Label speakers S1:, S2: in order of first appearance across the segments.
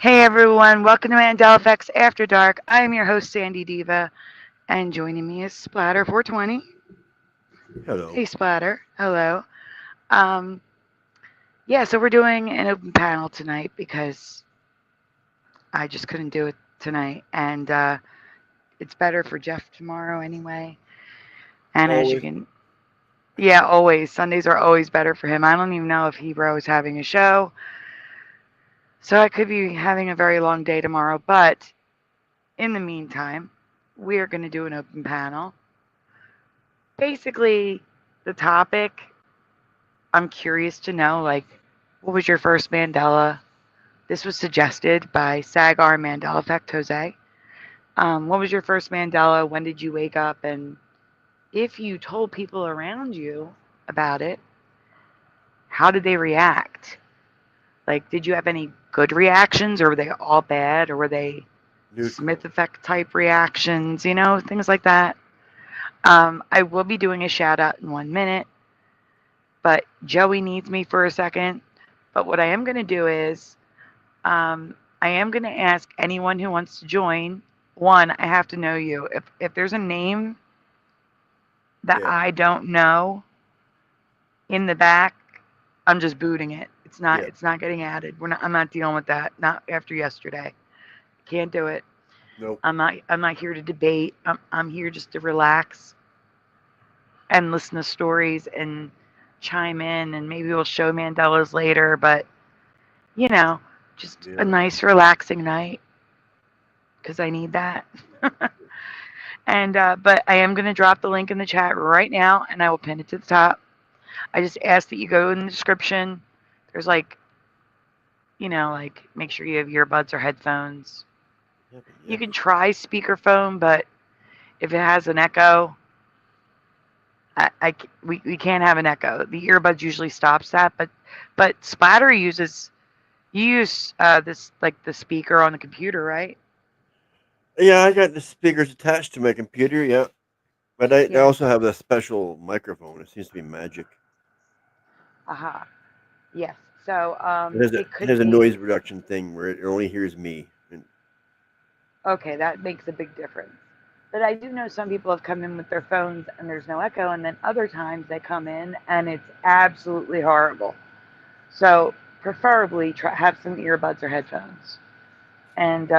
S1: Hey everyone, welcome to Mandela Effects After Dark. I am your host Sandy Diva, and joining me is Splatter 420.
S2: Hello.
S1: Hey Splatter, hello. Um, yeah, so we're doing an open panel tonight because I just couldn't do it tonight, and it's better for Jeff tomorrow anyway. And as you
S2: Always.
S1: can, yeah, always Sundays are always better for him. I don't even know if Hebrew is having a show, so I could be having a very long day tomorrow. But in the meantime, we are going to do an open panel. Basically, the topic, I'm curious to know, like, what was your first Mandela? This was suggested by Sagar Mandela Effect Jose. What was your first Mandela? When did you wake up? And if you told people around you about it, how did they react? Like, did you have any good reactions, or were they all bad, or were they
S2: Neutral.
S1: Smith Effect type reactions? Things like that. I will be doing a shout out in 1 minute, but Joey needs me for a second. But what I am going to do is I am going to ask anyone who wants to join. One, I have to know you. If there's a name that
S2: Yeah.
S1: I don't know in the back, I'm just booting it. It's not
S2: Yeah.
S1: it's not getting added. I'm not dealing with that. Not after yesterday. Can't do it.
S2: Nope.
S1: I'm not here to debate. I'm here just to relax and listen to stories and chime in, and maybe we'll show Mandelas later, but you know, just a
S2: Yeah.
S1: nice relaxing night because I need that. And but I am going to drop the link in the chat right now, and I will pin it to the top. I just ask that you go in the description. There's like make sure you have earbuds or headphones.
S2: Yeah, but
S1: You
S2: yes.
S1: can try speakerphone, but if it has an echo, we can't have an echo. The earbuds usually stops that, but Splatter uses you use this like the speaker on the computer, right?
S2: Yeah, I got the speakers attached to my computer. Yeah. But I
S1: Yeah.
S2: also have a special microphone. It seems to be magic.
S1: Aha. Yes. So
S2: It
S1: it
S2: has
S1: could
S2: a
S1: be
S2: noise reduction thing where it only hears me. And
S1: okay. That makes a big difference. But I do know some people have come in with their phones and there's no echo, and then other times they come in and it's absolutely horrible. So preferably have some earbuds or headphones. And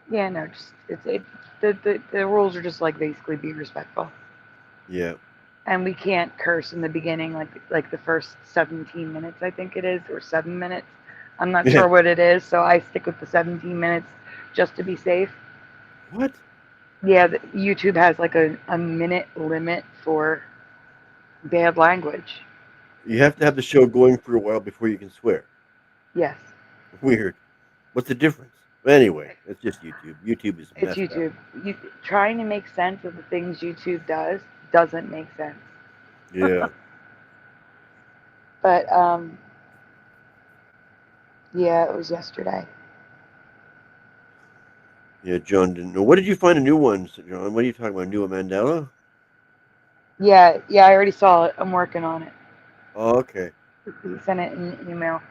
S1: yeah, no, just the rules are just like basically be respectful,
S2: yeah.
S1: and we can't curse in the beginning like the first 17 minutes I think it is, or 7 minutes. I'm not
S2: Yeah.
S1: sure what it is, so I stick with the 17 minutes just to be safe.
S2: What?
S1: Yeah, YouTube has like a minute limit for bad language.
S2: You have to have the show going for a while before you can swear.
S1: Yes,
S2: Weird. What's the difference? But anyway, it's just YouTube. YouTube is
S1: it's
S2: messed up.
S1: YouTube. Trying to make sense of the things YouTube does doesn't make sense.
S2: Yeah.
S1: But yeah, it was yesterday.
S2: Yeah, John didn't know. What did you find a new one, John? What are you talking about? New Mandela?
S1: Yeah, yeah, I already saw it. I'm working on it.
S2: Oh, okay.
S1: He sent it in an email.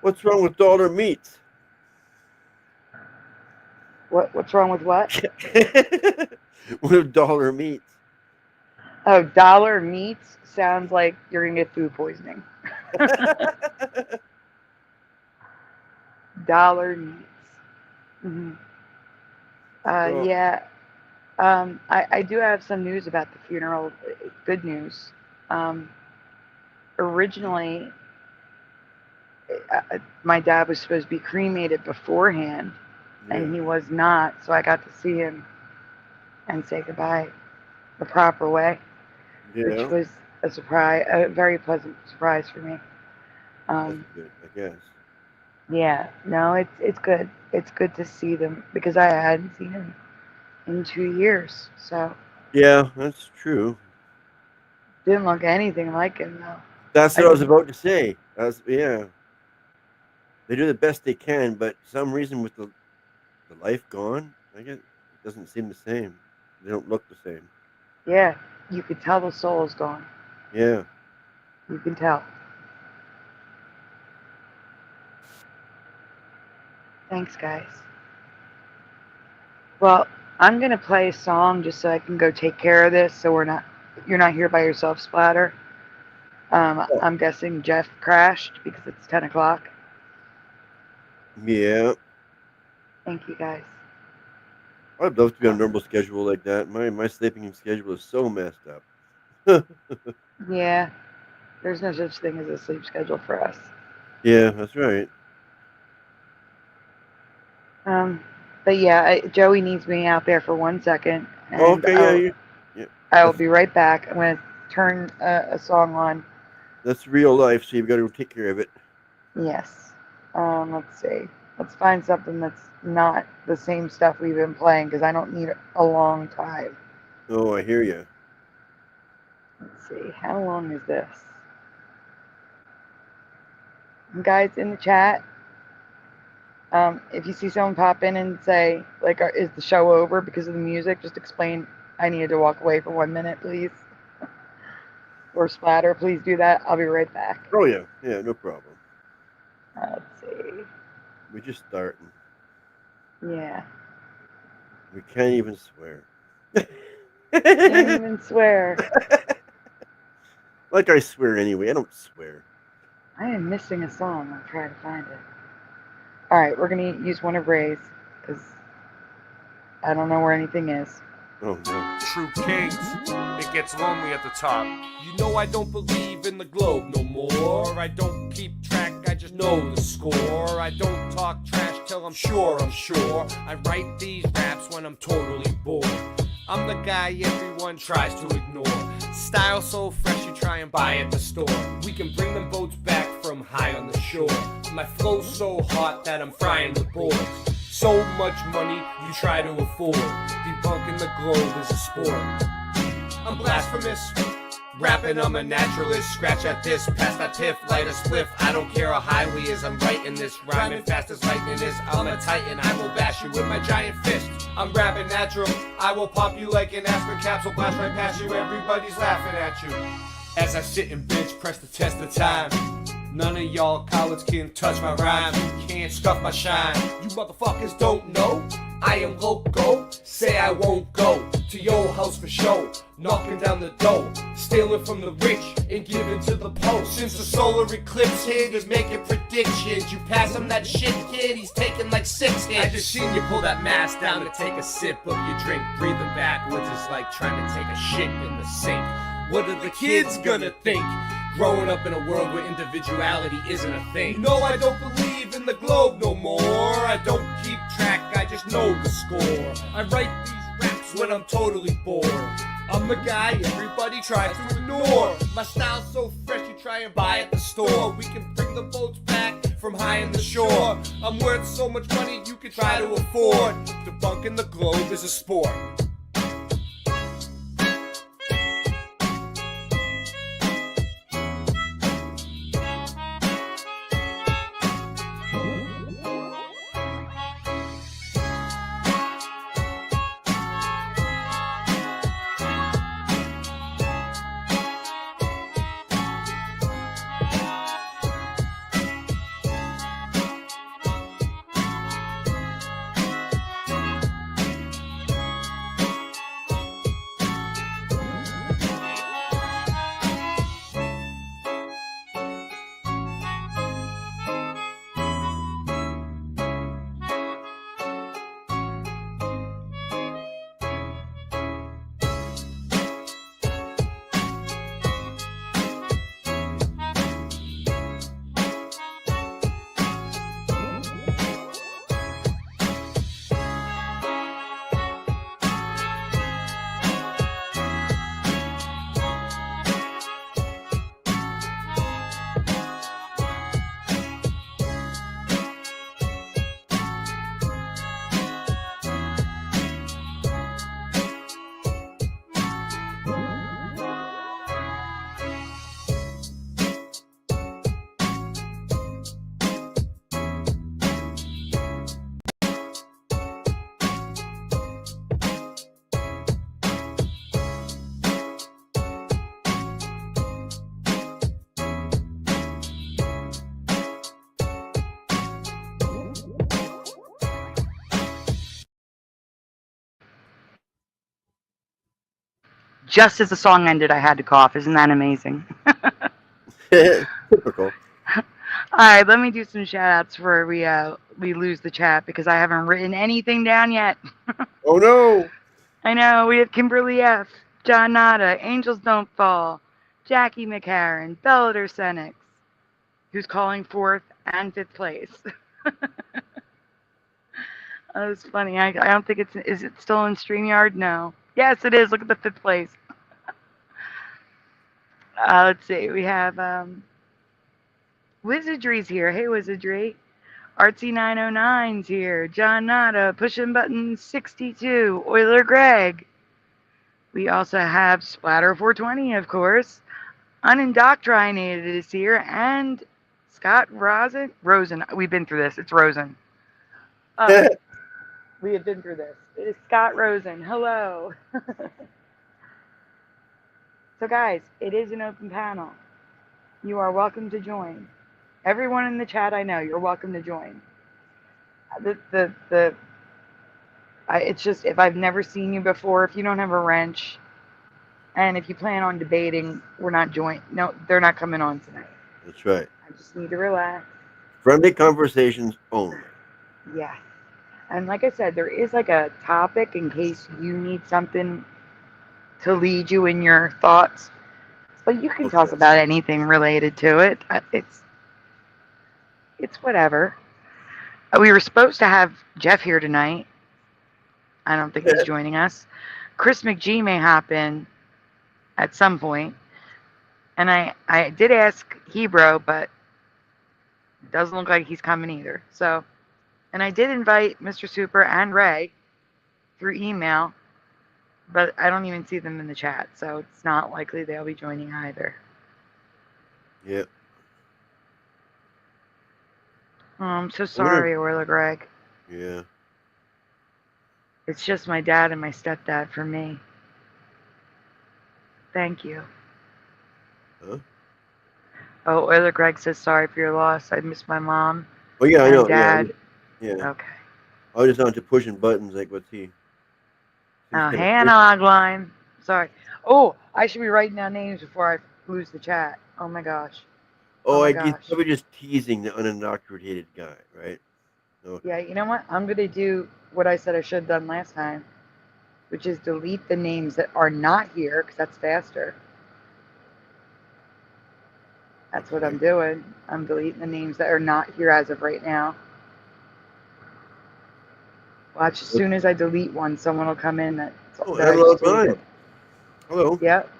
S2: What's wrong with dollar meats?
S1: What's wrong with what?
S2: With dollar meats.
S1: Oh, dollar meats sounds like you're gonna get food poisoning. Dollar meats. Hmm.
S2: Well,
S1: Yeah. I do have some news about the funeral. Good news. Um, Originally, my dad was supposed to be cremated beforehand,
S2: yeah,
S1: and he was not. So I got to see him and say goodbye the proper way, which
S2: yeah,
S1: was a surprise, a very pleasant surprise for me.
S2: that's
S1: Um,
S2: good, I guess.
S1: yeah, no, it's good. It's good to see them because I hadn't seen him in 2 years, so
S2: Yeah, that's true.
S1: didn't look anything like him though.
S2: That's
S1: I
S2: what I was
S1: didn't.
S2: about to say. That's yeah. They do the best they can, but some reason with the life gone, I guess it doesn't seem the same. They don't look the same.
S1: Yeah, you could tell the soul is gone.
S2: Yeah,
S1: You can tell. Thanks, guys. Well, I'm gonna play a song just so I can go take care of this, so you're not here by yourself, Splatter. I'm guessing Jeff crashed because it's 10 o'clock.
S2: Yeah.
S1: Thank you, guys.
S2: I'd love to be on a normal schedule like that. My sleeping schedule is so messed up.
S1: Yeah, there's no such thing as a sleep schedule for us.
S2: Yeah, that's right.
S1: Um, but yeah, Joey needs me out there for 1 second,
S2: Oh,
S1: and
S2: okay, yeah.
S1: I will
S2: That's
S1: be right back. I'm gonna turn a song on.
S2: that's real life, so you've got to take care of it.
S1: Yes. Let's see. Let's find something that's not the same stuff we've been playing because I don't need a long time.
S2: Oh, I hear you.
S1: Let's see. How long is this? Guys in the chat, if you see someone pop in and say, like, is the show over because of the music, just explain I needed to walk away for 1 minute, please. Or Splatter, please do that. I'll be right back.
S2: Oh yeah, no problem.
S1: Let's see.
S2: We're just starting.
S1: Yeah.
S2: We can't even swear.
S1: Can't even swear.
S2: Like I swear anyway. I don't swear.
S1: I am missing a song. I'll try to find it. Alright, we're going to use one of Ray's because I don't know where anything is.
S2: Oh no.
S3: True kings, it gets lonely at the top. You know I don't believe in the globe no more. I don't keep track, I just know the score. I don't talk trash till I'm sure. I write these raps when I'm totally bored. I'm the guy everyone tries to ignore. Style so fresh you try and buy at the store. We can bring them boats back from high on the shore. My flow's so hot that I'm frying the boards. So much money you try to afford. Debunking the globe is a sport. I'm blasphemous. Rapping, I'm a naturalist. Scratch at this, pass that tiff, light a spliff. I don't care how high we is, I'm writing this. Rhyming fast as lightning is. I'm a titan, I will bash you with my giant fist. I'm rapping natural, I will pop you like an aspirin capsule. Blast right past you, everybody's laughing at you. As I sit and bitch, press the test of time. None of y'all cowards can touch my rhyme. You can't scuff my shine. You motherfuckers don't know I am loco. Say I won't go to your house for show. Knocking down the door, stealing from the rich and giving to the poor. Since the solar eclipse hit, he's making predictions. You pass him that shit, kid, he's taking like 6 hits. I just seen you pull that mask down to take a sip of your drink. Breathing backwards is like trying to take a shit in the sink. What are the kids gonna think? Growing up in a world where individuality isn't a thing. You know I don't believe in the globe no more. I don't keep track, I just know the score. I write these raps when I'm totally bored. I'm the guy everybody tries to ignore. My style's so fresh you try and buy at the store. We can bring the boats back from high in the shore. I'm worth so much money you can try to afford. Debunking the globe is a sport.
S1: Just as the song ended, I had to cough. Isn't that amazing?
S2: Typical.
S1: All right, let me do some shout outs before we lose the chat because I haven't written anything down yet.
S2: Oh no!
S1: I know, we have Kimberly F., John Nada, Angels Don't Fall, Jackie McCarran, Bellator Senix, who's calling 4th and 5th place. That was funny. I don't think is it still in StreamYard? No. Yes, it is. Look at the 5th place. Let's see. We have Wizardry's here. Hey, Wizardry. Artsy909's here. John Nada, pushing button 62. Euler Greg. We also have Splatter420, of course. Unindoctrinated is here. And Scott Rosen. We've been through this. It's Rosen. We have been through this. It is Scott Rosen. Hello. So, guys, it is an open panel. You are welcome to join. Everyone in the chat I know, you're welcome to join. It's just, if I've never seen you before, if you don't have a wrench, and if you plan on debating, we're not joining. No, they're not coming on tonight.
S2: That's right.
S1: I just need to relax.
S2: Friendly conversations only.
S1: Yeah. And like I said, there is like a topic in case you need something to lead you in your thoughts. But you can talk about anything related to it. It's whatever. We were supposed to have Jeff here tonight. I don't think he's joining us. Chris McGee may hop in at some point. And I did ask Hebrew, but it doesn't look like he's coming either. So, and I did invite Mr. Super and Ray through email, but I don't even see them in the chat, so it's not likely they'll be joining either.
S2: Yep.
S1: Oh, I'm so sorry, Orla Greg.
S2: Yeah.
S1: It's just my dad and my stepdad for me. Thank you.
S2: Huh?
S1: Oh, Euler Greg says sorry for your loss. I miss my mom.
S2: Oh yeah, I know.
S1: Dad.
S2: Yeah.
S1: Okay.
S2: I was just on to pushing buttons. Like, what's he?
S1: Oh, hey, analog line. Sorry. Oh, I should be writing down names before I lose the chat. Oh my gosh.
S2: Oh,
S1: my
S2: I
S1: gosh.
S2: guess probably just teasing the unindoctrinated guy, right? Okay.
S1: Yeah, you know what? I'm gonna do what I said I should have done last time, which is delete the names that are not here, because that's faster. That's what I'm doing. I'm deleting the names that are not here as of right now. Watch, as soon as I delete one, someone will come in that I just deleted.
S2: Hello.
S1: Yep.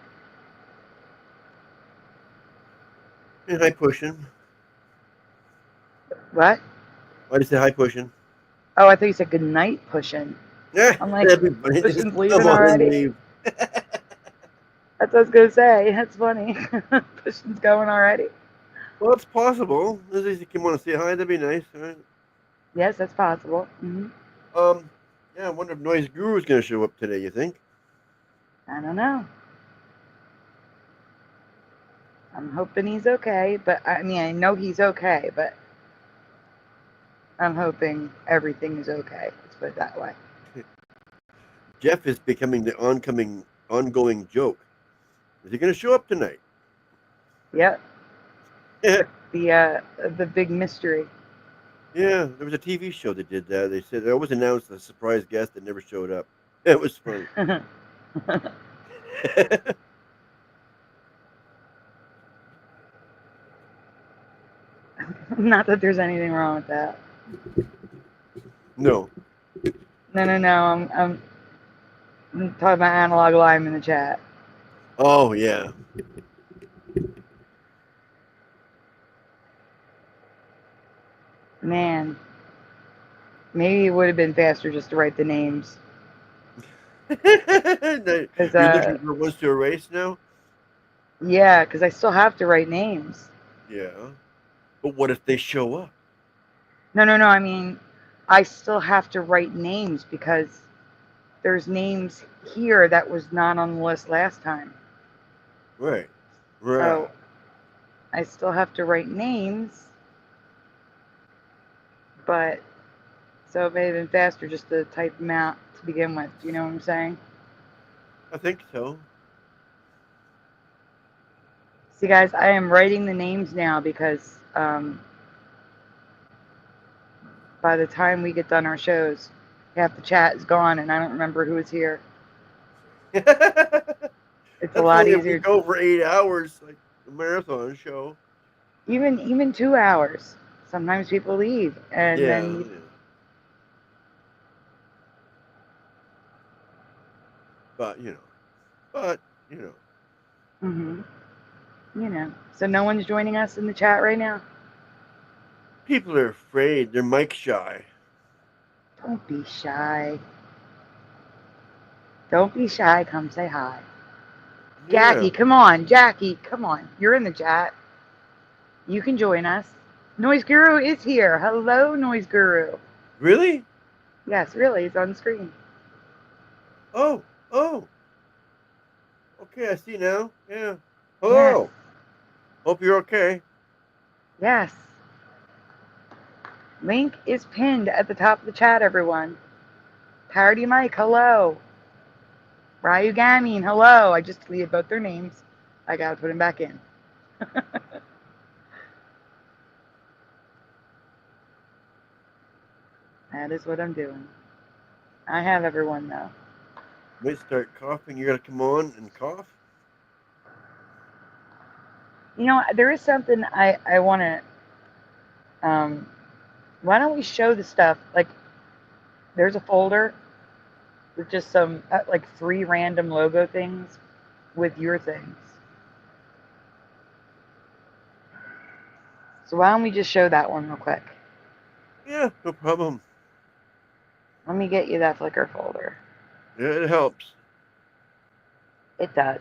S2: Hey, hi, pushing.
S1: What?
S2: Why did you say hi, pushing?
S1: Oh, I thought you said good night, pushing.
S2: Yeah,
S1: I'm like, Pushing's leaving
S2: come on
S1: already.
S2: and leave.
S1: That's what I was gonna say. That's funny. Pushing's going already.
S2: Well, it's possible. If you want to say hi, that'd be nice, right?
S1: Yes, that's possible. Mm-hmm.
S2: Yeah, I wonder if Noise Guru's gonna show up today. You think?
S1: I don't know. I'm hoping he's okay, but I mean, I know he's okay, but I'm hoping everything is okay. Let's put it that way.
S2: Jeff is becoming the ongoing joke. Is he gonna show up tonight?
S1: Yep. The big mystery.
S2: Yeah, there was a TV show that did that. They said they always announced a surprise guest that never showed up. It was funny.
S1: Not that there's anything wrong with that.
S2: No.
S1: No. I'm talking about analog lime in the chat.
S2: Oh yeah.
S1: Man, maybe it would have been faster just to write the names.
S2: You're looking for ones to erase now?
S1: Yeah, because I still have to write names.
S2: Yeah. But what if they show up?
S1: No. I mean, I still have to write names because there's names here that was not on the list last time.
S2: Right.
S1: So I still have to write names, but so it may have been faster just to type them out to begin with. Do you know what I'm saying?
S2: I think so.
S1: See, guys, I am writing the names now because by the time we get done our shows, half the chat is gone and I don't remember who is here. It's a
S2: That's
S1: lot
S2: only if we
S1: easier.
S2: go for 8 hours, like a marathon show.
S1: Even 2 hours. Sometimes people leave, and
S2: Yeah,
S1: then
S2: yeah. But you know,
S1: hmm So no one's joining us in the chat right now.
S2: people are afraid. They're mic shy.
S1: Don't be shy. Don't be shy. Come say hi.
S2: Yeah.
S1: Jackie, come on. Jackie, come on. You're in the chat. You can join us. Noise Guru is here. Hello, Noise Guru.
S2: Really?
S1: Yes, really, it's on screen.
S2: Oh, oh. Okay, I see now. Yeah.
S1: Yes,
S2: Hello. Hope you're okay.
S1: yes. Link is pinned at the top of the chat, everyone. Parody Mike, hello. Ryu Gamine, hello. I just deleted both their names. I gotta put them back in. That is what I'm doing. I have everyone though.
S2: Might start coughing. You gotta come on and cough.
S1: There is something I want to. Why don't we show the stuff? Like, there's a folder with just some like 3 random logo things with your things. So why don't we just show that one real quick?
S2: Yeah, no problem.
S1: Let me get you that Flickr folder.
S2: Yeah, it helps.
S1: It does.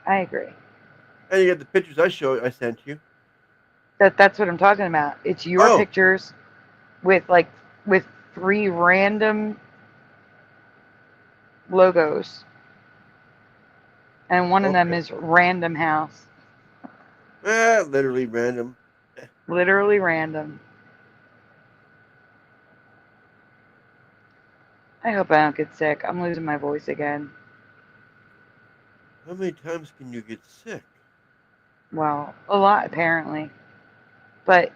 S1: I agree.
S2: And you get the pictures I sent you.
S1: That's what I'm talking about. It's your
S2: Oh,
S1: pictures with 3 random logos, and one of them
S2: okay.
S1: is Random House.
S2: Literally random.
S1: Literally random. I hope I don't get sick. I'm losing my voice again.
S2: How many times can you get sick?
S1: Well, a lot apparently. But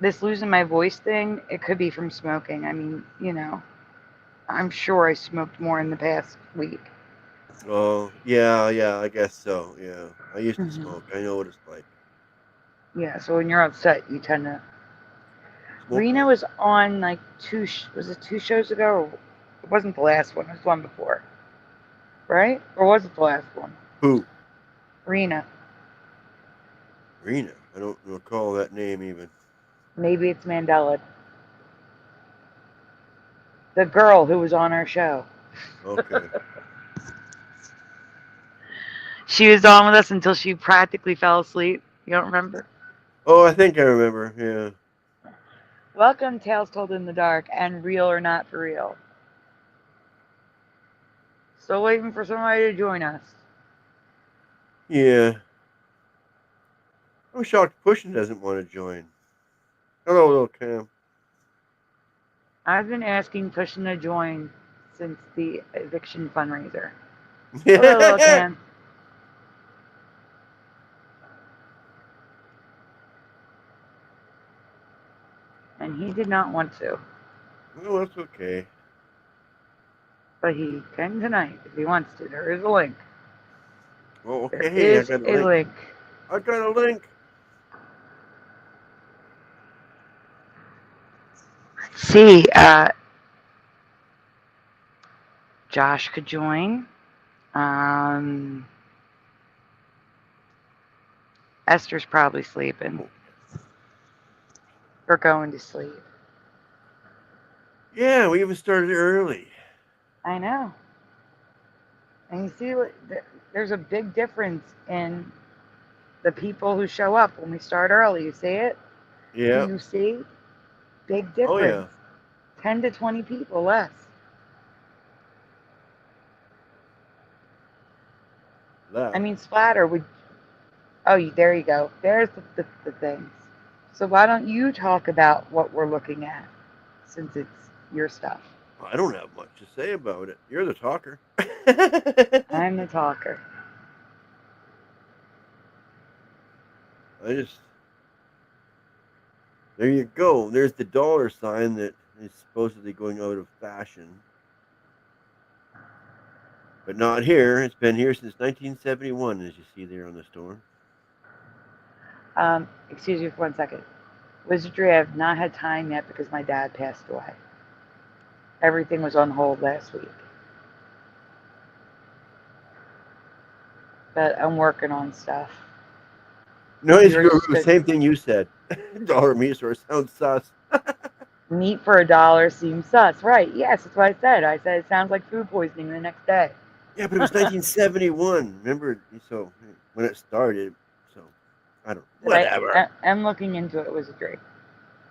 S1: this losing my voice thing, it could be from smoking. I mean, I'm sure I smoked more in the past week.
S2: Oh, yeah, I guess so. Yeah, I used to
S1: hmm
S2: smoke. I know what it's like.
S1: Yeah, so when you're upset, you tend to.
S2: Smoke
S1: Rena
S2: less.
S1: was on like was it 2 shows ago? Or it wasn't the last one. It was the one before, right? Or was it the last one?
S2: Who?
S1: Rena.
S2: Rena. I don't recall that name even.
S1: Maybe it's Mandela. The girl who was on our show.
S2: Okay.
S1: She was on with us until she practically fell asleep. You don't remember?
S2: Oh, I think I remember. Yeah.
S1: Welcome, Tales Told in the Dark, and Real or Not for Real. Still waiting for somebody to join us.
S2: Yeah. I'm shocked Pushing doesn't want to join. Hello, little Cam.
S1: I've been asking Pushing to join since the eviction fundraiser. Hello, little
S2: Yeah.
S1: Cam. And he did not want to,
S2: Well, that's okay.
S1: but he can tonight if he wants to. There is a link.
S2: Well,
S1: There
S2: okay. Hey, I
S1: is
S2: got a
S1: a
S2: link.
S1: link.
S2: I got a link.
S1: See, Josh could join. Esther's probably sleeping or going to sleep.
S2: Yeah, we even started early.
S1: I know. And you see, there's a big difference in the people who show up when we start early. You see it? Do
S2: Yeah.
S1: you see? Big
S2: Oh,
S1: difference.
S2: yeah.
S1: 10 to 20 people less. I
S2: Left.
S1: mean, Splatter would. Oh, there you go. There's the things. So why don't you talk about what we're looking at, since it's your stuff?
S2: I don't have much to say about it. You're the talker.
S1: I'm the talker.
S2: There you go. There's the dollar sign that is supposedly going out of fashion. But not here. It's been here since 1971, as you see there on the store.
S1: Excuse me for 1 second. Wizardry, I have not had time yet because my dad passed away. Everything was on hold last week. But I'm working on stuff.
S2: No, it's
S1: Yours is
S2: the
S1: good.
S2: same thing you said. Dollar meat store sounds sus.
S1: Meat for $1 seems sus. Right. Yes, that's what I said. I said it sounds like food poisoning the next day.
S2: Yeah, but it was 1971. Remember? So when it started. So I don't. Whatever.
S1: I'm looking into it, Wizardry.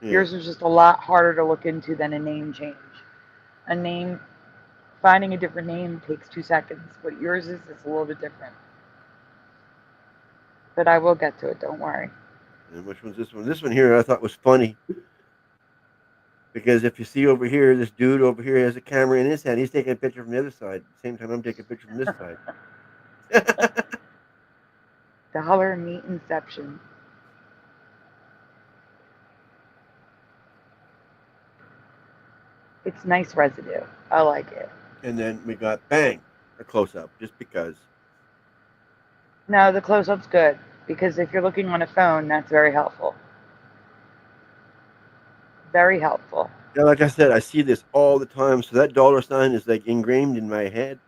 S2: Yeah.
S1: Yours was just a lot harder to look into than a name change. A name, finding a different name takes 2 seconds, but yours is a little bit different. But I will get to it, don't worry.
S2: And which one's this one? This one here I thought was funny. Because if you see over here, this dude over here has a camera in his hand. He's taking a picture from the other side. At the same time, I'm taking a picture from this side.
S1: Dollar meat inception. It's nice residue. I like it.
S2: And then we got bang, a close up, just because.
S1: No, the close-up's good because if you're looking on a phone, that's very helpful. Very helpful.
S2: Yeah, like I said, I see this all the time. So that dollar sign is like ingrained in my head.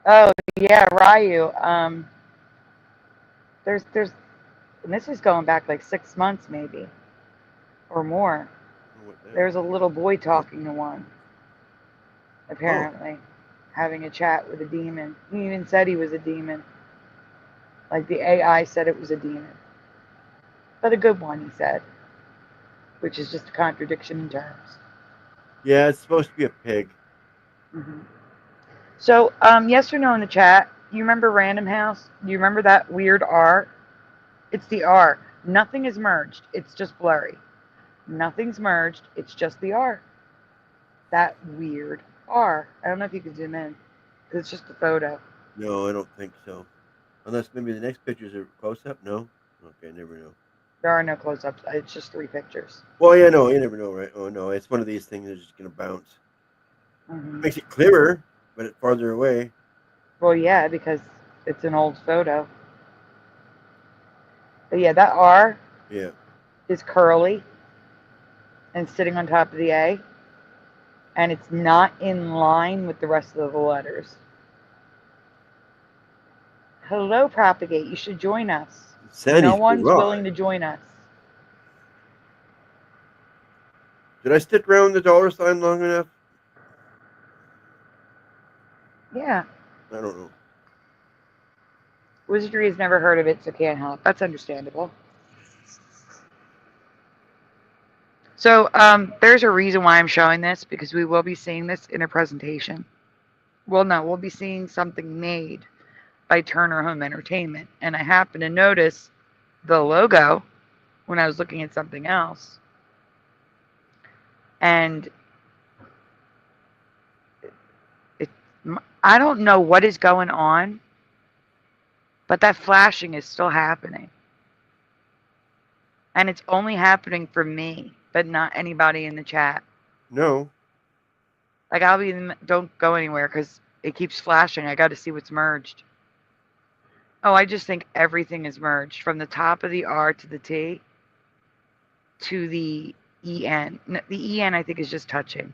S1: Oh yeah, Ryu. There's, and this is going back like 6 months maybe, or more. There's a little boy talking to one. Apparently, having a chat with a demon. He even said he was a demon. Like the AI said it was a demon, but a good one, he said, which is just a contradiction in terms.
S2: Yeah, it's supposed to be a pig.
S1: Mm-hmm. So, yes or no in the chat? You remember Random House? Do you remember that weird R? It's the R. Nothing is merged. It's just blurry. Nothing's merged. It's just the R. That weird R. I don't know if you can zoom in because it's just a photo.
S2: No, I don't think so. Unless maybe the next pictures are close up. No. Okay, never know.
S1: There are no close-ups. It's just 3 pictures.
S2: Well, yeah, no, you never know, right? Oh no, it's one of these things that's just gonna bounce.
S1: Mm-hmm.
S2: Makes it clearer, but it's farther away.
S1: Well, yeah, because it's an old photo. But yeah, that R is curly and sitting on top of the A, and it's not in line with the rest of the letters. Hello, Propagate. You should join us. No one's willing to join us.
S2: Did I stick around the dollar sign long enough?
S1: Yeah.
S2: I don't know.
S1: Wizardry has never heard of it, so can't help. That's understandable. So there's a reason why I'm showing this, because we will be seeing this in a presentation. Well, no, we'll be seeing something made by Turner Home Entertainment. And I happened to notice the logo when I was looking at something else. And I don't know what is going on, but that flashing is still happening. And it's only happening for me, but not anybody in the chat.
S2: No.
S1: Like, don't go anywhere because it keeps flashing. I got to see what's merged. Oh, I just think everything is merged from the top of the R to the T to the EN. The EN, I think, is just touching.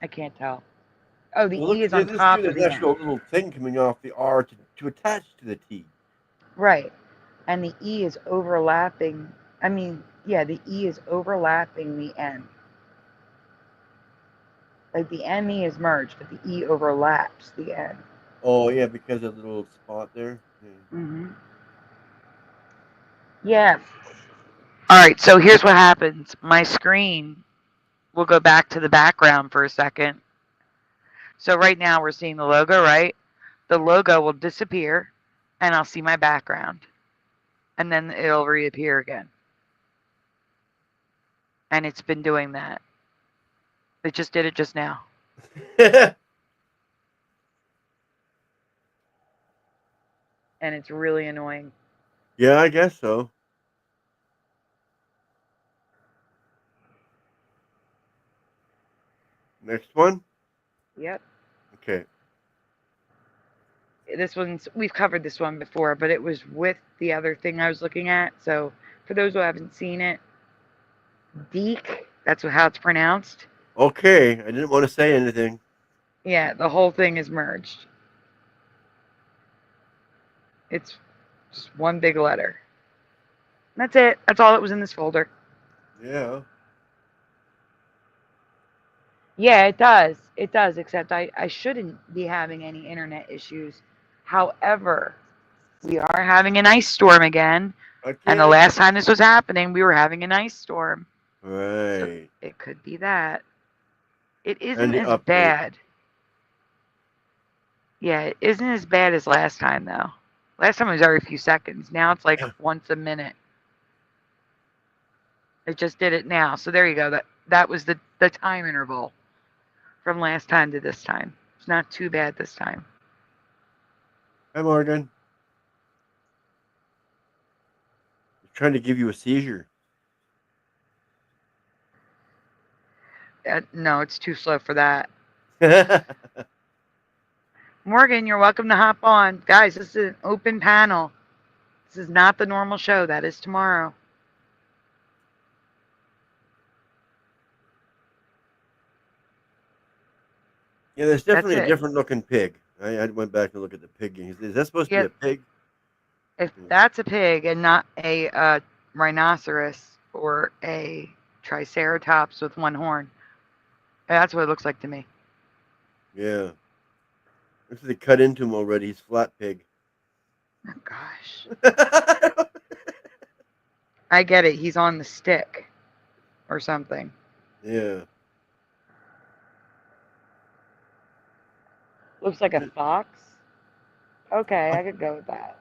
S1: I can't tell. Oh, the E is on top of the N.
S2: There's actually a little thing coming off the R to attach to the T.
S1: Right. And the E is overlapping. I mean, yeah, the E is overlapping the N. Like the ME is merged, but the E overlaps the N.
S2: Oh, yeah, because of the little spot there. Yeah.
S1: Mm-hmm. Yeah. All right, so here's what happens. My screen will go back to the background for a second. So right now we're seeing the logo, right? The logo will disappear, and I'll see my background. And then it'll reappear again. And it's been doing that. It just did it just now. and it's really annoying.
S2: Yeah, I guess so. Next one.
S1: Yep.
S2: Okay.
S1: This one's, we've covered this one before, but it was with the other thing I was looking at. So for those who haven't seen it, Deek, that's how it's pronounced.
S2: Okay. I didn't want to say anything.
S1: Yeah, the whole thing is merged. It's just one big letter. That's it. That's all that was in this folder.
S2: Yeah.
S1: Yeah, it does. It does, except I shouldn't be having any internet issues. However, we are having an ice storm again. And the
S2: Again.
S1: last time this was happening, we were having an ice storm. So
S2: Right.
S1: it could be that. It
S2: And
S1: isn't
S2: the
S1: as
S2: update.
S1: bad. Yeah, it isn't as bad as last time, though. Last time it was every few seconds. Now it's like once a minute. It just did it now. So there you go. That was the time interval from last time to this time. It's not too bad this time.
S2: Hi, Morgan. He's trying to give you a seizure.
S1: No, it's too slow for that. Morgan, you're welcome to hop on. Guys, this is an open panel. This is not the normal show. That is tomorrow.
S2: Yeah, there's definitely
S1: That's
S2: a
S1: it.
S2: different looking pig. I went back to look at the pig. Is that supposed to be a pig?
S1: If that's a pig and not a rhinoceros or a triceratops with one horn, that's what it looks like to me.
S2: Yeah. Looks like they cut into him already. He's flat pig.
S1: Oh, gosh. I get it. He's on the stick or something.
S2: Yeah.
S1: Looks like a fox. Okay, I could go with that.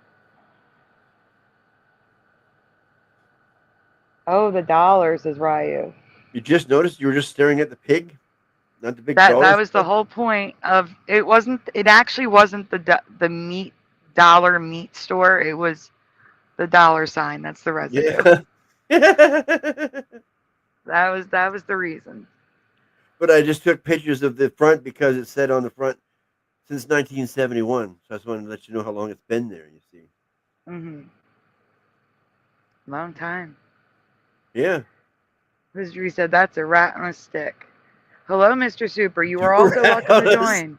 S1: Oh, the dollars, says Ryu.
S2: You just noticed you were just staring at the pig, not the big
S1: That
S2: dollar.
S1: was the whole point of it. It actually wasn't the meat dollar meat store. It was the dollar sign. That's the residue.
S2: Yeah.
S1: That was the reason.
S2: But I just took pictures of the front because it said on the front since 1971. So I just wanted to let you know how long it's been there. You see.
S1: Long time.
S2: Yeah.
S1: Mystery said that's a rat on a stick. Hello, Mr. Super. You are also welcome to join.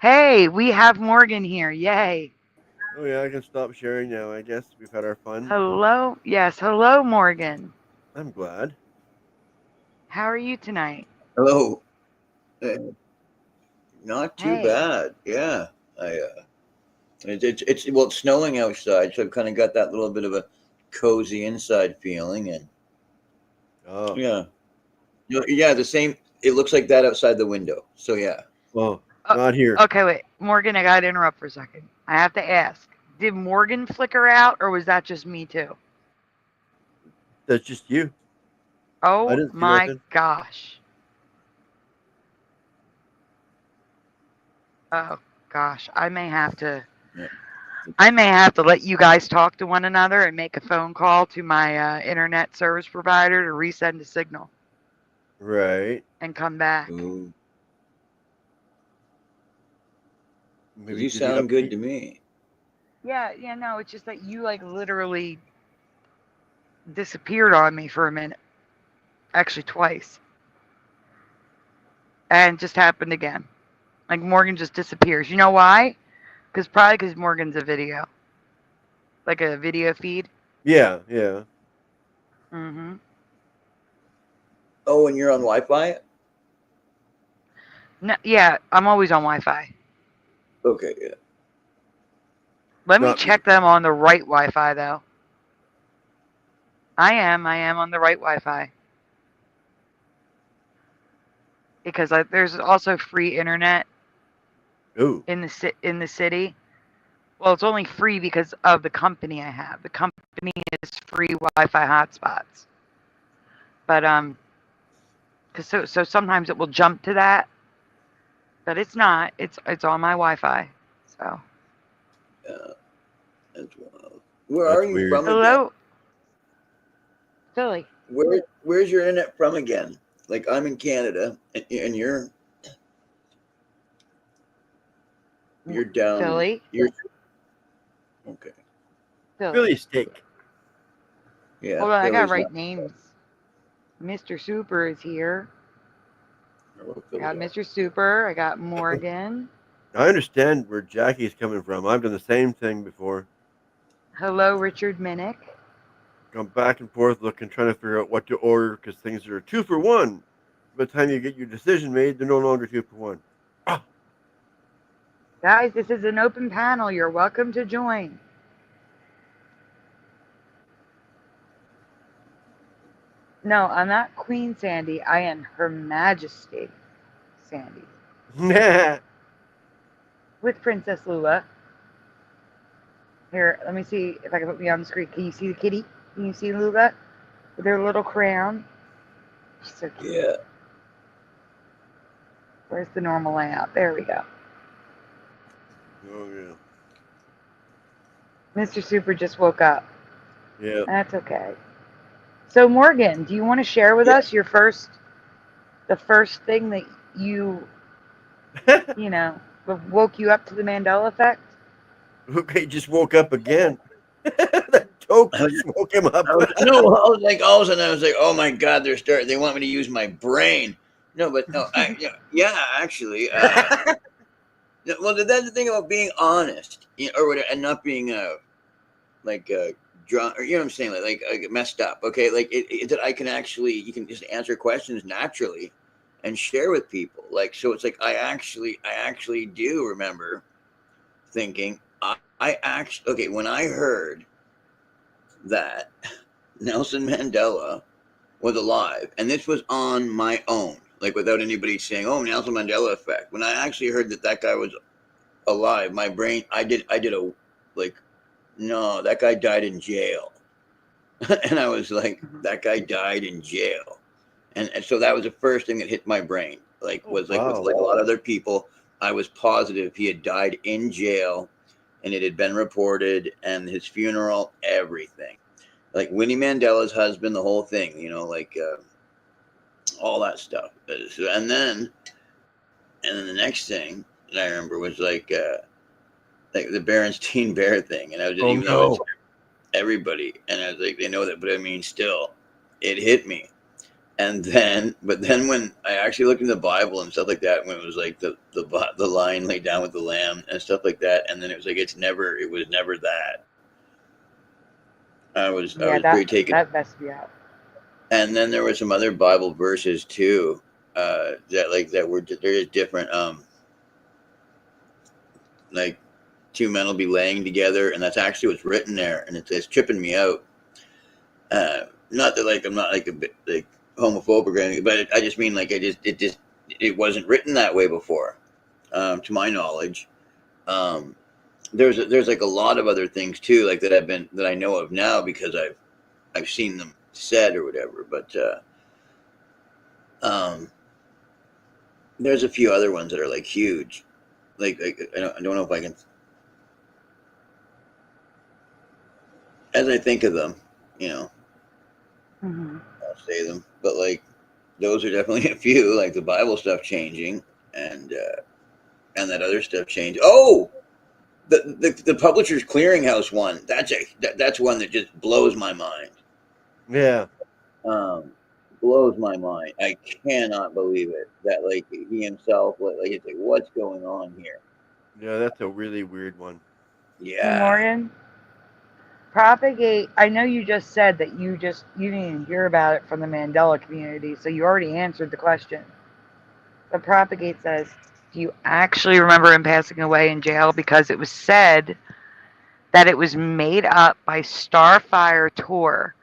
S1: Hey, we have Morgan here. Yay.
S2: Oh yeah, I can stop sharing now. I guess we've had our fun.
S1: Hello. Yes. Hello, Morgan.
S2: I'm glad.
S1: How are you tonight?
S4: Hello. Not too
S1: Hey.
S4: bad. Yeah. It's well, it's snowing outside, so I've kind of got that little bit of a cozy inside feeling, and
S2: Oh.
S4: yeah, yeah, the same. It looks like that outside the window. So yeah.
S2: Well, not here.
S1: Okay, wait, Morgan. I gotta interrupt for a second. I have to ask: did Morgan flicker out, or was that just me too?
S2: That's just you.
S1: Oh my gosh. Oh gosh, I may have to let you guys talk to one another and make a phone call to my internet service provider to resend a signal.
S2: Right.
S1: And come back.
S4: Ooh.
S2: Maybe
S4: you sound good to me.
S1: Yeah, no, it's just that you like literally disappeared on me for a minute. Actually, twice. And just happened again. Like Morgan just disappears. You know why? Probably because Morgan's a video. Like a video feed.
S2: Yeah.
S1: Mm-hmm.
S4: Oh, and you're on Wi-Fi?
S1: No, yeah, I'm always on Wi-Fi.
S4: Okay, yeah.
S1: Let me check them on the right Wi-Fi, though. I am on the right Wi-Fi. Because there's also free internet.
S2: Ooh.
S1: In the city. Well, it's only free because of the company I have. The company is free Wi-Fi hotspots. But so sometimes it will jump to that, but it's not. It's on my Wi-Fi. So.
S4: That's wild. Where
S2: That's
S4: are you
S2: weird.
S4: from again?
S1: Hello, Philly.
S4: Where's your internet from again? Like I'm in Canada, and you're down.
S1: Philly.
S4: You're okay.
S2: Philly steak.
S4: Yeah.
S1: Hold on, I gotta
S4: Philly's
S1: write
S4: not-
S1: names. Mr. Super is here.
S4: oh,
S1: I got
S4: Philly's
S1: Mr. Super. I got Morgan.
S2: I understand where Jackie's coming from. I've done the same thing before.
S1: Hello, Richard Minnick.
S2: Gone back and forth looking, trying to figure out what to order because things are 2 for 1. By the time you get your decision made, they're no longer 2 for 1. Ah,
S1: Guys, this is an open panel. You're welcome to join. No, I'm not Queen Sandy. I am Her Majesty Sandy.
S2: nah.
S1: With Princess Lula. Here, let me see if I can put me on the screen. Can you see the kitty? Can you see Lula? With her little crown? She's so cute.
S4: Yeah.
S1: Where's the normal layout? There we go.
S2: Oh, yeah.
S1: Mr. Super just woke up.
S2: Yeah.
S1: That's okay. So Morgan, do you want to share with us the first thing that you woke you up to the Mandela effect?
S2: Okay, just woke up again. That toke just woke him up.
S4: I was like, all of a sudden, I was like, oh my God, they want me to use my brain. No, but no, actually. Well, that's the thing about being honest, or whatever, and not being drunk, or you know what I'm saying, like messed up. Okay, like that I can actually, you can just answer questions naturally, and share with people. Like, so it's like I actually do remember thinking I actually okay when I heard that Nelson Mandela was alive, and this was on my own, like without anybody saying, "Oh, Nelson Mandela effect." When I actually heard that guy was alive, my brain, I did a like, no, that guy died in jail, and I was like, that guy died in jail, and so that was the first thing that hit my brain. Like, was like with like a lot of other people, I was positive he had died in jail, and it had been reported, and his funeral, everything. Like Winnie Mandela's husband, the whole thing, all that stuff. And then the next thing that I remember was like the Berenstein Bear thing, and I was just, even though it's everybody, and I was like, they know that, but I mean, still, it hit me. And then, but then when I actually looked in the Bible and stuff like that, when it was like the lion laid down with the lamb and stuff like that, and then it was like, it was never that. I was pretty taken.
S1: That messed me up.
S4: And then there were some other Bible verses too, that were, they're just different. Like, two men will be laying together, and that's actually what's written there, and it's tripping me out. Not that like I'm not like a bit like homophobic or anything, but I just mean like it wasn't written that way before, to my knowledge. There's like a lot of other things too, like that I know of now because I've seen them said or whatever, but there's a few other ones that are like huge, like I don't know if I can, as I think of them,
S1: Mm-hmm.
S4: I'll say them, but like those are definitely a few, like the Bible stuff changing and that other stuff changed. Oh, the Publishers Clearinghouse one, that's one that just blows my mind.
S2: Yeah.
S4: Blows my mind. I cannot believe it that like he himself, like it's like, what's going on here?
S2: Yeah, that's a really weird one.
S4: Yeah.
S1: Hey, Morgan, propagate. I know you just said that you didn't even hear about it from the Mandela community, so you already answered the question. But propagate says, do you actually remember him passing away in jail? Because it was said that it was made up by Starfire Tour,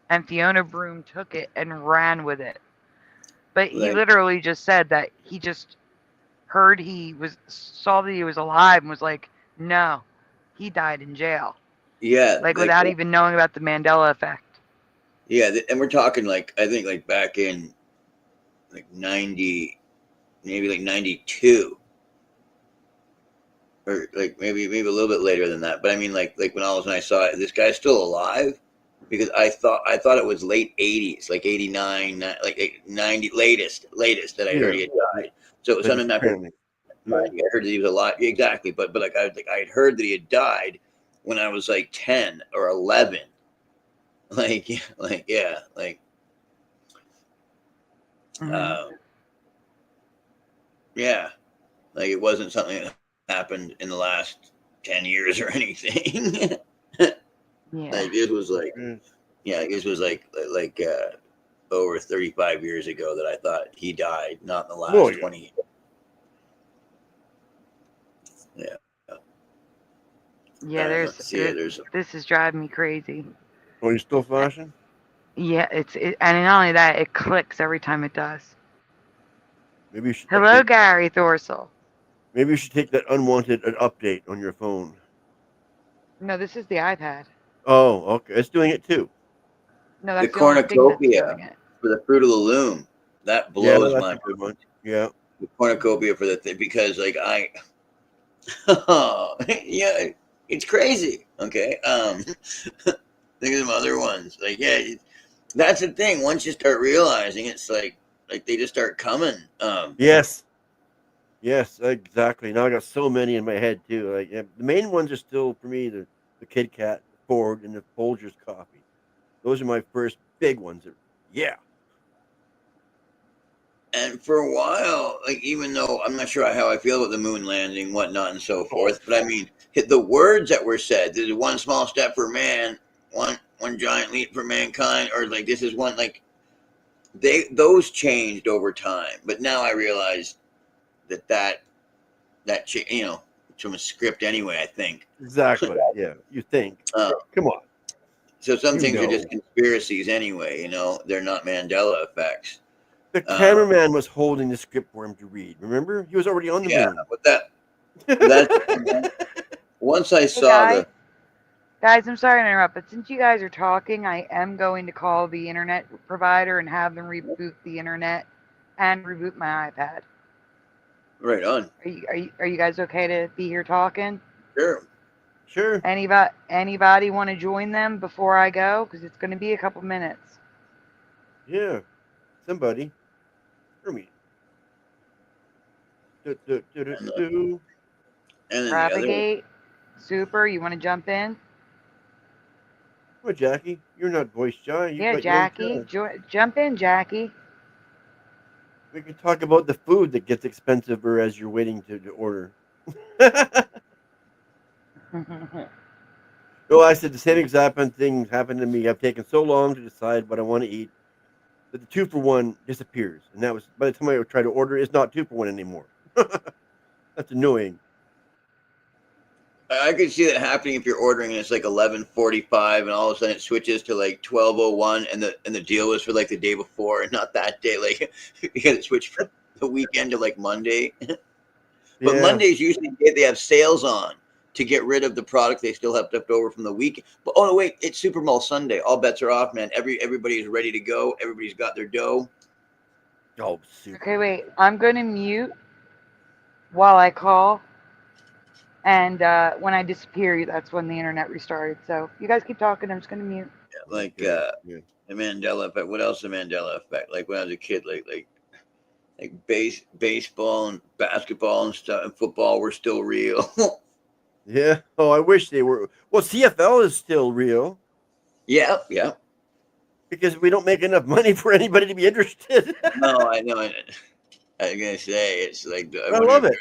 S1: and Fiona Broome took it and ran with it. But he literally just said that he just saw that he was alive and was like, no, he died in jail.
S4: Yeah.
S1: Like without even knowing about the Mandela effect.
S4: Yeah, and we're talking like, I think like back in like 90, maybe like 92. or like maybe a little bit later than that. But I mean, like when all of a sudden I saw it, this guy's still alive, because I thought it was late 80s, like 89, like 90, latest that I heard he had died. So it was
S2: But
S4: something after
S2: apparently, yeah.
S4: I heard that he was alive. Exactly, but like I had heard that he had died when I was like 10 or 11. Like yeah, like
S1: Mhm.
S4: yeah, like it wasn't something that happened in the last 10 years or anything.
S1: Yeah.
S4: Like this was like,
S2: Mm.
S4: yeah, this was like over 35 years ago that I thought he died, not in the last
S2: Oh, yeah.
S4: 20 years. Yeah.
S1: Yeah,
S4: Let's see. There's
S1: this is driving me crazy.
S2: Oh, you still flashing?
S1: Yeah, and not only that, it clicks every time it does.
S2: Maybe you should
S1: Hello,
S2: update.
S1: Gary Thorsell.
S2: Maybe you should take that unwanted update on your phone.
S1: No, this is the iPad.
S2: Oh, okay. It's doing it too.
S1: No,
S4: the
S1: that's the only thing that's
S4: cornucopia
S1: doing it.
S4: for the Fruit of the Loom. That
S2: Yeah,
S4: blows
S2: that's
S4: my
S2: a good one. Yeah.
S4: the cornucopia for the thing, because like yeah, it's crazy. Okay. Think of some other ones. Like, yeah, that's the thing. Once you start realizing, it's like they just start coming.
S2: Yes. Yes, exactly. Now I got so many in my head too. Like yeah, the main ones are still for me the Kit Kat, the Ford, and the Folgers coffee. Those are my first big ones. Yeah.
S4: And for a while, like, even though I'm not sure how I feel about the moon landing, whatnot, and so
S2: Oh,
S4: forth, but I mean, the words that were said. This is one small step for man, one giant leap for mankind, or like this is one, like those changed over time. But now I realize that it's from a script anyway. I think.
S2: exactly. Yeah. You think?
S4: Uh,
S2: Come on.
S4: so some
S2: You
S4: things are
S2: know.
S4: just conspiracies anyway. They're not Mandela effects.
S2: The
S4: Uh,
S2: cameraman was holding the script for him to read. Remember? He was already on the
S4: yeah,
S2: moon.
S4: but that's once I
S1: Hey,
S4: saw the.
S1: guys, I'm sorry to interrupt, but since you guys are talking, I am going to call the internet provider and have them reboot the internet and reboot my iPad.
S4: Right on.
S1: Are you guys okay to be here talking?
S4: Sure.
S2: Sure.
S1: Anybody want to join them before I go? Because it's going to be a couple minutes.
S2: Yeah. Somebody. For me. Do, do, do, do,
S4: And,
S2: do, do.
S4: then the other one.
S1: Propagate, Super, you want to jump in?
S2: Come on, Jackie. You're not voice shy. You've
S1: Yeah,
S2: got your own
S1: Jackie,
S2: channel.
S1: jump in, Jackie.
S2: We can talk about the food that gets expensiver as you're waiting to order. No, I said the same exact thing happened to me. I've taken so long to decide what I want to eat that the 2-for-1 disappears. And that was by the time I try to order, it's not 2-for-1 anymore. That's annoying.
S4: I could see that happening if you're ordering and it's like 11:45, and all of a sudden it switches to like 12:01, and the deal was for like the day before and not that day. Like you got to switch from the weekend to like Monday. But
S2: Yeah.
S4: Mondays usually they have sales on to get rid of the product they still have left over from the week. But oh no, wait, it's Super Bowl Sunday. All bets are off, man. Everybody is ready to go. Everybody's got their dough.
S2: Oh, super.
S1: Okay, wait. I'm going to mute while I call. And when I disappear, that's when the internet restarted. So you guys keep talking. I'm just going to mute.
S4: Like
S2: Okay. Yeah.
S4: the Mandela effect. What else? The Mandela effect. Like when I was a kid, like baseball and basketball and stuff and football were still real.
S2: Yeah. Oh, I wish they were. Well, CFL is still real
S4: Yeah, yeah.
S2: because we don't make enough money for anybody to be interested.
S4: No, I know. I was gonna say it's like I
S2: I
S4: wonder
S2: love
S4: if
S2: it.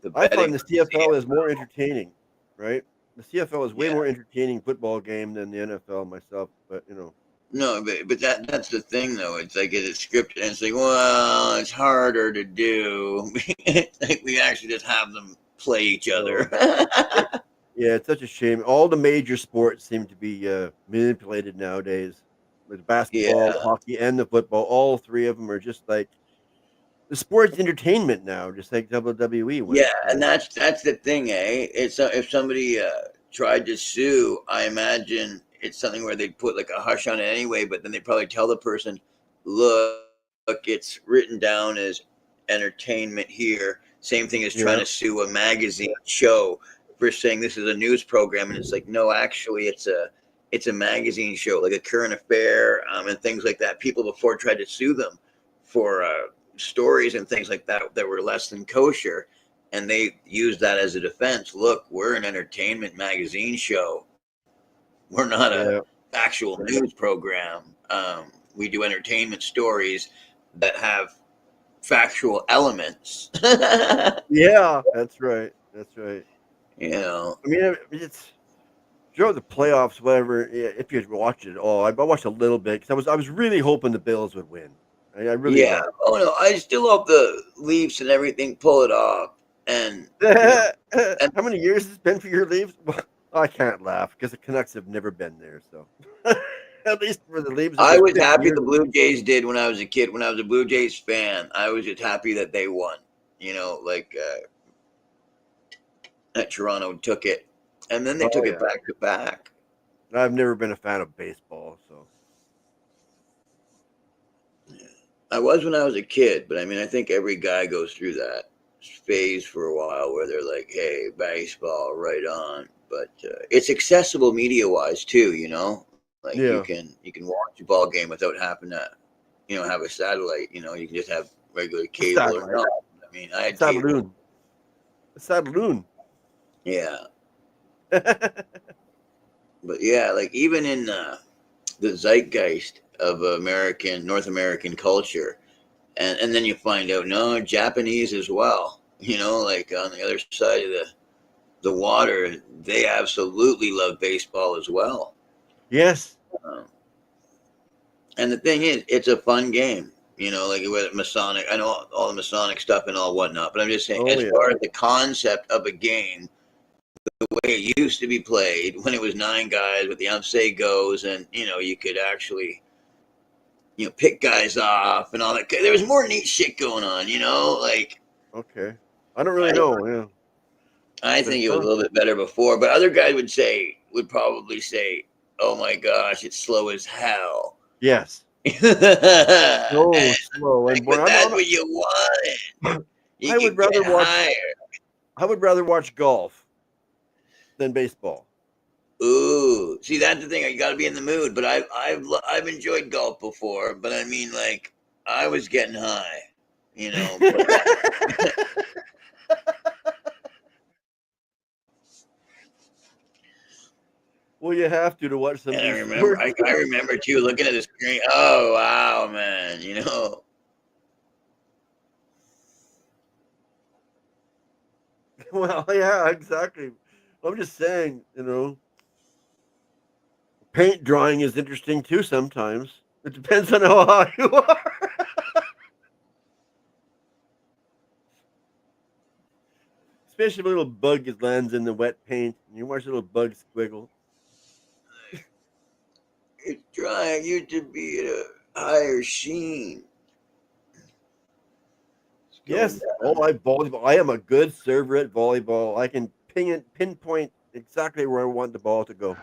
S4: the
S2: I
S4: betting.
S2: find the CFL is more entertaining, right? The CFL is way
S4: Yeah.
S2: more entertaining football game than the NFL myself, but
S4: No, but that's the thing though. It's like it's scripted, and it's like, well, it's harder to do. Like we actually just have them play each other.
S2: Yeah, it's such a shame. All the major sports seem to be manipulated nowadays. With basketball, the
S4: Yeah,
S2: hockey, and the football, all three of them are just like the sports entertainment now, just like WWE
S4: yeah,
S2: was.
S4: and that's the thing, eh? It's if somebody tried to sue, I imagine it's something where they'd put like a hush on it anyway, but then they probably tell the person, look, it's written down as entertainment here. Same thing as trying to sue a magazine show for saying this is a news program, and it's like, no, actually, it's a magazine show, like a current affair, and things like that. People before tried to sue them for stories and things like that that were less than kosher, and they used that as a defense. Look, we're an entertainment magazine show. We're not a actual news program. We do entertainment stories that have factual elements.
S2: Yeah, that's right. That's right.
S4: You know,
S2: I mean, it's throughout the playoffs, whatever. If you watched it at all, I watched a little bit because I was really hoping the Bills would win. I really
S4: yeah.
S2: was.
S4: Oh no, I still hope the Leafs and everything pull it off. And, you know, and
S2: How many years has it been for your Leafs? Well, I can't laugh because the Canucks have never been there. So at least for the Leafs,
S4: I was
S2: 50
S4: happy
S2: years.
S4: the Blue Jays did when I was a kid. When I was a Blue Jays fan, I was just happy that they won. You know, like that Toronto took it, and then they took it back to back.
S2: I've never been a fan of baseball, so.
S4: I was when I was a kid, but I mean, I think every guy goes through that phase for a while where they're like, "Hey, baseball, right on." But it's accessible media-wise too, you know. Like
S2: Yeah.
S4: you can watch a ball game without having to, you know, have a satellite. You know, you can just have regular cable or not. I mean, I had cable.
S2: Saloon.
S4: Yeah, but yeah, like even in the zeitgeist of North American culture. And then you find out, no, Japanese as well. You know, like on the other side of the water, they absolutely love baseball as well.
S2: Yes.
S4: And the thing is, it's a fun game. You know, like with Masonic, I know all the Masonic stuff and all whatnot, but I'm just saying, as far as the concept of a game, the way it used to be played when it was 9 guys with the say goes, and you know, you could actually, you know, pick guys off and all that. There was more neat shit going on, you know, like.
S2: Okay. I don't really know. Yeah.
S4: I think it was a little bit better before, but other guys would probably say, "Oh my gosh, it's slow as hell."
S2: Yes.
S4: So
S2: slow.
S4: Like, but that's what you wanted. You
S2: I would rather watch.
S4: Higher.
S2: I would rather watch golf than baseball.
S4: Ooh, see, that's the thing. You got to be in the mood. But I've enjoyed golf before. But I mean, like, I was getting high, you know.
S2: Well, you have to watch some.
S4: And I remember too, looking at the screen. Oh wow, man! You know.
S2: Well, yeah, exactly. I'm just saying, you know, paint drawing is interesting too sometimes. It depends on how high you are. Especially if a little bug lands in the wet paint and you watch a little bug squiggle.
S4: It's trying you to be at a higher sheen.
S2: Yes. Volleyball. I am a good server at volleyball. I can pinpoint exactly where I want the ball to go.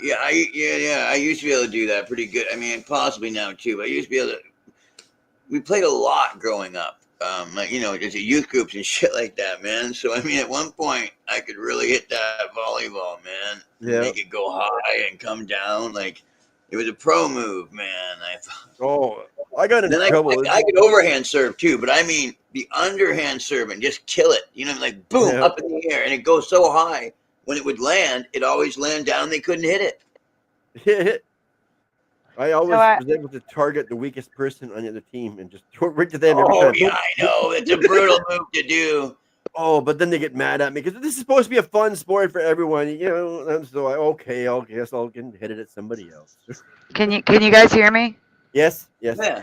S4: Yeah, I used to be able to do that pretty good. I mean, possibly now too. But I used to be able to. We played a lot growing up. You know, just youth groups and shit like that, man. So I mean, at one point, I could really hit that volleyball, man.
S2: Yeah.
S4: Make it go high and come down. Like it was a pro move, man. I thought.
S2: I got in trouble.
S4: I could overhand serve too, but I mean the underhand serve and just kill it. You know, like boom, up in the air, and it goes so high. When it would land, it always land down. They couldn't hit it.
S2: I always was able to target the weakest person on the other team and just throw it right to them every time.
S4: Yeah, I know. It's a brutal move to do.
S2: Oh, but then they get mad at me because this is supposed to be a fun sport for everyone, you know. And so I guess I'll get hit it at somebody else.
S1: Can you guys hear me?
S2: Yes.
S4: Yeah.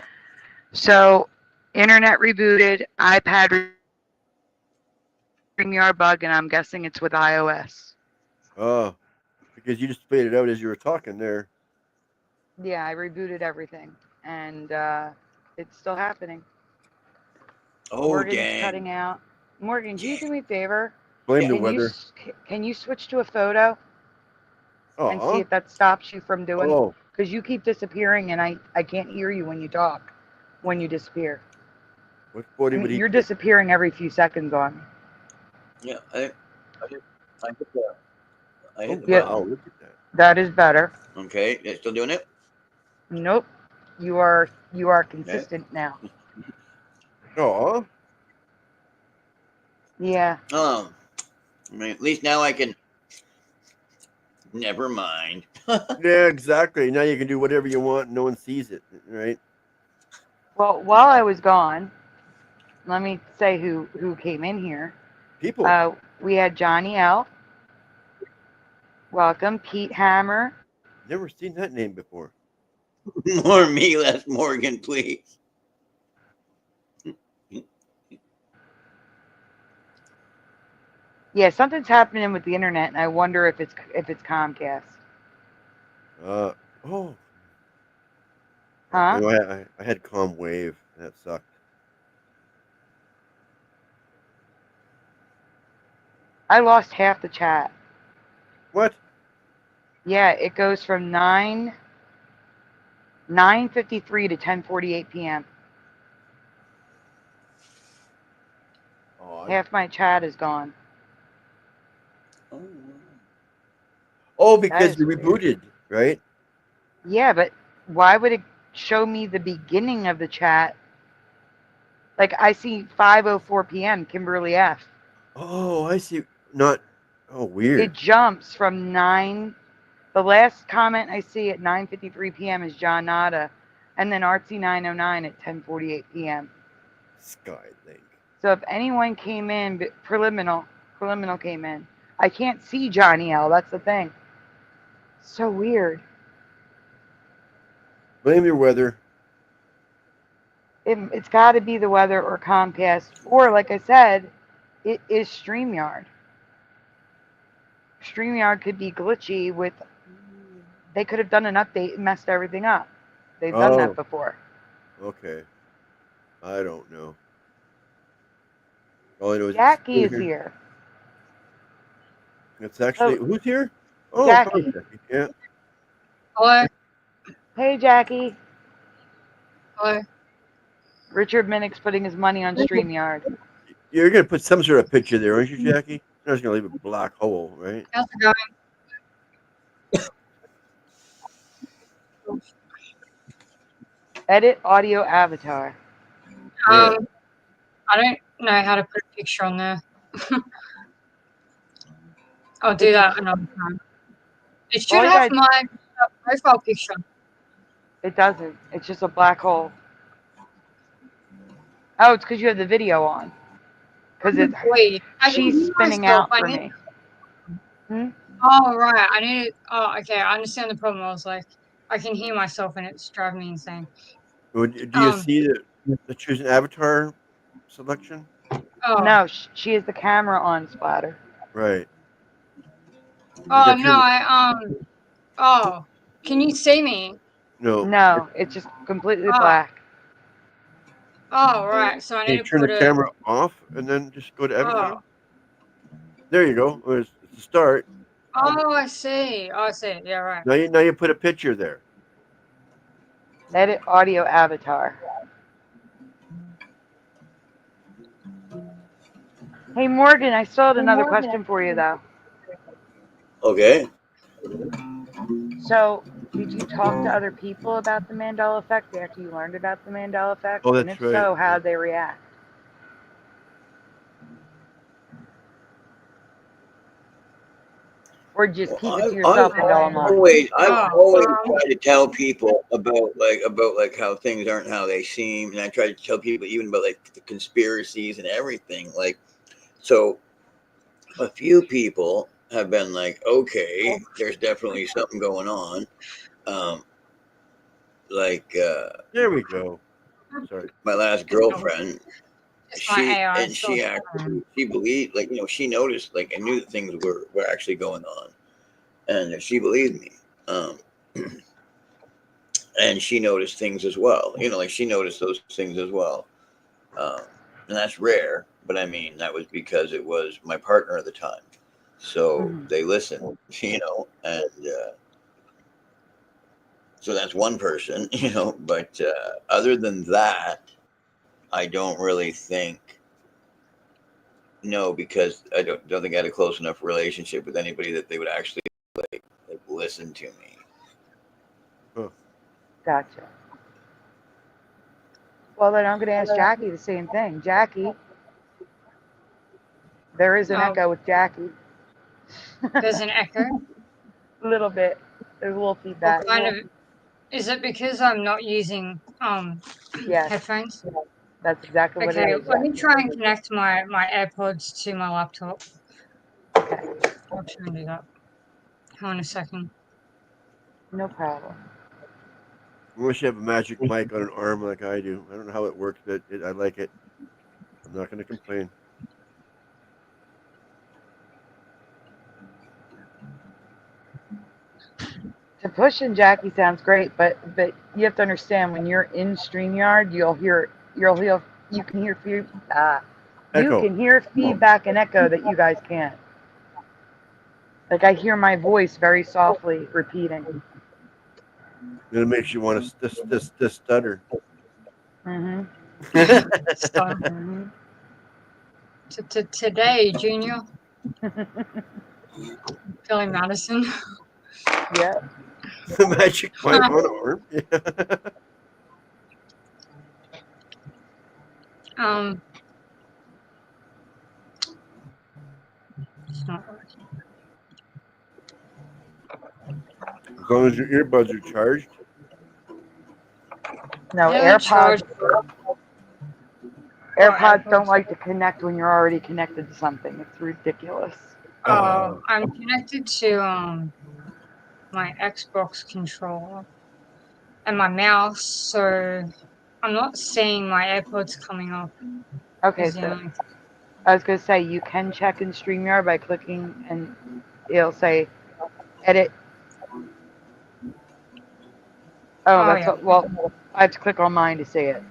S1: So, internet rebooted, iPad STREAMYARD bug, and I'm guessing it's with iOS.
S2: Oh, because you just faded out as you were talking there.
S1: Yeah, I rebooted everything, and it's still happening.
S4: Oh,
S1: Morgan's
S4: dang.
S1: cutting out. Morgan, can you do me a favor?
S2: Blame the weather.
S1: Can you switch to a photo and see if that stops you from doing? Because you keep disappearing, and I can't hear you when you talk, when you disappear.
S2: What
S1: I
S2: 40 would
S1: mean,
S2: he
S1: you're
S2: take?
S1: disappearing every few seconds on me.
S4: Yeah, I hit the
S2: Oh,
S4: button.
S2: wow. Look at that.
S1: That is better.
S4: Okay, it's still doing it.
S1: Nope. You are
S4: Okay.
S1: consistent now.
S2: Oh,
S1: Yeah.
S4: I mean, at least now I can. Never mind.
S2: yeah, exactly. Now you can do whatever you want. No one sees it, right?
S1: Well, while I was gone, let me say who came in here.
S2: People.
S1: We had Johnny L. Welcome, Pete Hammer.
S2: Never seen that name before.
S4: More me, less Morgan, please.
S1: Yeah, something's happening with the internet, and I wonder if it's Comcast.
S2: Oh,
S1: Huh?
S2: no, I had Calm Wave. That sucked.
S1: I lost half the chat.
S2: What?
S1: Yeah, it goes from 9:53 to 10:48 p.m.
S2: Odd.
S1: Half my chat is gone.
S2: Oh,
S1: That
S2: because
S1: is
S2: we
S1: weird.
S2: rebooted, right?
S1: Yeah, but why would it show me the beginning of the chat? Like I see 5:04 p.m. Kimberly F.
S2: Oh, I see. Not. Oh,
S1: It
S2: weird.
S1: jumps from 9. The last comment I see at 9:53 p.m. is John Nada, and then Artsy 909 at 10:48 p.m.
S2: Skylink.
S1: So if anyone came in, preliminal came in. I can't see Johnny L. That's the thing. So weird.
S2: Blame your weather.
S1: It's got to be the weather or Comcast, or like I said, it is StreamYard. StreamYard could be glitchy with. They could have done an update and messed everything up. They've done that
S2: Oh,
S1: before.
S2: okay. I don't know. All I know is it's
S1: Jackie
S2: still
S1: is
S2: here.
S1: here.
S2: It's actually
S1: Oh,
S2: who's here? Oh,
S1: Jackie.
S2: hi, Jackie. Yeah.
S5: Hello.
S1: Hey, Jackie.
S5: Hello.
S1: Richard Minnick's putting his money on StreamYard.
S2: You're gonna put some sort of picture there, aren't you, Jackie? You're not just gonna leave a black hole, right?
S5: How's it going?
S1: Edit audio avatar.
S2: Yeah.
S5: I don't know how to put a picture on there. I'll do that another time. It should have my profile picture.
S1: It doesn't. It's just a black hole. Oh, it's because you have the video on. Because it's
S5: Wait,
S1: she's spinning out for me.
S5: Oh right, I need. Oh, okay. I understand the problem. I was like, I can hear myself, and it's driving me insane.
S2: Do you see the choose an avatar selection?
S5: Oh.
S1: No, she has the camera on, Splatter.
S2: Right.
S5: Oh no, Oh, can you see me?
S2: No.
S1: No, it's just completely black.
S5: Oh right, so I need to
S2: turn
S5: put
S2: the camera off and then just go to avatar.
S5: Oh.
S2: There you go. It's the start.
S5: Oh, I see. Oh, I see. Yeah, right.
S2: Now you put a picture there.
S1: Edit audio avatar. Hey Morgan, I still had another question for you though.
S4: Okay.
S1: So, did you talk to other people about the Mandela effect after you learned about the Mandela effect?
S2: Oh,
S1: and
S2: that's
S1: if so,
S2: right.
S1: how did they react? Or just keep it to yourself and go online?
S4: I've always tried to tell people about how things aren't how they seem, and I try to tell people even about like the conspiracies and everything. Like, so a few people have been like, okay, there's definitely something going on.
S2: There we go. Sorry.
S4: My last girlfriend, she
S5: AI
S4: believed, like, you know, she noticed, like, and knew that things were actually going on, and she believed me. And she noticed things as well. You know, like she noticed those things as well. And that's rare, but I mean, that was because it was my partner at the time. So they listened, you know, and so that's one person, you know, but other than that, I don't really think. No, because I don't think I had a close enough relationship with anybody that they would actually like listen to me.
S2: Huh.
S1: Gotcha. Well, then I'm going to ask Jackie the same thing. Jackie, there is an echo with Jackie.
S5: There's an echo.
S1: A little bit. There's a little feedback.
S5: What kind of? Is it because I'm not using
S1: Yes,
S5: headphones?
S1: that's exactly what it
S5: Okay,
S1: is.
S5: let me
S1: Jackie.
S5: try and connect my AirPods to my laptop.
S1: Okay,
S5: I'll try and do that. Hold on a second.
S1: no problem.
S2: Unless you have a magic mic on an arm like I do. I don't know how it works, but I like it. I'm not going to complain.
S1: To push in Jackie sounds great, but you have to understand when you're in StreamYard, you can hear you
S2: Echo.
S1: can hear feedback and echo that you guys can't. Like I hear my voice very softly repeating.
S2: And it makes you want to stutter.
S1: Mm-hmm.
S5: So,
S1: Mm-hmm.
S5: today, Junior, Philly Madison.
S1: Yep.
S2: The magic mic on an arm. Yeah.
S5: It's not working.
S2: As long as your earbuds are charged.
S1: No,
S5: They're
S1: AirPods.
S5: charged.
S1: AirPods don't like to connect when you're already connected to something. It's ridiculous.
S5: I'm connected to my Xbox controller and my mouse, so I'm not seeing my AirPods coming up.
S1: Okay, so I was going to say you can check in StreamYard by clicking and it'll say edit. Oh, that's
S5: yeah.
S1: what. Well, I have to click on mine to see it.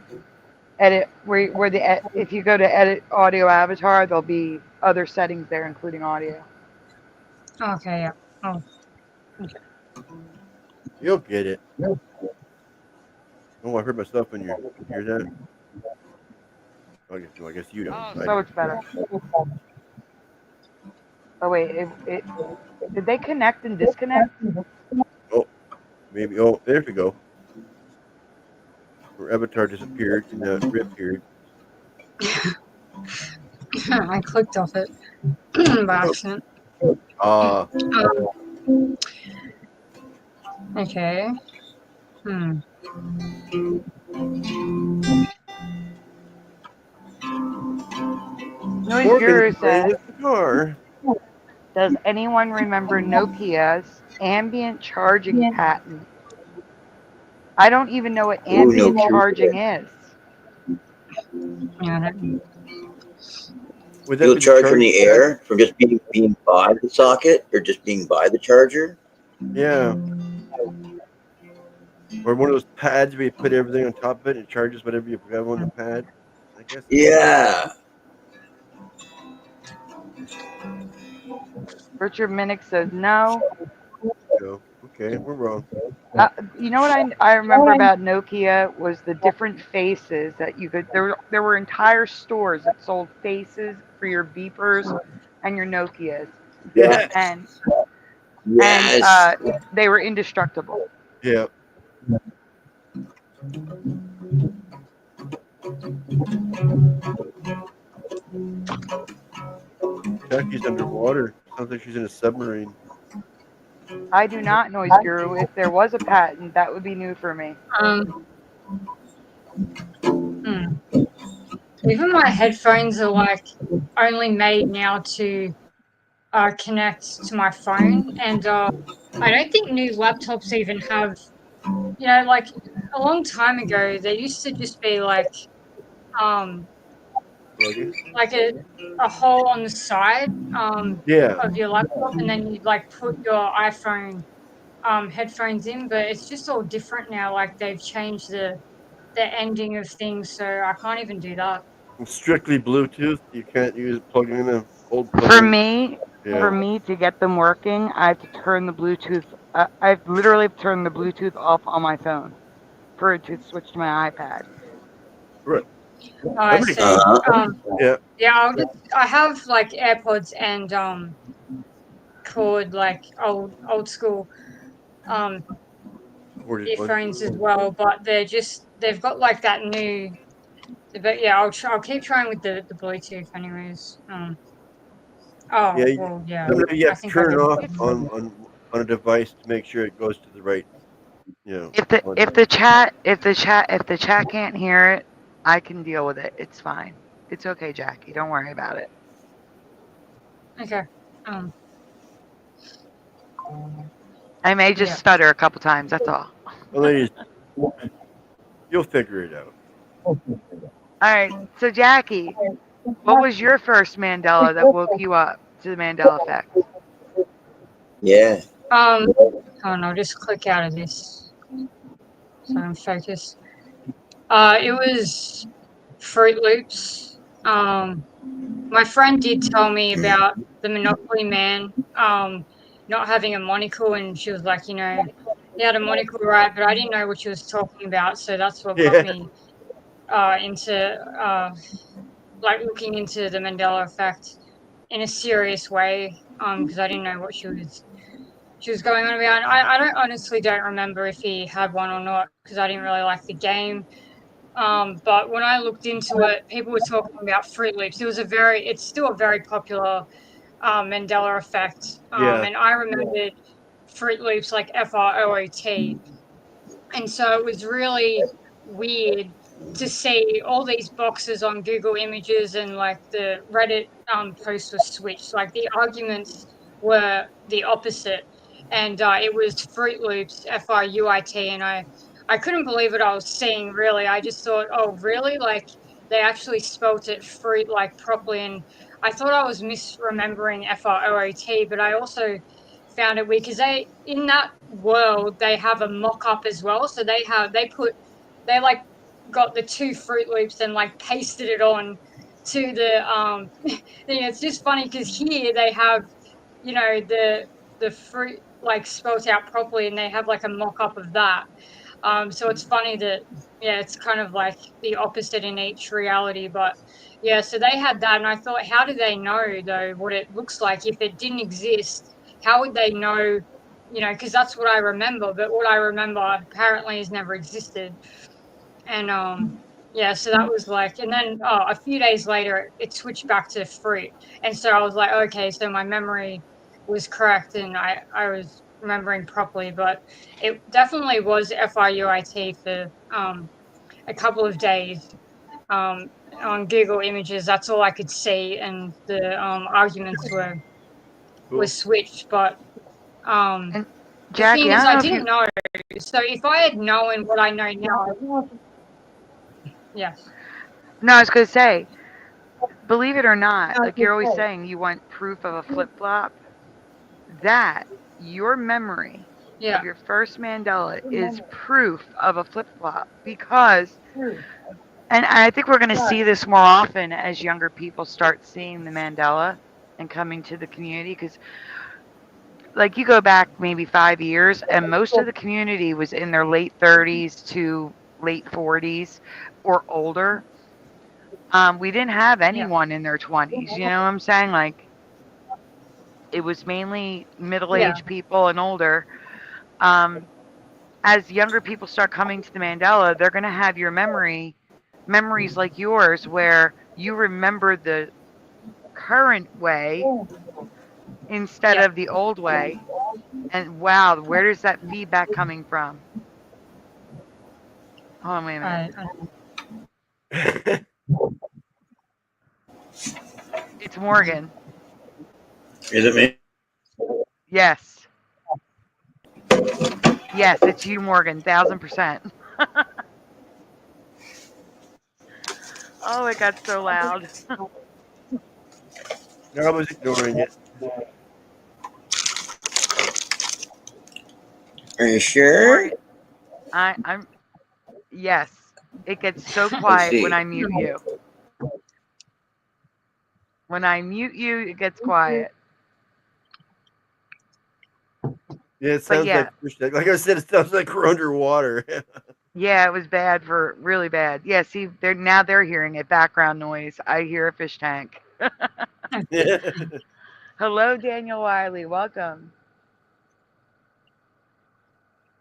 S1: Edit where the if you go to edit audio avatar, there'll be other settings there, including audio.
S5: Okay, yeah. Oh, okay.
S2: You'll get it. Oh, I heard myself in your. You hear that? I guess you don't.
S1: Oh, so much better. Oh wait, did they connect and disconnect?
S2: Oh, maybe. Oh, there we go. Her avatar disappeared and reappeared.
S5: I clicked off it by accident. Okay.
S1: Noise Guru says,
S2: guitar.
S1: does anyone remember Nokia's ambient charging patent? I don't even know what ambient charging is.
S5: Yeah.
S2: Would
S4: You'll charge from the air, from just being by the socket, or just being by the charger.
S2: Yeah. Or one of those pads where you put everything on top of it and it charges whatever you have on the pad. I guess.
S4: Yeah.
S1: Richard Minnick says no.
S2: No. Okay, we're wrong.
S1: You know what I remember about Nokia was the different faces that you could. There were entire stores that sold faces for your beepers and your Nokias.
S2: Yeah.
S1: And
S4: Yes.
S1: they were indestructible.
S2: Yeah. Jackie's underwater. Sounds like she's in a submarine.
S1: I do not, Noise Guru. If there was a patent, that would be new for me.
S5: Even my headphones are like only made now to connect to my phone, and I don't think new laptops even have. You know, like a long time ago, they used to just be like a hole on the side of your laptop, and then you'd like put your iPhone headphones in. But it's just all different now. Like they've changed the ending of things, so I can't even do that.
S2: Strictly Bluetooth. You can't use plugging in an old plug.
S1: For me, to get them working, I have to turn the Bluetooth. I've literally turned the Bluetooth off on my phone for it to switch to my iPad.
S2: Right.
S5: I see.
S2: Yeah.
S5: Yeah, I have like AirPods and cord like old school earphones as well, but they've got like that new. But yeah, I'll keep trying with the Bluetooth anyways. Oh
S2: Yeah,
S5: well, yeah.
S2: you
S5: I
S2: have to
S5: think I
S2: turn it
S5: did.
S2: off on a device to make sure it goes to the right,
S1: If the chat can't hear it, I can deal with it. It's fine. It's okay, Jackie. Don't worry about it.
S5: Okay.
S1: I may just stutter a couple times. That's all.
S2: Well, you'll figure it out.
S1: All right. So Jackie, what was your first Mandela that woke you up to the Mandela effect?
S4: Yeah.
S5: Oh no, just click out of this so I'm focused. It was Fruit Loops. My friend did tell me about the Monopoly Man not having a monocle, and she was like, he had a monocle, right? But I didn't know what she was talking about, so that's what got me into like looking into the Mandela effect in a serious way, because I didn't know what she was going on about. I don't remember if he had one or not, because I didn't really like the game. But when I looked into it, people were talking about Fruit Loops. It's still a very popular Mandela effect. And I remembered Fruit Loops like FROOT. And so it was really weird to see all these boxes on Google Images, and like the Reddit post was switched. Like the arguments were the opposite. And it was Fruit Loops, FRUIT. And I couldn't believe what I was seeing, really. I just thought, oh, really? Like they actually spelt it fruit like properly. And I thought I was misremembering FROOT, but I also found it weird because in that world they have a mock-up as well. So they like got the two Fruit Loops and like pasted it on to the thing. It's just funny because here they have, the fruit like spelt out properly, and they have like a mock-up of that. So it's funny that, it's kind of like the opposite in each reality. But yeah, so they had that, and I thought, how do they know though what it looks like if it didn't exist? How would they know? Because that's what I remember, but what I remember apparently has never existed. And so that was like, and then a few days later, it switched back to fruit, and so I was like, okay, so my memory was correct, and I was remembering properly, but it definitely was FRUIT for a couple of days. On Google Images, that's all I could see, and the arguments were switched. But
S1: And
S5: the
S1: Jackie,
S5: thing
S1: I
S5: is,
S1: don't
S5: I
S1: know if
S5: didn't
S1: you.
S5: know. So if I had known what I know now, yes.
S1: No, I was gonna say, believe it or not, like you're always saying, you want proof of a flip flop. That your memory
S5: Yeah.
S1: of your first Mandela is proof of a flip flop because, and I think we're going to see this more often as younger people start seeing the Mandela and coming to the community, because like you go back maybe 5 years and most of the community was in their late 30s to late 40s or older. We didn't have anyone in their 20s, you know what I'm saying? Like it was mainly middle-aged people and older. As younger people start coming to the Mandela, they're going to have your memories like yours, where you remember the current way instead of the old way. And wow, where is that feedback coming from? Hold on, wait a minute. It's Morgan.
S4: Is it me?
S1: Yes. Yes, it's you, Morgan. 1000%. Oh, it got so loud.
S2: No, I was ignoring it.
S4: Are you sure?
S1: Morgan, I'm. Yes, it gets so quiet when I mute you. When I mute you, it gets quiet.
S2: Yeah, it sounds like I said, it sounds like we're underwater.
S1: Yeah, it was bad for really bad. Yeah, see, they're hearing it. Background noise. I hear a fish tank. Hello, Daniel Wiley. Welcome.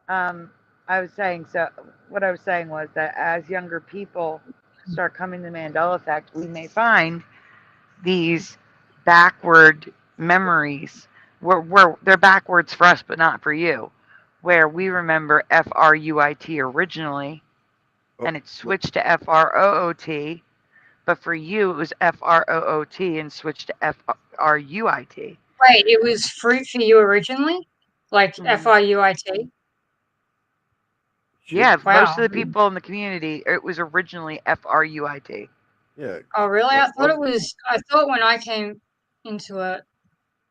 S1: Um, I was saying so. What I was saying was that as younger people start coming to Mandela effect, we may find these backward memories where they're backwards for us, but not for you. Where we remember FRUIT originally, and it switched to FROOT, but for you it was FROOT and switched to FRUIT.
S5: Wait, it was fruit for you originally? Like FRUIT?
S1: Yeah, most
S5: Wow.
S1: of the people in the community, it was originally FRUIT.
S2: Yeah.
S5: Oh, really? I thought when I came into it,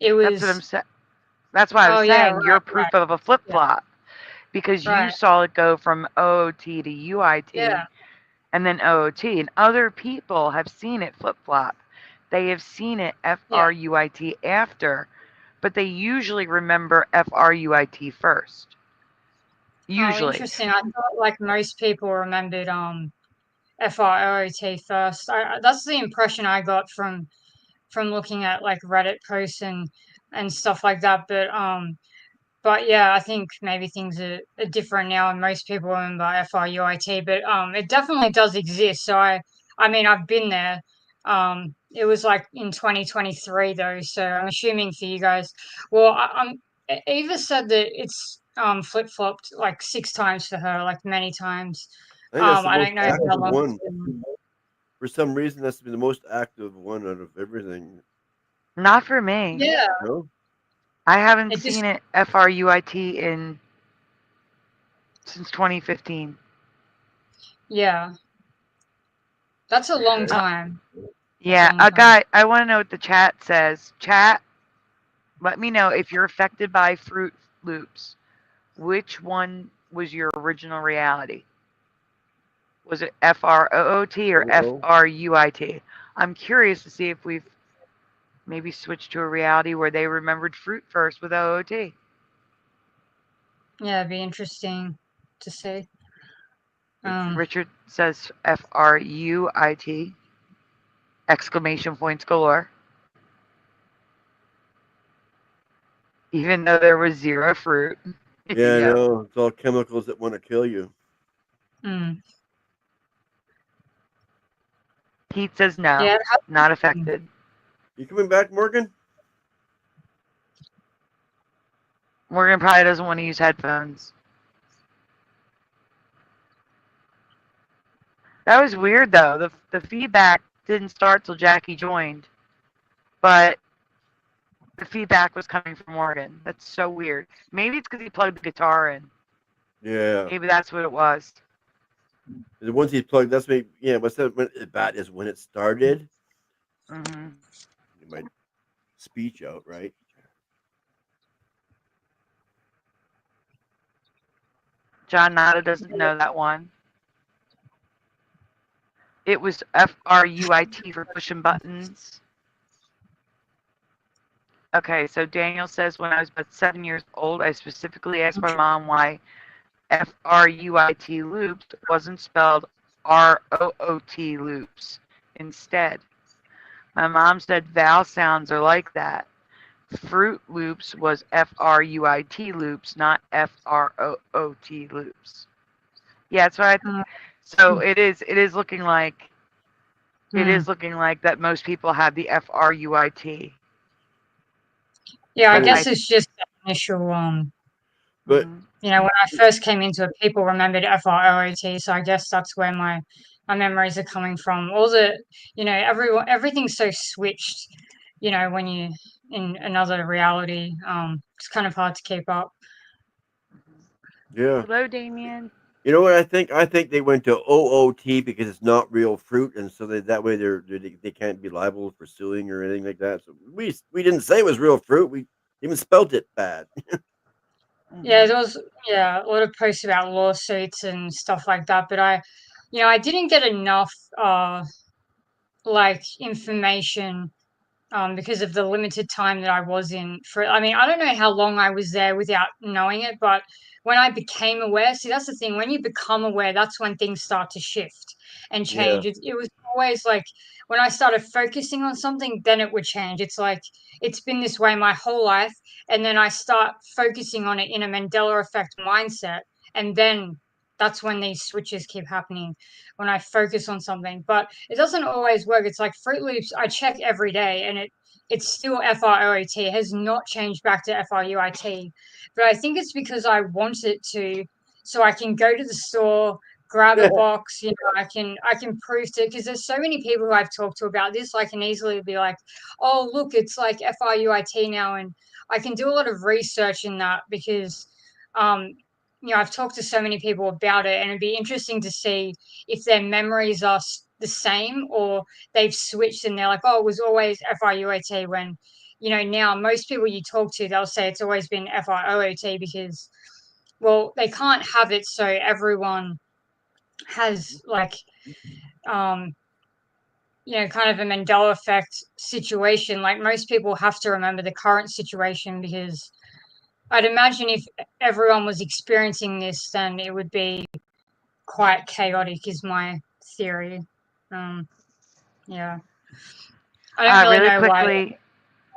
S5: it
S1: That's what I'm
S5: was.
S1: saying. That's why I was
S5: Oh, yeah,
S1: saying you're
S5: right.
S1: proof of a flip
S5: Yeah,
S1: flop because you
S5: right.
S1: saw it go from OOT to UIT
S5: Yeah,
S1: and then OOT, and other people have seen it flip flop. They have seen it
S5: yeah.
S1: FRUIT after, but they usually remember FRUIT first.
S5: Oh,
S1: Usually.
S5: interesting. I thought like most people remembered FROT first. That's the impression I got from looking at like Reddit posts and stuff like that. But yeah, I think maybe things are different now, and most people remember FRUIT. But it definitely does exist. So I mean, I've been there. It was like in 2023 though, so I'm assuming for you guys. Well, Eva said that it's flip flopped like 6 times for her, like many times.
S2: I think that's the
S5: I
S2: most
S5: don't know how
S2: active
S5: long it's
S2: one.
S5: been.
S2: For some reason, that's been the most active one out of everything.
S1: Not for me.
S5: Yeah,
S2: No?
S1: I haven't
S5: it just
S1: seen it FRUIT in since 2015.
S5: yeah, that's a long
S2: Okay.
S5: time. That's a
S1: Yeah,
S5: long
S1: a
S5: time.
S1: guy. I want to know what the chat says. Chat, let me know if you're affected by Fruit Loops. Which one was your original reality? Was it FROOT or
S2: Oh,
S1: FRUIT? I'm curious to see if we've maybe switched to a reality where they remembered fruit first with OOT.
S5: Yeah, it'd be interesting to see. Um,
S1: Richard says FRUIT! Exclamation points galore. Even though there was zero fruit.
S2: yeah, I
S1: Yep.
S2: know. It's all chemicals that want to kill you.
S5: mm,
S1: Pete says no,
S5: yeah,
S1: not affected.
S2: You coming back, Morgan?
S1: Morgan probably doesn't want to use headphones. That was weird though. The feedback didn't start till Jackie joined, but the feedback was coming from Morgan. That's so weird. Maybe it's because he plugged the guitar in.
S2: Yeah.
S1: Maybe that's what it was.
S2: The ones he plugged, that's maybe, yeah, what's that? That is when it started.
S1: Mm-hmm.
S2: Get my speech out, right?
S1: John Nada doesn't know that one. It was FRUIT for pushing buttons. Okay, so Daniel says when I was about 7 years old, I specifically asked my mom why FRUIT loops wasn't spelled ROOT loops instead. My mom said vowel sounds are like that. Fruit Loops was FRUIT loops, not FROOT loops. Yeah, that's right. So it is looking like that most people have the FRUIT.
S5: yeah. I
S2: And
S5: guess it's just the initial.
S2: but
S5: You know, when I first came into it, people remembered FROAT, so I guess that's where my memories are coming from. All the, you know, everything's so switched. You know, when you in another reality, it's kind of hard to keep up.
S2: yeah.
S1: Hello, Damien.
S2: You know what I think? I think they went to OOT because it's not real fruit, and so that way they can't be liable for suing or anything like that. So we didn't say it was real fruit. We even spelt it bad.
S5: Yeah, there was a lot of posts about lawsuits and stuff like that, but I didn't get enough like information because of the limited time that I was in. I mean, I don't know how long I was there without knowing it, but when I became aware, see, that's the thing. When you become aware, that's when things start to shift and change.
S2: Yeah.
S5: It was always like when I started focusing on something, then it would change. It's like it's been this way my whole life, and then I start focusing on it in a Mandela effect mindset, and then that's when these switches keep happening when I focus on something. But it doesn't always work. It's like Fruit Loops, I check every day and it's still FROOT. It has not changed back to FRUIT. But I think it's because I want it to, so I can go to the store, grab a box, you know, I can prove to, because there's so many people who I've talked to about this, I can easily be like, oh look, it's like FRUIT now, and I can do a lot of research in that because you know, I've talked to so many people about it, and it'd be interesting to see if their memories are the same or they've switched and they're like, oh, it was always FRUAT, when, you know, now most people you talk to, they'll say it's always been FROOT because, well, they can't have it so everyone has like, you know, kind of a Mandela effect situation. Like most people have to remember the current situation because I'd imagine if everyone was experiencing this, then it would be quite chaotic, is my theory. Yeah. I don't really
S1: Really
S5: know why.
S1: quickly,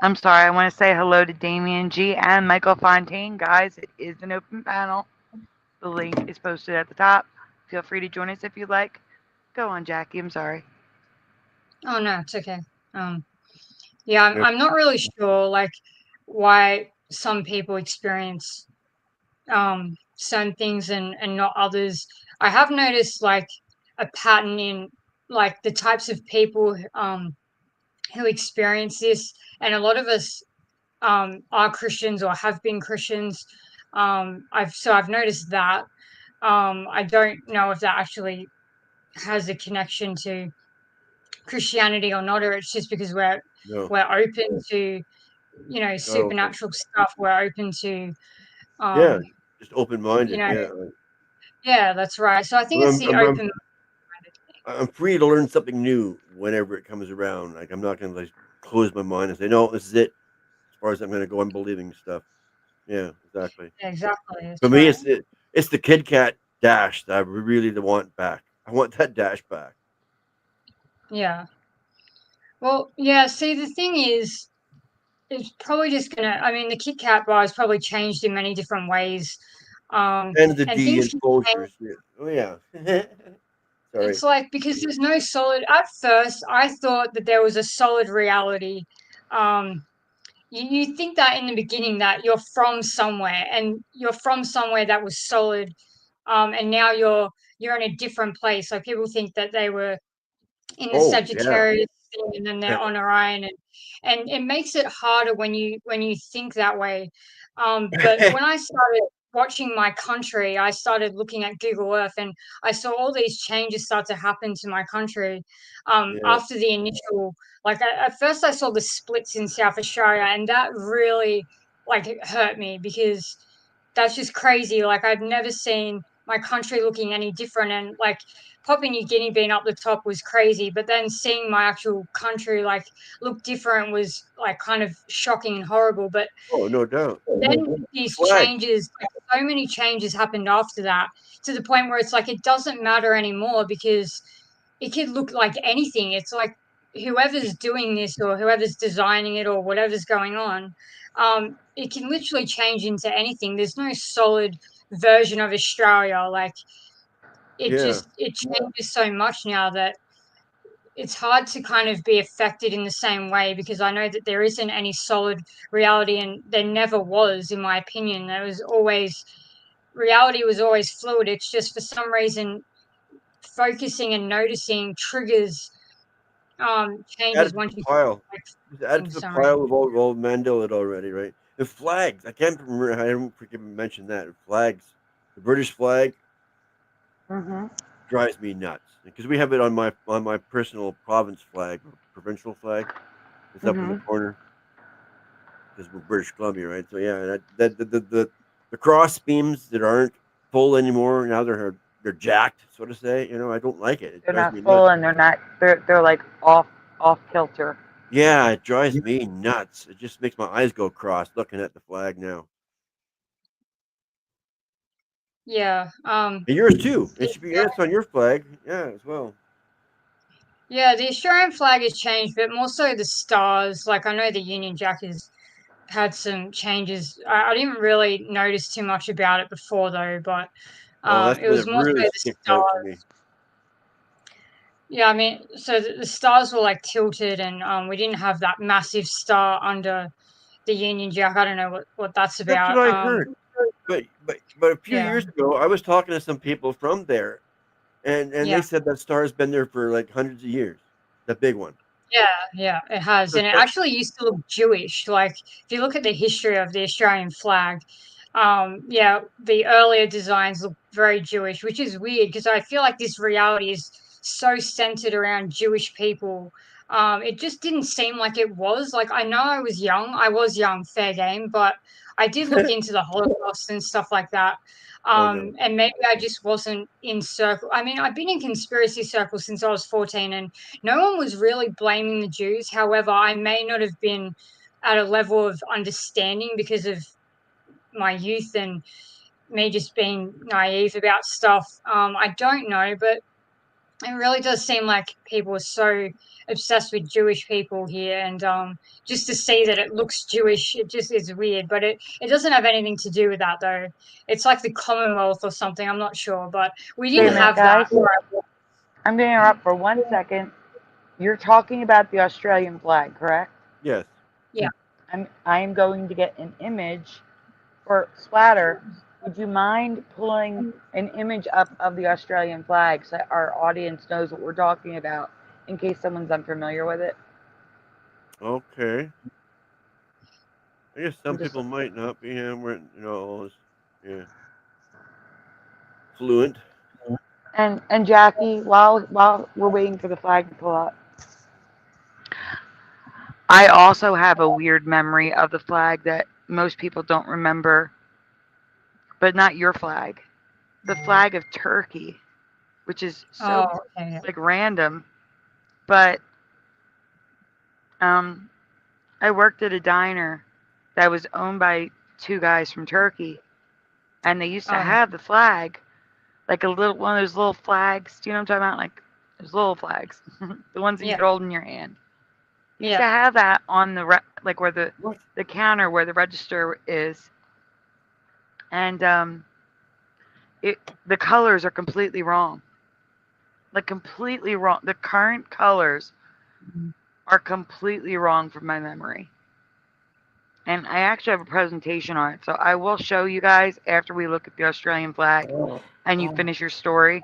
S1: I'm sorry. I want to say hello to Damien G and Michael Fontaine. Guys, it is an open panel. The link is posted at the top. Feel free to join us if you'd like. Go on, Jackie. I'm sorry.
S5: Oh, no, it's okay. Yeah, I'm not really sure, like, why some people experience certain things and not others. I have noticed, like, a pattern in, like, the types of people who experience this, and a lot of us are Christians or have been Christians. I've noticed that. I don't know if that actually has a connection to Christianity or not, or it's just because we're open to, you know, supernatural stuff. We're open to,
S2: just open-minded.
S5: you know, yeah, that's right. So I think it's the open.
S2: I'm free to learn something new whenever it comes around. Like I'm not gonna like close my mind and say, no, this is it. As far as I'm gonna go, I'm believing stuff. Yeah, exactly.
S5: Exactly.
S2: For me, it's the Kit Kat dash that I really want back. I want that dash back.
S5: Yeah. Well, yeah. See, the thing is, it's probably just gonna. I mean, the Kit Kat bar has probably changed in many different ways.
S2: And the
S5: And
S2: D
S5: things can change.
S2: enclosures. Yeah. Oh yeah. Sorry.
S5: It's like because there's no solid. At first, I thought that there was a solid reality. Um, you think that in the beginning that you're from somewhere and you're from somewhere that was solid, and now you're in a different place. Like people think that they were in the
S2: Oh yeah.
S5: Sagittarius thing and then they're on Orion, and it makes it harder when you think that way. But when I started watching my country, I started looking at Google Earth and I saw all these changes start to happen to my country after the initial, like at first I saw the splits in South Australia, and that really like it hurt me because that's just crazy. Like I've never seen my country looking any different, and like Papua New Guinea being up the top was crazy, but then seeing my actual country like look different was like kind of shocking and horrible. But
S2: oh no doubt.
S5: then these
S2: Flag.
S5: changes, like, so many changes happened after that to the point where it's like it doesn't matter anymore because it could look like anything. It's like whoever's doing this or whoever's designing it or whatever's going on, it can literally change into anything. There's no solid version of Australia. Like it changes so much now that it's hard to kind of be affected in the same way because I know that there isn't any solid reality, and there never was, in my opinion. There was always reality was always fluid. It's just for some reason focusing and noticing triggers changes once you
S2: Add to the pile of old Mandela already, right? The flags. I can't remember. I don't freaking mention that. Flags. The British flag drives me nuts because we have it on my personal province flag, provincial flag. It's up in the corner because we're British Columbia, right? So yeah, the cross beams that aren't full anymore now they're jacked, so to say. You know, I don't like it.
S1: They're not full and they're like off kilter.
S2: Yeah, it drives me nuts. It just makes my eyes go cross looking at the flag now.
S5: Yeah.
S2: And yours too. It should be it's on your flag. Yeah, as well.
S5: Yeah, the Australian flag has changed, but more so the stars. Like I know the Union Jack has had some changes. I didn't really notice too much about it before though, but
S2: Oh, that's
S5: it
S2: when
S5: was
S2: it
S5: more so
S2: really
S5: the
S2: sticks out to
S5: stars.
S2: me.
S5: Yeah, I mean, so the stars were like tilted, and we didn't have that massive star under the Union Jack. I don't know what that's
S2: That's what
S5: about.
S2: I heard. But a few
S5: Yeah,
S2: years ago, I was talking to some people from there, and
S5: yeah.
S2: they said that star's been there for like hundreds of years. The big one.
S5: Yeah, yeah, it has,
S2: So
S5: and it actually used to look Jewish. Like if you look at the history of the Australian flag, yeah, the earlier designs look very Jewish, which is weird because I feel like this reality is so centered around Jewish people. It just didn't seem like it was. Like I know I was young, fair game, but I did look into the Holocaust and stuff like that.
S2: oh no.
S5: And maybe I just wasn't in circle. I mean, I've been in conspiracy circles since I was 14, and no one was really blaming the Jews. However, I may not have been at a level of understanding because of my youth and me just being naive about stuff. I don't know, but it really does seem like people are so obsessed with Jewish people here, and just to see that it looks Jewish, it just is weird. But it doesn't have anything to do with that, though. It's like the Commonwealth or something. I'm not sure, but we
S1: Wait a
S5: didn't
S1: minute,
S5: have that.
S1: guys. I'm going to interrupt for 1 second. You're talking about the Australian flag, correct?
S2: Yes.
S5: Yeah.
S1: I am going to get an image for Splatter. Would you mind pulling an image up of the Australian flag so our audience knows what we're talking about in case someone's unfamiliar with it?
S2: Okay. I guess some
S1: I'm just
S2: people might not be yeah, fluent.
S1: and Jackie, while we're waiting for the flag to pull up, I also have a weird memory of the flag that most people don't remember, but not your flag. The flag of Turkey, which is so
S5: Oh, okay.
S1: like random, but um I worked at a diner that was owned by two guys from Turkey, and they used to
S5: Oh, yeah.
S1: have the flag, like a little one of those little flags. Do you know what I'm talking about? Like those little flags, the ones that you
S5: Yeah.
S1: could hold in your hand. They used to
S5: Yeah.
S1: have that on the like where
S2: What?
S1: the counter where the register is, and the colors are completely wrong, like completely wrong. The current colors
S5: Mhm.
S1: are completely wrong from my memory. And I actually have a presentation on it, so I will show you guys after we look at the Australian flag and you finish your story.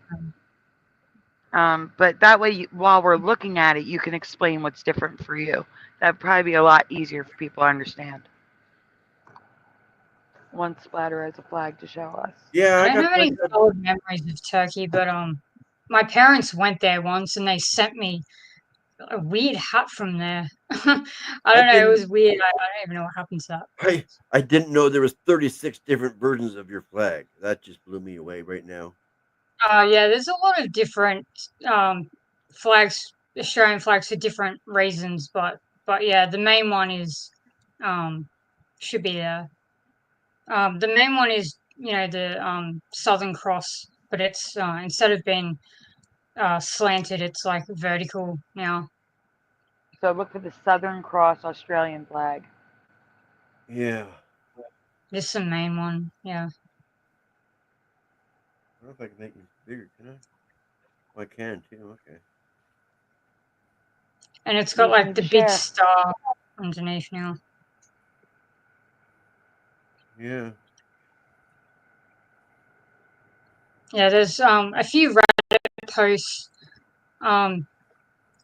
S1: But that way, while we're looking at it, you can explain what's different for you. That'd probably be a lot easier for people to understand. One Splatter has a flag to show us.
S2: Yeah,
S5: I
S2: I
S5: don't
S2: got
S5: have
S2: I
S5: any
S2: got
S5: solid memories of Turkey, but my parents went there once and they sent me a weird hat from there. I
S2: I
S5: don't know, it
S2: didn't
S5: was weird. I don't even know what happened to that.
S2: I didn't know there was 36 different versions of your flag. That just blew me away right now.
S5: Yeah, there's a lot of different um flags, Australian flags for different reasons, but yeah, the main one is should be there. The main one is, the Southern Cross, but it's instead of being slanted, it's like vertical now.
S1: So look for the Southern Cross Australian flag.
S2: Yeah.
S5: This is the main one. Yeah.
S2: I don't know if I can make this bigger, can I? Oh, I can too. Okay.
S5: And it's got
S1: Permission
S5: like
S1: to
S5: the big
S1: share.
S5: star underneath now.
S2: Yeah.
S5: Yeah, there's a few Reddit posts um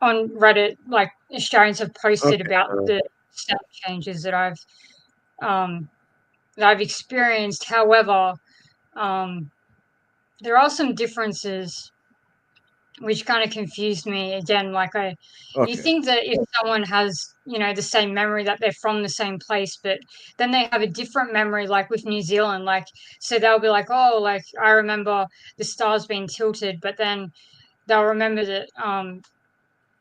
S5: on Reddit, like Australians have posted
S2: Okay.
S5: about the stamp changes um that I've experienced. However, um there are some differences which kind of confused me again. You
S2: Okay.
S5: think that if someone has, the same memory that they're from the same place, but then they have a different memory, like with New Zealand, like, so they'll be like, oh, like I remember the stars being tilted, but then they'll remember that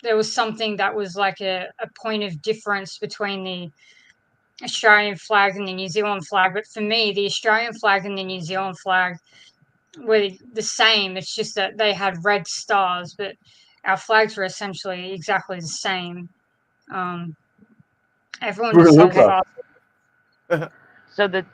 S5: there was something that was like a point of difference between the Australian flag and the New Zealand flag. But for me, the Australian flag and the New Zealand flag were the same. It's just that they had red stars, but our flags were essentially exactly the same. Everyone just had stars.
S1: So the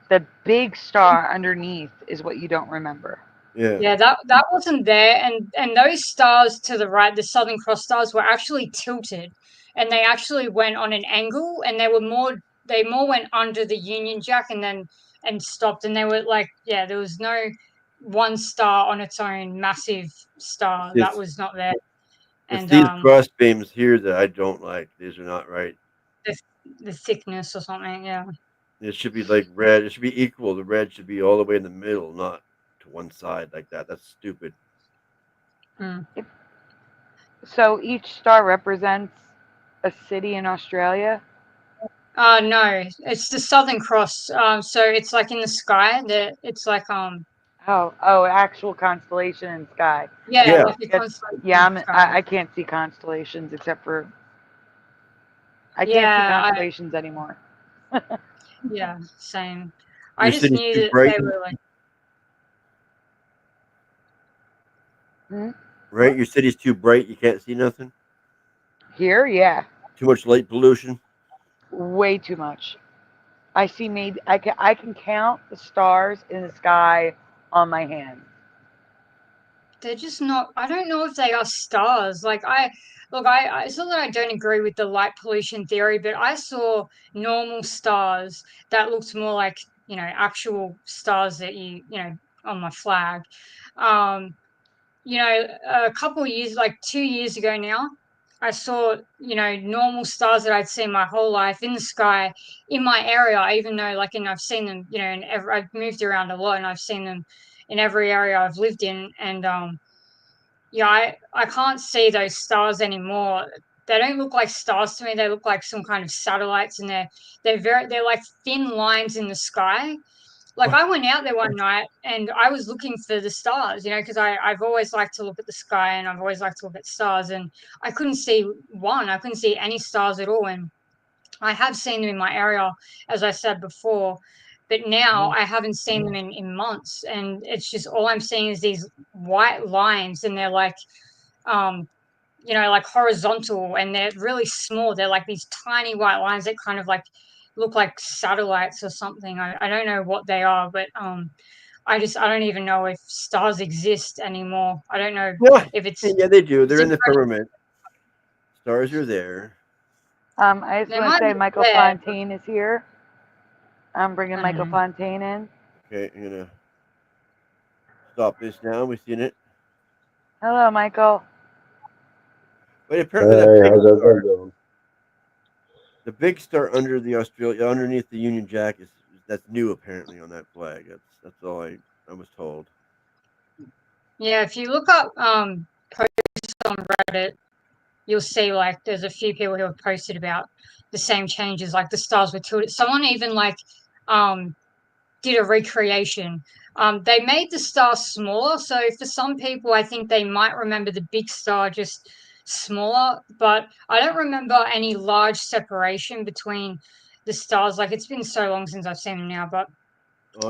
S1: big star underneath is what you don't remember.
S5: Yeah, that wasn't there, and those stars to the right, the Southern Cross stars, were actually tilted, and they actually went on an angle, and they more went under the Union Jack and stopped, and they were like, yeah, there was no one star on its own massive star that was not there.
S2: It's these cross beams here that I don't like. These are not right.
S5: The thickness or something, yeah.
S2: It should be like red. It should be equal. The red should be all the way in the middle, not to one side like that. That's stupid.
S1: So each star represents a city in Australia?
S5: No, it's the Southern Cross. So it's like in the sky. It's like
S1: actual constellation in sky.
S5: Yeah, like constellation.
S1: Yeah, I can't see constellations except for I can't see constellations anymore.
S5: Yeah, same. I just knew that they were like.
S2: Right, your city's too bright. You can't see nothing.
S1: Here, yeah.
S2: Too much light pollution.
S1: Way too much. I can count the stars in the sky on my hand.
S5: They're just not. I don't know if they are stars. Like it's not that I don't agree with the light pollution theory, but I saw normal stars that looked more like actual stars that you know on my flag. A couple of years, like 2 years ago now, I saw, normal stars that I'd seen my whole life in the sky in my area, even though I've seen them, I've moved around a lot and I've seen them in every area I've lived in. And, I can't see those stars anymore. They don't look like stars to me. They look like some kind of satellites, and they're like thin lines in the sky. Like I went out there one night and I was looking for the stars, because I've always liked to look at the sky and I've always liked to look at stars, and I couldn't see one. I couldn't see any stars at all. And I have seen them in my area, as I said before, but now I haven't seen them in months. And it's just all I'm seeing is these white lines, and they're like, like horizontal, and they're really small. They're like these tiny white lines that kind of like look like satellites or something. I don't know what they are, but I don't even know if stars exist anymore. I don't know if it's
S2: they do. They're in the firmament. Stars are there.
S1: I just want to say Michael Fontaine is here. I'm bringing Michael Fontaine in.
S2: Okay, I'm gonna stop this now. We've seen it.
S1: Hello, Michael.
S2: But apparently the big star under the underneath the Union Jack that's new apparently on that flag. That's all I was told.
S5: Yeah, if you look up posts on Reddit, you'll see there's a few people who have posted about the same changes, like the stars were tilted. Someone even did a recreation. They made the star smaller, so for some people I think they might remember the big star just smaller, but I don't remember any large separation between the stars. It's been so long since I've seen them now, but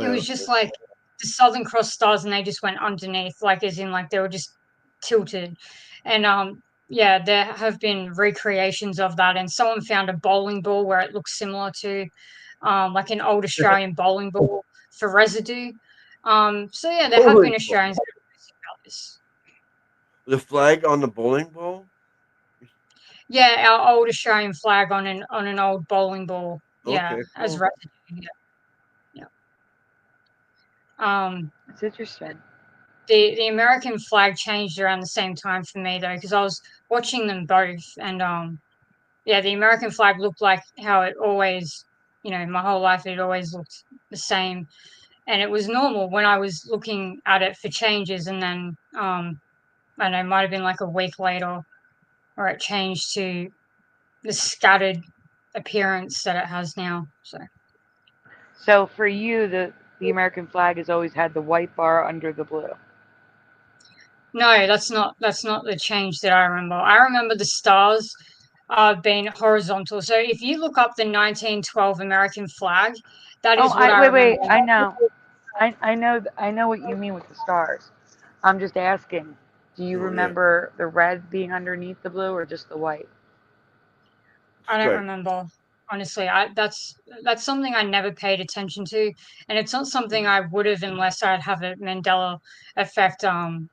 S5: it was just like the Southern Cross stars, and they just went underneath, as in they were just tilted. And there have been recreations of that, and someone found a bowling ball where it looks similar to an old Australian bowling ball for residue. So yeah, there have been Australians that have posted about this.
S2: The flag on the bowling ball?
S5: Yeah, our old Australian flag on an old bowling ball. Yeah,
S2: okay, cool.
S5: As residue. Yeah.
S1: It's interesting.
S5: The American flag changed around the same time for me though, because I was watching them both, and the American flag looked like how it always, my whole life it always looked the same, and it was normal when I was looking at it for changes, and then I don't know, it might have been a week later, or it changed to the scattered appearance that it has now.
S1: So for you, the American flag has always had the white bar under the blue.
S5: No, that's not the change that I remember. I remember the stars being horizontal. So if you look up the 1912 American flag, that is what I
S1: wait,
S5: remember.
S1: I know. I know what you mean with the stars. I'm just asking, do you
S2: Oh, yeah.
S1: remember the red being underneath the blue or just the white?
S5: I don't
S2: Stripe.
S5: remember. Honestly, that's something I never paid attention to, and it's not something I would have unless I'd have a Mandela effect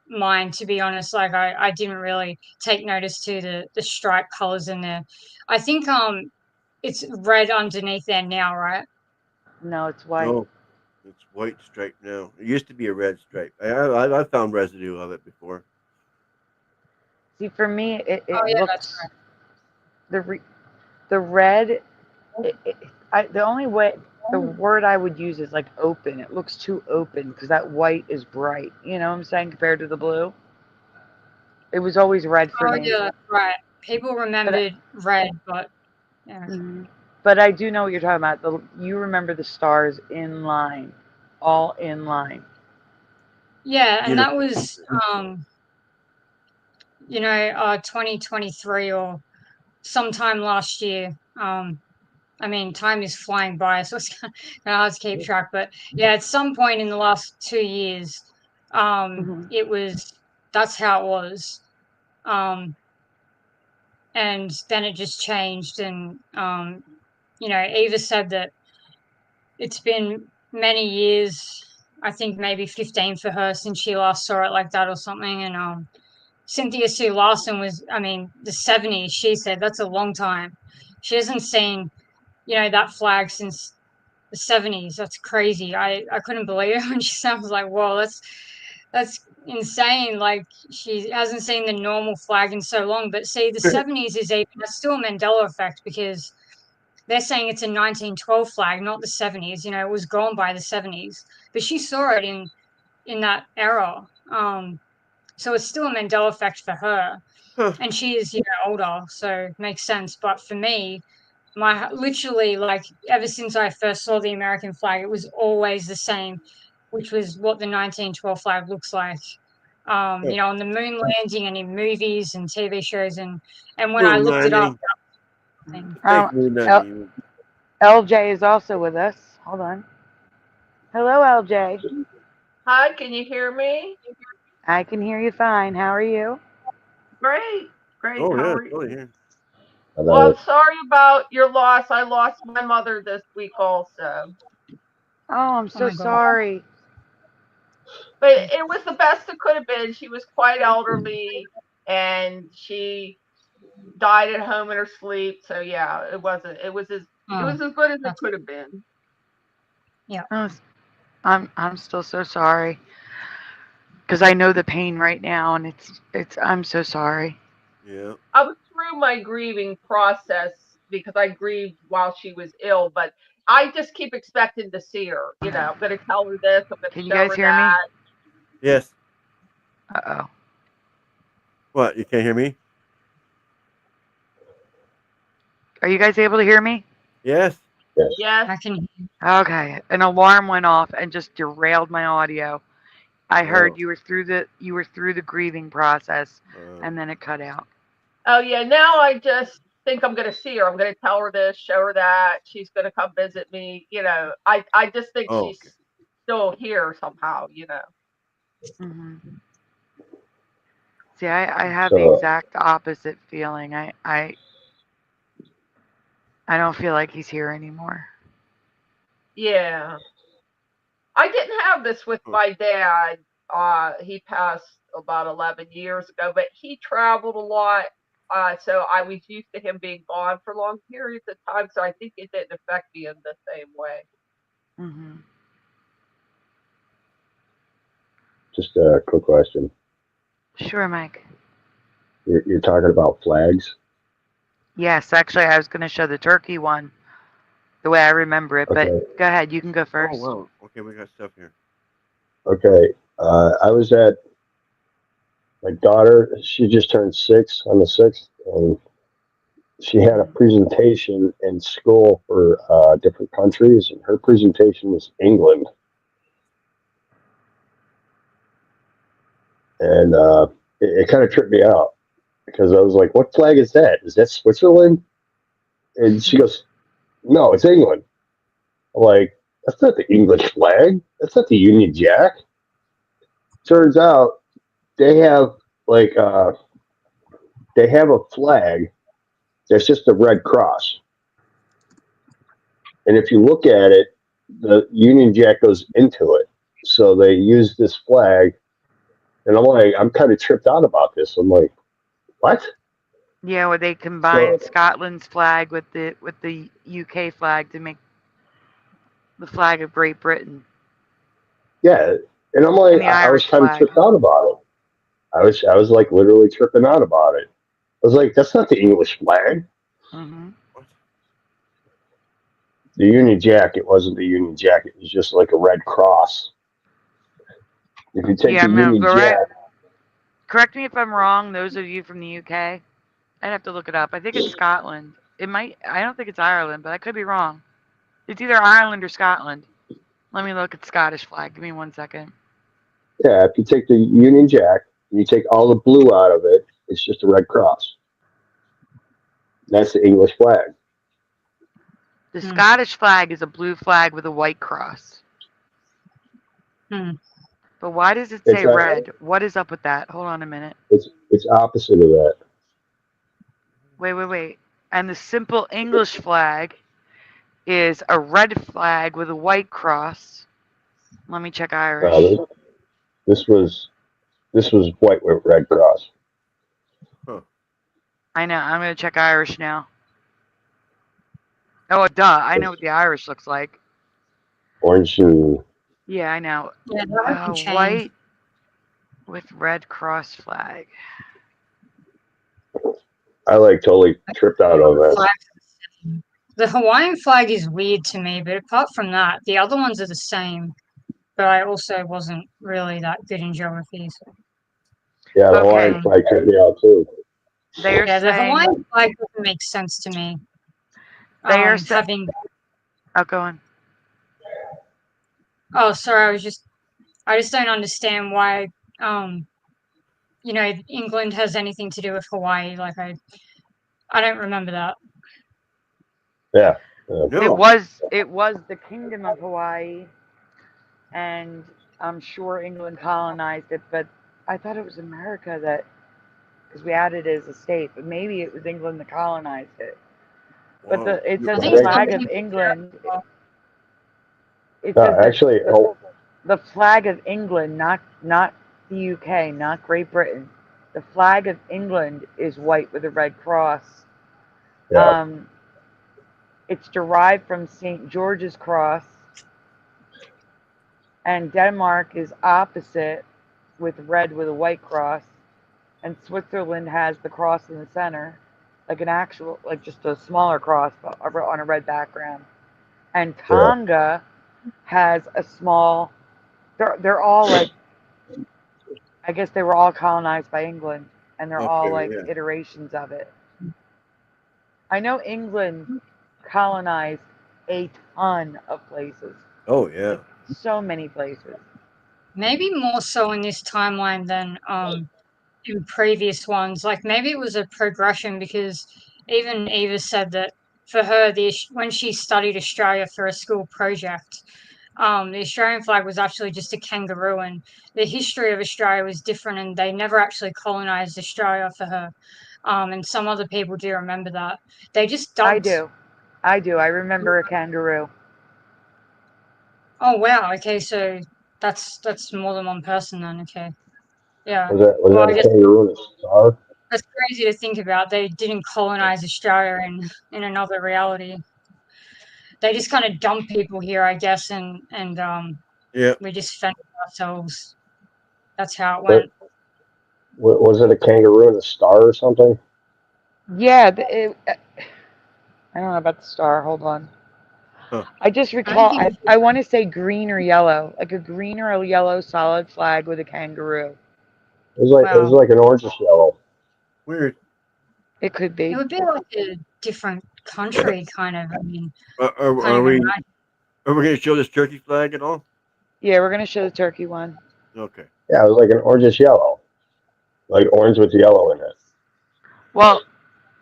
S5: mind. To be honest, like I didn't really take notice to the stripe colors in there. I think it's red underneath there now, right?
S1: No, it's white.
S2: No, it's white stripe now. It used to be a red stripe. I found residue of it before.
S1: See, for me,
S5: Oh
S1: it
S5: yeah, that's
S1: looks the red. The only way the word I would use is like open. It looks too open because that white is bright. You know what I'm saying compared to the blue. It was always red for
S5: right. Oh
S1: me.
S5: yeah, that's right. People
S1: But
S5: remembered red, but yeah.
S1: but I do know what you're talking about. You remember the stars in line, all in line.
S5: Yeah, and that
S2: Uniform.
S5: was 2023 or sometime last year. I mean, time is flying by, so it's kind of hard to keep track. But yeah, at some point in the last 2 years, it was that's how it was, and then it just changed. And Eva said that it's been many years. I think maybe 15 for her since she last saw it like that or something. And Cynthia Sue Larson was, I mean, the 70s. She said that's a long time. She hasn't seen that flag since the 70s. That's crazy. I couldn't believe it when she said, I was like, whoa, that's insane. Like she hasn't seen the normal flag in so long. But see, the 70s is that's still a Mandela effect because they're saying it's a 1912 flag, not the 70s. It was gone by the 70s, but she saw it in that era. So it's still a Mandela effect for her,
S2: Huh.
S5: and she is older, so it makes sense. But for me, my literally like ever since I first saw the American flag, it was always the same, which was what the 1912 flag looks like. On the moon landing and in movies and TV shows, and when I
S2: Moon
S5: looked it up,
S2: landing.
S5: thing.
S2: Fake moon landing.
S1: LJ is also with us. Hold on. Hello, LJ.
S6: Hi, can you hear me?
S1: I can hear you fine. How are you?
S6: Great, great.
S2: Oh
S6: How
S2: yeah,
S6: are you?
S2: totally here.
S6: Well, I'm sorry about your loss. I lost my mother this week also.
S1: Oh, I'm
S5: Oh
S1: so
S5: my god.
S1: sorry.
S6: But it was the best it could have been. She was quite elderly and she died at home in her sleep. So yeah, it was as good as it could have been.
S5: Yeah.
S1: Oh, I'm still so sorry because I know the pain right now, and it's. I'm so sorry.
S2: Yeah.
S6: I was through my grieving process because I grieved while she was ill, but I just keep expecting to see her. I'm going to tell her this, I'm going to
S1: Can you
S6: show
S1: guys
S6: her
S1: hear me?
S6: that.
S2: Yes.
S1: Uh-oh.
S2: What? You can't hear me?
S1: Are you guys able to hear me?
S2: Yes.
S6: Yes.
S5: I can.
S1: Okay. An alarm went off and just derailed my audio. I heard
S2: Oh.
S1: you were through the grieving process, and then it cut out.
S6: Oh yeah. Now I just think I'm going to see her. I'm going to tell her this, show her that. She's going to come visit me. I just think she's
S2: Okay.
S6: still here somehow.
S1: Hmm. See, I have the exact opposite feeling. I don't feel like he's here anymore.
S6: Yeah. I didn't have this with my dad. He passed about 11 years ago, but he traveled a lot. So I was used to him being gone for long periods of time. So I think it didn't affect me in the same way.
S1: Hmm.
S7: Just a quick question.
S1: Sure, Mike.
S7: You're talking about flags?
S1: Yes, actually, I was going to show the turkey one the way I remember it,
S7: Okay.
S1: but go ahead. You can go
S2: Oh
S1: first.
S2: wow. Okay, we got stuff here.
S7: Okay. I was at my daughter. She just turned 6 on the 6th, and she had a presentation in school for different countries, and her presentation was England. and it kind of tripped me out because I was like, "What flag is that? Is that Switzerland?" And she goes, "No, it's England." I'm like, "That's not the English flag. That's not the Union Jack." Turns out they have like they have a flag that's just a red cross, and if you look at it, the Union Jack goes into it. So they use this flag, and I'm like, I'm kind of tripped out about this. I'm like, what?
S1: Yeah, where they combine
S7: So
S1: Scotland's flag with the UK flag to make the flag of Great Britain
S7: yeah, and I'm
S1: and
S7: like,
S1: the
S7: I was
S1: Irish
S7: kind of
S1: flag.
S7: tripped out about it. I was like literally tripping out about it. I was like, that's not the English flag.
S1: Hmm.
S7: The Union Jack, it wasn't the Union Jack. It was just like a red cross. If you take
S1: Yeah,
S7: the Union Jack,
S1: correct me if I'm wrong. Those of you from the UK, I'd have to look it up. I think it's Scotland. It might. I don't think it's Ireland, but I could be wrong. It's either Ireland or Scotland. Let me look at Scottish flag. Give me 1 second.
S7: yeah, if you take the Union Jack and you take all the blue out of it, it's just a red cross. That's the English flag.
S1: The Scottish flag is a blue flag with a white cross. But why does it say red? What is up with that? Hold on a minute.
S7: It's opposite of that.
S1: Wait. And the simple English flag is a red flag with a white cross. Let me check Irish.
S7: This was white with red cross.
S2: Huh.
S1: I know. I'm going to check Irish now. Oh, duh. I know what the Irish looks like.
S7: Orange and
S1: Yeah, I know.
S5: Yeah, that would change.
S1: White with red cross flag.
S7: I like totally tripped out on that.
S5: The Hawaiian flag is weird to me, but apart from that, the other ones are the same. But I also wasn't really that good in geography. So.
S7: Yeah, the Hawaiian flag tripped me out too.
S1: They're
S5: yeah, the
S1: saying,
S5: Hawaiian flag doesn't make sense to me.
S1: They are having. Oh, go on.
S5: Oh, sorry. I just don't understand why, England has anything to do with Hawaii. Like I don't remember that.
S7: Yeah.
S1: It was the Kingdom of Hawaii, and I'm sure England colonized it, but I thought it was America that, because we added it as a state, but maybe it was England that colonized it. But it says the flag of England. It says
S7: actually,
S1: the flag of England, not the UK, not Great Britain. The flag of England is white with a red cross.
S7: Yeah.
S1: It's derived from St. George's Cross, and Denmark is opposite with red with a white cross, and Switzerland has the cross in the center, like an actual, like just a smaller cross on a red background. And Tonga has a small, they're all like, I guess they were all colonized by England, and they're all like iterations of it. I know England colonized a ton of places.
S2: Oh yeah.
S1: So many places.
S5: Maybe more so in this timeline than in previous ones. Like maybe it was a progression, because even Eva said that for her, when she studied Australia for a school project, the Australian flag was actually just a kangaroo, and the history of Australia was different, and they never actually colonized Australia for her. And some other people do remember that. They just dumped.
S1: I do. I remember a kangaroo.
S5: Oh wow. Okay, so that's more than one person then. Okay. Yeah.
S7: Was that a kangaroo and a star?
S5: That's crazy to think about. They didn't colonize Australia in another reality. They just kind of dumped people here, I guess, and we just fended ourselves. That's how it went.
S7: Was it a kangaroo and a star or something?
S1: Yeah, I don't know about the star. Hold on. Huh. I just recall, I want to say green or yellow, like a green or a yellow solid flag with a kangaroo.
S7: It was like an orangish yellow.
S2: Weird.
S1: It could be.
S5: It would be like a different country, kind of. I mean,
S2: are we going to show this turkey flag at all?
S1: Yeah, we're going to show the turkey one.
S2: Okay.
S7: Yeah, it was like an orangish yellow. like orange with yellow in it.
S1: Well,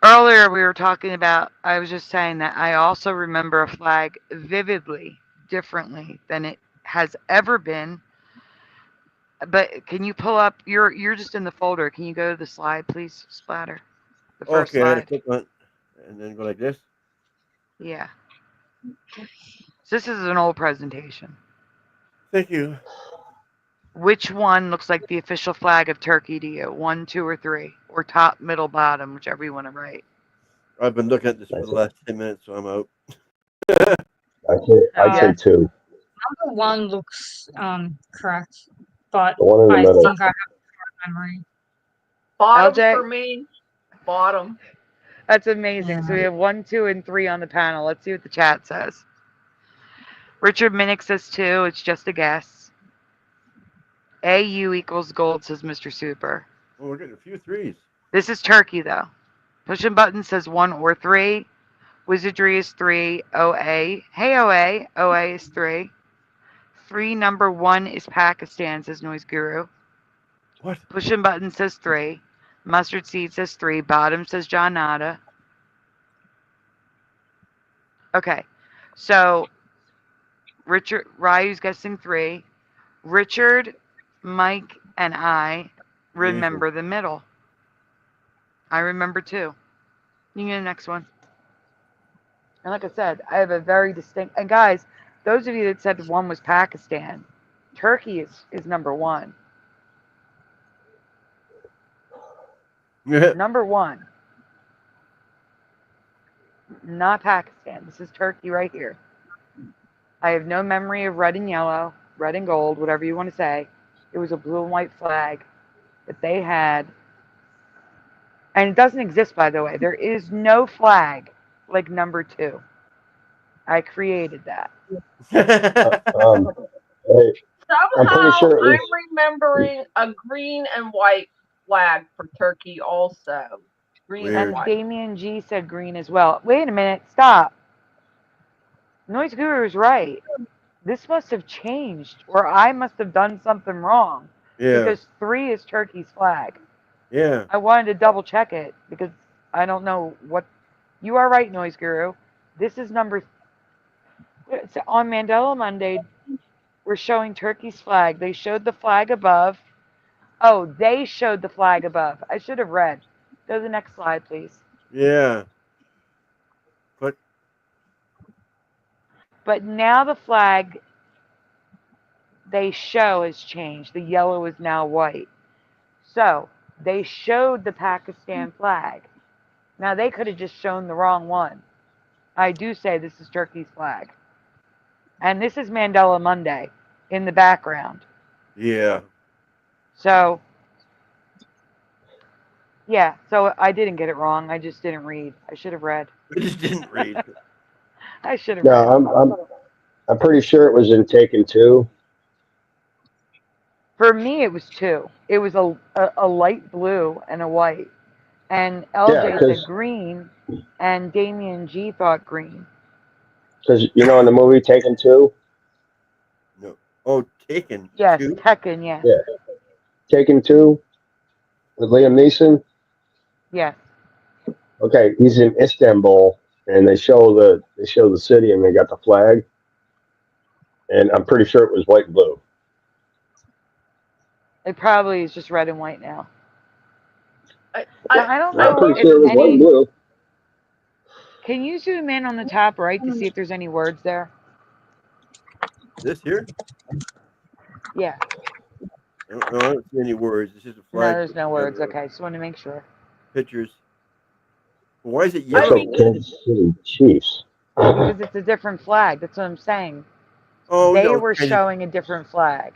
S1: earlier we were talking about, I was just saying that I also remember a flag vividly differently than it has ever been. But can you pull up, you're just in the folder. Can you go to the slide, please, Splatter? The first
S2: Okay, I had to
S1: slide.
S2: click on and then go like this.
S1: Yeah. So this is an old presentation.
S2: Thank you.
S1: Which one looks like the official flag of Turkey to you? 1, 2, or 3? Or top, middle, bottom, whichever you want to write.
S2: I've been looking at this for the last 10 minutes, so I'm out.
S7: I'd say 2.
S5: Number 1 looks correct, but
S7: The one in the
S5: I
S7: middle.
S5: think I have memory.
S6: Bottom
S1: LJ?
S6: for me. Bottom.
S1: That's amazing. So we have 1, 2, and 3 on the panel. Let's see what the chat says. Richard Minnick says 2. It's just a guess. AU equals gold, says Mr. Super.
S2: Oh, we're getting a few 3s.
S1: This is Turkey, though. Pushing Button says 1 or 3. Wizardry is 3. OA. Hey, OA. OA is 3. 3, number 1 is Pakistan, says Noise Guru.
S2: What?
S1: Pushing Button says 3. Mustard Seed says 3. Bottom says John Nada. Okay. So, Ryu's guessing 3. Richard, Mike, and I remember the middle. I remember 2. You can get the next one. And like I said, I have a very distinct... And guys, those of you that said 1 was Pakistan, Turkey is number 1. Number 1. Not Pakistan. This is Turkey right here. I have no memory of red and yellow, red and gold, whatever you want to say. It was a blue and white flag that they had. And it doesn't exist, by the way. There is no flag like number 2. I created that.
S7: Hey,
S6: Somehow
S7: sure
S6: I'm remembering a green and white flag for Turkey also. Green
S2: Weird.
S6: and
S1: And
S6: white.
S1: Damien G said green as well. Wait a minute. Stop. Noise Guru is right. This must have changed, or I must have done something wrong.
S2: Yeah.
S1: Because 3 is Turkey's flag.
S2: Yeah.
S1: I wanted to double check it because I don't know what. You are right, Noise Guru. This is number. On Mandela Monday, we're showing Turkey's flag. They showed the flag above. Oh, they showed the flag above. I should have read. Go to the next slide, please.
S2: Yeah. Click.
S1: But now the flag they show has changed. The yellow is now white. So they showed the Pakistan flag. Now they could have just shown the wrong one. I do say this is Turkey's flag. And this is Mandela Monday in the background.
S2: Yeah.
S1: So, yeah, so I didn't get it wrong. I just didn't read. I should have read.
S2: I just didn't read.
S1: I should have read.
S7: No, I'm pretty sure it was in Taken 2.
S1: For me, it was 2. It was a light blue and a white. And LJ said green, and Damien G thought green.
S7: Because, in the movie Taken 2?
S2: No. Oh, Taken.
S1: Yes,
S2: 2?
S1: Tekken, yes.
S7: Yeah. Taken 2 with Liam Neeson?
S1: Yes.
S7: Okay, he's in Istanbul, and they show the city, and they got the flag. And I'm pretty sure it was white and blue.
S1: It probably is just red and white now.
S5: I
S1: don't
S7: I'm
S1: know
S7: pretty
S1: if
S7: sure it was white and blue.
S1: Can you zoom in on the top right to see if there's any words there?
S2: This here?
S1: Yeah.
S2: No, I don't see any words. It's just a
S1: No,
S2: flag.
S1: there's no words. Okay, just want to make sure.
S2: Pictures. Why is it yellow?
S7: Kansas City Chiefs.
S1: Because it's a different flag. That's what I'm saying.
S2: Oh,
S1: They
S2: no,
S1: were showing a different flag.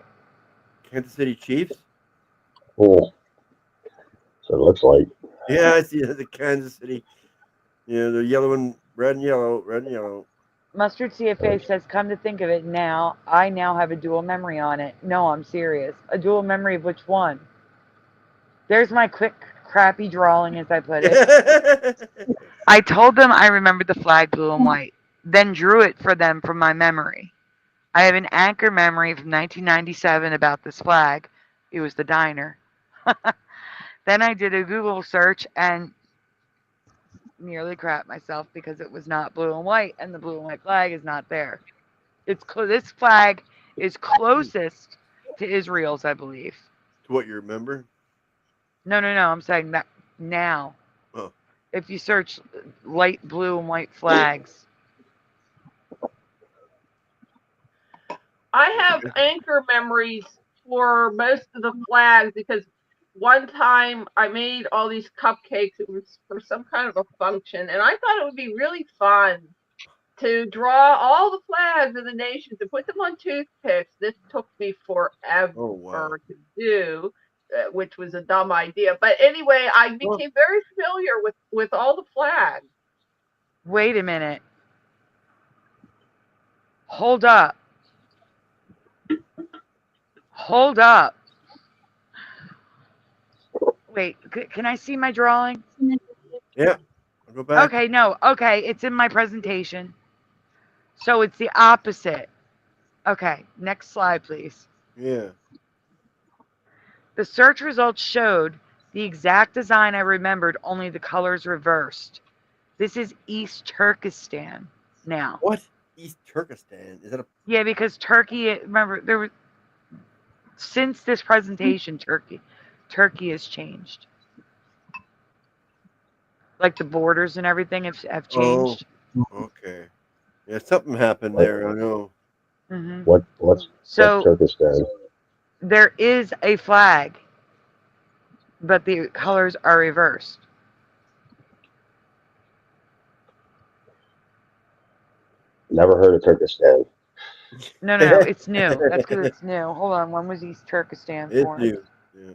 S2: Kansas City Chiefs?
S7: Oh. So it looks like.
S2: Yeah, I see the Kansas City. Yeah, they're yellow and red and yellow, red and yellow.
S1: Mustard CFA says, come to think of it now, I now have a dual memory on it. No, I'm serious. A dual memory of which one? There's my quick, crappy drawing, as I put it. I told them I remembered the flag blue and white, then drew it for them from my memory. I have an anchor memory from 1997 about this flag. It was the diner. Then I did a Google search and nearly crap myself because it was not blue and white, and the blue and white flag is not there. This flag is closest to Israel's, I believe.
S2: To what you remember?
S1: No. I'm saying that now.
S2: Oh.
S1: If you search light blue and white flags.
S6: I have anchor memories for most of the flags because one time I made all these cupcakes. It was for some kind of a function, and I thought it would be really fun to draw all the flags of the nations and put them on toothpicks. This took me forever to do, which was a dumb idea. But anyway, I became very familiar with all the flags.
S1: Wait a minute. Hold up. Wait, can I see my drawing?
S2: Yeah. I'll go back.
S1: Okay, no. Okay, it's in my presentation. So it's the opposite. Okay, next slide, please.
S2: Yeah.
S1: The search results showed the exact design I remembered, only the colors reversed. This is East Turkestan now.
S2: What? East Turkestan? Is that a...
S1: Yeah, because Turkey, remember, there was, since this presentation, Turkey has changed. Like the borders and everything have changed.
S2: Oh, okay. Yeah, something happened there. I know.
S1: Mm-hmm.
S7: What's Turkestan?
S1: There is a flag, but the colors are reversed.
S7: Never heard of Turkestan.
S1: No, it's new. That's because it's new. Hold on, when was East Turkestan formed?
S2: It's new. Yeah.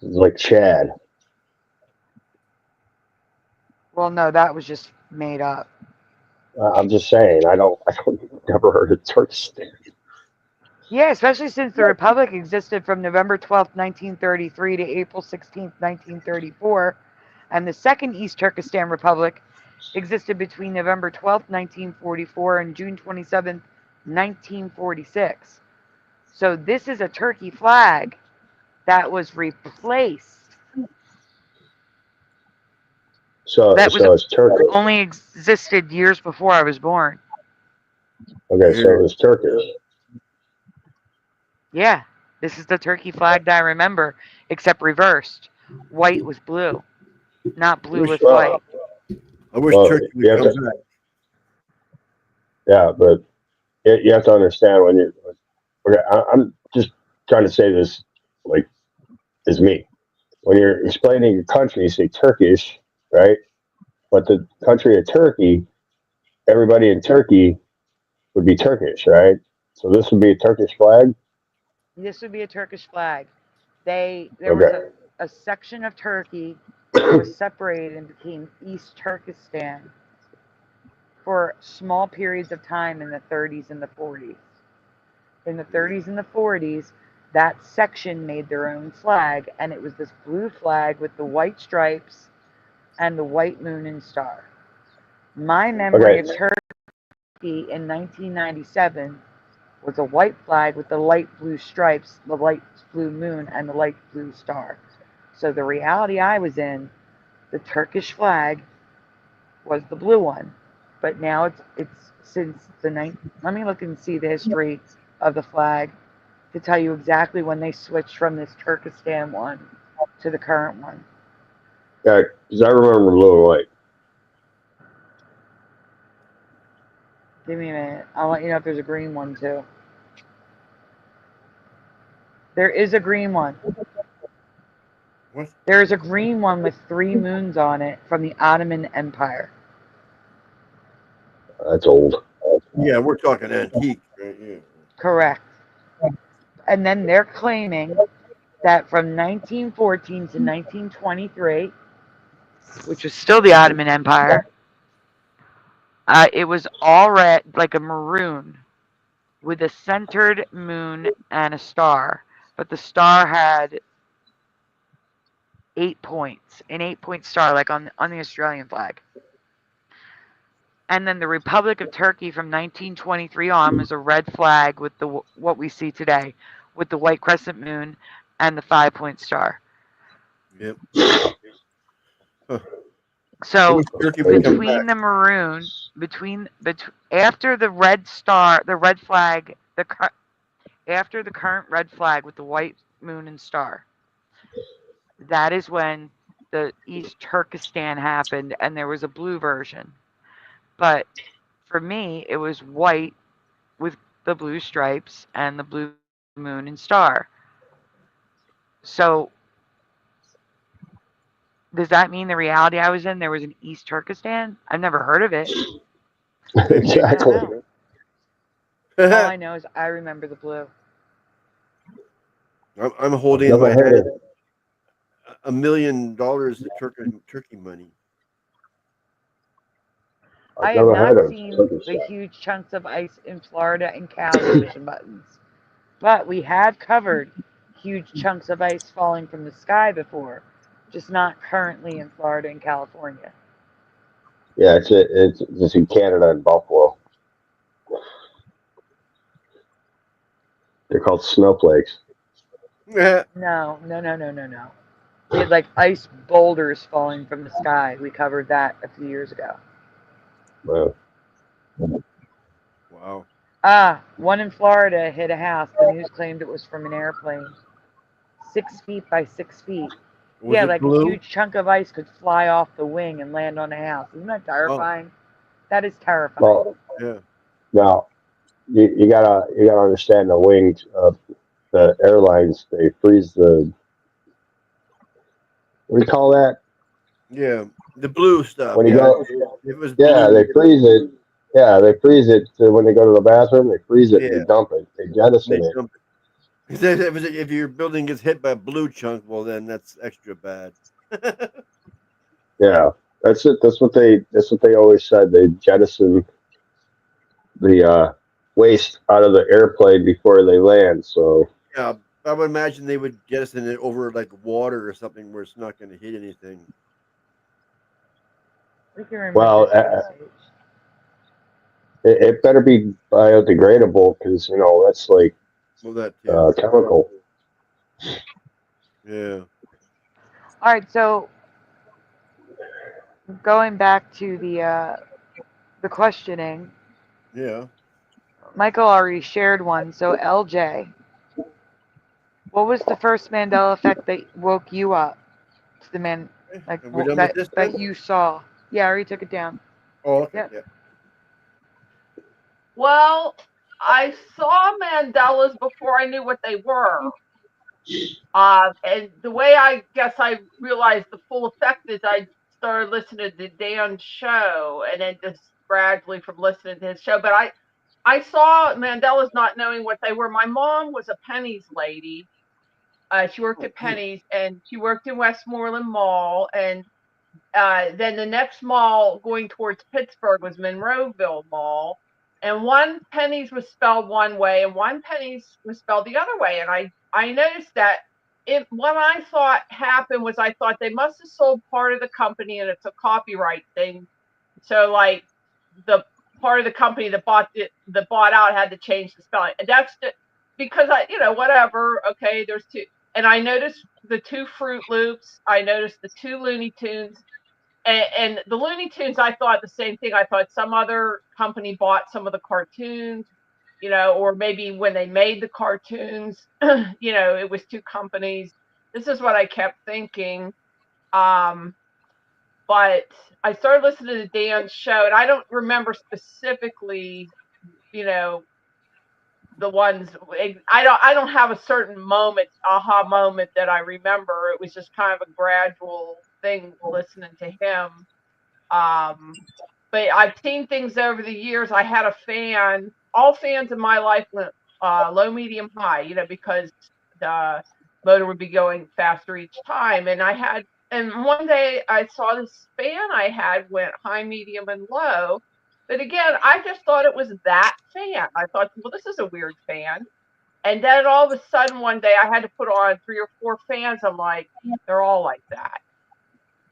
S7: It's like Chad.
S1: Well, no, that was just made up.
S7: I'm just saying, I don't never heard of Turkestan.
S1: Yeah, especially since the Republic existed from November 12th, 1933 to April 16th, 1934, and the Second East Turkestan Republic existed between November 12th, 1944 and June 27th, 1946. So this is a Turkey flag that was replaced.
S7: So it's Turkish.
S1: Only existed years before I was born.
S7: Okay, so it was Turkish.
S1: Yeah, this is the Turkey flag that I remember, except reversed. White with blue, not blue with white.
S2: I wish Turkey would come back.
S7: Yeah, but you have to understand when you're. Okay, I'm just trying to say this like is me. When you're explaining your country, you say Turkish, right? But the country of Turkey, everybody in Turkey would be Turkish, right? So this would be a Turkish flag.
S1: This would be a Turkish flag. There was a section of Turkey that was separated and became East Turkestan for small periods of time in the 30s and the 40s. In the 30s and the 40s, that section made their own flag, and it was this blue flag with the white stripes and the white moon and star. My memory of Turkey in 1997 was a white flag with the light blue stripes, the light blue moon, and the light blue star. So the reality I was in, the Turkish flag was the blue one. But now it's since the let me look and see the history of the flag to tell you exactly when they switched from this Turkestan one to the current one.
S7: Yeah, because I remember blue and white.
S1: Give me a minute. I'll let you know if there's a green one too. There is a green one.
S2: What?
S1: There is a green one with 3 moons on it from the Ottoman Empire.
S7: That's old.
S2: Yeah, we're talking antique, right? Yeah.
S1: Correct. And then they're claiming that from 1914 to 1923, which was still the Ottoman Empire, it was all red, like a maroon, with a centered moon and a star. But the star had 8 points, an 8-point star, like on the Australian flag. And then the Republic of Turkey from 1923 on was a red flag with what we see today, with the white crescent moon and the 5-point star.
S2: Yep. Huh.
S1: So
S2: Turkey when you come
S1: between
S2: back.
S1: the maroon, between after the red star, the red flag, after the current red flag with the white moon and star, that is when the East Turkestan happened, and there was a blue version. But for me, it was white with the blue stripes and the blue moon and star. So does that mean the reality I was in there was an East Turkestan? I've never heard of it. I don't
S7: Exactly.
S1: know. All I know is I remember the blue.
S2: I'm
S7: I've
S2: holding in
S7: never
S2: my
S7: heard
S2: hand
S7: of
S2: $1 million of turkey money.
S7: I've
S1: I have
S7: never heard
S1: not
S7: of
S1: seen the
S7: Turkestan.
S1: huge chunks of ice in Florida and Cali emission buttons, but we have covered huge chunks of ice falling from the sky before, just not currently in Florida and California.
S7: Yeah, it's just in Canada and Buffalo. They're called snowflakes.
S1: No, no, no, no, no, no. We had like ice boulders falling from the sky. We covered that a few years ago.
S7: Wow.
S2: Wow.
S1: One in Florida hit a house. The news claimed it was from an airplane. 6 feet by 6 feet.
S2: Was
S1: Yeah,
S2: it
S1: like a
S2: blue?
S1: huge chunk of ice could fly off the wing and land on a house. Isn't that
S2: Oh,
S1: terrifying? That is terrifying.
S7: Well,
S2: yeah.
S7: now you gotta understand the wings of the airlines. They freeze the what do you call that
S2: Yeah. The blue stuff.
S7: when you
S2: Yeah.
S7: go?
S2: It was
S7: Yeah, they
S2: blue.
S7: freeze it. Yeah, they freeze it to when they go to the bathroom. They freeze it and they
S2: Yeah.
S7: dump it. They
S2: And they
S7: jettison it.
S2: dump it. If your building gets hit by a blue chunk, well, then that's extra bad.
S7: Yeah, that's it. That's what they always said. They jettison the waste out of the airplane before they land. So
S2: Yeah. I would imagine they would jettison it over like water or something where it's not going to hit anything.
S1: We can remove
S7: well,
S1: this backstage.
S7: it better be biodegradable because that's like
S2: Well, that too.
S7: chemical.
S2: Yeah.
S1: All right, so going back to the questioning,
S2: Yeah.
S1: Michael already shared one. So LJ, what was the first Mandela effect that woke you up to the man, like
S2: Are we done with
S1: that
S2: this
S1: that
S2: then?
S1: you saw? Yeah, I already took it down.
S2: Oh, okay.
S1: Yep.
S2: Yeah.
S6: Well, I saw Mandelas before I knew what they were. And the way I guess I realized the full effect is I started listening to Dan's show and then just gradually from listening to his show. But I saw Mandela's not knowing what they were. My mom was a Penny's lady. She worked
S2: Oh,
S6: at
S2: neat.
S6: Penny's and she worked in Westmoreland Mall. And then the next mall going towards Pittsburgh was Monroeville Mall. And one Penny's was spelled one way and one Penny's was spelled the other way. And I noticed that what I thought happened was I thought they must have sold part of the company and it's a copyright thing. So like the part of the company that bought out had to change the spelling. And that's because whatever. Okay, there's two. And I noticed the two Fruit Loops. I noticed the two Looney Tunes. And the Looney Tunes, I thought the same thing. I thought some other company bought some of the cartoons, or maybe when they made the cartoons, it was two companies. This is what I kept thinking. But I started listening to Dan's show, and I don't remember specifically, the ones. I don't have a certain aha moment that I remember. It was just kind of a gradual thing listening to him. But I've seen things over the years. I had a fan. All fans in my life went low, medium, high. Because the motor would be going faster each time. And one day I saw this fan I had went high, medium, and low. But again, I just thought it was that fan. I thought, well, this is a weird fan. And then all of a sudden one day I had to put on 3 or 4 fans. I'm like, they're all like that.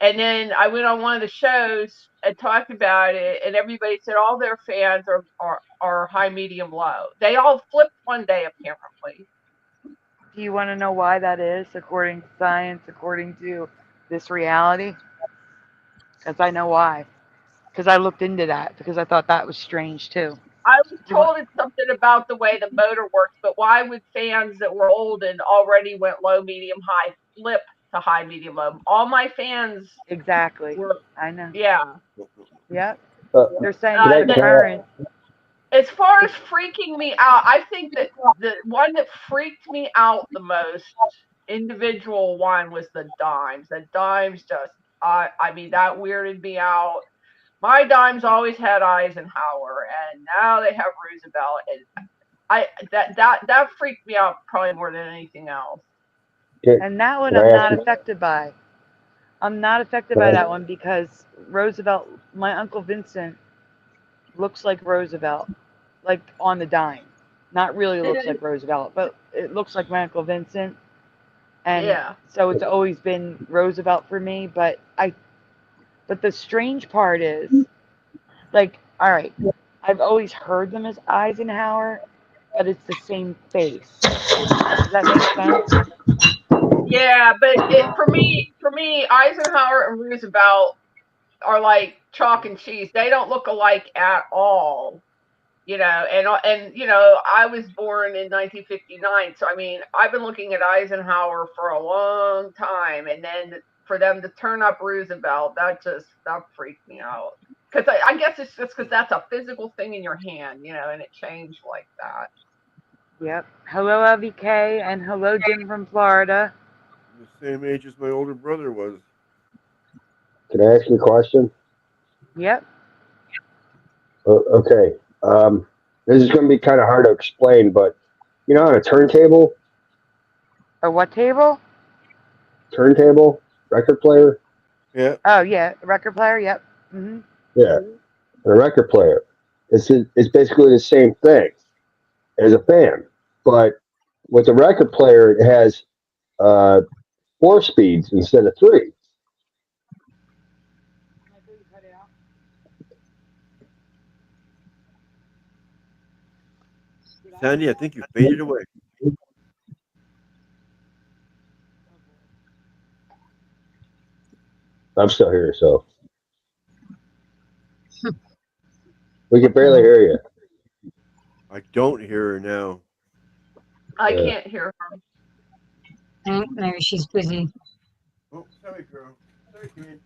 S6: And then I went on one of the shows and talked about it, and everybody said all their fans are high, medium, low. They all flipped one day, apparently.
S1: Do you want to know why that is, according to science, according to this reality? Because I know why. Because I looked into that because I thought that was strange too.
S6: I was told it's something about the way the motor works, but why would fans that were old and already went low, medium, high flip to high, medium, low? All my fans
S1: Exactly.
S6: were,
S1: I know.
S6: yeah.
S1: Yep.
S7: Uh,
S1: They're saying
S7: Can I-
S1: it's
S7: can I-
S1: current.
S6: As far as freaking me out, I think that the one that freaked me out the most, individual one, was the dimes. The dimes just, I mean, that weirded me out. My dimes always had Eisenhower, and now they have Roosevelt, and that freaked me out probably more than anything else.
S1: And that one
S7: Can I
S1: I'm
S7: ask
S1: not
S7: you-
S1: affected by. I'm not affected
S7: Can
S1: by
S7: I-
S1: that one because Roosevelt, my Uncle Vincent, looks like Roosevelt, like on the dime. Not really looks like Roosevelt, but it looks like my Uncle Vincent. And
S6: Yeah.
S1: so it's always been Roosevelt for me. But the strange part is, like, all right, I've always heard them as Eisenhower, but it's the same face. Does that make sense?
S6: Yeah, but for me, Eisenhower and Roosevelt are like chalk and cheese. They don't look alike at all. And I was born in 1959, so I mean, I've been looking at Eisenhower for a long time, and then for them to turn up Roosevelt, that freaked me out. Because I guess it's just because that's a physical thing in your hand, and it changed like that.
S1: Yep. Hello, LVK, and hello, Jim from Florida.
S2: I'm the same age as my older brother was.
S7: Can I ask you a question?
S1: Yep.
S7: Okay. This is going to be kind of hard to explain, but on a turntable,
S1: Or what table?
S7: record player.
S2: Yeah.
S1: Oh, yeah, record player. Yep. Hmm.
S7: Yeah, a record player. It's basically the same thing as a fan, but with the record player, it has 4 speeds instead of 3.
S2: Sandy, I think you faded away.
S7: I'm still here, so we can barely hear you.
S2: I don't hear her now.
S6: I
S7: Yeah.
S6: can't hear her.
S5: Maybe she's busy.
S2: Oh, sorry, girl. Sorry, kid.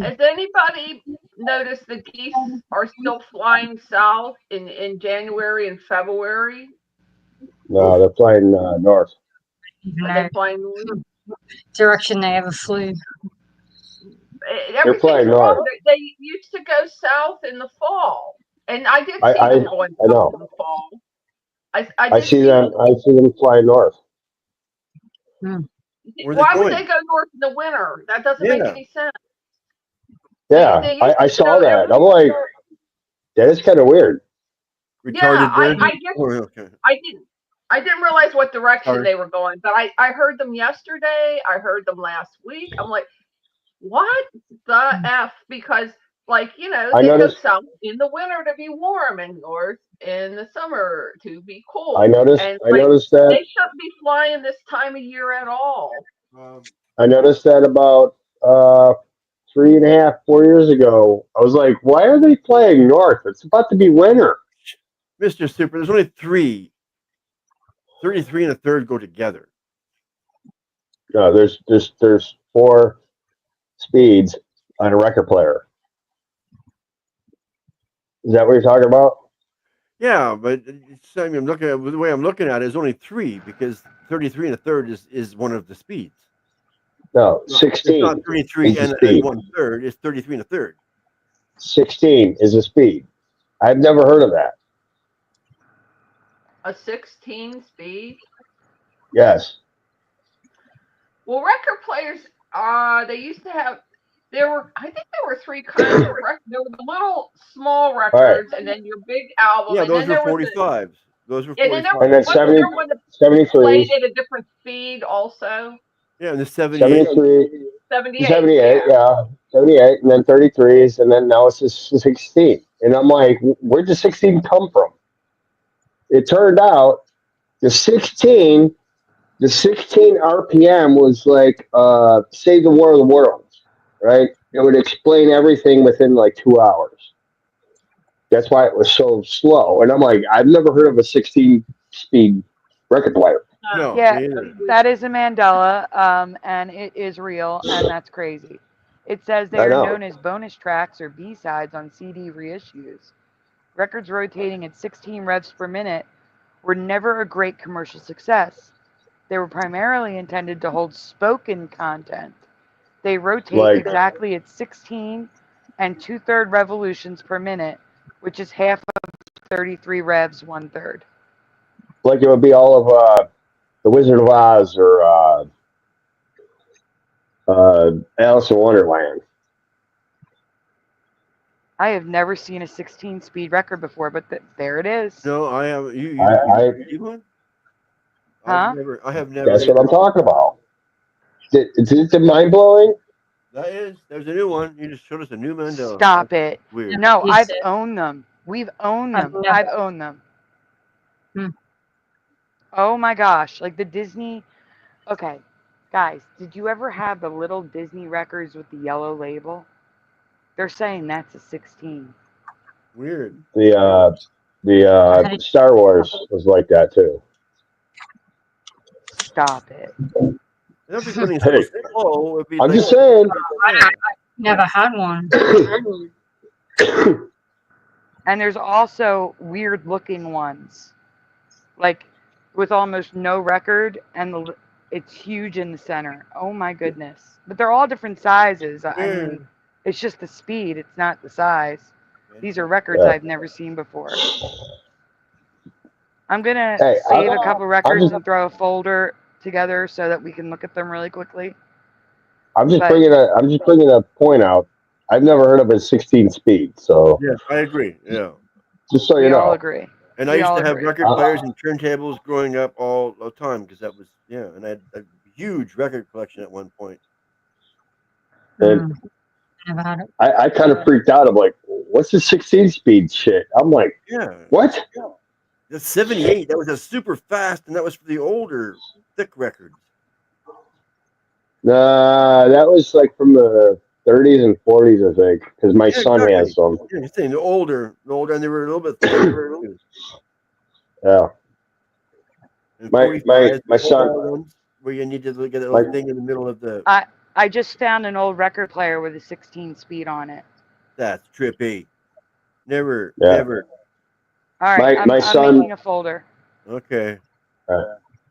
S6: Has anybody noticed the geese are still flying south in January and February?
S7: No, they're flying north.
S6: Are they flying north?
S5: Direction they ever flew.
S6: Everything's
S7: flying
S6: wrong.
S7: north.
S6: They used to go south in the fall, and I did see
S7: I
S6: them going
S7: I know.
S6: south in the fall. I
S7: I
S6: did
S7: see them. I see them flying north.
S2: Where are
S6: Why
S2: they
S6: would
S2: going?
S6: they go north in the winter? That doesn't make
S2: Yeah.
S6: any sense.
S7: Yeah,
S6: They used
S7: I
S6: to
S7: saw
S6: go
S7: that.
S6: every
S7: I'm like,
S6: winter.
S7: that is kind of weird.
S2: Retarded bird?
S6: I guess
S2: Oh, okay.
S6: I didn't realize what direction
S2: Sorry.
S6: they were going, but I heard them yesterday. I heard them last week. I'm like, what the F? Because
S7: I
S6: they
S7: noticed-
S6: go south in the winter to be warm and north in the summer to be cold.
S7: I noticed.
S6: And
S7: I noticed that.
S6: they shouldn't be flying this time of year at all.
S7: I noticed that about 3.5, 4 years ago. I was like, why are they flying north? It's about to be winter.
S2: Mr. Super, there's only 3. 33 and a third go together.
S7: No, there's 4 speeds on a record player. Is that what you're talking about?
S2: Yeah, but I mean, the way I'm looking at it is only 3 because 33 and a third is one of the speeds.
S7: No,
S2: It's
S7: 16.
S2: not 33
S7: is the
S2: and
S7: speed.
S2: 1/3. It's 33 and a third.
S7: 16 is a speed. I've never heard of that.
S6: A 16 speed.
S7: Yes.
S6: Well, record players, they used to have. I think there were 3 kinds of records. There were the little small records, and then your big album.
S2: Yeah,
S6: and
S2: those
S6: then
S2: were
S6: there was
S2: 45s. Those were
S6: and then there
S2: 45s.
S6: was
S7: And then
S6: wasn't
S7: 70,
S6: there one that
S7: 73,
S6: played at a different speed also.
S2: Yeah, and the 78.
S7: 73,
S6: 78.
S7: 78, yeah. 78, and then 33s, and then now it's just 16. And I'm like, where'd the 16 come from? It turned out The 16 RPM was like Save the War of the Worlds, right? It would explain everything within like 2 hours. That's why it was so slow. And I'm like, I've never heard of a 16-speed record player.
S2: No,
S1: Yeah, that is a Mandela, and it is real, and that's crazy. It says they
S7: I
S1: are
S7: know.
S1: known as bonus tracks or B-sides on CD reissues. Records rotating at 16 revs per minute were never a great commercial success. They were primarily intended to hold spoken content. They rotate
S7: Like-
S1: exactly at 16 and 2/3 revolutions per minute, which is half of 33 revs, 1/3.
S7: Like it would be all of The Wizard of Oz or Alice in Wonderland.
S1: I have never seen a 16-speed record before, but there it is.
S2: No, I have. You see one?
S1: Huh?
S2: I have never.
S7: That's what I'm talking about. Is it mind blowing?
S2: There's a new one. You just showed us a new Mandela.
S1: Stop it.
S2: Weird.
S1: No,
S5: You
S1: I've
S5: said-
S1: owned them. We've owned
S5: I've
S1: them.
S5: never-
S1: I've owned them.
S5: Hmm.
S1: Oh my gosh. Like the Disney. Okay, guys, did you ever have the little Disney records with the yellow label? They're saying that's a 16.
S2: Weird.
S7: The Star Wars was like that too.
S1: Stop it.
S2: If it's running
S7: Hey,
S2: so slow, it'd be
S7: I'm
S2: like,
S7: just saying.
S5: Never had one.
S1: And there's also weird looking ones, like with almost no record, and it's huge in the center. Oh my goodness! But they're all different sizes. I mean, it's just the speed. It's not the size. These are records I've never seen before. I'm gonna save a couple records and throw a folder together so that we can look at them really quickly.
S7: I'm just bringing a point out. I've never heard of a 16 speed, so
S2: yeah, I agree. Yeah,
S7: just so you
S1: We
S7: know.
S1: all agree.
S2: and I used to have record players and turntables growing up all the time because that was and I had a huge record collection at one point.
S7: And
S5: Never had it.
S7: I kind of freaked out. I'm like, what's the 16 speed shit? I'm like, what?
S2: The 78, that was a super fast, and that was for the older thick records.
S7: Nah, that was like from the 30s and 40s, I think, because my son has some.
S2: Yeah, you're saying the older, and they were a little bit thicker.
S7: Yeah.
S2: And
S7: My son,
S2: ones where you need to look at the thing in the middle of the.
S1: I just found an old record player with a 16 speed on it.
S2: That's trippy. Never.
S1: All right, I'm making a folder.
S2: Okay.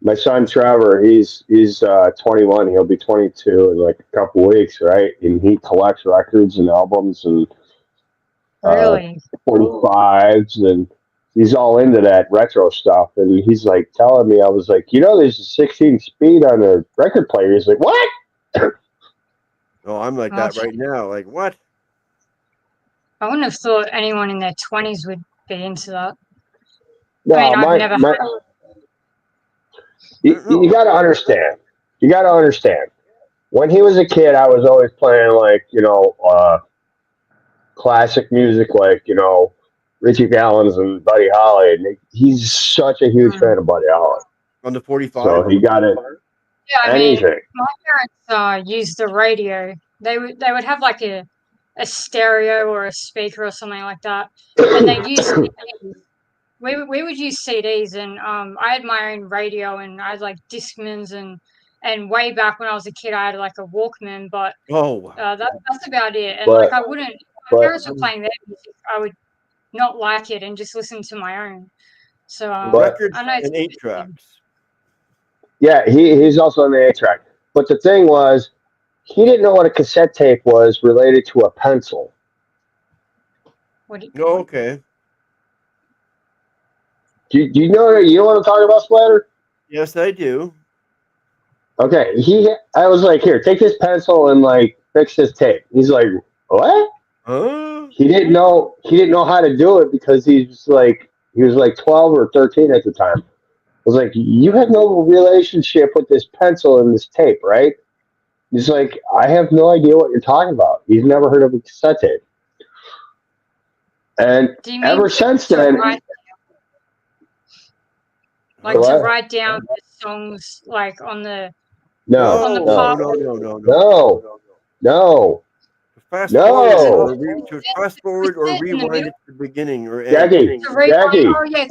S7: My son Trevor, he's 21. He'll be 22 in like a couple weeks, right? And he collects records and albums and
S5: Really?
S7: 45s, and he's all into that retro stuff. And he's like telling me, I was like, there's a 16 speed on a record player. He's like, what?
S2: Oh, I'm like that right now. Like what?
S5: I wouldn't have thought anyone in their 20s would be into that.
S7: No,
S5: I mean, I've never had
S7: You got to understand. You got to understand. When he was a kid, I was always playing like, classic music, like, Richie Valens and Buddy Holly. And he's such a huge fan of Buddy Holly.
S2: On the 45.
S7: So he got it.
S5: Yeah, I
S7: anything.
S5: mean, my parents used the radio. They would have like a stereo or a speaker or something like that, and they used CDs. We would use CDs, and I had my own radio, and I had like Discmans, and way back when I was a kid, I had like a Walkman, but that's about it. And like I wouldn't. If my parents were playing their music, I would not like it and just listen to my own. So
S2: records
S5: I know
S2: and 8 tracks.
S7: Yeah, he's also on the 8 track. But the thing was, he didn't know what a cassette tape was related to a pencil.
S2: Okay.
S7: Do you know what I'm talking about, Splatter?
S2: Yes, I do.
S7: Okay, I was like, here, take this pencil and like fix this tape. He's like, what? He didn't know how to do it because he was like 12 or 13 at the time. I was like, you have no relationship with this pencil and this tape, right? He's like, I have no idea what you're talking about. He's never heard of a cassette tape. And ever since then,
S5: Like to
S7: What?
S5: write down the songs like on the
S7: No,
S5: on the
S7: no,
S5: part.
S7: no.
S2: Fast forward
S7: No.
S2: or fast forward or
S5: In the
S2: rewind
S5: middle
S2: it to the beginning or end.
S7: Jackie,
S5: to rewind.
S7: Jackie,
S5: Oh yeah,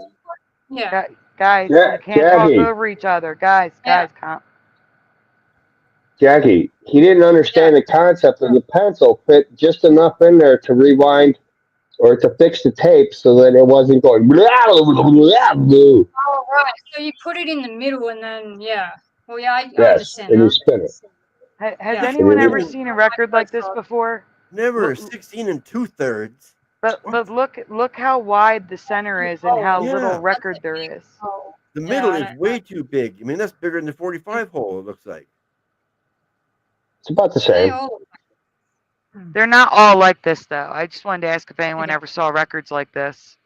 S5: yeah.
S1: Guys, you can't talk
S7: Jackie,
S1: over each other. Guys, calm.
S7: Jackie. He didn't understand the concept of the pencil fit just enough in there to rewind or to fix the tape so that it wasn't going.
S5: Oh right. So you put it in the middle and then yeah. Well yeah, I
S7: Yes,
S5: understand
S7: and you
S5: that.
S7: spin it.
S1: Has
S5: Yeah.
S1: anyone
S7: And
S1: ever seen a record like this before?
S2: Never 16 and 2/3.
S1: But look how wide the center is and how
S2: Yeah.
S1: little record there is.
S2: The
S5: Yeah,
S2: middle
S5: I
S2: is
S5: don't-
S2: way too big. I mean, that's bigger than the 45 hole, it looks like.
S7: It's about the
S5: They
S7: same.
S5: all
S1: They're not all like this though. I just wanted to ask if anyone ever saw records like this.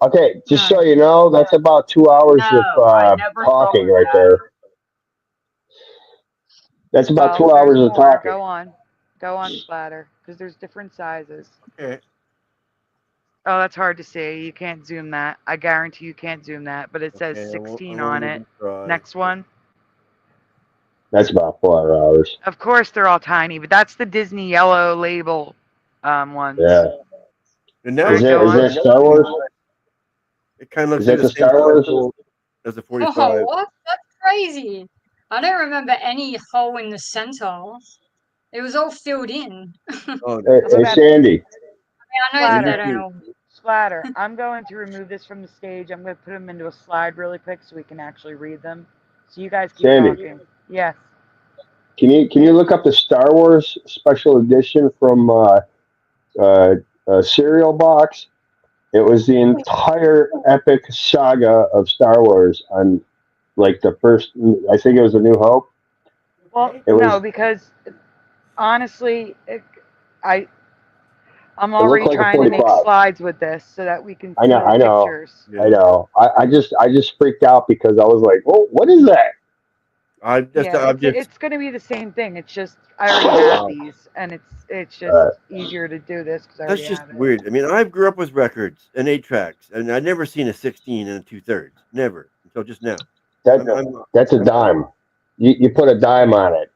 S7: Okay, just
S5: No.
S7: so you know, that's about 2 hours
S6: No, I
S7: of
S6: never
S7: talking
S6: saw
S7: right
S6: that.
S7: there. That's about
S1: Well,
S7: 2
S1: there's
S7: hours of
S1: more.
S7: talking.
S1: Go on, Splatter, because there's different sizes.
S2: Okay.
S1: Oh, that's hard to see. You can't zoom that. I guarantee you can't zoom that. But it says
S2: Okay, I won't
S1: 16 on it.
S2: even try.
S1: Next one.
S7: That's about 4 hours.
S1: Of course, they're all tiny, but that's the Disney yellow label ones.
S7: Yeah.
S2: And now
S7: Is
S1: Alright, go
S7: it
S1: on.
S7: Star Wars?
S2: it kind of looks
S7: Is
S2: like
S7: that
S2: the
S7: the
S2: same
S7: Star Wars?
S2: hole as the 45.
S5: Oh, what? That's crazy. I don't remember any hole in the center. It was all filled in.
S2: Oh,
S7: Hey,
S1: I'm about
S7: Sandy.
S5: I know that
S1: Splatter.
S5: they don't all.
S1: Splatter. I'm going to remove this from the stage. I'm going to put them into a slide really quick so we can actually read them. So you guys keep
S7: Sandy.
S1: talking. Yes.
S7: Can you look up the Star Wars special edition from Cereal Box? It was the entire epic saga of Star Wars on like the first. I think it was A New Hope.
S1: Well,
S7: It was.
S1: no, because honestly, I'm
S7: It
S1: already
S7: looked like a
S1: trying to make
S7: 45.
S1: slides with this so that we can
S7: I
S1: see
S7: know.
S1: the
S7: I know.
S1: pictures.
S2: Yeah.
S7: I know. I just freaked out because I was like, "Oh, what is that?"
S1: It's going to be the same thing. It's just I already have these, and it's just easier to do this because I already
S2: That's just
S1: have it.
S2: weird. I mean, I grew up with records and 8 tracks, and I'd never seen a 16 and a 2/3. Never until just now.
S7: That's a dime. You put a dime on it.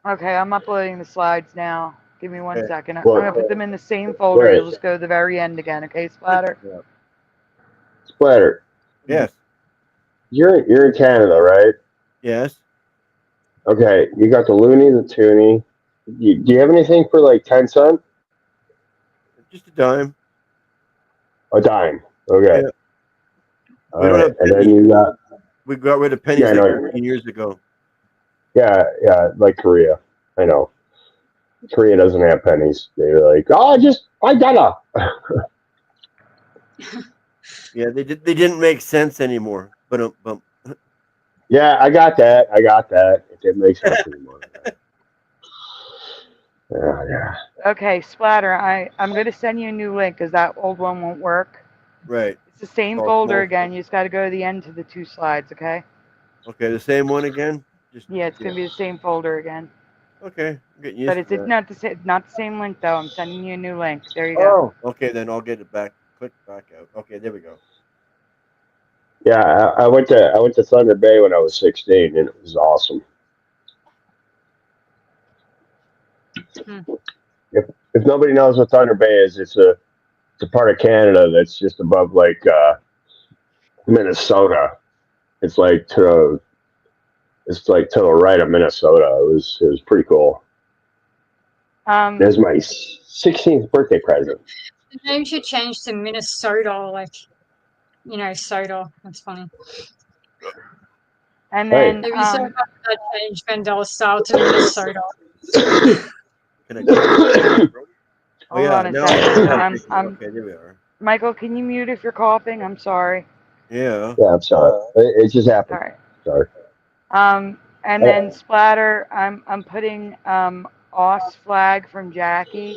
S1: Okay, I'm uploading the slides now. Give me 1 second. I'm
S7: Well,
S1: going to put them in the same folder.
S7: right.
S1: You'll just go to the very end again, okay, Splatter?
S7: Splatter.
S2: Yes.
S7: You're in Canada, right?
S2: Yes.
S7: Okay, you got the Looney, the Toonie. Do you have anything for like 10 cents?
S2: Just a dime.
S7: A dime. Okay.
S2: Yeah.
S7: All
S2: We don't
S7: right.
S2: have
S7: And then
S2: pennies.
S7: you got
S2: We got rid of pennies
S7: Yeah, I
S2: like
S7: know.
S2: 15 years ago.
S7: yeah, like Korea. I know. Korea doesn't have pennies. They're like, oh, I gotta.
S2: Yeah, they didn't make sense anymore. But
S7: Yeah, I got that. It didn't make sense anymore. Yeah.
S1: Okay, Splatter, I'm going to send you a new link because that old one won't work.
S2: right.
S1: It's the same
S2: Oh,
S1: folder
S2: small.
S1: again. You just got to go to the end to the 2 slides, okay?
S2: Okay, the same one again.
S1: Yeah, it's going to be the same folder again.
S2: Okay, I'm getting used
S1: But
S2: to
S1: it's
S2: that.
S1: not the same link though. I'm sending you a new link. There you go.
S2: Oh, okay, then I'll get it back. Click back out. Okay, there we go.
S7: Yeah, I went to Thunder Bay when I was 16, and it was awesome. If nobody knows what Thunder Bay is, it's a part of Canada that's just above like Minnesota. It's like to the right of Minnesota. It was pretty cool. It was my 16th birthday present.
S5: The name should change to Minnesota, like soda. That's funny.
S1: And then
S5: Maybe so that change Mandela style to Minnesota.
S2: Can I get
S1: hold on a second.
S2: okay, there we are.
S1: Michael, can you mute if you're coughing? I'm sorry.
S2: Yeah.
S7: Yeah, I'm sorry. It just happened.
S1: All right.
S7: Sorry.
S1: And then Splatter, I'm putting Oz flag from Jackie.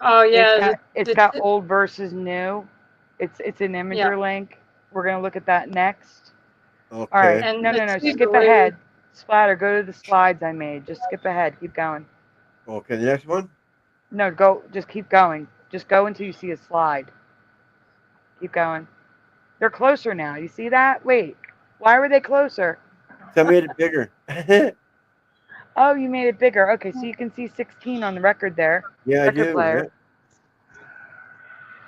S5: Oh yeah.
S1: It's got old versus new. It's an imager link. We're gonna look at that next.
S2: Okay.
S1: All right. And no. Skip ahead. Splatter, go to the slides I made. Just skip ahead. Keep going.
S2: Okay, the next one?
S1: No, go. Just keep going. Just go until you see a slide. Keep going. They're closer now. You see that? Wait. Why were they closer?
S2: So I made it bigger.
S1: Oh, you made it bigger. Okay, so you can see 16 on the record there.
S2: Yeah, I
S1: Record
S2: do.
S1: player.
S2: Yeah.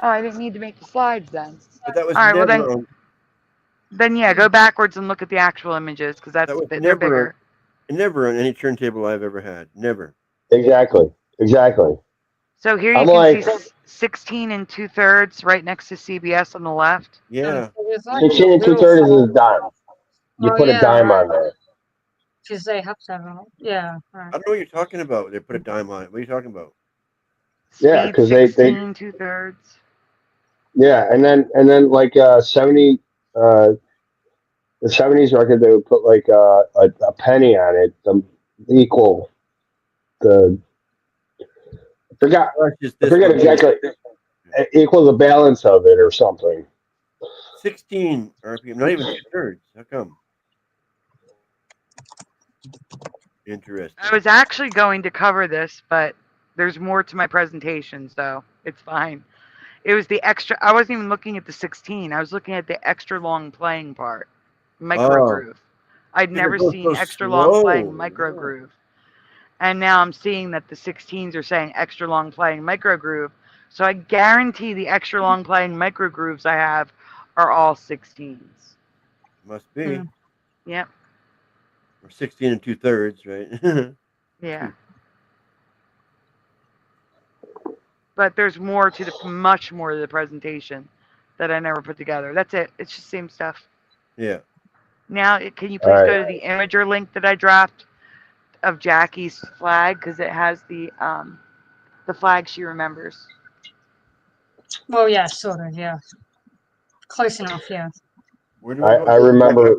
S1: Oh, I didn't need to make the slides then.
S2: But that was
S1: All right, well
S2: never on.
S1: then yeah, go backwards and look at the actual images because
S2: That was
S1: they're
S2: never
S1: bigger.
S2: on any turntable I've ever had. Never.
S7: Exactly.
S1: So here
S7: I'm
S1: you can
S7: like,
S1: see 16 and 2/3 right next to CBS on the left.
S2: Yeah.
S5: There's like
S7: 16 and
S5: little
S7: 2/3 is
S5: flags.
S7: a dime. You
S5: Oh
S7: put a
S5: yeah,
S7: dime
S5: right.
S7: on there.
S5: Because they have to have it. Yeah, right.
S2: I don't know what you're talking about. They put a dime on it. What are you talking about?
S7: Yeah,
S1: Speed
S7: because
S1: 16 2/3.
S7: yeah, and then like 70 the 70s record, they would put like a penny on it, the equal the I forgot
S2: Oh, it's just
S7: I
S2: this
S7: forget
S2: one here.
S7: exactly, equal the balance of it or something.
S2: 16 RPM, not even 2/3. How come? Interesting.
S1: I was actually going to cover this, but there's more to my presentation, so it's fine. It was the extra. I wasn't even looking at the 16. I was looking at the extra long playing part, micro
S2: Oh,
S1: groove. I'd
S2: because it
S1: never
S2: goes
S1: seen
S2: so
S1: extra long playing
S2: slow.
S1: micro
S2: Yeah.
S1: groove, and now I'm seeing that the 16s are saying extra long playing micro groove. So I guarantee the extra long playing micro grooves I have are all 16s.
S2: Must be.
S1: Yep.
S2: Or 16 and 2/3, right?
S1: Yeah. But there's more to much more to the presentation that I never put together. That's it. It's just same stuff.
S2: Yeah.
S1: Now, can you
S7: All
S1: please
S7: right.
S1: go to the imager link that I dropped of Jackie's flag because it has the flag she remembers.
S5: Well, yeah, sort of, yeah. Close enough, yeah.
S2: Where do we go?
S7: I remember.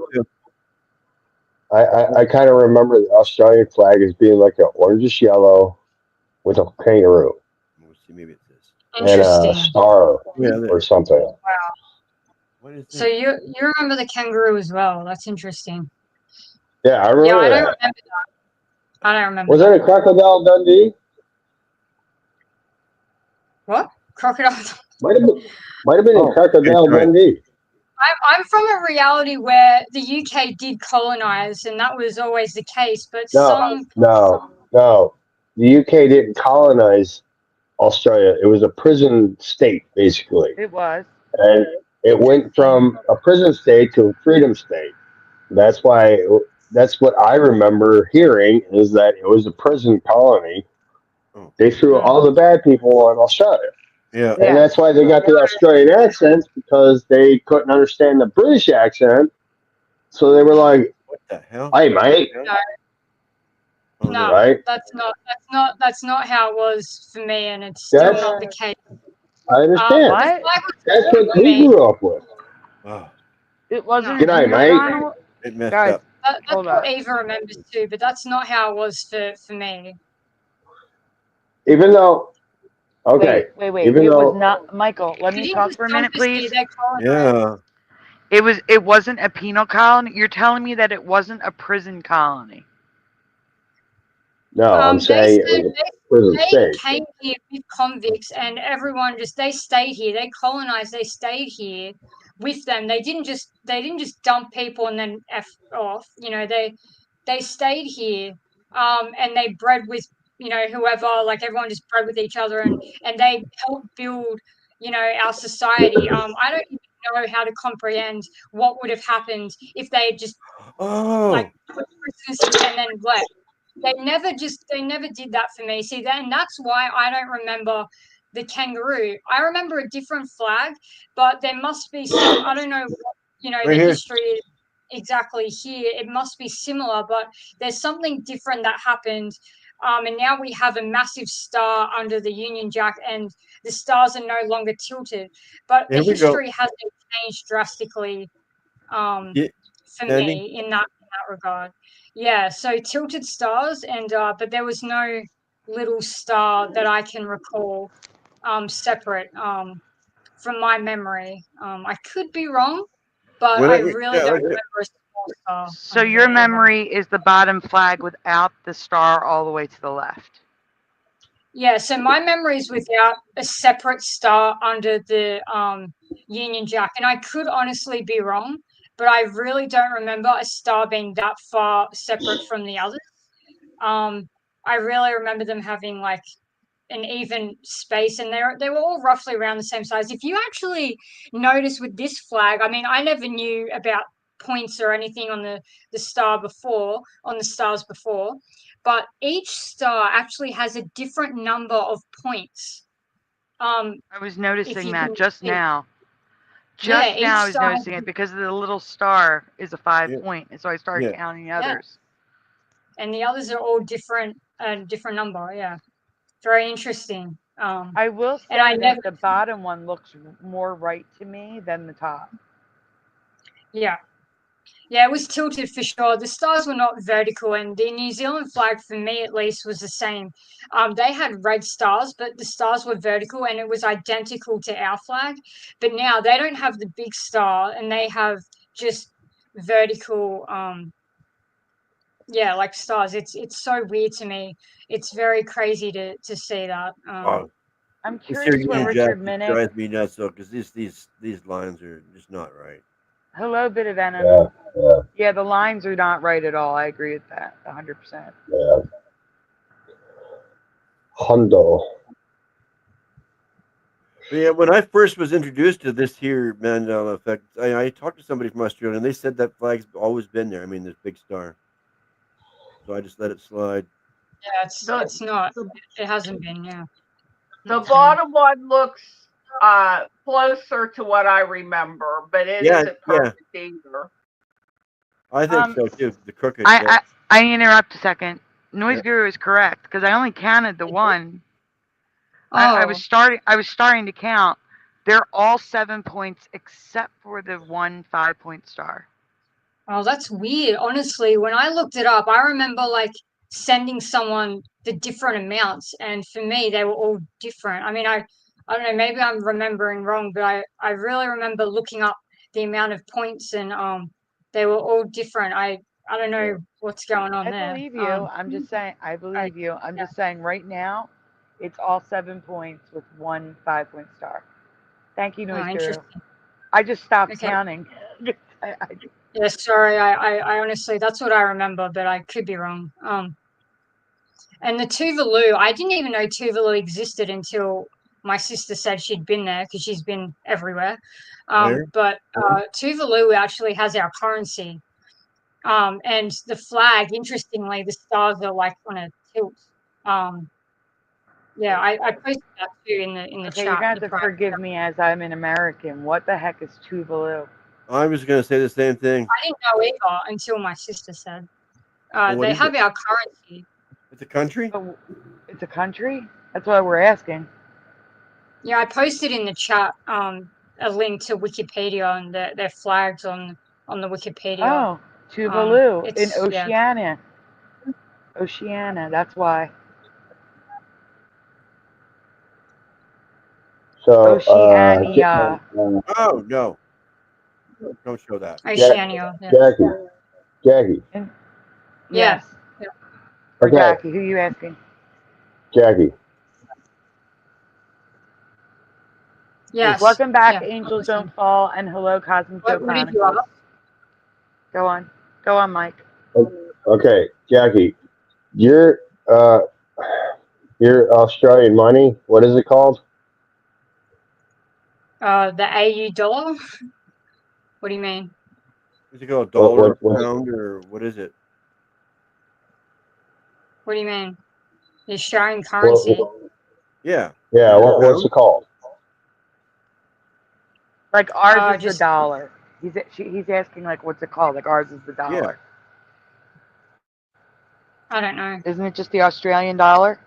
S7: I kind of remember the Australian flag as being like an orangish yellow with a kangaroo
S2: Let's see, maybe it's this.
S7: and a
S5: Interesting.
S7: star
S2: Yeah.
S7: or something.
S5: Wow.
S2: What is this?
S5: So you remember the kangaroo as well? That's interesting.
S7: Yeah, I remember
S5: Yeah, I don't
S7: that.
S5: remember that. I don't remember.
S7: Was
S5: that.
S7: that a Crocodile Dundee?
S5: What? Crocodile?
S7: Might have been
S2: Oh,
S7: a Crocodile
S2: okay, right.
S7: Dundee.
S5: I'm from a reality where the UK did colonize, and that was always the case. But
S7: No. The UK didn't colonize Australia. It was a prison state, basically.
S1: It was.
S7: And it went from a prison state to a freedom state. That's why. That's what I remember hearing is that it was a prison colony.
S2: Oh.
S7: They threw all the bad people on Australia.
S2: Yeah.
S7: And that's why they got the Australian accents because they couldn't understand the British accent. So they were like,
S2: What the hell?
S7: "Hey, mate."
S2: Oh,
S5: no,
S7: right?
S5: that's not how it was for me, and it's still not the case.
S7: I understand.
S1: What?
S7: That's what we grew up with.
S2: Oh,
S1: It wasn't.
S7: Good night, mate.
S2: it messed
S1: Guys,
S2: up.
S5: That's
S1: hold
S5: what
S1: up.
S5: Eva remembers too, but that's not how it was for me.
S7: Even though, okay.
S1: Wait.
S7: Even
S1: It
S7: though,
S1: was not Michael. Let me talk for a minute, please.
S2: Yeah.
S1: It wasn't a penal colony. You're telling me that it wasn't a prison colony.
S7: no, I'm saying it was a prison
S5: They
S7: state.
S5: came here with convicts, and everyone they stayed here. They colonized. They stayed here with them. They didn't just dump people and then f off. You know, they stayed here, and they bred with whoever. Like everyone just bred with each other, and they helped build our society. I don't even know how to comprehend what would have happened if they had just put prisoners here and then left. They never did that for me. See, and that's why I don't remember the kangaroo. I remember a different flag, but there must be some. I don't know what
S2: Right
S5: the
S2: here.
S5: history is exactly here. It must be similar, but there's something different that happened. And now we have a massive star under the Union Jack, and the stars are no longer tilted. But the history hasn't changed drastically for me in that regard. Yeah, so tilted stars, and but there was no little star that I can recall separate from my memory. I could be wrong, but I really don't remember a small star.
S1: So your memory is the bottom flag without the star all the way to the left.
S5: Yeah, so my memory is without a separate star under the Union Jack, and I could honestly be wrong, but I really don't remember a star being that far separate from the others. I really remember them having like an even space, and they were all roughly around the same size. If you actually notice with this flag, I mean, I never knew about points or anything on the stars before, but each star actually has a different number of points.
S1: I was noticing
S5: you
S1: that
S5: can
S1: just
S5: see.
S1: now.
S5: Yeah,
S1: Just
S5: each
S1: now I was
S5: star has
S1: noticing it because the little star is a 5
S2: Yeah.
S1: point, and so I started
S2: Yeah.
S1: counting the others.
S5: and the others are all different number. Yeah, very interesting.
S1: I will say
S5: and I
S1: that
S5: never
S1: the bottom one looks more right to me than the top.
S5: yeah. Yeah, it was tilted for sure. The stars were not vertical, and the New Zealand flag, for me at least, was the same. They had red stars, but the stars were vertical, and it was identical to our flag. But now they don't have the big star, and they have just vertical. Yeah, like stars. It's so weird to me. It's very crazy to see that.
S2: Wow.
S1: I'm
S2: This
S1: curious
S2: here
S1: what
S2: Union
S1: Richard
S2: Jack
S1: Minnick.
S2: drives me nuts though, because these lines are just not right.
S1: Hello, bit of venom.
S7: Yeah.
S1: Yeah, the lines are not right at all. I agree with that 100%.
S7: Yeah. Hundo.
S2: But yeah, when I first was introduced to this here Mandela effect, I talked to somebody from Australia, and they said that flag's always been there. I mean, this big star. So I just let it slide.
S5: Yeah, it's not. It hasn't been. Yeah.
S6: The bottom one looks closer to what I remember, but it isn't perfect either.
S2: I think so too. The crooked.
S1: I interrupt a second. Noise Guru is correct because I only counted the one. I was starting to count. They're all 7 points except for the one 5-point star.
S5: Oh, that's weird. Honestly, when I looked it up, I remember like sending someone the different amounts, and for me, they were all different. I mean, I don't know, maybe I'm remembering wrong, but I really remember looking up the amount of points, and they were all different. I don't know what's going on there.
S1: I believe you. I'm just saying. I believe you. I'm just saying right now, it's all 7 points with one 5-point star. Thank you, Noise Guru.
S5: Interesting.
S1: I just stopped counting.
S5: Yeah, sorry. I honestly, that's what I remember, but I could be wrong. And the Tuvalu, I didn't even know Tuvalu existed until my sister said she'd been there because she's been everywhere. But Tuvalu actually has our currency. And the flag, interestingly, the stars are like on a tilt. Yeah, I posted that too in the
S1: Okay,
S5: chat.
S1: you're going to have to forgive me as I'm an American. What the heck is Tuvalu?
S2: I was going to say the same thing.
S5: I didn't know either until my sister said. They have our currency.
S2: It's a country?
S1: Oh, it's a country? That's why we're asking.
S5: Yeah, I posted in the chat a link to Wikipedia and their flags on the Wikipedia.
S1: Oh, Tuvalu in Oceania. Yeah. Oceania, that's why.
S7: So,
S1: Oceania.
S2: Oh, no. Don't show that.
S5: Oceania.
S7: Jackie.
S5: Yes.
S1: Or Jackie, who are you asking?
S7: Jackie.
S5: Yes.
S1: Welcome back, Angels Don't Fall, and hello, Cosmic Joe Chronicles. Go on, Mike.
S7: Okay, Jackie, your Australian money, what is it called?
S5: The AU dollar. What do you mean?
S2: Is it called a dollar, pound, or what is it?
S5: What do you mean? The Australian currency.
S2: Yeah.
S7: Yeah. What's it called?
S1: Like ours is the dollar. He's asking like what's it called? Like ours is the dollar.
S5: Yeah. I don't know.
S1: Isn't it just the Australian dollar?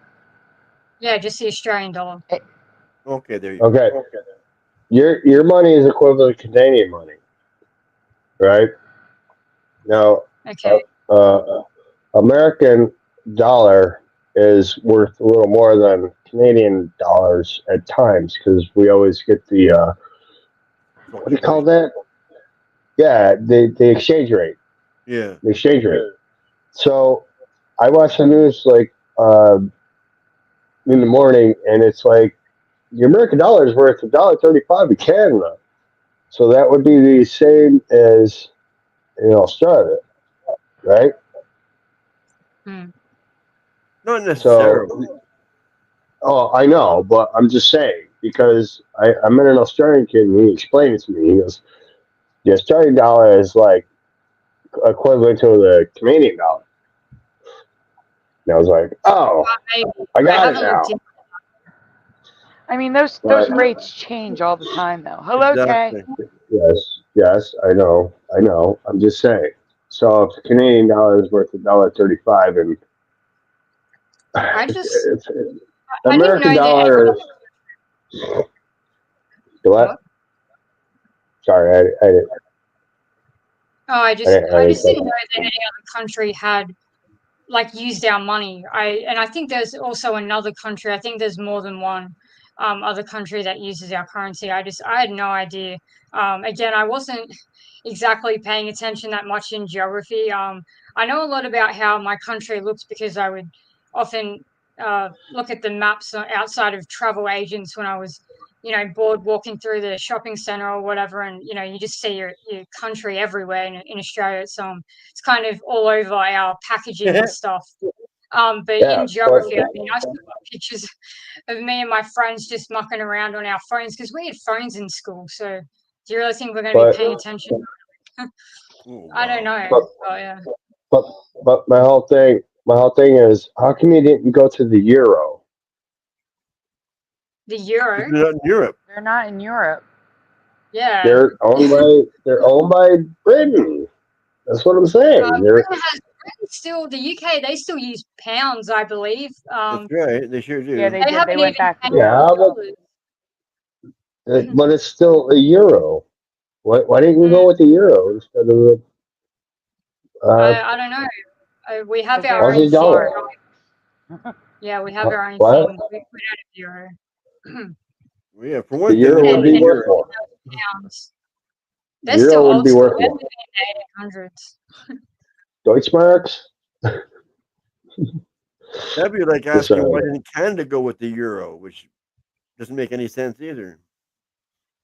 S5: Yeah, just the Australian dollar.
S2: Okay, there you go.
S7: Okay. Your money is equivalent to Canadian money, right? Now, American dollar is worth a little more than Canadian dollars at times because we always get the what do you call that? Yeah, the exchange rate.
S2: Yeah,
S7: the exchange rate. So I watch the news like in the morning, and it's like the American dollar is worth $1.35 in Canada. So that would be the same as in Australia, right?
S5: Hmm.
S2: Not necessarily.
S7: So, oh, I know, but I'm just saying because I met an Australian kid and he explained it to me. He goes, the Australian dollar is like equivalent to the Canadian dollar. And I was like, oh,
S5: Maybe.
S7: I
S5: I
S7: got it
S5: haven't
S7: now.
S5: looked in.
S1: I mean, those
S7: But
S1: rates change all the time, though. Hello, Kay.
S2: Exactly.
S7: yes, I know. I'm just saying. So if the Canadian dollar is worth $1.35, and
S5: I
S7: it's,
S5: just
S7: it's, the
S5: I didn't
S7: American
S5: know that
S7: dollar is what?
S5: what?
S7: Sorry, I didn't.
S5: Oh, I just didn't know that any other country had like used our money. I think there's also another country. I think there's more than one other country that uses our currency. I had no idea. Again, I wasn't exactly paying attention that much in geography. I know a lot about how my country looks because I would often look at the maps outside of travel agents when I was, bored walking through the shopping center or whatever, and you just see your country everywhere in Australia. It's kind of all over our packaging and stuff. But
S7: Yeah,
S5: in geography, I mean, I still got pictures of me and my friends just mucking around on our phones because we had phones in school. So do you really think we're going to be
S7: but
S5: paying attention?
S2: Oh,
S5: I don't
S2: wow.
S5: know.
S7: but
S5: But yeah,
S7: but but my whole thing is, how come you didn't go to the euro?
S5: the euro.
S2: They're not in Europe.
S1: They're not in Europe.
S5: Yeah.
S7: They're owned by Britain. That's what I'm saying.
S5: The UK, they still use pounds, I believe.
S2: That's right. They sure
S1: Yeah,
S2: do.
S1: they
S5: They
S1: did. They
S5: haven't
S1: went
S5: even
S1: back to
S5: changed
S7: Yeah,
S1: pounds.
S7: but it's still a euro. Why didn't you go with the euro instead of the
S5: I don't know. We have
S1: Because they
S5: our
S1: were
S5: own
S7: Aussie
S5: thing.
S7: dollar?
S5: Yeah, we have our own
S7: What?
S5: thing. We put out a euro.
S2: Well, yeah, for
S7: The
S2: one thing,
S7: euro
S2: they
S7: would
S2: want
S7: be
S2: in
S5: And
S7: worth
S2: Europe.
S7: more.
S5: pounds.
S7: The
S5: They're still
S7: euro would
S5: old
S7: be
S5: school.
S7: worth
S5: They're
S7: more.
S5: living in the 1800s.
S7: Deutschmarks?
S2: That'd be like
S7: Just
S2: asking why didn't Canada go with the euro, which doesn't make any sense either.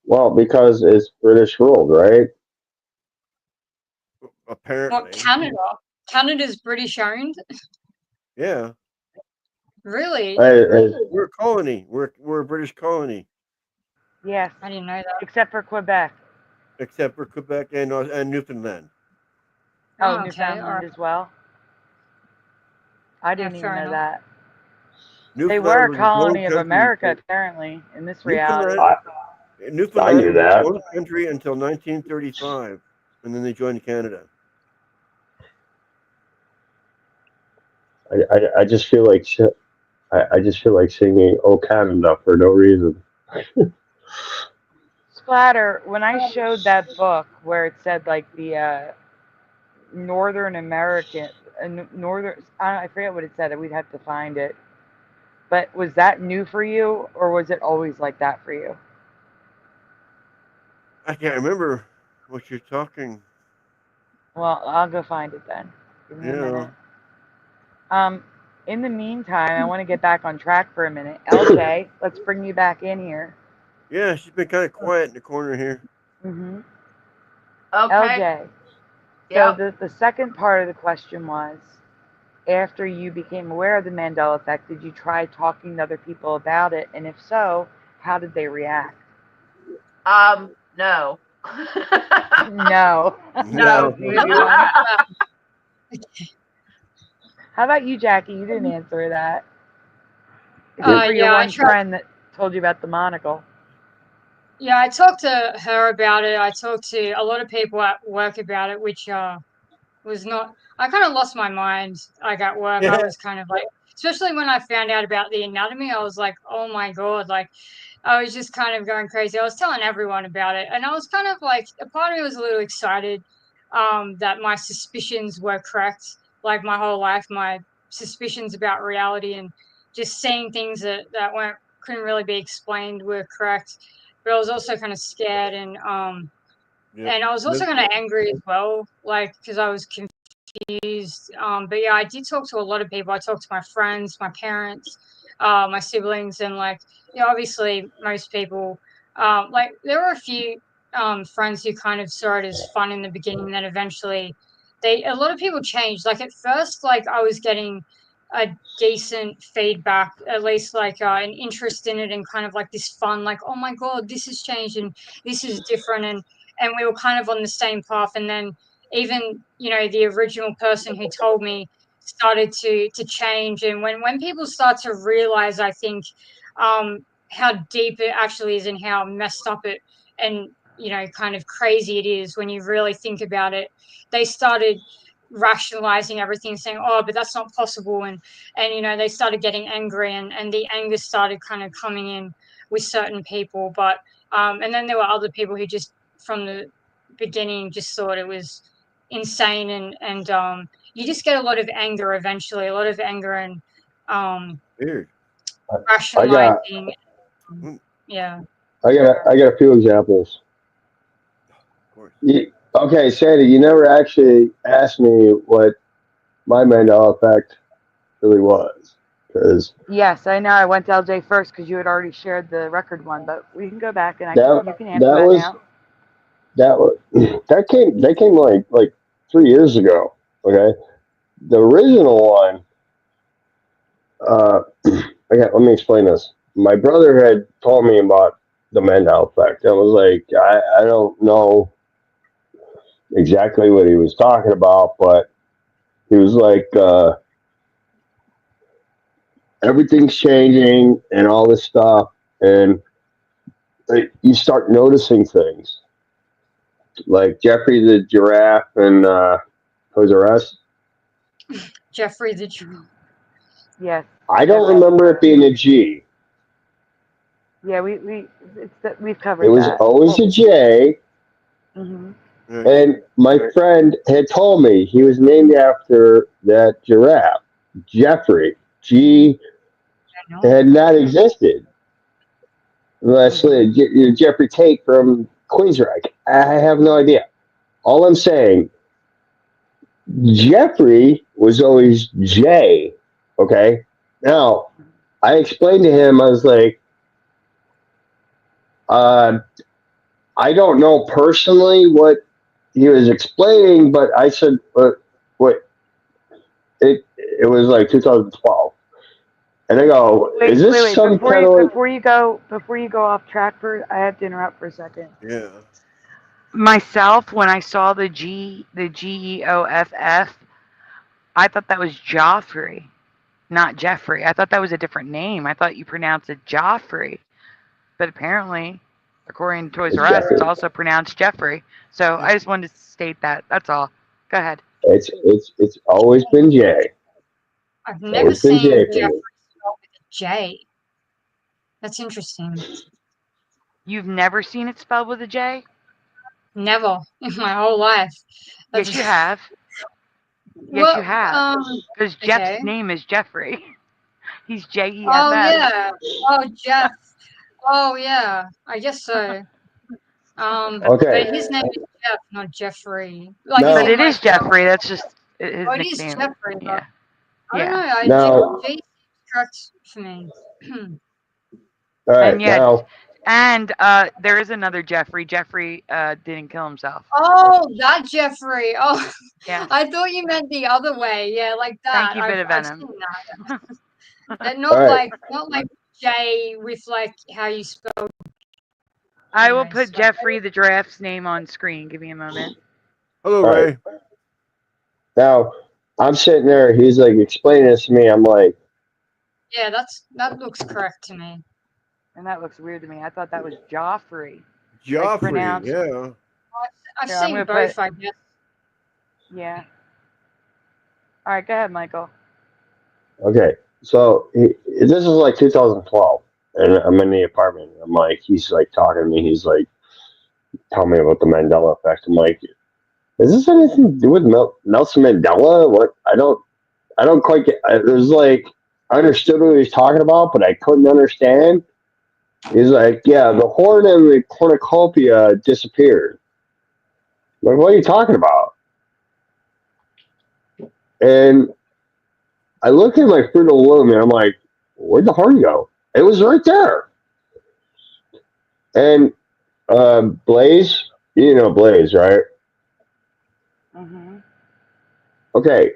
S7: well, because it's British ruled, right?
S5: What,
S2: Apparently.
S5: Canada? Canada's British owned?
S2: Yeah.
S5: Really?
S2: We're a colony. We're a British colony.
S1: Yes,
S5: I didn't know that.
S1: except for Quebec.
S2: Except for Quebec and Newfoundland.
S1: Oh,
S5: Oh, okay.
S1: Newfoundland
S5: All right.
S1: as well. I
S5: Yeah,
S1: didn't even
S5: fair
S1: know
S5: enough.
S1: that. They
S2: Newfoundland
S1: were a
S2: was its own
S1: colony of
S2: country.
S1: America, apparently, in this reality.
S2: Newfoundland,
S7: I
S2: Newfoundland
S7: knew
S2: was its
S7: that.
S2: own country until 1935, and then they joined Canada.
S7: I just feel like I just feel like singing "Oh Canada" for no reason.
S1: Splatter, when I showed that book where it said like the Northern American, Northern, I forget what it said, we'd have to find it. But was that new for you, or was it always like that for you?
S2: I can't remember what you're talking.
S1: Well, I'll go find it then. Give me a minute. In the meantime, I want to get back on track for a minute. LJ, let's bring you back in here.
S2: Yeah, she's been kind of quiet in the corner here.
S1: Mm-hmm.
S6: Okay.
S1: LJ.
S6: Yeah.
S1: So the second part of the question was, after you became aware of the Mandela effect, did you try talking to other people about it? And if so, how did they react?
S6: No.
S1: No.
S6: No.
S1: That was the easy one. How about you, Jackie? You didn't answer that. Except for your
S5: Yeah,
S1: one friend that told you about the monocle.
S5: Yeah, I talked to her about it. I talked to a lot of people at work about it, which was not. I kind of lost my mind. Like at work, I was kind of like, especially when I found out about the anatomy, I was like, oh my God, like I was just kind of going crazy. I was telling everyone about it, and I was kind of like, a part of me was a little excited that my suspicions were correct. Like my whole life, my suspicions about reality and just seeing things that couldn't really be explained were correct. But I was also kind of scared, and I was also kind of angry as well, like because I was confused. But yeah, I did talk to a lot of people. I talked to my friends, my parents, my siblings, and like, you know, obviously most people, like there were a few friends who kind of saw it as fun in the beginning, then eventually a lot of people changed. Like at first, like I was getting a decent feedback, at least like an interest in it, and kind of like this fun, like, oh my god, this has changed and this is different, and we were kind of on the same path. And then even, you know, the original person who told me started to change. And when people start to realize, I think, how deep it actually is and how messed up it and, you know, kind of crazy it is when you really think about it, they started rationalizing everything, saying, oh, but that's not possible. And you know, they started getting angry, and the anger started kind of coming in with certain people. But and then there were other people who just from the beginning just thought it was insane. And you just get a lot of anger eventually, a lot of anger and
S2: Weird.
S5: rationalizing. Yeah.
S7: I got a few examples.
S2: Of course.
S7: Okay, Sandy, you never actually asked me what my Mandela effect really was. Because
S1: Yes, I know. I went to LJ first because you had already shared the record one, but we can go back and you can answer that now.
S7: That came like 3 years ago. Okay, the original one. Okay, let me explain this. My brother had told me about the Mandela effect. I was like, I don't know exactly what he was talking about, but he was like, everything's changing and all this stuff, and you start noticing things like Jeffrey the giraffe and Toys R Us.
S5: Jeffrey the giraffe.
S1: Yes.
S7: I don't remember it being a G.
S1: Yeah, we've covered
S7: It was
S1: that.
S7: always a J.
S1: Mm-hmm.
S7: And my friend had told me he was named after that giraffe, Jeffrey. G had not existed. Leslie, Jeffrey Tate from Queensryche. I have no idea. All I'm saying, Jeffrey was always J. Okay? Now, I explained to him, I was like, I don't know personally what he was explaining, but I said, what? It was like 2012. And I go, is this some kind of
S1: before you go off track I have to interrupt for a second.
S2: Yeah.
S1: Myself, when I saw the GEOFF, I thought that was Joffrey, not Jeffrey. I thought that was a different name. I thought you pronounced it Joffrey, but apparently, according to Toys R Us, it's also pronounced Jeffrey. So I just wanted to state that. That's all. Go ahead.
S7: It's always been J.
S5: I've never seen Jeffrey spelled with a J. That's interesting.
S1: You've never seen it spelled with a J?
S5: Never in my whole life.
S1: Yes, you have. Yes, you have. Because Jeff's name is Jeffrey. He's Jeff.
S5: Oh, yeah. Oh, Jeff. Oh, yeah. I guess so. But his name is Jeff, not Jeffrey. Like,
S7: no.
S1: But it is Jeffrey. That's just his nickname.
S5: It is Jeffrey.
S1: Yeah.
S5: I don't know.
S7: Now,
S5: J correct for me.
S7: All right.
S1: And there is another Jeffrey. Jeffrey didn't kill himself.
S5: Oh, that Jeffrey. Oh,
S1: yeah.
S5: I thought you meant the other way. Yeah, like that.
S1: Thank you, bit of venom.
S5: Not like J with like how you spell.
S1: I will put Jeffrey the giraffe's name on screen. Give me a moment.
S2: Hello, Ray.
S7: Now, I'm sitting there. He's like explaining this to me. I'm like,
S5: yeah, that looks correct to me.
S1: And that looks weird to me. I thought that was Joffrey.
S2: Joffrey, yeah.
S5: I've seen both, I guess.
S1: Yeah. All right, go ahead, Michael.
S7: Okay, so this is like 2012, and I'm in the apartment. I'm like, he's like talking to me. He's like, telling me about the Mandela effect. I'm like, is this anything to do with Nelson Mandela? What? I don't quite get. It was like I understood what he was talking about, but I couldn't understand. He's like, yeah, the horn and the cornucopia disappeared. I'm like, what are you talking about? And I look at my Fruit of the Loom and I'm like, where'd the horn go? It was right there. And Blaze, you know Blaze, right?
S1: Mm-hmm.
S7: Okay,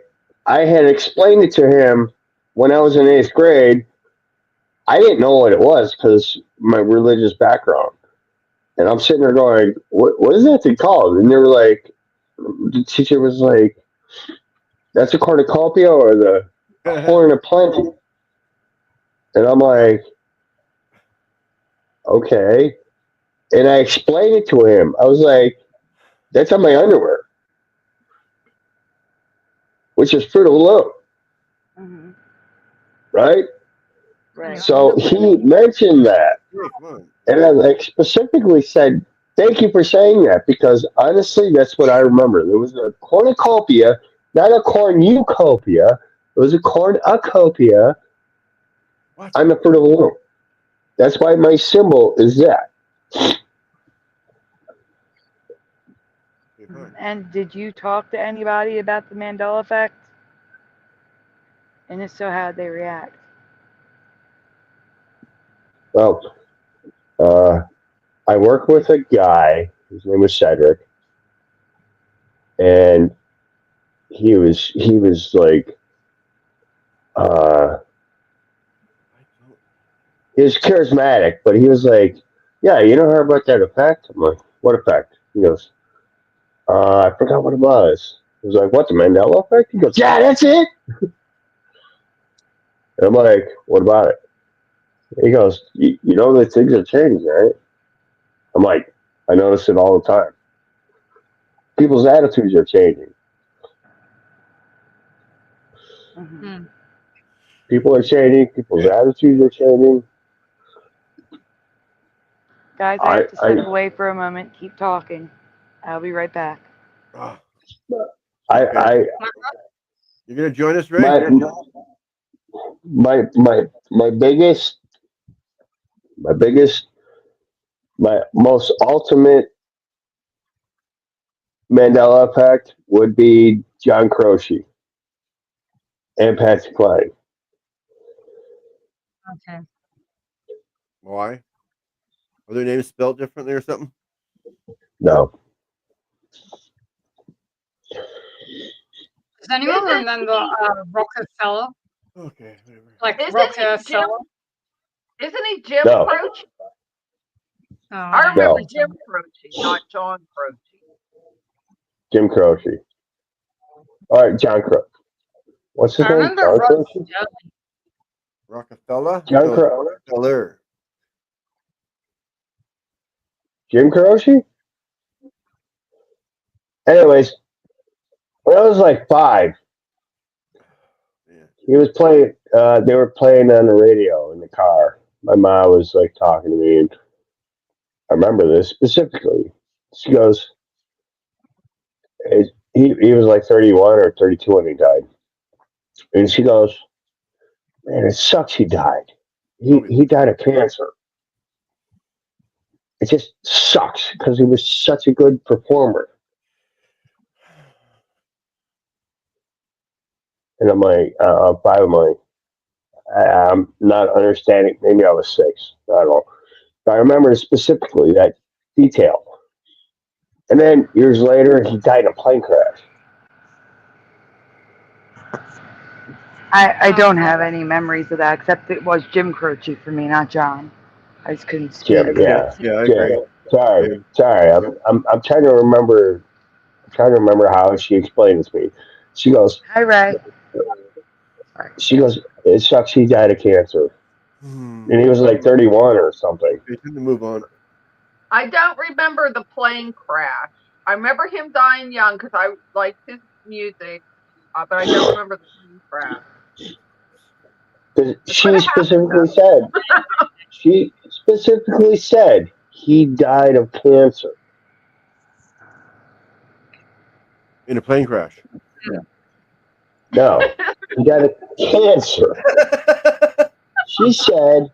S7: I had explained it to him when I was in 8th grade. I didn't know what it was because my religious background. And I'm sitting there going, what is that thing called? And they were like, the teacher was like, that's a cornucopia or the horn of plenty. And I'm like, okay. And I explained it to him. I was like, that's on my underwear, which is Fruit of the Loom,
S1: Mm-hmm.
S7: right?
S1: Right.
S7: So he mentioned that. And I like specifically said, thank you for saying that because honestly, that's what I remember. There was a cornucopia, not a cornucopia. It was a cornucopia on the Fruit of the Loom. That's why my symbol is that.
S1: And did you talk to anybody about the Mandela effect? And if so, how'd they react?
S7: Well, I work with a guy. His name was Cedric, and he was like, he was charismatic, but he was like, yeah, you know heard about that effect? I'm like, what effect? He goes, I forgot what it was. I was like, what, the Mandela effect? He goes, yeah, that's it. And I'm like, what about it? He goes, you know that things are changing, right? I'm like, I notice it all the time. People's attitudes are changing.
S1: Mm-hmm.
S7: People are changing. People's attitudes are changing.
S1: Guys, I have to step away for a moment. Keep talking. I'll be right back.
S7: I
S2: You're gonna join us, Ray?
S7: My biggest, my most ultimate Mandela effect would be John Croce and Patsy Cline.
S5: Okay.
S2: Why? Are their names spelled differently or something?
S7: No.
S5: Does anyone remember Rockefeller?
S2: Okay, whatever.
S5: Like
S6: Isn't
S5: Rockefeller?
S6: Isn't he Jim
S7: No.
S6: Croce?
S5: Oh,
S6: I
S5: don't
S6: remember
S5: know.
S6: Jim Croce, not John Croce.
S7: Jim Croce. All right, John Croce. What's his
S5: I
S7: name?
S5: remember
S7: John
S5: Rod
S7: Croce?
S5: Sterling.
S2: Rockefeller?
S7: John
S2: No,
S7: Croce.
S2: Rockefeller.
S7: Jim Croce? Anyways, when I was like 5, he was playing. They were playing on the radio in the car. My mom was like talking to me, and I remember this specifically. She goes, he was like 31 or 32 when he died, and she goes, "Man, it sucks. He died. He died of cancer. It just sucks because he was such a good performer." And I'm like, 5. I'm like, I'm not understanding. Maybe I was 6. I don't know. But I remember specifically that detail. And then years later, he died in a plane crash.
S1: I don't have any memories of that, except it was Jim Croce for me, not John. I just couldn't speak.
S7: Jim, yeah,
S2: I
S7: Jim.
S2: agree.
S7: Sorry. I'm trying to remember. I'm trying to remember how she explained it to me. She goes,
S1: Hi, Ray. Sorry.
S7: she goes, it sucks. He died of cancer, and he was like 31 or something.
S2: Okay, time to move on.
S6: I don't remember the plane crash. I remember him dying young because I liked his music, but I don't remember the plane crash.
S7: She specifically said he died of cancer.
S2: In a plane crash.
S7: No, he died of cancer. She said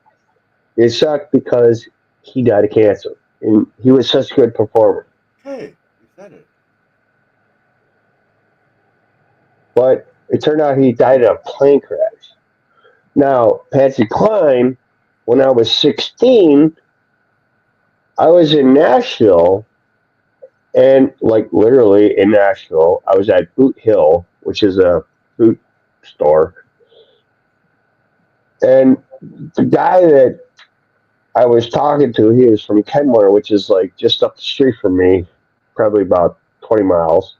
S7: it sucked because he died of cancer, and he was such a good performer.
S2: Hey, you said it.
S7: But it turned out he died in a plane crash. Now, Patsy Cline, when I was 16, I was in Nashville, and like literally in Nashville, I was at Boot Hill, which is a boot store, and the guy that I was talking to, he was from Kenmore, which is like just up the street from me, probably about 20 miles.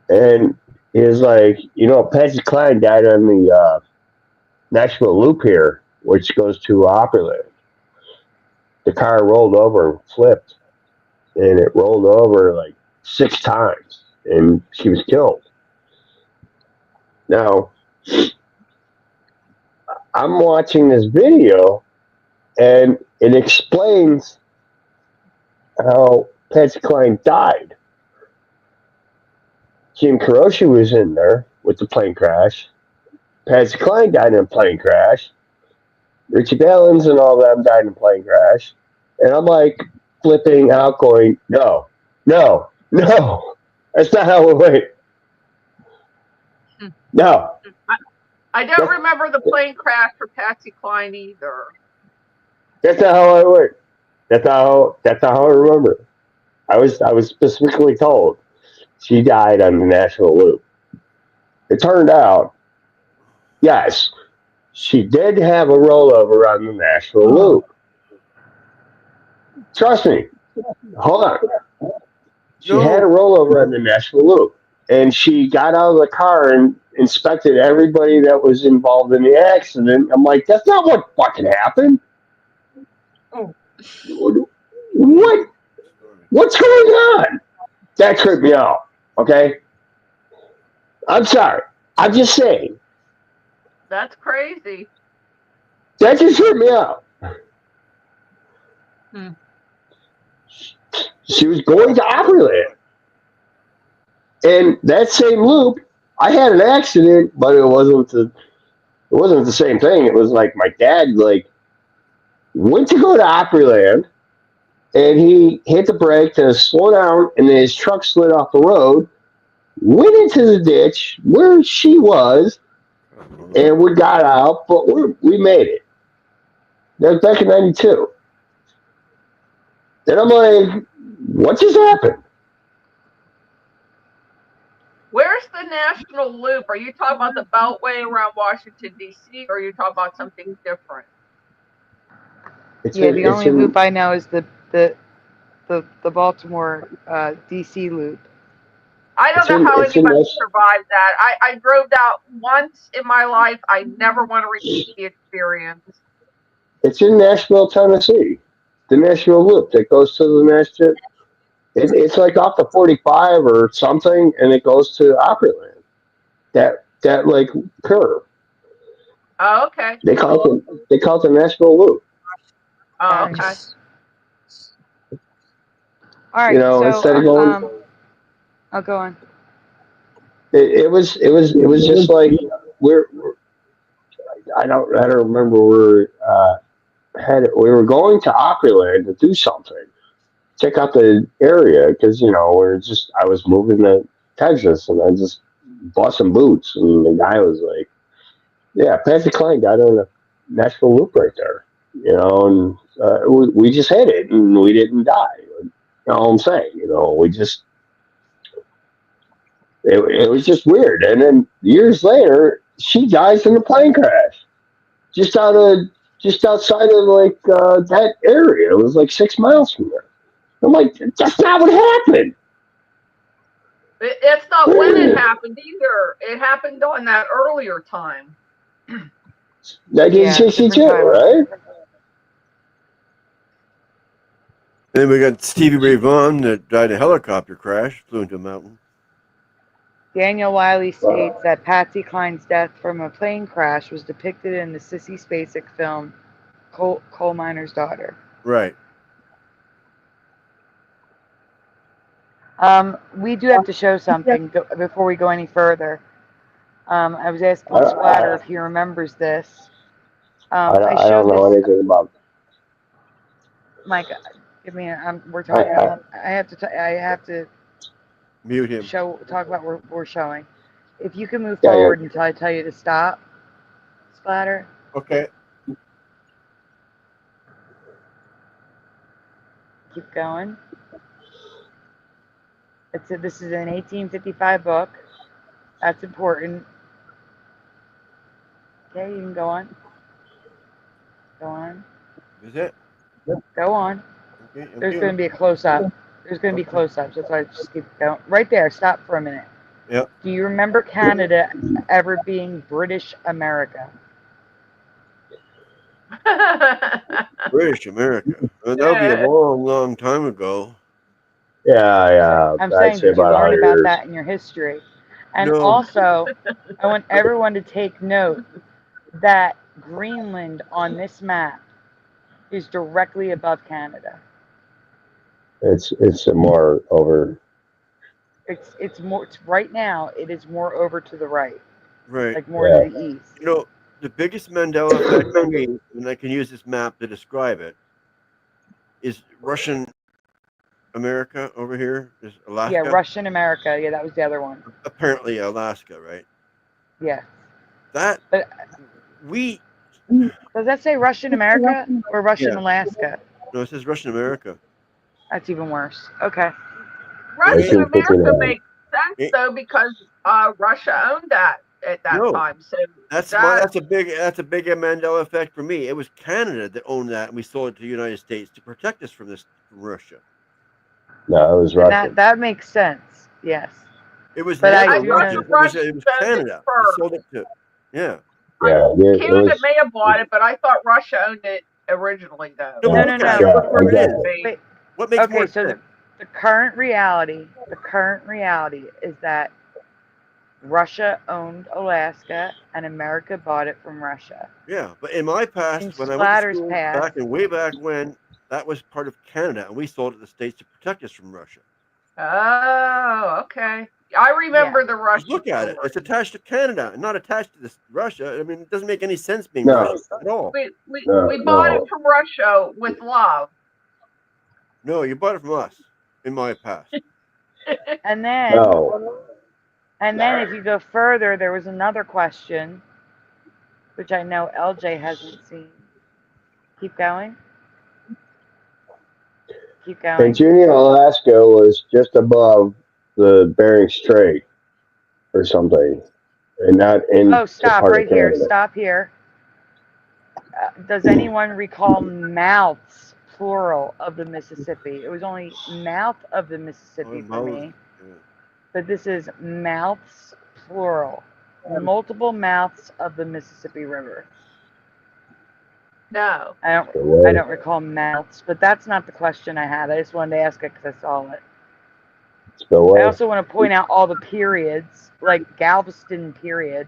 S7: And he was like, Patsy Cline died on the Nashville Loop here, which goes to Opryland. The car rolled over and flipped, and it rolled over like 6 times, and she was killed. Now, I'm watching this video, and it explains how Patsy Cline died. Jim Croce was in there with the plane crash. Patsy Cline died in a plane crash. Richie Valens and all them died in a plane crash. And I'm like flipping out, going, no, that's not how it went. No.
S6: I don't remember the plane crash for Patsy Cline either.
S7: That's not how it went. That's not how I remember it. I was specifically told she died on the Nashville Loop. It turned out, yes, she did have a rollover on the Nashville Loop. Trust me. Hold on. She had a rollover on the Nashville Loop, and she got out of the car and inspected everybody that was involved in the accident. I'm like, that's not what fucking happened.
S5: Oh.
S7: What's going on? That tripped me out. Okay? I'm sorry. I'm just saying.
S6: That's crazy.
S7: That just tripped me out. She was going to Opryland. And that same loop, I had an accident, but it wasn't the same thing. It was like my dad went to go to Opryland, and he hit the brake to slow down, and then his truck slid off the road, went into the ditch where she was, and we got out, but we made it. That was back in '92. And I'm like, what just happened?
S6: Where's the National Loop? Are you talking about the Beltway around Washington, D.C., or are you talking about something different?
S1: The only loop I know is the Baltimore D.C. loop.
S6: I don't know how anybody survived that. I drove that once in my life. I never want to repeat the experience.
S7: It's in Nashville, Tennessee. The Nashville Loop that goes to the Nashville. It's like off the 45 or something, and it goes to Opryland. That like curve.
S6: Oh, okay.
S7: They call it the Nashville Loop.
S6: Oh, okay.
S1: All right. So,
S7: instead of going,
S1: I'll go on.
S7: It was just like I don't remember we were going to Opryland to do something, check out the area, because I was moving to Texas, and I just bought some boots, and the guy was like, yeah, Patsy Cline died on the Nashville Loop right there, and we just hit it, and we didn't die. You know what I'm saying? We just it was just weird. And then years later, she dies in a plane crash just outside of that area. It was like 6 miles from there. I'm like, that's not what happened.
S6: It's not when it happened either. It happened on that earlier time.
S7: 1962, right?
S2: Then we got Stevie Ray Vaughan that died in a helicopter crash, flew into a mountain.
S1: Daniel Wiley states that Patsy Cline's death from a plane crash was depicted in the Sissy Spacek film Coal Miner's Daughter.
S2: Right.
S1: We do have to show something before we go any further. I was asking Splatter if he remembers this.
S7: I don't know anything about.
S1: Mike, give me. We're talking. I have to
S2: mute him.
S1: Talk about what we're showing. If you can move forward until I tell you to stop, Splatter?
S2: Okay.
S1: Keep going. This is an 1855 book. That's important. Okay, you can go on. Go on.
S2: Is it?
S1: Go on.
S2: Okay.
S1: There's going to be a close-up. There's going to be close-ups. That's why I just keep going. Right there. Stop for a minute.
S2: Yep.
S1: Do you remember Canada ever being British America?
S2: British America. That would be a long, long time ago.
S7: Yeah.
S1: I'm
S7: I'd
S1: saying,
S7: say
S1: did you
S7: about
S1: learn
S7: 100
S1: about
S7: years.
S1: that in your history? And
S2: No.
S1: also, I want everyone to take note that Greenland on this map is directly above Canada.
S7: It's more over.
S1: It's more. It's right now. It is more over to the right,
S2: Right.
S1: like more to the east.
S2: You know, the biggest Mandela effect for me, and I can use this map to describe it, is Russian America over here. Is Alaska?
S1: Yeah, Russian America. Yeah, that was the other one.
S2: Apparently Alaska, right?
S1: Yeah.
S2: That
S1: But
S2: we.
S1: Does that say Russian America or Russian Alaska?
S2: No, it says Russian America.
S1: That's even worse. Okay.
S6: Russian America makes sense though because Russia owned that at that time. So
S2: that's a big Mandela effect for me. It was Canada that owned that, and we sold it to the United States to protect us from Russia.
S7: No, it was Russia.
S1: That makes sense. Yes.
S2: It was.
S1: But
S2: I
S1: do know
S2: it was Canada. We sold it to. Yeah.
S6: Canada may have bought it, but I thought Russia owned it originally, though.
S1: No.
S2: Wait, what makes more
S1: so
S2: sense?
S1: The current reality is that Russia owned Alaska and America bought it from Russia.
S2: Yeah, but in my past, when I went to school way back when, that was part of Canada, and we sold it to the States to protect us from Russia.
S6: Oh, okay. I remember the Russian.
S2: Look at it; it's attached to Canada, and not attached to Russia. I mean, it doesn't make any sense being Russian at all.
S6: We bought it from Russia with love.
S2: No, you bought it from us. In my past.
S1: And then, if you go further, there was another question, which I know LJ hasn't seen. Keep going. Keep going.
S7: Virginia, Alaska was just above the Bering Strait or something, and not in.
S1: Oh, stop right here. Stop here. Does anyone recall mouths, plural, of the Mississippi? It was only mouth of the Mississippi for me. Yeah. But this is mouths, plural. Multiple mouths of the Mississippi River.
S6: No.
S1: I don't recall mouths, but that's not the question I had. I just wanted to ask it because I saw it. I also want to point out all the periods, like Galveston period.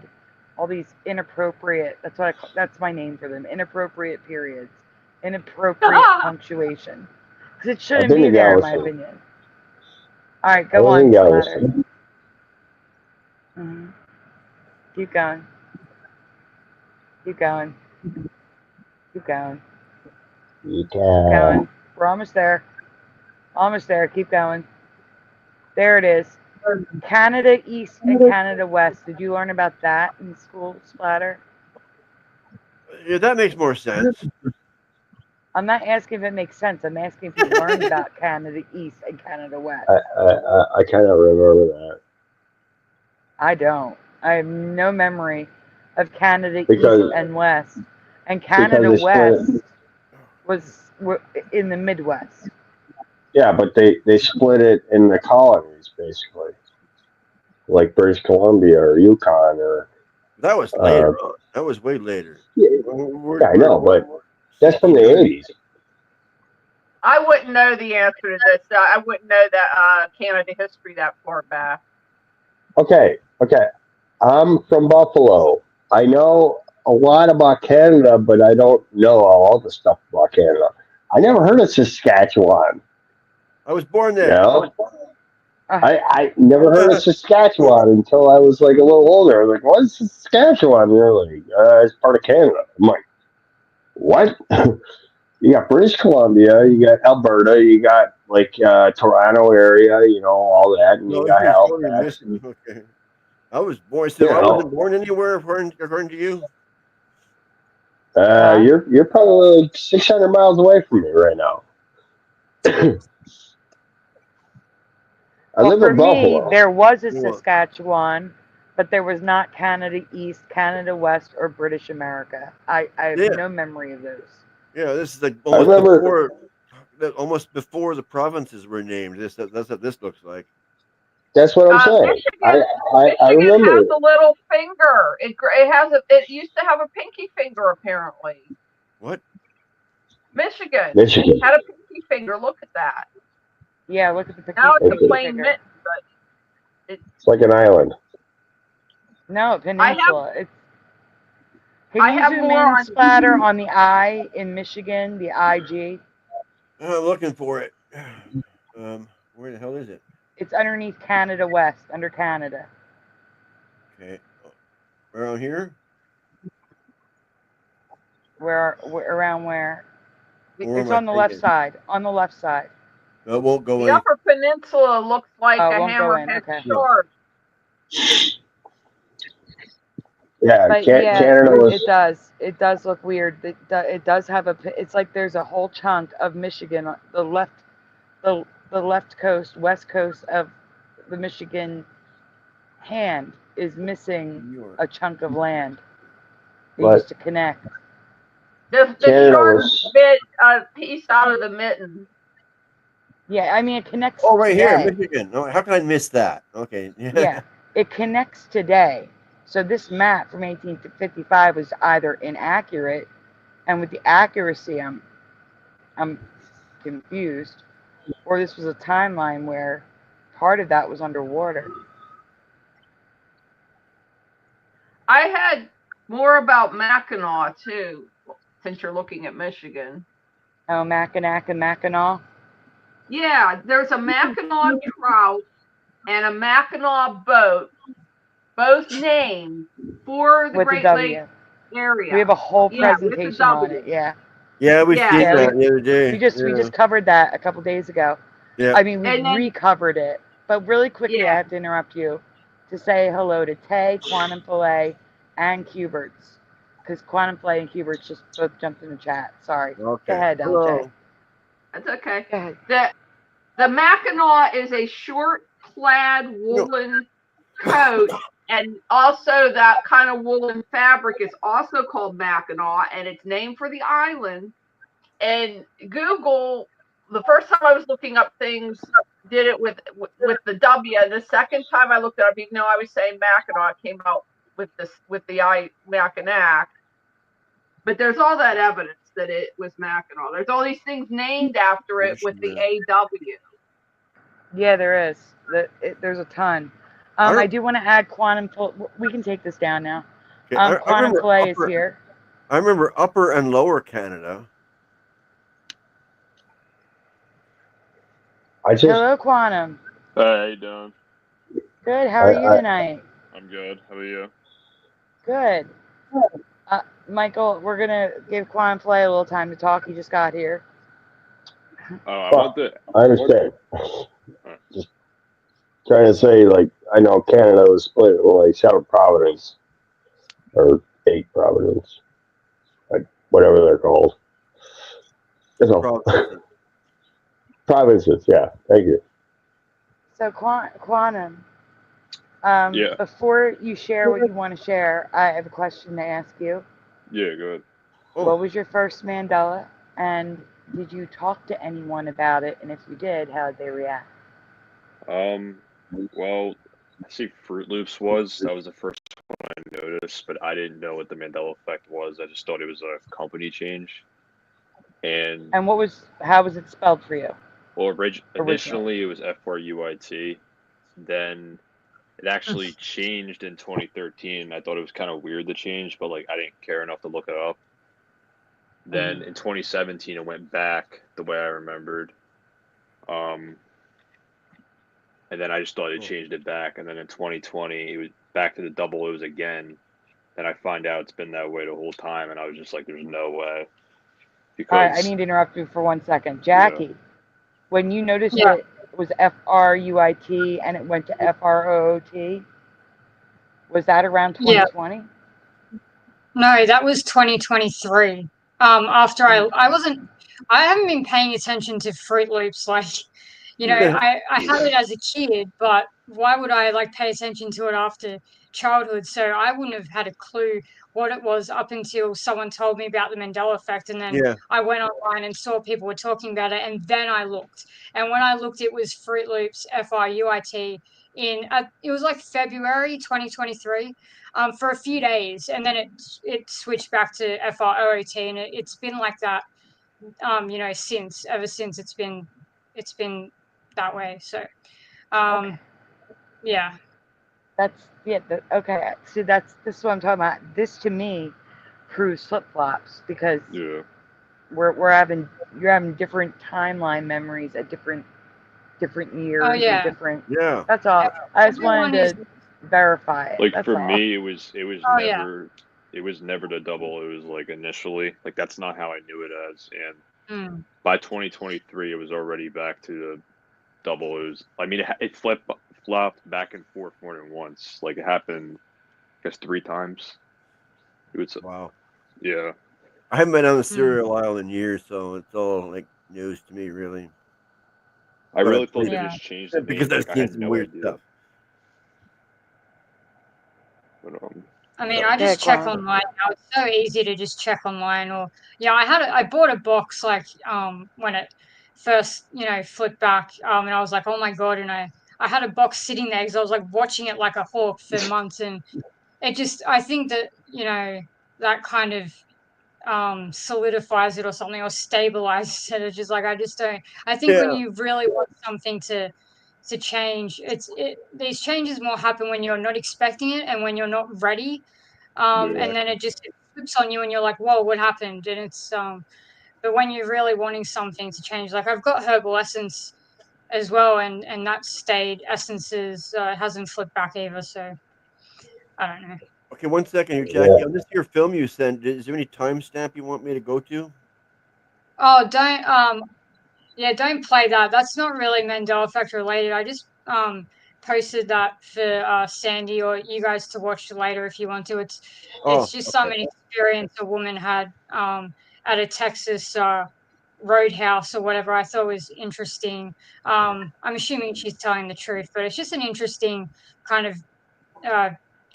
S1: All these inappropriate, that's my name for them, inappropriate periods, inappropriate punctuation. Because it shouldn't be there, in my opinion. All right, go on, Splatter. Mm-hmm. Keep going. Keep going. Keep going. Keep going. We're almost there. Almost there. Keep going. There it is. Canada East and Canada West. Did you learn about that in school, Splatter?
S2: Yeah, that makes more sense.
S1: I'm not asking if it makes sense. I'm asking if you learned about Canada East and Canada West.
S7: I kind of remember that.
S1: I don't. I have no memory of Canada East and West. And Canada West was in the Midwest.
S7: Yeah, but they split it in the colonies, basically. Like British Columbia or Yukon or...
S2: That was later on. That was way later.
S7: Yeah, I know, but that's from the 80s.
S6: I wouldn't know the answer to this. I wouldn't know that Canada history that far back.
S7: Okay. I'm from Buffalo. I know a lot about Canada, but I don't know all the stuff about Canada. I never heard of Saskatchewan.
S2: I was born there.
S7: You know? I never heard of Saskatchewan until I was like a little older. I was like, what is Saskatchewan really? It's part of Canada. I'm like, what? You got British Columbia, you got Alberta, you got like Toronto area, you know, all that, and you got Halifax.
S2: Okay. I was born. So I wasn't born anywhere, according to you.
S7: You're probably like 600 miles away from me right now. I live
S1: for
S7: in
S1: me,
S7: Buffalo.
S1: there was a Saskatchewan, but there was not Canada East, Canada West, or British America. I have no memory of those.
S2: Yeah, this is like almost before the provinces were named. That's what this looks like.
S7: That's what I'm saying.
S6: Michigan
S7: I remember.
S6: has a little finger. It used to have a pinky finger apparently.
S2: What?
S6: Michigan
S7: Michigan
S6: had a pinky finger. Look at that.
S1: Yeah, look at the pinky.
S6: Now it's a plain
S1: finger.
S6: mitten, but
S7: it's like an island.
S1: No, peninsula. Can
S6: I
S1: you
S6: have
S1: zoom
S6: more
S1: in,
S6: on
S1: splatter on the I in Michigan, the IG?
S2: I'm looking for it. Where the hell is it?
S1: It's underneath Canada West, under Canada.
S2: Okay, around here.
S1: Around where?
S2: Where
S1: It's
S2: am I
S1: on the left
S2: thinking?
S1: side. On the left side.
S2: No, it won't go
S6: the
S2: in.
S6: Upper Peninsula looks like
S1: Oh,
S6: a
S1: it won't go in,
S6: hammerhead
S1: okay.
S6: shark.
S7: Yeah,
S1: But
S7: Canada was.
S1: it does. It does look weird. It does have it's like there's a whole chunk of Michigan, the left coast, west coast of the Michigan hand is missing a chunk of land. They used to connect.
S6: The shark bit a piece out of the mitten.
S1: Yeah, I mean it connects.
S2: Oh, right
S1: today.
S2: here, Michigan. Oh, how can I miss that? Okay.
S1: Yeah, it connects today. So this map from 1855 was either inaccurate, and with the accuracy, I'm confused, or this was a timeline where part of that was underwater.
S6: I had more about Mackinac too, since you're looking at Michigan.
S1: Oh, Mackinac and Mackinac?
S6: Yeah, there's a Mackinac trout and a Mackinac boat, both named for the Great Lakes area.
S1: We have a whole presentation on it. Yeah.
S2: Yeah, we seen that the other day.
S1: We just covered that a couple days ago.
S2: Yeah.
S1: I mean, we recovered it. But really quickly, I have to interrupt you to say hello to Tay, Quantum Filet, and Cuberts. Because Quantum Filet and Cuberts just both jumped in the chat. Sorry.
S2: Okay.
S1: Go ahead, LJ.
S6: That's okay.
S1: Go ahead.
S6: The Mackinac is a short plaid woolen coat, and also that kind of woolen fabric is also called Mackinac, and it's named for the island. And Google, the first time I was looking up things, did it with the W. The second time I looked it up, even though I was saying Mackinac, it came out with the I Mackinac. But there's all that evidence that it was Mackinac. There's all these things named after it with the AW.
S1: Yeah, there is. There's a ton. I do want to add Quantum. We can take this down now.
S2: Okay,
S1: Quantum Play is here.
S2: I remember Upper and Lower Canada.
S1: Hello, Quantum.
S8: Hey, how you doing?
S1: Good. How are you tonight?
S8: I'm good. How are you?
S1: Good. Michael, we're gonna give Quantum Play a little time to talk. He just got here.
S7: I understand. Just trying to say, like, I know Canada was split like 7 provinces or 8 provinces, like whatever they're called. Provinces, yeah. Thank you.
S1: So, Quantum.
S8: Yeah.
S1: Before you share what you want to share, I have a question to ask you.
S8: Yeah, go ahead.
S1: What was your first Mandela, and did you talk to anyone about it? And if you did, how did they react?
S8: Well, I see Fruit Loops that was the first one I noticed, but I didn't know what the Mandela effect was. I just thought it was a company change. And
S1: how was it spelled for you?
S8: Well, initially it was FRUIT. Then it actually changed in 2013. I thought it was kind of weird to change, but like I didn't care enough to look it up. Then in 2017 it went back the way I remembered. And then I just thought it changed it back. And then in 2020 it was back to the double O's again. Then I find out it's been that way the whole time, and I was just like, there's no way. Because
S1: all right, I need to interrupt you for 1 second. Jackie, when you noticed it was FRUIT and it went to FROOT, was that around 2020?
S5: No, that was 2023. After I haven't been paying attention to Fruit Loops. Like, I had it as a kid, but why would I like pay attention to it after childhood? So I wouldn't have had a clue what it was up until someone told me about the Mandela effect, and then I went online and saw people were talking about it, and then I looked. And when I looked, it was Fruit Loops, FRUIT. It was like February 2023. For a few days, and then it switched back to FROOT, and it's been like that, ever since it's been that way. So,
S1: Okay.
S5: yeah.
S1: Okay. See, this is what I'm talking about. This to me proves flip flops because you're having different timeline memories at different years
S5: Oh yeah.
S1: and different.
S2: Yeah.
S1: That's all. I just wanted to verify it.
S8: Like
S1: that's
S8: for
S1: all.
S8: me, it was
S5: Oh, yeah.
S8: never it was never the double. It was like initially like that's not how I knew it as, and by 2023 it was already back to the double. It was, I mean, it flopped back and forth more than once. Like it happened, I guess 3 times. It was
S2: Wow.
S8: Yeah.
S2: I haven't been on the cereal aisle in years, so it's all like news to me, really.
S8: I
S2: But
S8: really thought they
S5: Yeah.
S8: just changed the name.
S2: because I've
S8: Like I
S2: seen
S8: had
S2: some
S8: no
S2: weird
S8: idea.
S2: stuff.
S8: But
S5: I mean, I just check online now. It's so easy to just check online, or I bought a box like when it first flipped back, and I was like, oh my god, and I had a box sitting there because I was like watching it like a hawk for months, and I think that that kind of solidifies it or something, or stabilizes it. It's just like I think when you really want something to change, these changes more happen when you're not expecting it and when you're not ready, and then it flips on you and you're like, whoa, what happened? And it's but when you're really wanting something to change, like I've got herbal essence as well, and that stayed. Essences hasn't flipped back either, so I don't know.
S2: Okay, 1 second here, Jackie. On this here film you sent, is there any timestamp you want me to go to?
S5: Oh, don't play that. That's not really Mandela effect related. I just posted that for Sandy or you guys to watch later if you want to. It's just some experience a woman had at a Texas roadhouse or whatever. I thought was interesting. I'm assuming she's telling the truth, but it's just an interesting kind of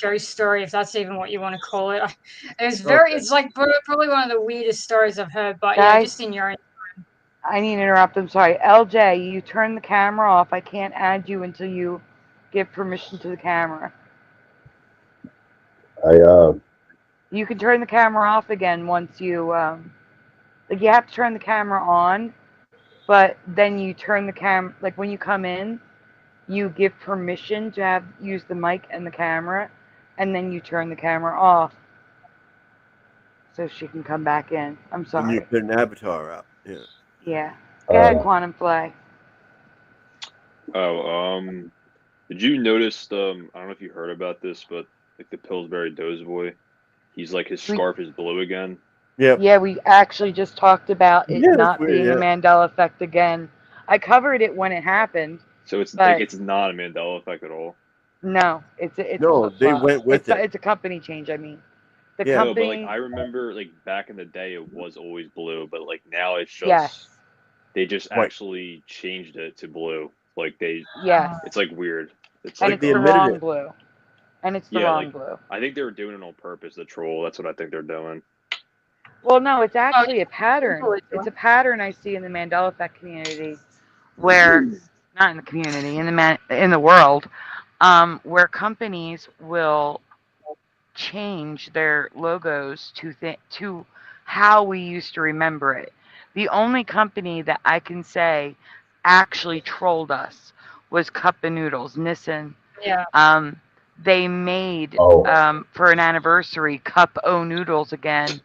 S5: ghost story, if that's even what you want to call it. It's like probably one of the weirdest stories I've heard, but
S1: Guys,
S5: just in your own.
S1: I need to interrupt. I'm sorry. LJ, you turn the camera off. I can't add you until you give permission to the camera. You can turn the camera off again once you you have to turn the camera on, but then you turn the camera, like when you come in, you give permission to use the mic and the camera, and then you turn the camera off so she can come back in. I'm sorry.
S2: And you put an avatar up. Yeah.
S1: Yeah. Go ahead, Quantum Fly.
S8: Did you notice I don't know if you heard about this, but like the Pillsbury Doughboy, he's like his scarf is blue again.
S1: Yeah, we actually just talked about it not being a Mandela effect again. I covered it when it happened.
S8: So it's like it's not a Mandela effect at all.
S1: No, it's
S2: they went with it.
S1: It's a company change. I mean,
S8: the company. No, but like I remember, like back in the day, it was always blue, but like now it's just they just actually changed it to blue. Like it's like weird.
S1: It's like the wrong blue. And it's the wrong blue.
S8: I think they were doing it on purpose to troll. That's what I think they're doing.
S1: Well, no, it's actually a pattern. It's a pattern I see in the Mandela effect community, where not in the community, in the world, where companies will change their logos to how we used to remember it. The only company that I can say actually trolled us was Cup of Noodles, Nissan.
S5: Yeah.
S1: They made for an anniversary Cup O Noodles again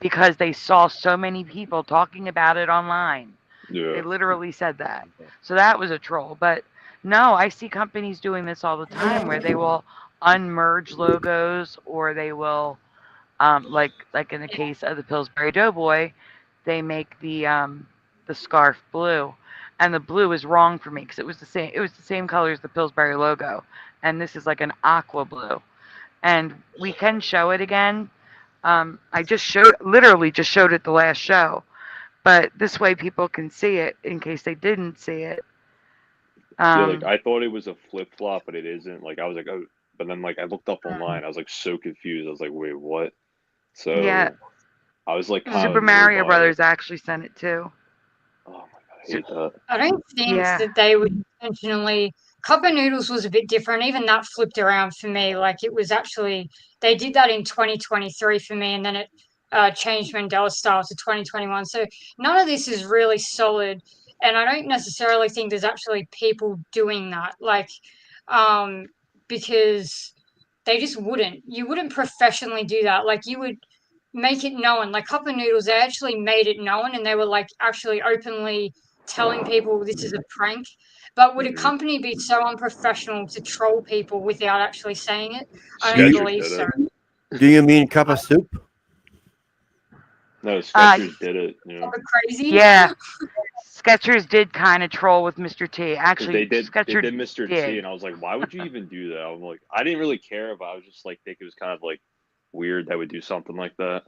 S1: because they saw so many people talking about it online.
S8: Yeah.
S1: They literally said that. So that was a troll. But no, I see companies doing this all the time where they will unmerge logos, or they will like in the case of the Pillsbury Doughboy, they make the scarf blue. And the blue is wrong for me because it was the same color as the Pillsbury logo. And this is like an aqua blue. And we can show it again, I literally just showed it the last show, but this way people can see it in case they didn't see it.
S8: Yeah, like I thought it was a flip flop, but it isn't. Like I was like, oh, but then like I looked up online. I was like so confused. I was like, wait, what? So
S1: yeah,
S8: I was like kind
S1: Super
S8: of
S1: Mario
S8: annoyed by it.
S1: Brothers actually sent it too.
S8: Oh my god, I hate that.
S5: I don't think
S1: Yeah.
S5: that they would intentionally. Cup of Noodles was a bit different. Even that flipped around for me. Like it was actually they did that in 2023 for me, and then it changed Mandela style to 2021. So none of this is really solid, and I don't necessarily think there's actually people doing that. Like, because they just wouldn't. You wouldn't professionally do that. Like you would make it known. Like Cup of Noodles, they actually made it known, and they were like actually openly telling people this is a prank. But would a company be so unprofessional to troll people without actually saying it? I don't
S8: Skechers
S5: believe
S8: did
S5: so.
S8: it.
S2: Do you mean cup of soup?
S8: No, Skechers did it. You know,
S5: Crazy.
S1: Yeah. Skechers did kind of troll with Mr. T. Actually,
S8: they did
S1: Skechers
S8: Mr. T, and I was like, why would you even do that? I'm like, I didn't really care, but I was just like, think it was kind of like weird that would do something like that.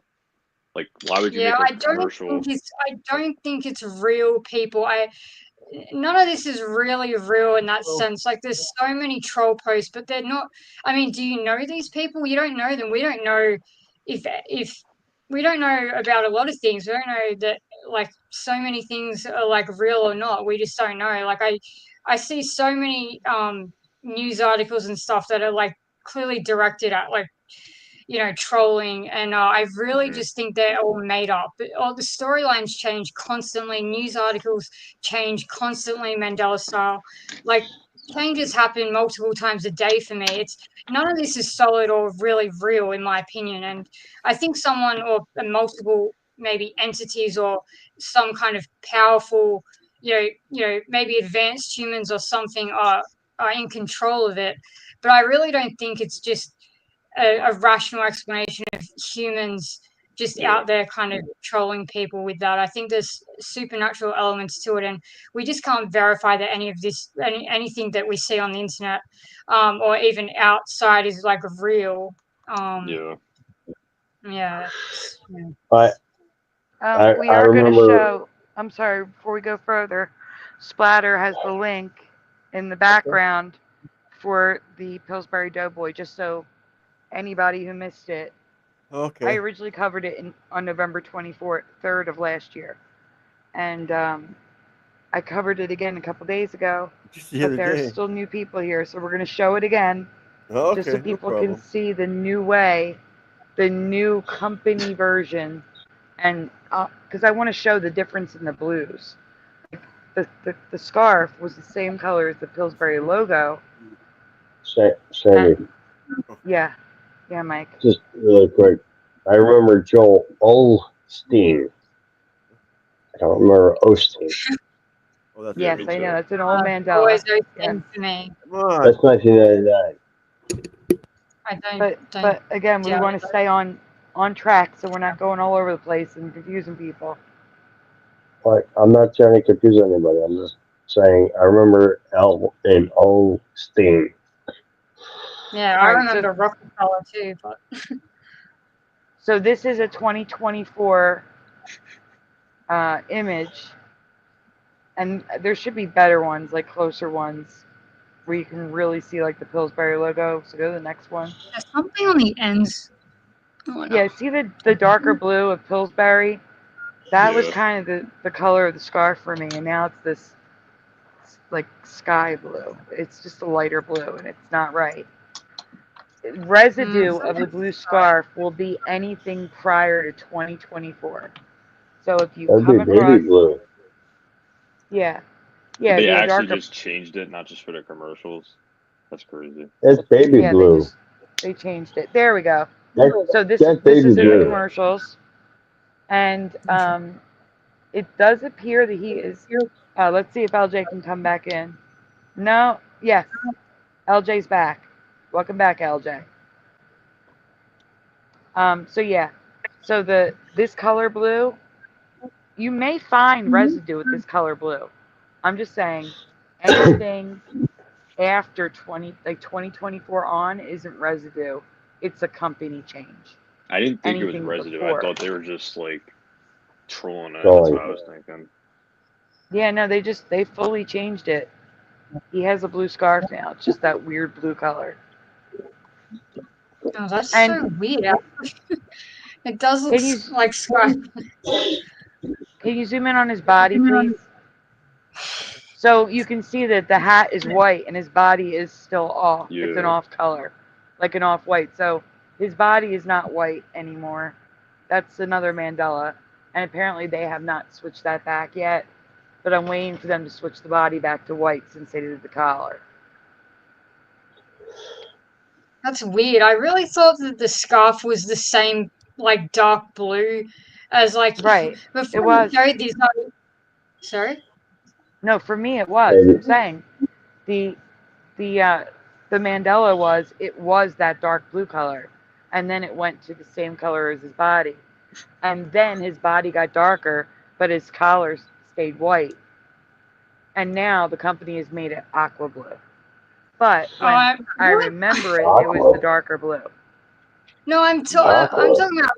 S8: Like, why would you make a commercial?
S5: I don't think it's real people. None of this is really real in that sense. Like there's so many troll posts, but they're not. I mean, do you know these people? You don't know them. We don't know if we don't know about a lot of things. We don't know that like so many things are like real or not. We just don't know. Like I see so many news articles and stuff that are like clearly directed at like trolling, and I really just think they're all made up. All the storylines change constantly, news articles change constantly, Mandela style. Like changes happen multiple times a day for me. It's none of this is solid or really real in my opinion, and I think someone or multiple maybe entities or some kind of powerful, maybe advanced humans or something are in control of it. But I really don't think it's just a rational explanation of humans just out there kind of trolling people with that. I think there's supernatural elements to it, and we just can't verify that any of this, anything that we see on the internet, or even outside, is like real.
S8: Yeah.
S5: Yeah.
S1: we are going to show. I'm sorry. Before we go further, Splatter has the link in the background for the Pillsbury Doughboy, just so anybody who missed it.
S2: Okay.
S1: I originally covered it on November 3rd of last year, and I covered it again a couple days ago. But there's still new people here, so we're going to show it again, just so people can see the new way, the new company version, and because I want to show the difference in the blues. The scarf was the same color as the Pillsbury logo.
S7: Sammy.
S1: Yeah, Mike.
S7: Just really quick, I remember Joel Osteen. I don't remember Osteen.
S2: Oh,
S1: yes, I know. That's an old Mandela.
S5: Always Osteen for me.
S7: That's 1999.
S1: But again, we want to stay on track, so we're not going all over the place and confusing people.
S7: Like, I'm not trying to confuse anybody. I'm just saying I remember L and Osteen.
S5: Yeah, I remember Rockefeller too. But
S1: so this is a 2024 image, and there should be better ones, like closer ones, where you can really see like the Pillsbury logo. So go to the next one.
S5: There's something on the ends. Oh, no.
S1: Yeah, see the darker blue of Pillsbury? That was kind of the color of the scarf for me, and now it's this like sky blue. It's just a lighter blue, and it's not right. Residue of the blue scarf will be anything prior to 2024. So if you come across
S7: baby blue.
S1: Yeah,
S8: they actually just changed it, not just for the commercials. That's crazy.
S7: It's baby blue.
S1: They changed it. There we go. So this is in the commercials, and it does appear that he is. Let's see if LJ can come back in. No, yes, LJ's back. Welcome back, LJ. So this color blue, you may find residue with this color blue. I'm just saying, anything after 2024 on isn't residue. It's a company change.
S8: I didn't think it was
S1: anything
S8: residue.
S1: before.
S8: I thought they were just like trolling it.
S7: Trolling.
S8: That's what I was thinking.
S1: Yeah, no, they fully changed it. He has a blue scarf now. It's just that weird blue color.
S5: Oh, that's
S1: And
S5: so weird. It does look
S1: Can you
S5: like sky.
S1: can you zoom in on his body, please? So you can see that the hat is white and his body is still off. It's an
S8: Yeah.
S1: off color, like an off white. So his body is not white anymore. That's another Mandela. And apparently they have not switched that back yet. But I'm waiting for them to switch the body back to white since they did the collar.
S5: That's weird. I really thought that the scarf was the same, like dark blue, as like
S1: Right.
S5: before
S1: It was.
S5: you showed this. Sorry.
S1: No, for me it was. I'm saying the Mandela was that dark blue color, and then it went to the same color as his body, and then his body got darker, but his collar stayed white, and now the company has made it aqua blue. But when I remember it, it was the darker blue.
S5: No, I'm talking about.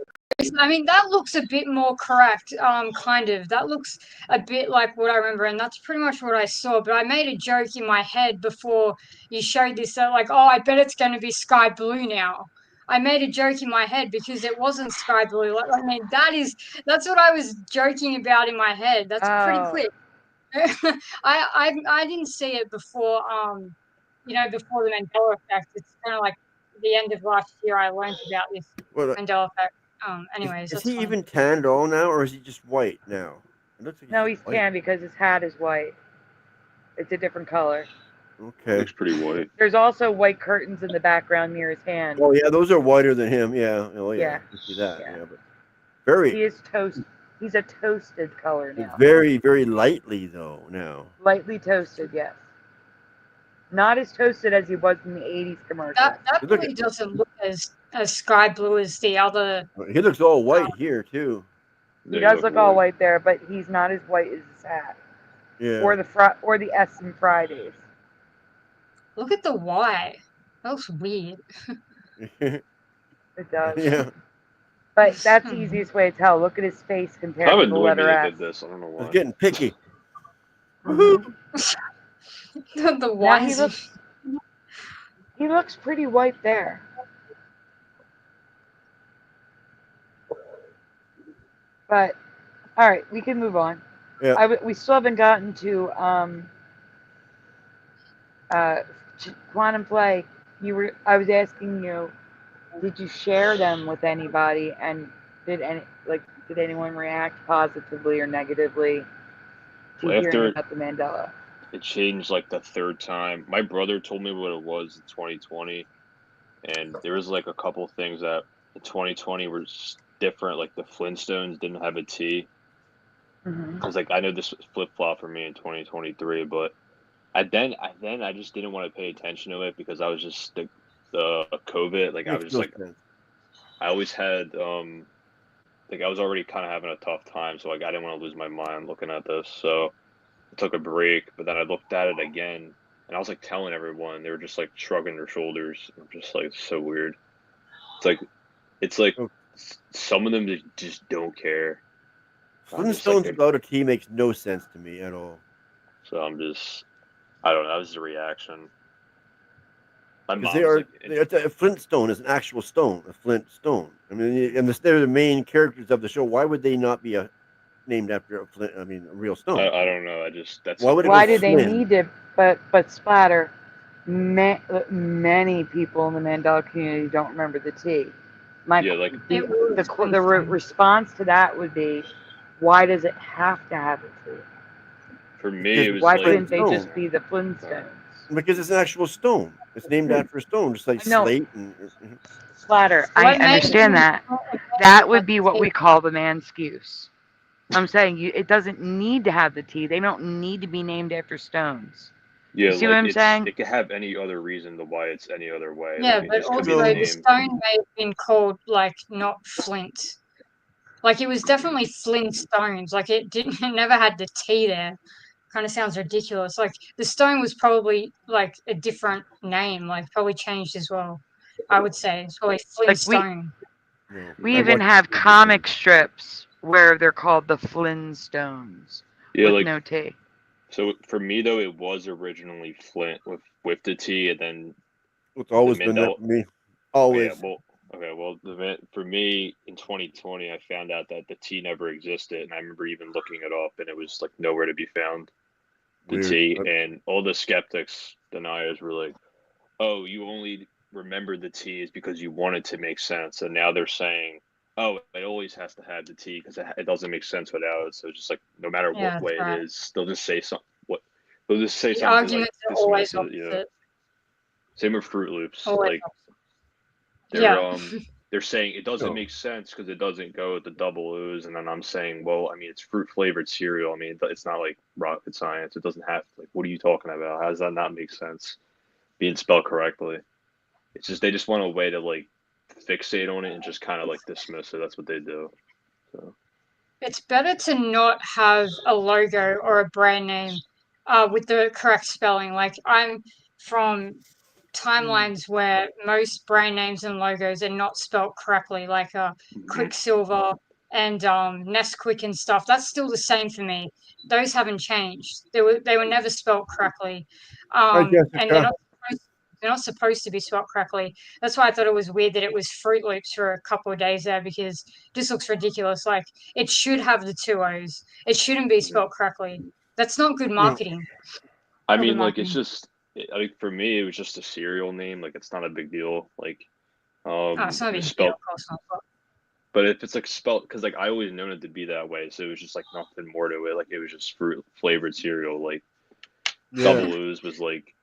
S5: I mean, that looks a bit more correct. Kind of. That looks a bit like what I remember, and that's pretty much what I saw. But I made a joke in my head before you showed this. That like, oh, I bet it's going to be sky blue now. I made a joke in my head because it wasn't sky blue. Like, I mean, that's what I was joking about in my head. That's pretty quick. I didn't see it before. Before the Mandela effect. It's kind of like the end of last year. I learned about this Mandela effect. Anyways,
S2: is he even tan at all now, or is he just white now? It looks like
S1: no, he's tan because his hat is white. It's a different color.
S2: Okay.
S8: Looks pretty white.
S1: There's also white curtains in the background near his hand.
S2: Oh yeah, those are whiter than him. Yeah. Oh yeah.
S1: Yeah.
S2: You see that? Yeah. But very.
S1: He is toast. He's a toasted color now.
S2: It's very, very lightly though now.
S1: Lightly toasted, yes. Not as toasted as he was in the '80s commercial.
S5: That really doesn't look as sky blue as the other.
S2: He looks all white here too.
S1: He does look all white there, but he's not as white as his hat.
S2: Yeah.
S1: Or the S in Fridays.
S5: Look at the Y. That looks weird.
S1: It does.
S2: Yeah.
S1: But that's the easiest way to tell. Look at his face compared to the letter S.
S8: Did this. I don't know why.
S2: It's getting picky.
S5: The Y.
S1: Yeah, he looks pretty white there. But all right, we can move on.
S2: Yeah.
S1: We still haven't gotten to Quantum Play. I was asking you, did you share them with anybody, and did anyone react positively or negatively to hearing about the Mandela?
S8: It changed like the third time. My brother told me what it was in 2020, and there was like a couple things that in 2020 were different. Like the Flintstones didn't have a T. Because like I know this was flip flop for me in 2023, but I just didn't want to pay attention to it because I was just the COVID. Like I was just like I always had like I was already kind of having a tough time, so like I didn't want to lose my mind looking at this. So I took a break, but then I looked at it again, and I was like telling everyone, they were just like shrugging their shoulders. I'm just like, it's so weird. It's like some of them just don't care.
S2: Flintstones without a T makes no sense to me at all.
S8: So I don't know. That was the reaction.
S2: Because a Flintstone is an actual stone, a Flint stone. I mean, and they're the main characters of the show. Why would they not be named after a real stone?
S8: I don't know.
S1: Why do they need to? But Splatter, many people in the Mandela community don't remember the T. The response to that would be, why does it have to have a T?
S8: For me, it was
S1: why couldn't they just be the Flintstones?
S2: Because it's an actual stone. It's named after a stone, just like slate and
S1: Splatter. I understand that. That would be what we call the man-excuse. I'm saying it doesn't need to have the T. They don't need to be named after stones.
S8: Yeah,
S1: you see what I'm saying?
S8: It could have any other reason to why it's any other way.
S5: Yeah,
S8: like,
S5: but also the stone may have been called like not Flint. Like it was definitely Flintstones. Like it never had the T there. Kind of sounds ridiculous. Like the stone was probably like a different name, like probably changed as well. I would say it's probably Flintstone.
S1: We even have comic strips where they're called the Flintstones with no T.
S8: So for me though, it was originally Flint with the T, and then
S2: it's always been that for me. Always.
S8: Yeah, well, for me in 2020, I found out that the T never existed, and I remember even looking it up, and it was like nowhere to be found. The T, and all the skeptics, deniers, were like, "Oh, you only remembered the T is because you wanted to make sense," and now they're saying, "Oh, it always has to have the T because it doesn't make sense without it." So just like no matter what way it is, they'll just say something. They'll just say something
S5: arguments
S8: like
S5: are always
S8: dismiss it.
S5: opposite.
S8: Same with Fruit Loops.
S5: Always
S8: like they're saying it doesn't make sense because it doesn't go with the double O's, and then I'm saying, well, I mean, it's fruit flavored cereal. I mean, it's not like rocket science. It doesn't have like, what are you talking about? How does that not make sense? Being spelled correctly. It's just they just want a way to like fixate on it and just kind of like dismiss it. That's what they do. So
S5: it's better to not have a logo or a brand name with the correct spelling. Like I'm from timelines where most brand names and logos are not spelt correctly, like Quicksilver and Nesquik and stuff. That's still the same for me. Those haven't changed. They were never spelt correctly, and they're not supposed to be spelt correctly. That's why I thought it was weird that it was Fruit Loops for a couple of days there, because this looks ridiculous. Like it should have the two O's. It shouldn't be spelt correctly. That's not good marketing.
S8: I mean, like it's just. I think for me, it was just a cereal name. Like it's not a big deal. Like,
S5: it's not a big deal. Of course not.
S8: But if it's like spelled, because like I always known it to be that way, so it was just like nothing more to it. Like it was just fruit flavored cereal. Like Double O's was like,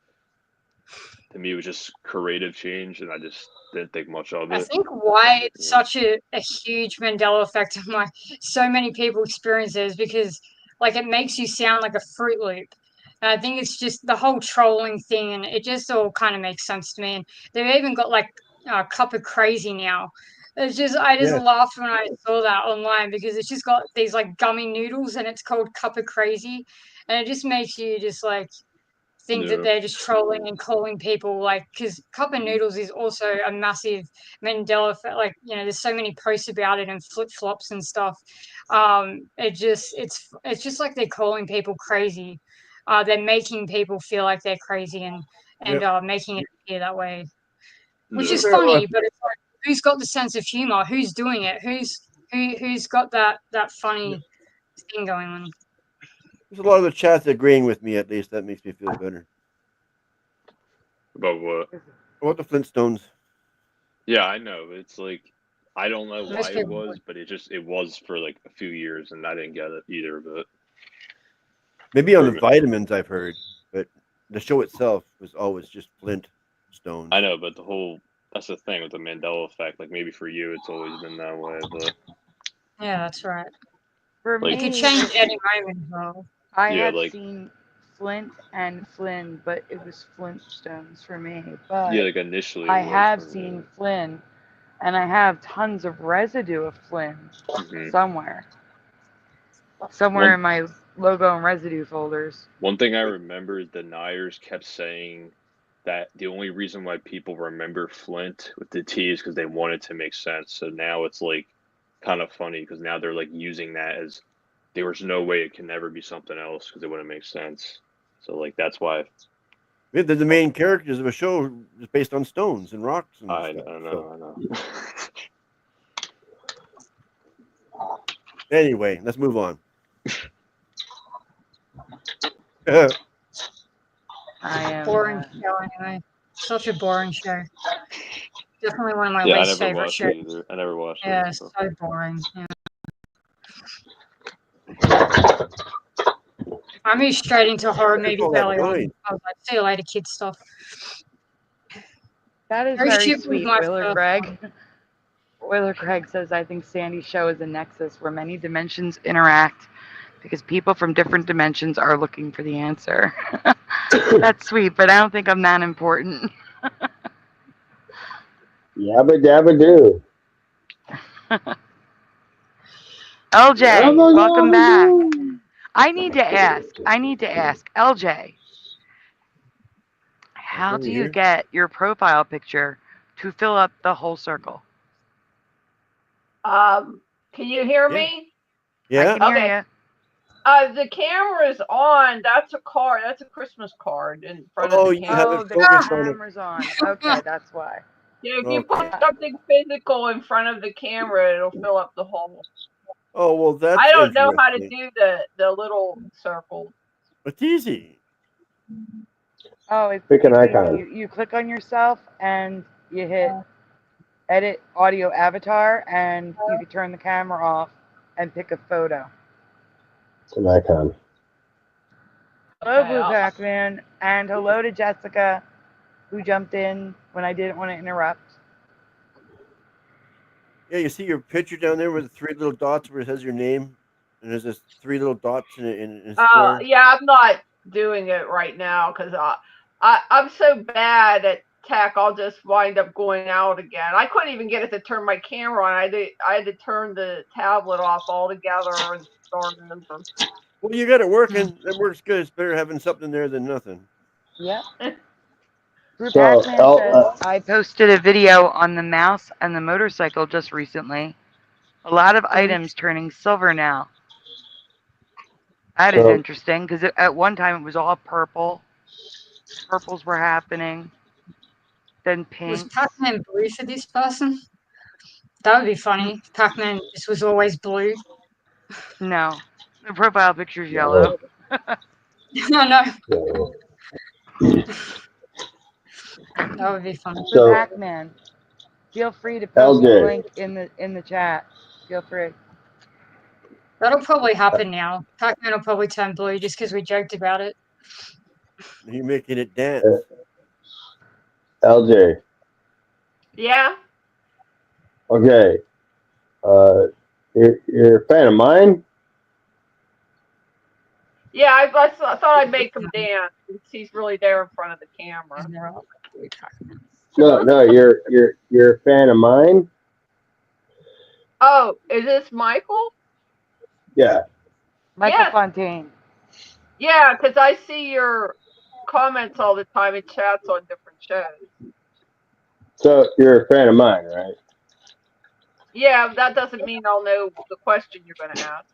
S8: to me, it was just creative change, and I just didn't think much of it.
S5: I think why it's such a huge Mandela effect on like so many people experience it is because like it makes you sound like a Fruit Loop. And I think it's just the whole trolling thing, and it just all kind of makes sense to me. And they've even got like Cup of Crazy now. It's just I just laughed when I saw that online because it's just got these like gummy noodles and it's called Cup of Crazy, and it just makes you just like think that they're just trolling and calling people like, because Cup of Noodles is also a massive Mandela effect. Like, you know, there's so many posts about it and flip flops and stuff. It's just like they're calling people crazy. They're making people feel like they're crazy and making it appear that way, which is funny. But it's like, who's got the sense of humor? Who's doing it? Who's got that funny thing going on?
S2: There's a lot of the chats agreeing with me, at least. That makes me feel better.
S8: About what?
S2: About the Flintstones.
S8: Yeah, I know. It's like, I don't know why it was, but it was for like a few years, and I didn't get it either. But
S2: maybe on the vitamins I've heard, but the show itself was always just Flintstones.
S8: I know, but that's the thing with the Mandela effect. Like maybe for you, it's always been that way. But
S5: yeah, that's right.
S1: For me,
S5: it could change any moment, though.
S1: I have seen Flint and Flynn, but it was Flintstones for me. But
S8: yeah, like initially,
S1: I have seen Flynn, and I have tons of residue of Flynn somewhere in my logo and residue folders.
S8: One thing I remember is deniers kept saying that the only reason why people remember Flint with the T is because they wanted to make sense. So now it's like kind of funny because now they're like using that as there was no way it can never be something else because it wouldn't make sense. So like that's why.
S2: The main characters of a show is based on stones and rocks. And
S8: I know.
S2: Anyway, let's move on.
S5: Boring show anyway. Such a boring show. Definitely one of my least favorite shows.
S8: I never watched it.
S5: Yeah, it's so boring. Yeah. I moved straight into horror movies early on. I was like, see you later, kid stuff.
S1: That is very sweet, Willer Greg. Willer Craig says, I think Sandy's show is a nexus where many dimensions interact because people from different dimensions are looking for the answer. That's sweet, but I don't think I'm that important.
S7: Yabba dabba do.
S1: LJ, welcome back. I need to ask, LJ, how do you get your profile picture to fill up the whole circle?
S6: Can you hear
S2: Yeah.
S6: me?
S2: Yeah.
S1: I can hear you.
S6: The camera's on. That's a card. That's a Christmas card in front of the
S2: You have
S6: camera.
S2: it
S1: The
S2: focused on it.
S1: camera's on. Okay, that's why.
S6: Yeah, if you put
S2: Okay.
S6: something physical in front of the camera, it'll fill up the hole.
S2: Oh well, that's
S6: I don't know how to
S2: interesting.
S6: do the little circle.
S2: It's easy.
S1: Oh, it's
S7: Pick an
S1: easy.
S7: icon.
S1: You click on yourself and you hit edit audio avatar, and you can turn the camera off and pick a photo.
S7: It's an icon.
S1: Hello,
S6: Okay,
S1: Blue Pac-Man, and hello to Jessica, who jumped in when I didn't want to interrupt.
S2: Yeah, you see your picture down there with the 3 little dots where it has your name, and there's just 3 little dots in a square.
S6: Yeah, I'm not doing it right now because I'm so bad at tech. I'll just wind up going out again. I couldn't even get it to turn my camera on. I had to turn the tablet off altogether and start over.
S2: Well, you got it working. It works good. It's better having something there than nothing.
S1: Yep. Blue
S7: So,
S1: Pac-Man says, I posted a video on the mouse and the motorcycle just recently. A lot of items turning silver now. That is interesting, because at one time it was all purple. Purples were happening. Then pink.
S5: Was Pac-Man blue for this person? That would be funny. Pac-Man just was always blue.
S1: No. The profile picture's yellow.
S5: No, no. That would be funny.
S1: So, Pac-Man, feel free to post the link in the chat. Feel free.
S5: That'll probably happen now. Pac-Man will probably turn blue just because we joked about it.
S2: You're making it dance.
S7: LJ.
S6: Yeah.
S7: Okay. You're a fan of mine?
S6: Yeah, I thought I'd make him dance since he's really there in front of the camera.
S7: No, you're a fan of mine?
S6: Oh, is this Michael?
S7: Yeah.
S1: Michael Fontaine.
S6: Yeah, because I see your comments all the time in chats on different shows.
S7: So you're a fan of mine, right?
S6: Yeah, that doesn't mean I'll know the question you're going to ask.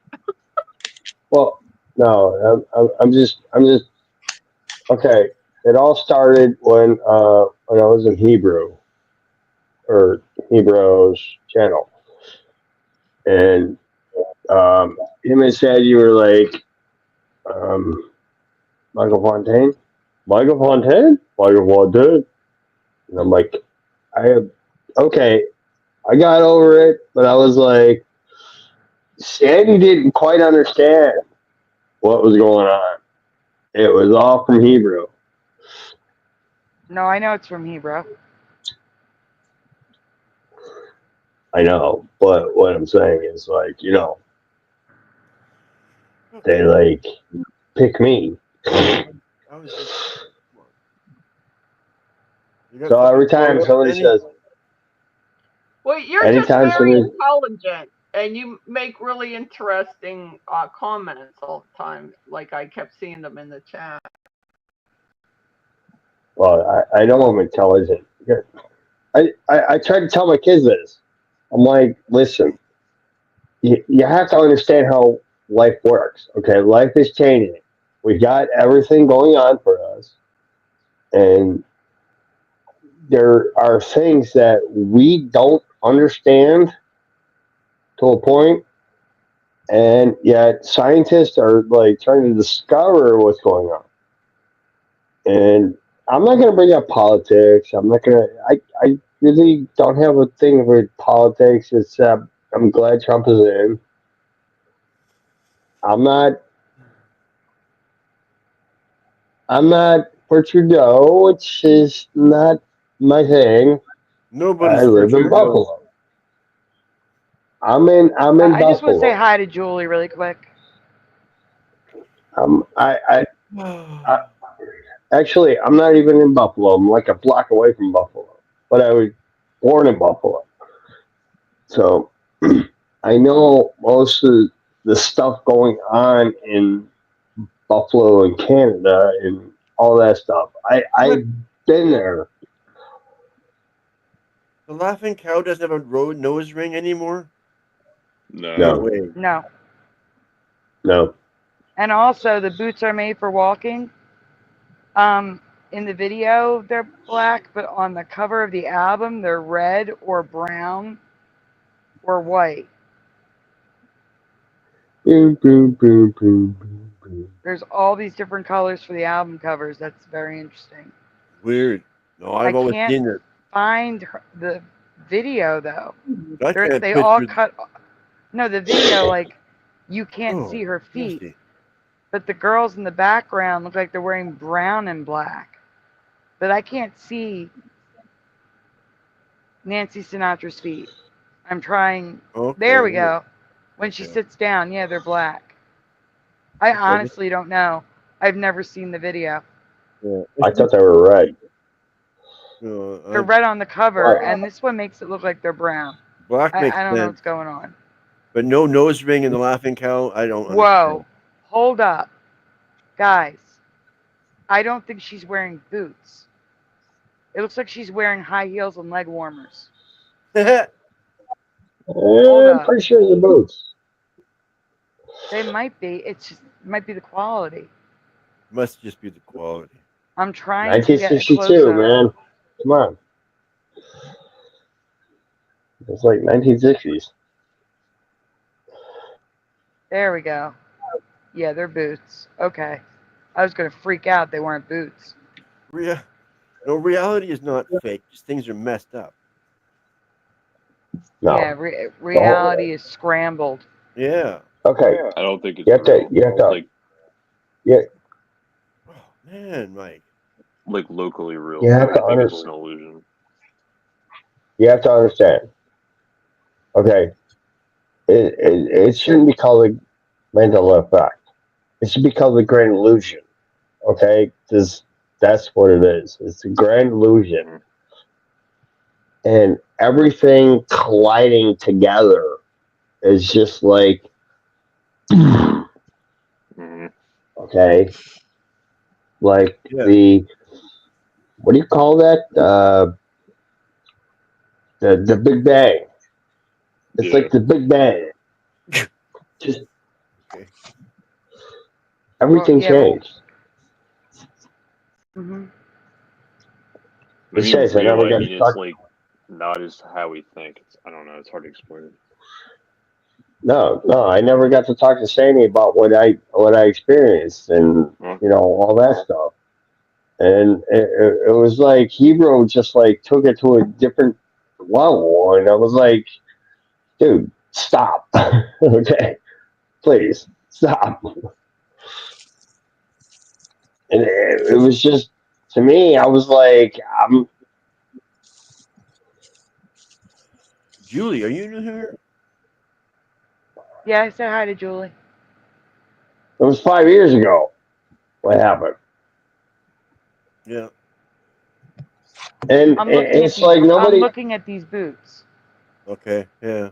S7: Well, no, I'm just okay. It all started when I was in Hebrew or Hebrew's channel, and him and said you were like Michael Fontaine, Michael Fontaine, Michael Fontaine, and I'm like, okay, I got over it, but I was like, Sandy didn't quite understand what was going on. It was all from Hebrew.
S1: No, I know it's from Hebrew.
S7: I know, but what I'm saying is, like, they like pick me. So every time somebody says,
S6: well, you're just very intelligent, and you make really interesting comments all the time. Like I kept seeing them in the chat.
S7: Well, I know I'm intelligent. I try to tell my kids this. I'm like, listen, you have to understand how life works. Okay, life is changing. We got everything going on for us, and there are things that we don't understand to a point, and yet scientists are like trying to discover what's going on. And I'm not going to bring up politics. I'm not going to. I really don't have a thing with politics. Except I'm glad Trump is in. I'm not for Trudeau, which is not my thing.
S2: Nobody's
S7: I live in Buffalo. I'm in Buffalo.
S1: I just want to say hi to Julie really quick.
S7: Actually, I'm not even in Buffalo. I'm like a block away from Buffalo, but I was born in Buffalo, so I know most of the stuff going on in Buffalo and Canada and all that stuff. I've been there.
S2: The laughing cow doesn't have a road nose ring anymore?
S8: No.
S2: way.
S1: No.
S7: No.
S1: And also, the boots are made for walking. In the video, they're black, but on the cover of the album, they're red or brown or white.
S7: Boom, boom, boom, boom, boom, boom.
S1: There's all these different colors for the album covers. That's very interesting.
S2: Weird. No, I've always
S1: can't
S2: seen it.
S1: Find the video though.
S2: I can't
S1: They all
S2: picture-
S1: cut. No, the video, like, you can't
S2: Oh,
S1: see her feet,
S2: nasty.
S1: but the girls in the background look like they're wearing brown and black. But I can't see Nancy Sinatra's feet. I'm trying.
S2: Okay.
S1: There we go. When she
S2: Okay.
S1: sits down, yeah, they're black. I
S2: Okay.
S1: honestly don't know. I've never seen the video.
S2: Yeah.
S7: I thought they were red.
S2: No,
S1: They're red on the cover,
S7: Wow.
S1: and this one makes it look like they're brown.
S2: black makes
S1: I don't know
S2: sense,
S1: what's going on.
S2: but no nose ring in the Laughing Cow. I don't.
S1: Whoa, hold up, guys. I don't think she's wearing boots. It looks like she's wearing high heels and leg warmers.
S2: Understand.
S7: I'm
S1: up.
S7: pretty sure they're boots.
S1: They might be. It might be the quality.
S2: Must just be the quality.
S1: I'm trying to get a
S7: 1962,
S1: close-up.
S7: man. Come on. It's like 1960s.
S1: There we go. Yeah, they're boots. Okay. I was going to freak out they weren't boots.
S2: No, reality is not fake. Just things are messed up.
S7: No.
S1: Yeah, reality is scrambled.
S2: Yeah.
S7: Okay.
S8: I don't think it's
S7: You have to-
S8: real.
S7: you have to-
S8: like
S2: Oh, man, Mike.
S8: like locally real.
S7: You have
S8: I
S7: to
S8: think it's
S7: understand.
S8: an illusion.
S7: You have to understand. Okay. It shouldn't be called a Mandela effect. It should be called the grand illusion. Okay? Because that's what it is. It's a grand illusion. And everything colliding together is just like,
S8: Mhm.
S7: okay? Like
S2: Yeah.
S7: what do you call that? The Big Bang. It's
S8: Yeah.
S7: like the Big Bang. Just
S2: Okay.
S7: everything changed.
S1: Mm-hmm.
S8: When you
S7: Besides, I
S8: real,
S7: never
S8: I
S7: got
S8: mean,
S7: to
S8: it's
S7: talk.
S8: like not as how we think. I don't know. It's hard to explain.
S7: No, I never got to talk to Sandy about what I experienced and all that stuff. And it was like Hebrew just like took it to a different level, and I was like, dude, stop. Okay, please stop. And it was just, to me, I was like,
S2: Julie, are you new here?
S1: Yeah, I said hi to Julie.
S7: it was 5 years ago. What happened?
S2: Yeah.
S7: And it's like nobody.
S1: I'm looking at these boots.
S2: Okay. Yeah.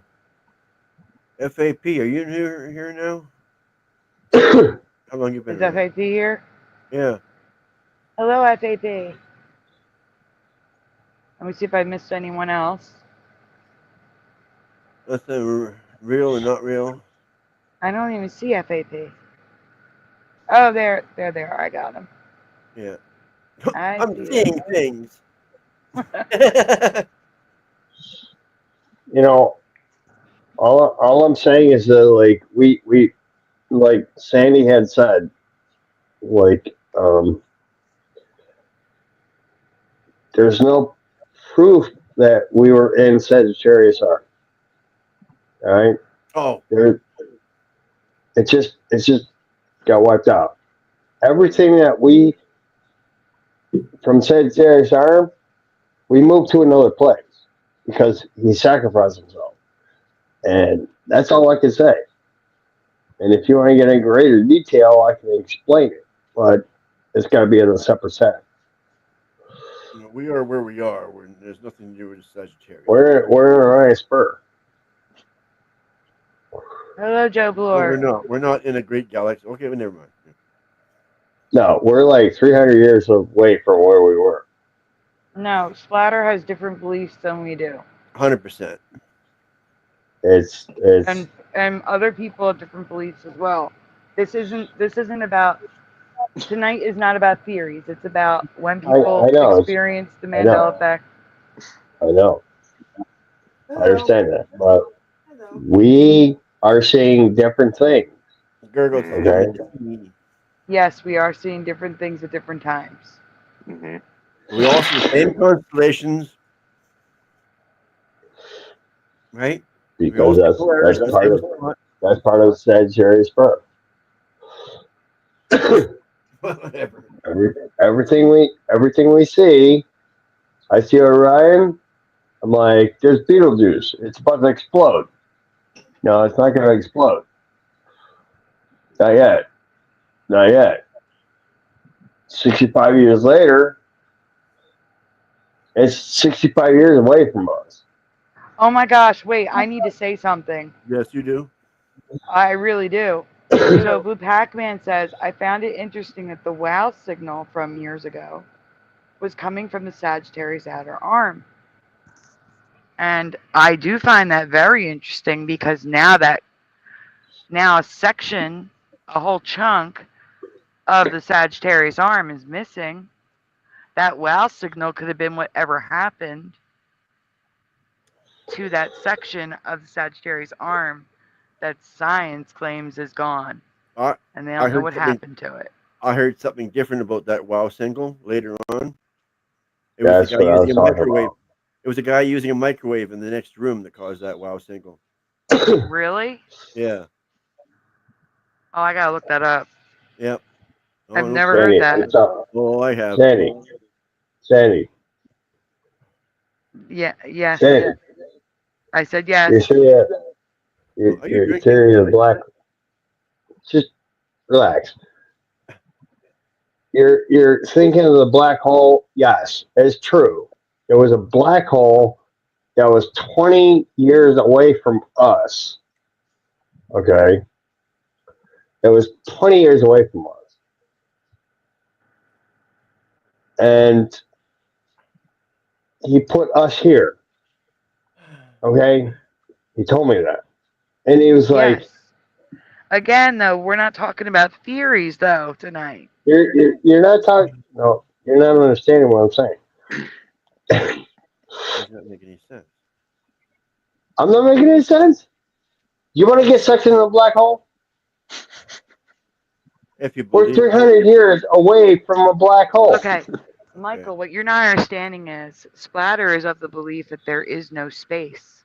S2: FAP, are you new here now? How long you been?
S1: Is FAP here?
S2: Yeah.
S1: Hello, FAP. Let me see if I missed anyone else.
S2: That's real and not real.
S1: I don't even see FAP. Oh, there they are. I got them.
S2: Yeah.
S1: I'm
S2: seeing things.
S7: All I'm saying is that like we like Sandy had said, like there's no proof that we were in Sagittarius arc. All right.
S2: Oh.
S7: It just got wiped out. Everything that we from Sagittarius arm, we moved to another place because he sacrificed himself. And that's all I can say. And if you want to get in greater detail, I can explain it. But it's got to be in a separate set.
S2: We are where we are. There's nothing to do with Sagittarius.
S7: We're in Orion Spur.
S1: Hello, Joe Bloor.
S2: No, we're not in a great galaxy. Okay, well, never mind.
S7: No, we're like 300 years away from where we were.
S1: No, Splatter has different beliefs than we do.
S2: 100%.
S7: It's
S1: and other people have different beliefs as well. This isn't about tonight is not about theories. It's about when people
S7: I know.
S1: experience the
S7: I know.
S1: Mandela effect.
S7: I know.
S2: Hello.
S7: I understand that, but we are seeing different things.
S2: Gurgles.
S7: Okay.
S1: Yes, we are seeing different things at different times.
S8: Mm-hmm.
S2: We all see the same constellations, right? We all
S7: Because
S2: see Polaris in the same spot.
S7: that's part of Sagittarius birth.
S2: Whatever.
S7: Everything we see, I see Orion. I'm like, there's Betelgeuse. It's about to explode. No, it's not going to explode. Not yet. Not yet. 65 years later, it's 65 years away from us.
S1: Oh my gosh, wait, I need to say something.
S2: Yes, you do.
S1: I really do. So Blue Pac-Man says, I found it interesting that the wow signal from years ago was coming from the Sagittarius outer arm. And I do find that very interesting because now a section, a whole chunk of the Sagittarius arm is missing. That wow signal could have been whatever happened to that section of the Sagittarius arm that science claims is gone. And they don't know what happened to it.
S2: I heard something different about that wow single later on. It was
S7: That's
S2: the guy
S7: what I was
S2: using a
S7: talking
S2: microwave.
S7: about.
S2: It was a guy using a microwave in the next room that caused that wow single.
S1: Really?
S2: Yeah.
S1: Oh, I gotta look that up.
S2: Yep. Oh,
S1: I've
S2: no
S1: never
S7: Sandy,
S1: heard that.
S2: Oh, I have.
S7: Sandy.
S1: Yeah, yes.
S7: Sandy.
S1: I said yes.
S7: You see your theory of black. Just relax. You're thinking of the black hole. Yes, it's true. There was a black hole that was 20 years away from us. Okay, it was 20 years away from us, and he put us here. Okay, he told me that, and he was like,
S1: Yes. Again, though, we're not talking about theories, though, tonight.
S7: "You're not talking. No, you're not understanding what I'm saying."
S2: Does not make any sense.
S7: I'm not making any sense. You want to get sucked into a black hole?
S2: If you
S7: We're
S2: believe.
S7: 300 years away from a black hole.
S1: Okay, Michael, what you're not understanding is Splatter is of the belief that there is no space,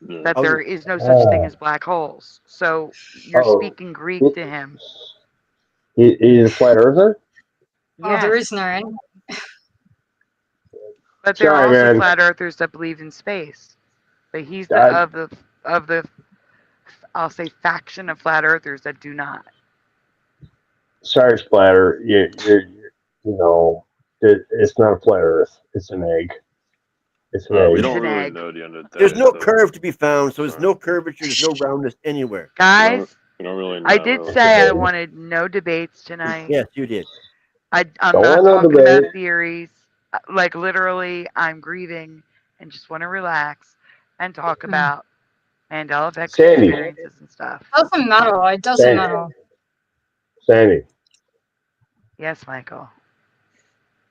S1: that there is no such thing as black holes. So you're speaking Greek to him.
S7: He's a flat earther?
S5: Oh, there is no end.
S1: But there are also flat earthers that believe in space. But he's of the I'll say faction of flat earthers that do not.
S7: Sorry, Splatter. It's not a flat earth. It's an egg. It's an egg.
S8: We don't really know the end of that.
S2: There's no curve to be found, so there's no curvature, there's no roundness anywhere.
S1: Guys,
S8: we don't really know.
S1: I did say I wanted no debates tonight.
S2: Yes, you did.
S1: I'm not talking about theories. Like literally, I'm grieving and just want to relax and talk about Mandela effect experiences and stuff.
S5: Doesn't matter. It doesn't matter.
S7: Sandy.
S1: Yes, Michael.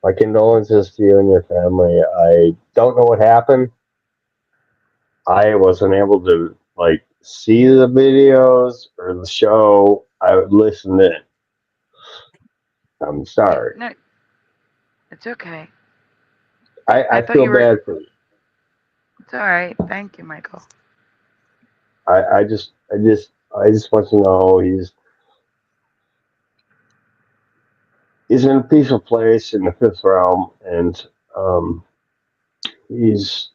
S7: My condolences to you and your family. I don't know what happened. I wasn't able to see the videos or the show. I would listen in. I'm sorry.
S1: No, it's okay.
S7: I feel bad for you.
S1: It's all right. Thank you, Michael.
S7: I just want to know he's in a peaceful place in the fifth realm, and he's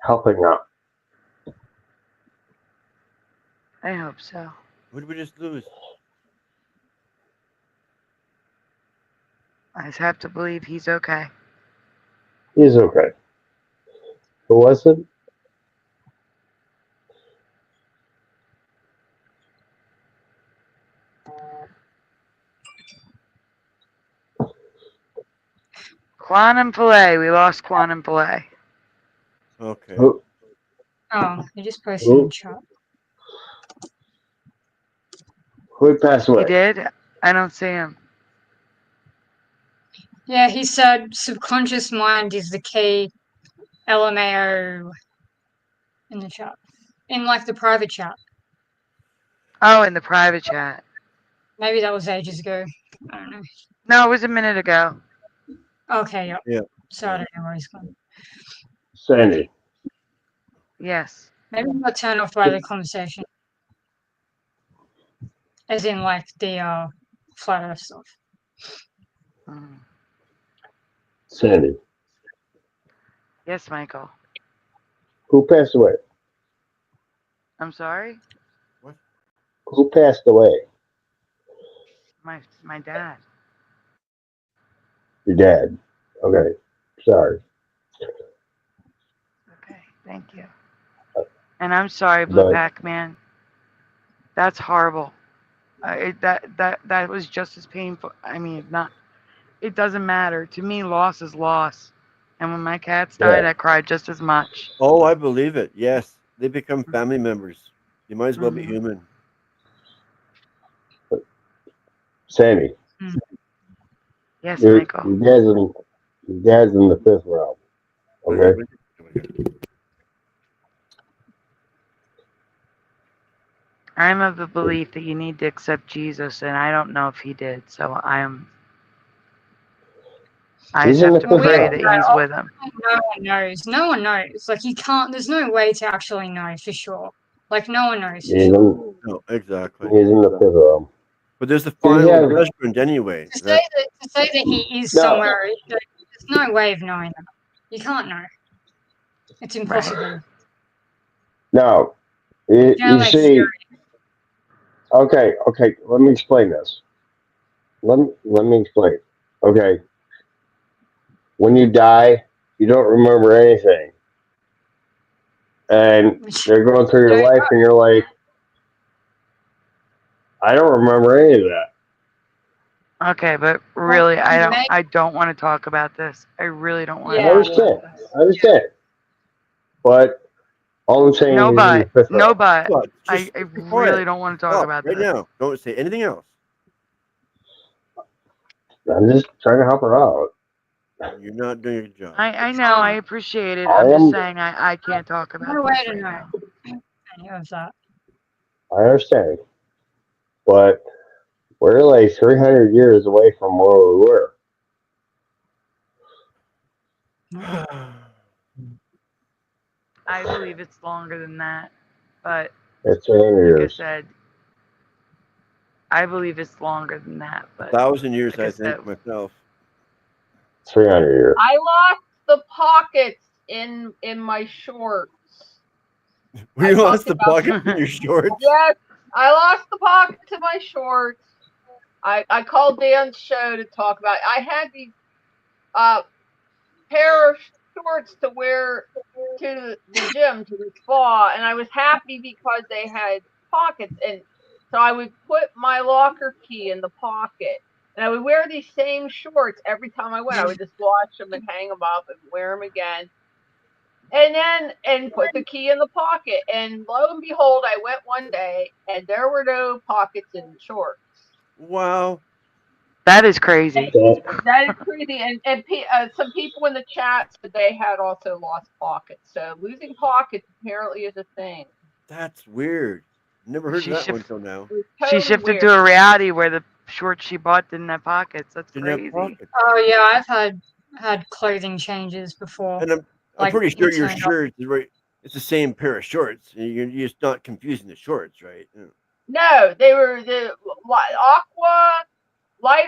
S7: helping out.
S1: I hope so.
S2: What did we just lose?
S1: I just have to believe he's okay.
S7: He's okay. Who was it?
S1: Quantum Filet. We lost Quantum Filet.
S2: Okay.
S5: Oh, you just posted in chat.
S7: Who passed away?
S1: He did? I don't see him.
S5: Yeah, he said subconscious mind is the key. LMAO in the chat. In like the private chat.
S1: Oh, in the private chat.
S5: Maybe that was ages ago. I don't know.
S1: No, it was a minute ago.
S5: Okay, yep.
S2: Yeah.
S5: So I don't know where he's gone.
S7: Sandy.
S1: Yes.
S5: Maybe I got turned off by the conversation. As in like the flat earth stuff.
S1: Mm.
S7: Sandy.
S1: Yes, Michael.
S7: Who passed away?
S1: I'm sorry?
S7: Who passed away?
S1: My dad.
S7: Your dad. Okay. Sorry.
S1: Okay, thank you. And I'm sorry, Blue Pac-Man. That's horrible. That was just as painful. I mean, not. It doesn't matter to me. Loss is loss. And when my cats died, I cried just as much.
S2: Oh, I believe it. Yes, they become family members. You might as well be human.
S7: Sandy.
S1: Yes, Michael.
S7: Your dad's in the fifth realm. Okay.
S1: I'm of the belief that you need to accept Jesus, and I don't know if he did. So I just have to pray that he's with him.
S5: No one knows. No one knows. Like you can't. There's no way to actually know for sure. Like no one knows. For sure.
S2: No, exactly.
S7: He's in the fifth realm.
S2: But there's the final judgment anyway.
S5: To say that he is somewhere, there's no way of knowing that. You can't know. It's impossible.
S7: No, you see. Okay. Let me explain this. Let me explain. Okay. When you die, you don't remember anything, and you're going through your life, and you're like, I don't remember any of that.
S1: Okay, but really, I don't want to talk about this. I really don't want to.
S7: I understand. But all I'm saying is
S1: no, but I really don't want to talk about
S2: this. Right now, don't say anything else.
S7: I'm just trying to help her out.
S2: You're not doing your job.
S1: I know. I appreciate it. I'm just saying I can't talk about
S5: no way
S1: this
S5: to
S1: right
S5: know any of that.
S7: I understand. But we're like 300 years away from where we were.
S1: I believe it's longer than that, but
S7: it's 300 years.
S1: I said, I believe it's longer than that, but
S2: 1,000 years, I think myself.
S7: 300 years.
S6: I lost the pockets in my shorts.
S2: You lost the pockets in your shorts?
S6: Yes, I lost the pockets in my shorts. I called Dan's show to talk about it. I had these pair of shorts to wear to the gym, to the spa, and I was happy because they had pockets, and so I would put my locker key in the pocket, and I would wear these same shorts every time I went. I would just wash them and hang them up and wear them again, and put the key in the pocket, and lo and behold, I went one day and there were no pockets in the shorts.
S2: Wow.
S1: That is crazy.
S6: That is crazy. And some people in the chat said they had also lost pockets. So losing pockets apparently is a thing.
S2: That's weird. Never heard of that one until now.
S1: Totally she shifted to a reality where the shorts she bought didn't have pockets. That's crazy.
S5: Oh yeah, I've had clothing changes before.
S2: And I'm pretty sure your shirts is right. It's the same pair of shorts. You're just not confusing the shorts, right? Yeah.
S6: No, they were the light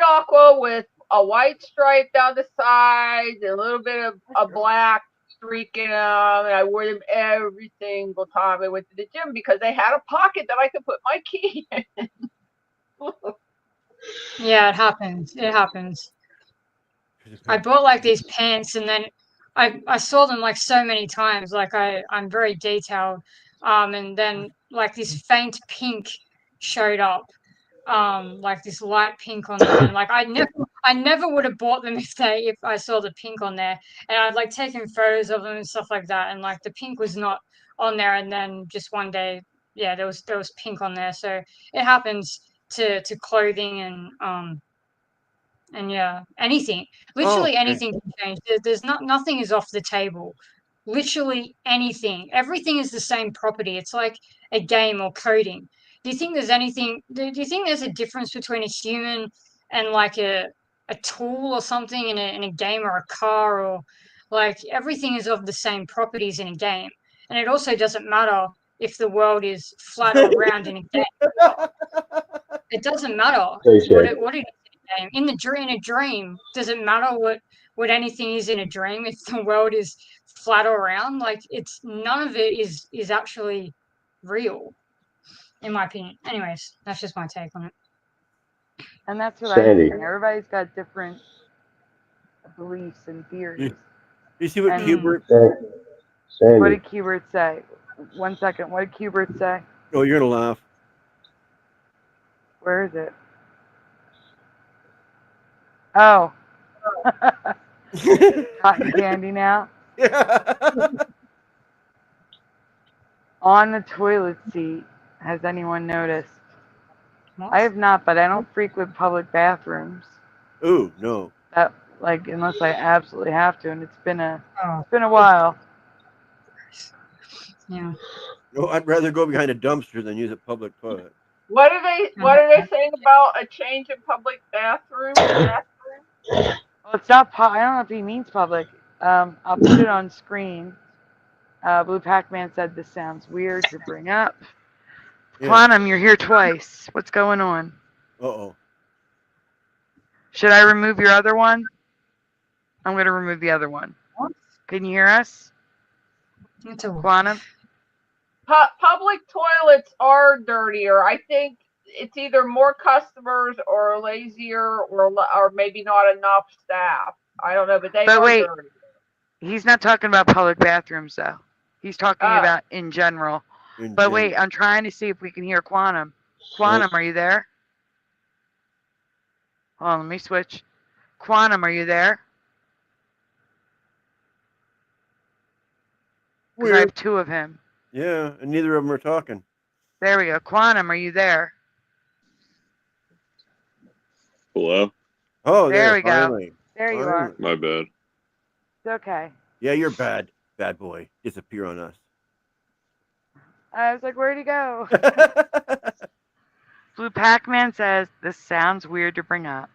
S6: aqua with a white stripe down the sides and a little bit of a black streak in them. And I wore them every single time I went to the gym because they had a pocket that I could put my key in.
S5: Yeah, it happens. It happens. I bought like these pants and then I saw them like so many times. Like I'm very detailed. And then like this faint pink showed up. Like this light pink on them, and like I never would have bought them if I saw the pink on there, and I'd like taken photos of them and stuff like that, and like the pink was not on there, and then just one day, yeah, there was pink on there, so it happens. to clothing and yeah, anything. Literally anything can change. There's nothing is off the table. Literally anything. Everything is the same property. It's like a game or coding. Do you think there's anything? Do you think there's a difference between a human and like a tool or something in a game or a car, or like everything is of the same properties in a game, and it also doesn't matter if the world is flat or round in a game. It doesn't matter what it is in a game. In a dream, does it matter what anything is in a dream if the world is flat or round? Like it's none of it is actually real, in my opinion. Anyways, that's just my take on it.
S1: And that's what
S7: Sandy.
S1: I think. Everybody's got different beliefs and theories.
S2: You see what
S1: And
S2: Kubert?
S7: Sandy.
S1: What did Kubert say? 1 second. What did Kubert say?
S2: Oh, you're gonna laugh.
S1: Where is it? Oh. Cotton candy now. On the toilet seat, has anyone noticed? I have not, but I don't frequent public bathrooms.
S2: Ooh, no.
S1: That unless I absolutely have to, and it's been a while.
S5: Yeah.
S2: No, I'd rather go behind a dumpster than use a public toilet.
S6: What are they saying about a change in public bathrooms?
S1: Well, it's not. I don't know if he means public. I'll put it on screen. Blue Pac-Man said this sounds weird to bring up. Yeah. Quantum, you're here twice. What's going on?
S2: Uh-oh.
S1: Should I remove your other one? I'm going to remove the other one. Can you hear us? Quantum?
S6: Public toilets are dirtier. I think it's either more customers or lazier or maybe not enough staff. I don't know, but they are dirty.
S1: He's not talking about public bathrooms, though. He's talking about in general. But wait, I'm trying to see if we can hear Quantum. Quantum, are you there? Hold on, let me switch. Quantum, are you there? I have two of him.
S2: Yeah, and neither of them are talking.
S1: There we go. Quantum, are you there?
S8: Hello?
S2: Oh,
S1: there we
S2: finally.
S1: Go. There you are.
S8: My bad.
S1: It's okay.
S2: Yeah, you're bad. Bad boy. Disappear on us.
S1: I was like, where'd he go? Blue Pac-Man says, this sounds weird to bring up,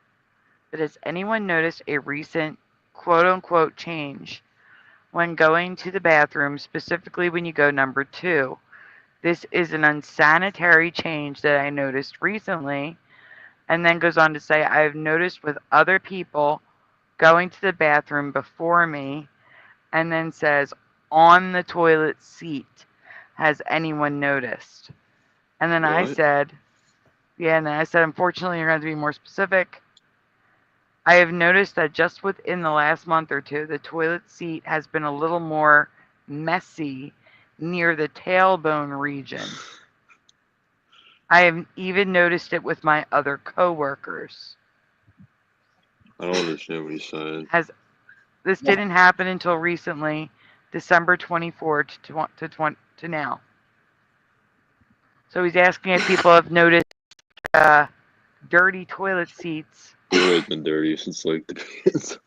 S1: but has anyone noticed a recent quote-unquote change when going to the bathroom, specifically when you go number 2? This is an unsanitary change that I noticed recently, and then goes on to say, I have noticed with other people going to the bathroom before me, and then says, on the toilet seat. Has anyone noticed? And then I said, unfortunately, you're going to have to be more specific. I have noticed that just within the last month or two, the toilet seat has been a little more messy near the tailbone region. I have even noticed it with my other coworkers.
S8: I don't understand what he's saying.
S1: This didn't happen until recently, December 24th to now. So he's asking if people have noticed dirty toilet seats.
S8: It's been dirty since like the kids.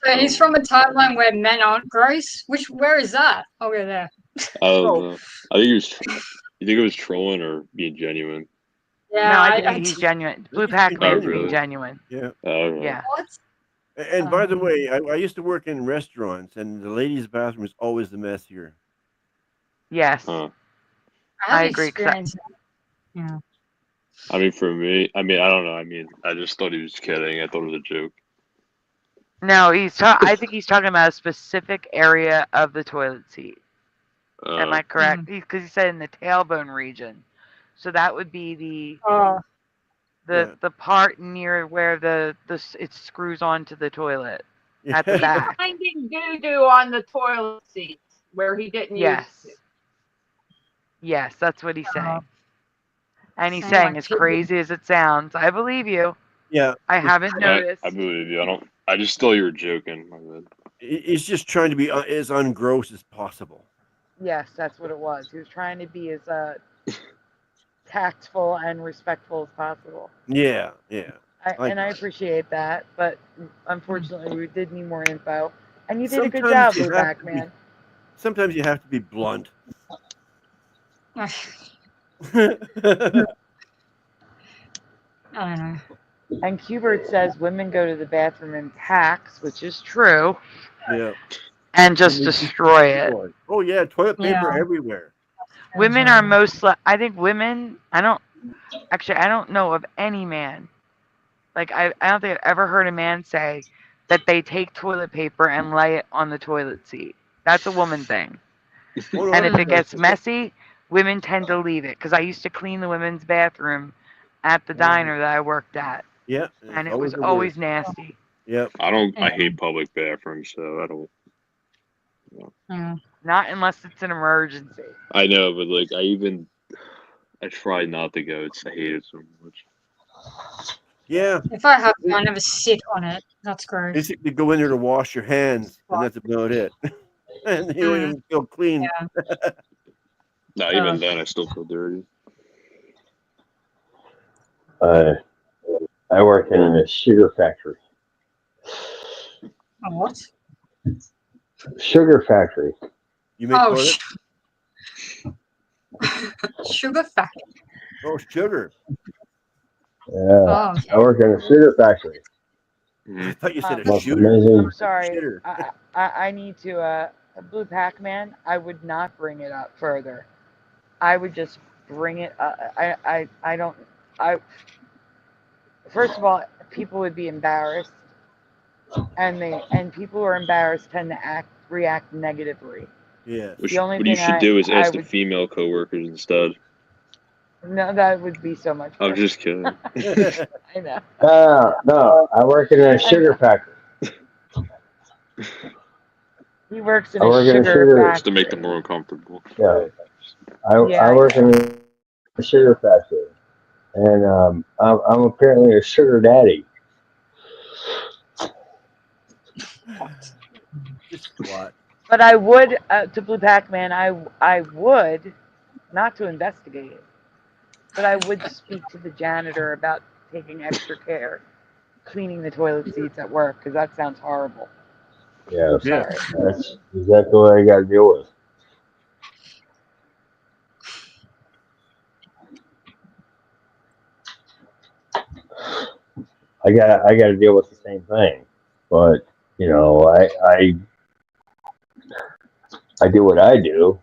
S5: So he's from a timeline where men aren't gross. Where is that? I'll go there.
S8: I don't know. I think he was. You think it was trolling or being genuine?
S5: Yeah,
S1: no, I think he's genuine. Blue Pac-Man is being genuine.
S2: Yeah.
S1: Yeah.
S5: What?
S2: And by the way, I used to work in restaurants, and the ladies' bathroom is always the messier.
S1: Yes. I agree.
S5: Yeah.
S8: I mean, for me, I don't know. I mean, I just thought he was kidding. I thought it was a joke.
S1: No, I think he's talking about a specific area of the toilet seat. Am I correct? Because he said in the tailbone region, so that would be the part near where it screws onto the toilet at the back.
S6: Finding doo-doo on the toilet seat where he didn't use it.
S1: Yes, that's what he's saying. And he's saying, as crazy as it sounds, I believe you.
S2: Yeah.
S1: I haven't noticed.
S8: I believe you. I just thought you were joking. My bad.
S2: He's just trying to be as ungross as possible.
S1: Yes, that's what it was. He was trying to be as tactful and respectful as possible.
S2: Yeah, yeah.
S1: I appreciate that, but unfortunately, we did need more info. And you did a good
S2: Sometimes
S1: job,
S2: you
S1: Blue
S2: have
S1: Back
S2: to be-
S1: Man.
S2: Sometimes you have to be blunt.
S5: I don't know.
S1: And Qbert says women go to the bathroom in packs, which is true,
S2: Yeah.
S1: and just destroy it.
S2: Oh yeah, toilet paper
S5: Yeah.
S2: everywhere.
S1: Women are I think women, I don't know of any man. Like, I don't think I've ever heard a man say that they take toilet paper and lay it on the toilet seat. That's a woman thing.
S2: Oh, no,
S1: And if it
S2: that's-
S1: gets messy, women tend to leave it. Because I used to clean the women's bathroom at the diner that I worked at.
S2: Yeah.
S1: And
S2: it's
S1: it was
S2: the
S1: always
S2: worst.
S1: nasty.
S2: Yep.
S8: I hate public bathrooms, so I don't.
S5: Yeah.
S1: Not unless it's an emergency.
S8: I know, but like I try not to go. I hate it so much.
S2: Yeah.
S5: If I have to, I never sit on it. That's gross.
S2: Basically, go in there to wash your hands, and that's about it. And you don't even feel clean.
S5: Yeah.
S8: No, even then, I still feel dirty.
S7: I work in a sugar factory.
S5: A what?
S7: Sugar factory.
S2: You make toilet?
S5: Sugar factory.
S2: Oh, sugar.
S7: Yeah.
S5: Oh, okay.
S7: I work in a sugar factory.
S2: I thought you said a
S7: Most
S2: shooter.
S7: amazing.
S1: I'm sorry.
S2: Shitter.
S1: I need to, Blue Pac-Man, I would not bring it up further. I would just bring it up. First of all, people would be embarrassed. And people who are embarrassed tend to react negatively.
S2: Yes.
S1: The only
S8: What you
S1: thing
S8: should do is ask
S1: I
S8: the
S1: would-
S8: female coworkers instead.
S1: No, that would be so much
S8: I'm
S1: better.
S8: just kidding.
S1: I know.
S7: No. I work in a sugar factory.
S1: He works in
S7: I
S1: a
S7: work in a
S1: sugar
S7: sugar-
S1: factory.
S8: Just to make them more uncomfortable.
S7: Yeah.
S1: Yeah,
S7: I work in a sugar factory, and I'm apparently a sugar daddy.
S2: Just squat.
S1: But I would, to Blue Pac-Man, I would, not to investigate it, but I would speak to the janitor about taking extra care cleaning the toilet seats at work, because that sounds horrible.
S7: Yeah.
S1: Sorry.
S7: That's exactly what I got to deal with. I got to deal with the same thing, but you know, I do what I do,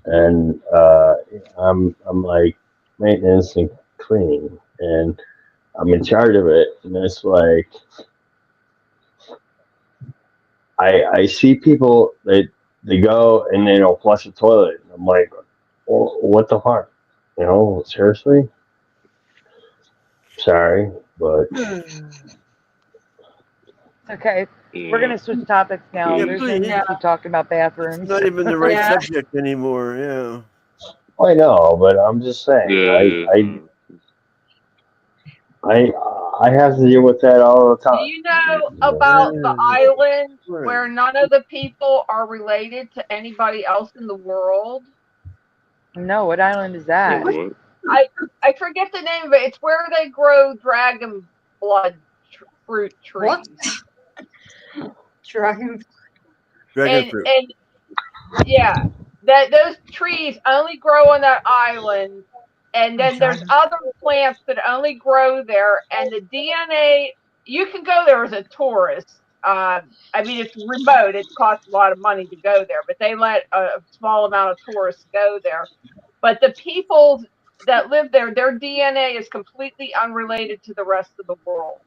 S7: and I'm like maintenance and cleaning, and I'm in charge of it, and it's like I see people that they go and they don't flush the toilet, and I'm like, well, what the fuck, you know? Seriously? Sorry, but
S1: Okay,
S8: Yeah.
S1: we're going to switch topics now.
S2: Yeah,
S1: There's no
S2: please.
S1: need to keep talking about bathrooms.
S2: It's not even the right
S5: Yeah.
S2: subject anymore. Yeah.
S7: I know, but I'm just saying,
S8: Yeah.
S7: I have to deal with that all the
S6: Do
S7: time.
S6: you know about the island
S2: Right.
S6: where none of the people are related to anybody else in the world?
S1: No, what island is that?
S8: What?
S6: I forget the name of it. It's where they grow dragon blood fruit trees.
S5: What? Dragon.
S2: Dragon fruit.
S6: And yeah, that those trees only grow on that island, and then there's other plants that only grow there, and the DNA, you can go there as a tourist. I mean, it's remote. It costs a lot of money to go there, but they let a small amount of tourists go there. But the people that live there, their DNA is completely unrelated to the rest of the world.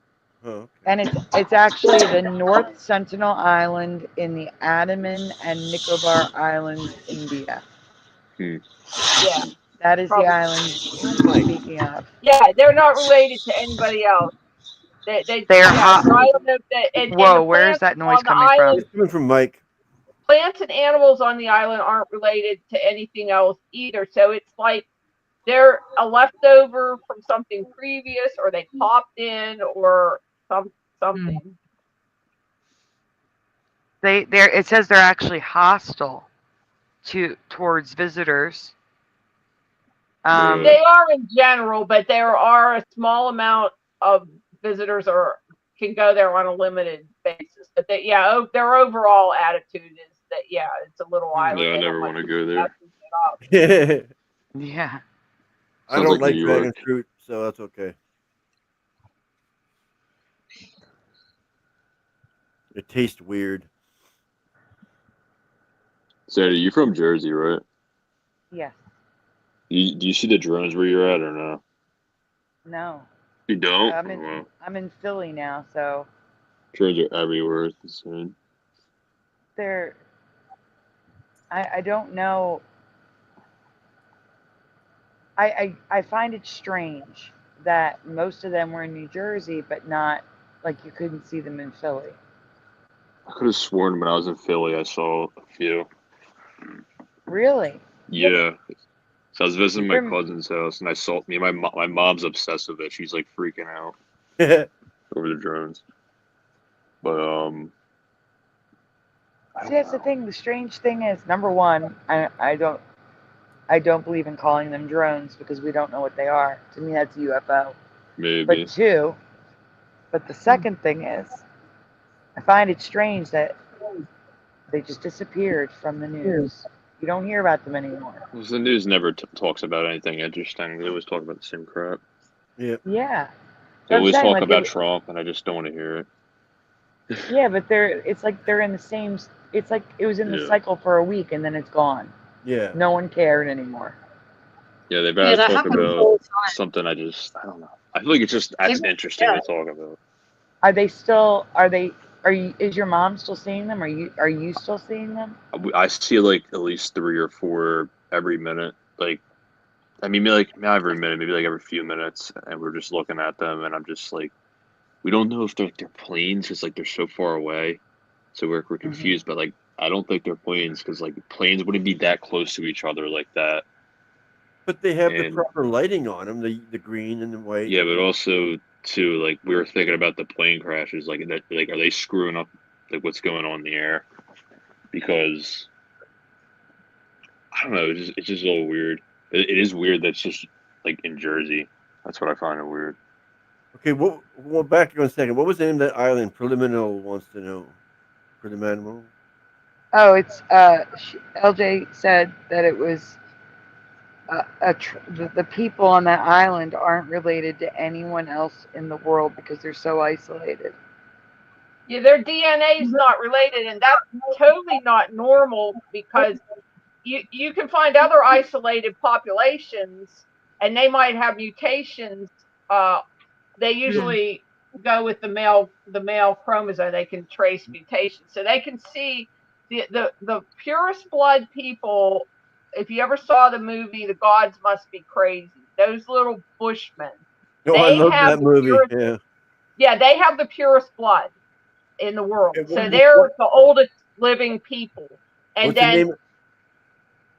S2: Oh, okay.
S1: And it's actually the North Sentinel Island in the Andaman and Nicobar Islands, India.
S6: Yeah.
S1: That is
S6: Probably.
S1: the island speaking of.
S6: Yeah, they're not related to anybody else. They're
S1: hot.
S6: so I don't know if that, and
S1: Whoa,
S6: the
S1: where is that noise
S6: on the
S1: coming
S6: island,
S2: It's coming from Mike.
S6: Plants and animals on the island aren't related to anything else either. So it's like they're a leftover from something previous, or they popped in, or something.
S1: It says they're actually hostile towards visitors.
S6: They are in general, but there are a small amount of visitors can go there on a limited basis. But their overall attitude is that it's a little island.
S8: Yeah, I never want to go
S2: there.
S1: Yeah.
S2: I don't like dragon fruit, so that's okay. It tastes weird.
S8: Sadie, you're from Jersey, right?
S1: Yes.
S8: Do you see the drones where you're at or no?
S1: No.
S8: You don't?
S1: I'm in Philly now, so.
S8: Drones are everywhere. It's insane.
S1: I don't know. I find it strange that most of them were in New Jersey, but not, like, you couldn't see them in Philly.
S8: I could have sworn when I was in Philly I saw a few.
S1: Really?
S8: Yeah. So I was visiting my cousin's house, and I saw my mom's obsessed with it. She's like freaking out over the drones. But
S1: see, that's the thing. The strange thing is, number one, I don't believe in calling them drones because we don't know what they are. To me, that's a UFO.
S8: Maybe.
S1: But the second thing is, I find it strange that they just disappeared from the news. You don't hear about them anymore.
S8: Because the news never talks about anything interesting. They always talk about the same crap.
S2: Yeah.
S1: Yeah.
S8: They always talk about Trump, and I just don't want to hear it.
S1: Yeah, but it's like they're in the same. It's like it was in the cycle for a week, and then it's gone.
S2: Yeah.
S1: No one cared anymore.
S8: Yeah, they've got to talk about something. I don't know. I feel like it's just interesting to talk about.
S1: Are they still? Is your mom still seeing them? Are you still seeing them?
S8: I see like at least 3 or 4 every minute. Like, I mean, like not every minute, maybe like every few minutes, and we're just looking at them, and I'm just like, we don't know if they're planes because like they're so far away, so we're confused. But like, I don't think they're planes because like planes wouldn't be that close to each other like that.
S2: But they have the proper lighting on them, the green and the white.
S8: Yeah, but also too, like we were thinking about the plane crashes, like that, like are they screwing up like what's going on in the air? Because I don't know, it's just a little weird. It is weird that's just like in Jersey. That's what I find it weird.
S2: Okay, well, back to 1 second. What was the name of that island? Preliminal wants to know. Preliminal.
S1: Oh, it's LJ said that it was the people on that island aren't related to anyone else in the world because they're so isolated.
S6: Yeah, their DNA is not related, and that's totally not normal because you can find other isolated populations, and they might have mutations. They usually go with the male chromosome. They can trace mutations, so they can see the purest blood people. If you ever saw the movie The Gods Must Be Crazy, those little Bushmen.
S2: Oh, I love that movie.
S6: Yeah, they have the purest blood in the world. So they're the oldest living people. And then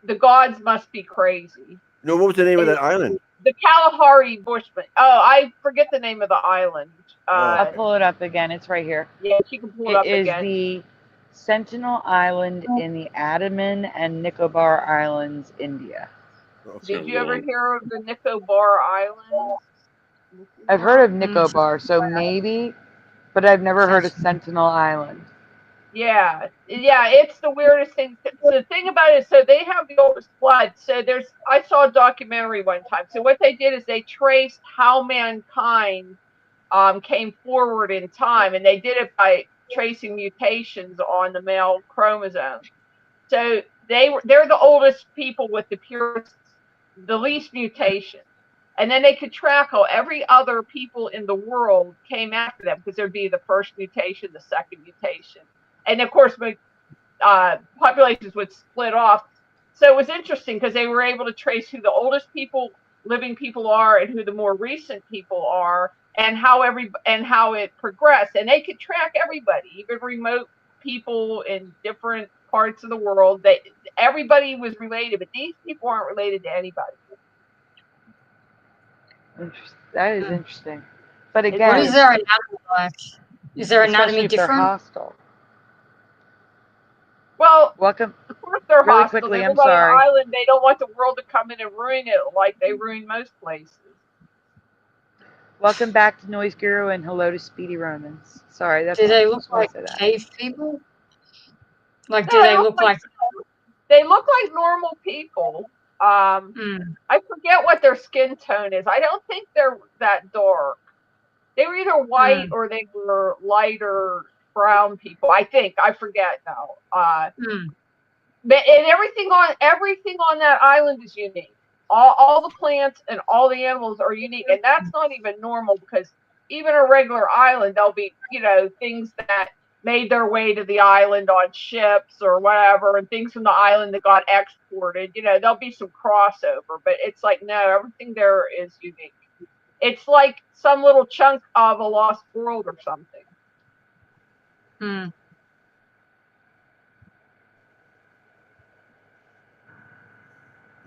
S6: the gods must be crazy.
S2: No, what was the name of that island?
S6: The Kalahari Bushmen. Oh, I forget the name of the island.
S1: I'll pull it up again. It's right here.
S6: Yeah, you can pull it up again.
S1: It is the Sentinel Island in the Andaman and Nicobar Islands, India.
S6: Did you ever hear of the Nicobar Islands?
S1: I've heard of Nicobar, so maybe, but I've never heard of Sentinel Island.
S6: Yeah, it's the weirdest thing. So the thing about it is, so they have the oldest blood. So I saw a documentary one time. So what they did is they traced how mankind came forward in time, and they did it by tracing mutations on the male chromosome. So they're the oldest people with the least mutation. And then they could track how every other people in the world came after them, because there'd be the first mutation, the second mutation. And of course, populations would split off. So it was interesting because they were able to trace who the oldest living people are and who the more recent people are, and how it progressed. And they could track everybody, even remote people in different parts of the world. Everybody was related, but these people aren't related to anybody.
S1: That is interesting. But again,
S5: what is their anatomy like? Is their anatomy different?
S1: Hostile.
S6: Well,
S1: welcome.
S6: The first they're
S1: Really
S6: hostile.
S1: quickly,
S6: They
S1: I'm
S6: live on an
S1: sorry.
S6: island. They don't want the world to come in and ruin it like they ruin most places.
S1: Welcome back to Noise Guru and hello to Speedy Romans. Sorry, that's
S5: Do they look
S1: just want
S5: like
S1: to say that.
S5: cave people? Like,
S6: No,
S5: do they look like?
S6: They look like normal people. I forget what their skin tone is. I don't think they're that dark. They were either white or they were lighter brown people. I think. I forget now. But and everything on that island is unique. All the plants and all the animals are unique, and that's not even normal because even a regular island, there'll be things that made their way to the island on ships or whatever, and things from the island that got exported. There'll be some crossover, but it's like no, everything there is unique. It's like some little chunk of a lost world or something.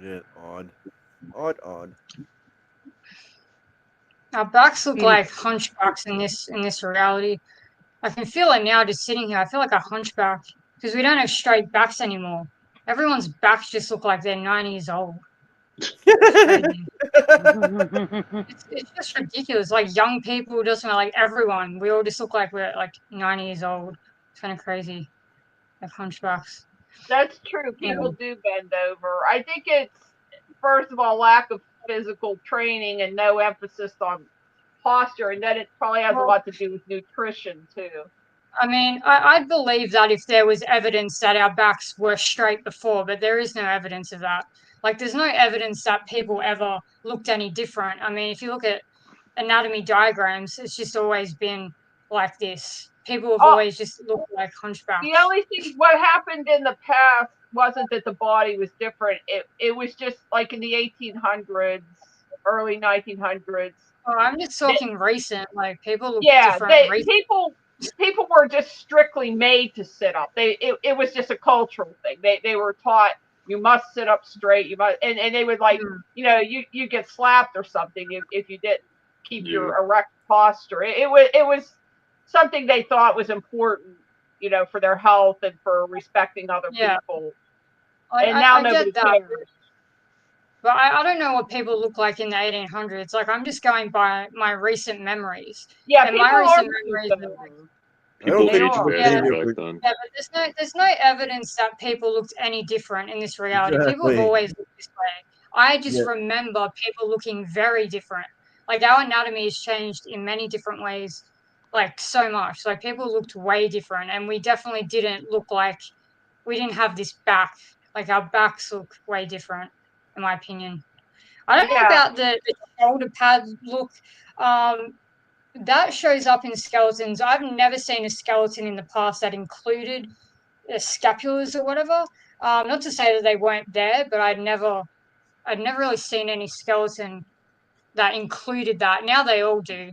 S2: Yeah, odd.
S5: Our backs look like hunchbacks in this reality. I can feel it now just sitting here. I feel like a hunchback because we don't have straight backs anymore. Everyone's backs just look like they're 90 years old. It's just ridiculous. Like young people, doesn't matter, like everyone. We all just look like we're like 90 years old. It's kind of crazy. Like hunchbacks.
S6: That's true. People do bend over. I think it's first of all lack of physical training and no emphasis on posture, and then it probably has a lot to do with nutrition too.
S5: I mean, I'd believe that if there was evidence that our backs were straight before, but there is no evidence of that. Like, there's no evidence that people ever looked any different. I mean, if you look at anatomy diagrams, it's just always been like this. People have always just looked like hunchbacks.
S6: The only thing, what happened in the past wasn't that the body was different. It was just like in the 1800s, early 1900s.
S5: Oh, I'm just talking recent. Like people look different.
S6: People were just strictly made to sit up. It was just a cultural thing. They were taught you must sit up straight. You must, and they would like you get slapped or something if you didn't keep your erect posture. It was something they thought was important, for their health and for respecting other people. And now nobody cares.
S5: But I don't know what people look like in the 1800s. Like, I'm just going by my recent memories.
S6: Yeah,
S5: and my recent memories are like,
S8: people aged faster back then.
S5: Yeah, but there's no evidence that people looked any different in this reality. People have always looked this way. I just remember people looking very different. Like, our anatomy has changed in many different ways, like, so much. Like, people looked way different, and we definitely didn't look like, we didn't have this back. Like, our backs look way different, in my opinion. I don't know about the shoulder pad look. That shows up in skeletons. I've never seen a skeleton in the past that included scapulas or whatever. Not to say that they weren't there, but I'd never really seen any skeleton that included that. Now they all do.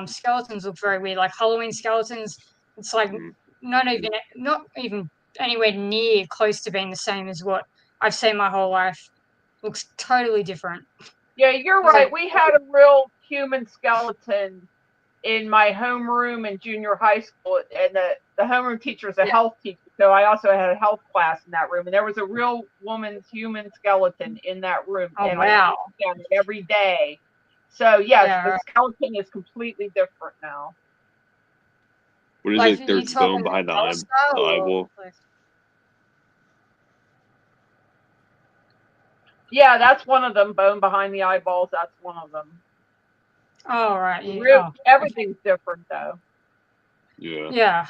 S5: Skeletons look very weird, like Halloween skeletons. It's like not even anywhere near close to being the same as what I've seen my whole life. Looks totally different.
S6: Yeah, you're right. We had a real human skeleton in my homeroom in junior high school, and the homeroom teacher was a health teacher, so I also had a health class in that room, and there was a real woman's human skeleton in that room.
S5: Oh, wow.
S6: I looked at it every day. So yes, the skeleton is completely different now.
S8: What is
S5: like,
S8: it? There's bone behind the eyeball.
S6: Yeah, that's one of them. Bone behind the eyeballs. That's one of them.
S5: Oh, right.
S6: Yeah. Everything's different, though.
S8: Yeah.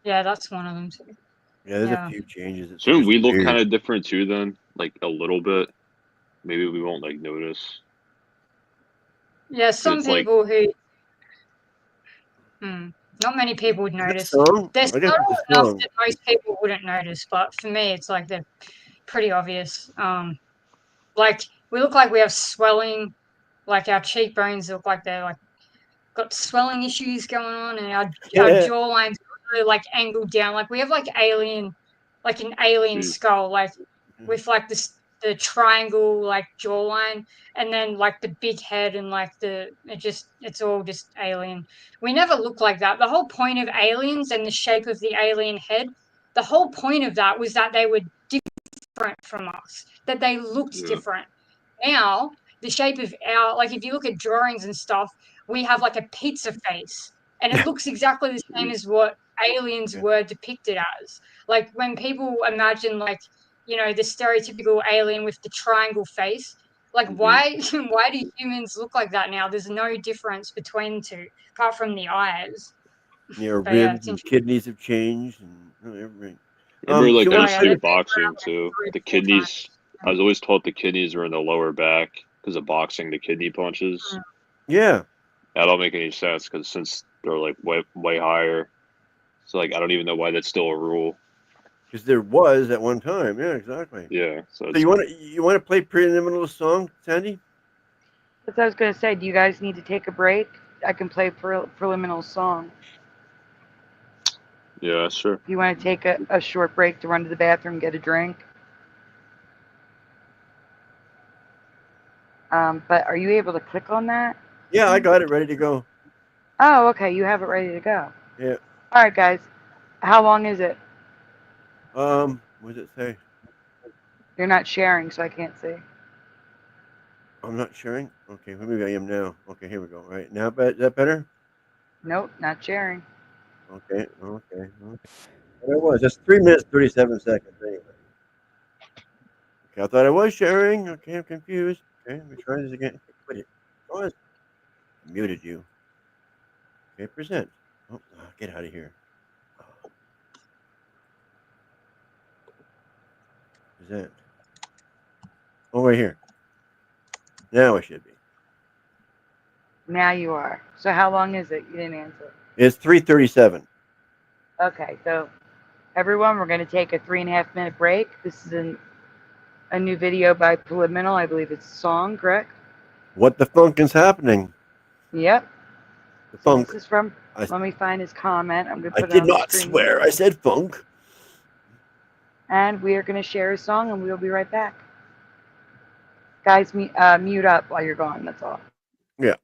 S5: Yeah, that's one of them too.
S2: Yeah, there's a few changes.
S8: Shouldn't we look kind of different too then? Like a little bit? Maybe we won't like notice.
S5: Yeah, some people who... not many people would notice. There's not enough that most people wouldn't notice, but for me, it's like they're pretty obvious. Like, we look like we have swelling, like our cheekbones look like they're like got swelling issues going on, and our jawline's really like angled down. Like we have like an alien skull, like with like the triangle like jawline, and then like the big head, and like it's all just alien. We never look like that. The whole point of aliens and the shape of the alien head, the whole point of that was that they would different from us, that they looked different. Now, the shape of our, like if you look at drawings and stuff, we have like a pizza face, and it looks exactly the same as what aliens were depicted as. Like when people imagine, like, you know, the stereotypical alien with the triangle face, like why do humans look like that now? There's no difference between the two apart from the eyes.
S2: Yeah, ribs and kidneys have changed and everything.
S8: Remember, like I just see boxing too. The kidneys. I was always taught the kidneys were in the lower back because of boxing. The kidney punches.
S2: Yeah.
S8: That don't make any sense because since they're like way higher, so like I don't even know why that's still a rule.
S2: Because there was at one time. Yeah, exactly.
S8: Yeah. So
S2: you want to play Preliminal song, Sandy?
S1: That's what I was gonna say. Do you guys need to take a break? I can play Preliminal song.
S8: Yeah, sure.
S1: You want to take a short break to run to the bathroom, get a drink? But are you able to click on that?
S2: Yeah, I got it ready to go.
S1: Oh, okay. You have it ready to go.
S2: Yeah.
S1: All right, guys. How long is it?
S2: What does it say?
S1: You're not sharing, so I can't see.
S2: I'm not sharing? Okay, maybe I am now. Okay, here we go. All right, now, is that better?
S1: Nope, not sharing.
S2: Okay. There it was. That's 3 minutes, 37 seconds anyway. Okay, I thought I was sharing. Okay, I'm confused. Okay, let me try this again. Quit it. Oh, I muted you. Okay, present. Oh, get out of here. Present. Oh, right here. Now I should be.
S1: Now you are. So how long is it? You didn't answer.
S2: It's 3:37.
S1: Okay, so everyone, we're going to take a 3.5 minute break. This is a new video by Preliminal. I believe it's a song, correct?
S2: What the funk is happening?
S1: Yep.
S2: The funk.
S1: This is from, let me find his comment. I'm going to put
S2: I did not swear. I said funk.
S1: And we are going to share a song, and we'll be right back. Guys, mute up while you're gone. That's all.
S2: Yeah.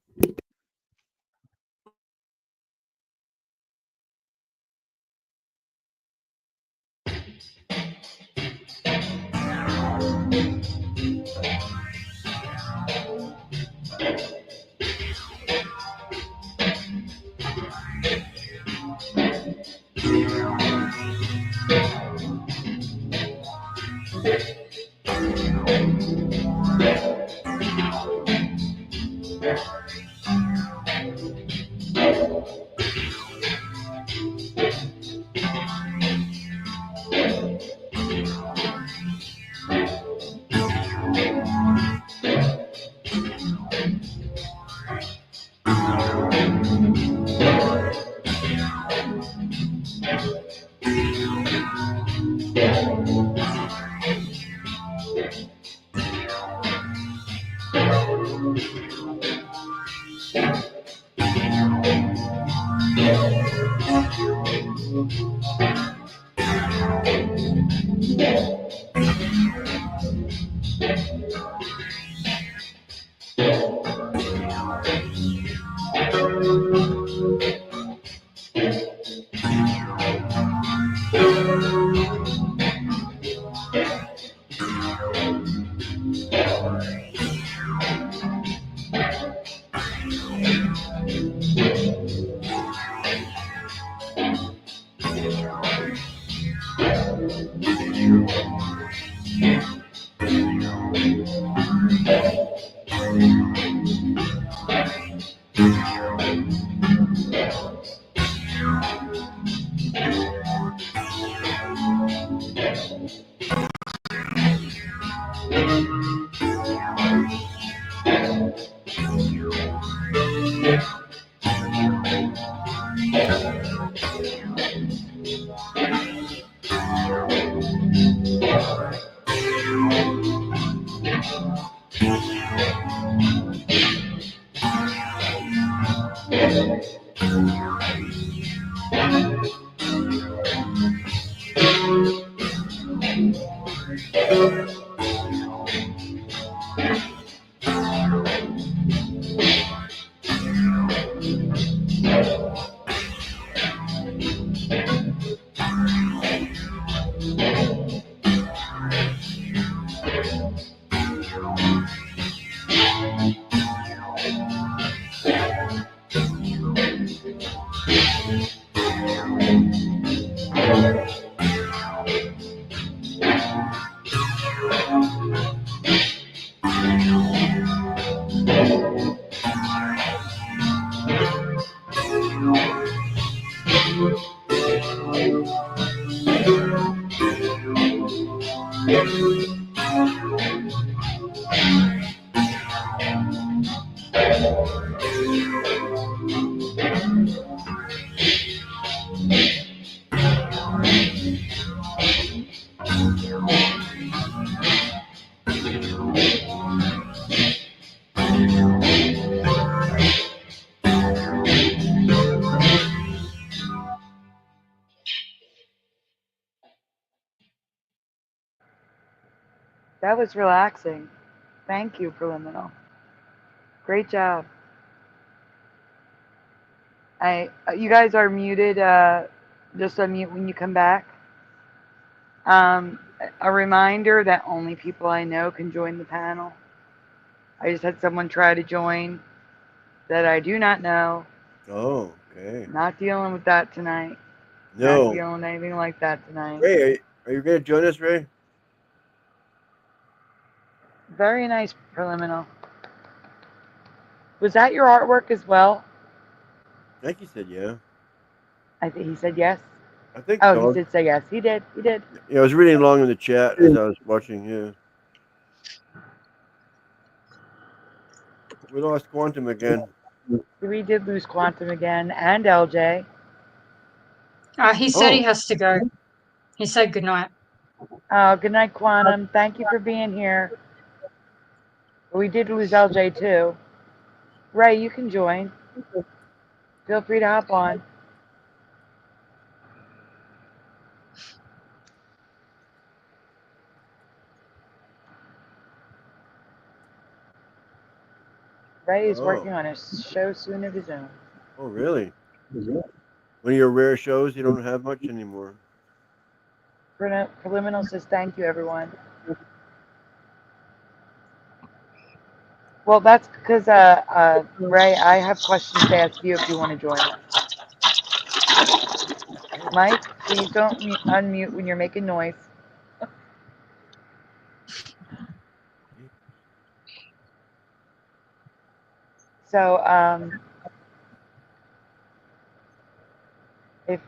S1: That was relaxing. Thank you, Preliminal. Great job. You guys are muted. Just unmute when you come back. A reminder that only people I know can join the panel. I just had someone try to join that I do not know.
S2: Oh, okay.
S1: Not dealing with that tonight.
S2: No.
S1: Not dealing with anything like that tonight.
S2: Ray, are you going to join us, Ray?
S1: Very nice, Preliminal. Was that your artwork as well?
S2: I think he said yeah.
S1: I think he said yes.
S2: I think
S1: Oh,
S2: so.
S1: he did say yes. He did. He did.
S2: Yeah, I was reading along in the chat as I was watching. Yeah. We lost Quantum again.
S1: We did lose Quantum again, and LJ.
S5: He said he has to go. He said goodnight.
S1: Oh, good night, Quantum. Thank you for being here. We did lose LJ too. Ray, you can join. Feel free to hop on. Ray is working on a show soon of his own.
S2: Oh, really? One of your rare shows you don't have much anymore.
S1: Preliminal says thank you, everyone. Well, that's because, Ray, I have questions to ask you if you want to join us. Mike, please don't unmute when you're making noise. So, if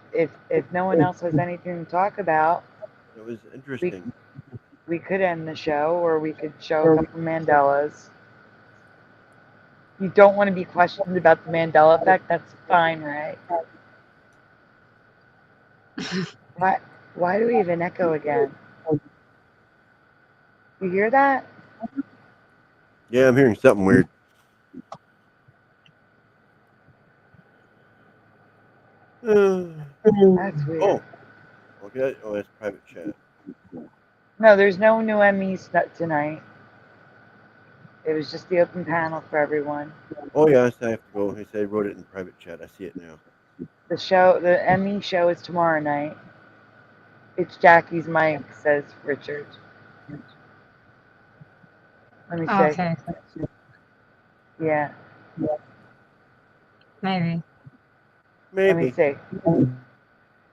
S1: no one else has anything to talk about,
S2: it was interesting.
S1: We could end the show, or we could show a couple Mandelas. You don't want to be questioned about the Mandela effect. That's fine, Ray. Why do we have an echo again? You hear that?
S2: Yeah, I'm hearing something weird.
S1: That's weird.
S2: Oh, okay. Oh, that's private chat.
S1: No, there's no new Emmys tonight. It was just the open panel for everyone.
S2: Oh, yes, I have to go. He said I wrote it in private chat. I see it now.
S1: The Emmy show is tomorrow night. It's Jackie's mic, says Richard. Let me see.
S5: Okay.
S1: Yeah.
S5: Maybe.
S1: Let me see.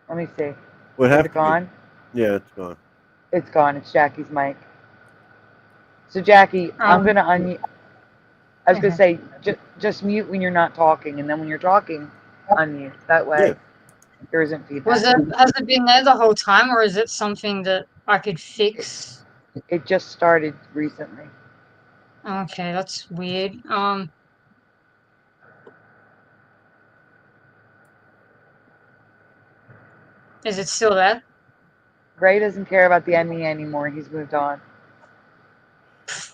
S1: Let me see.
S2: What
S1: Is it gone?
S2: Yeah, it's gone.
S1: It's gone. It's Jackie's mic. So, Jackie, I'm going to unmute. I was going to say, just mute when you're not talking, and then when you're talking, unmute. That way, there isn't feedback.
S5: Has it been there the whole time, or is it something that I could fix?
S1: It just started recently.
S5: Okay, that's weird. Is it still there?
S1: Ray doesn't care about the Emmy anymore. He's moved on.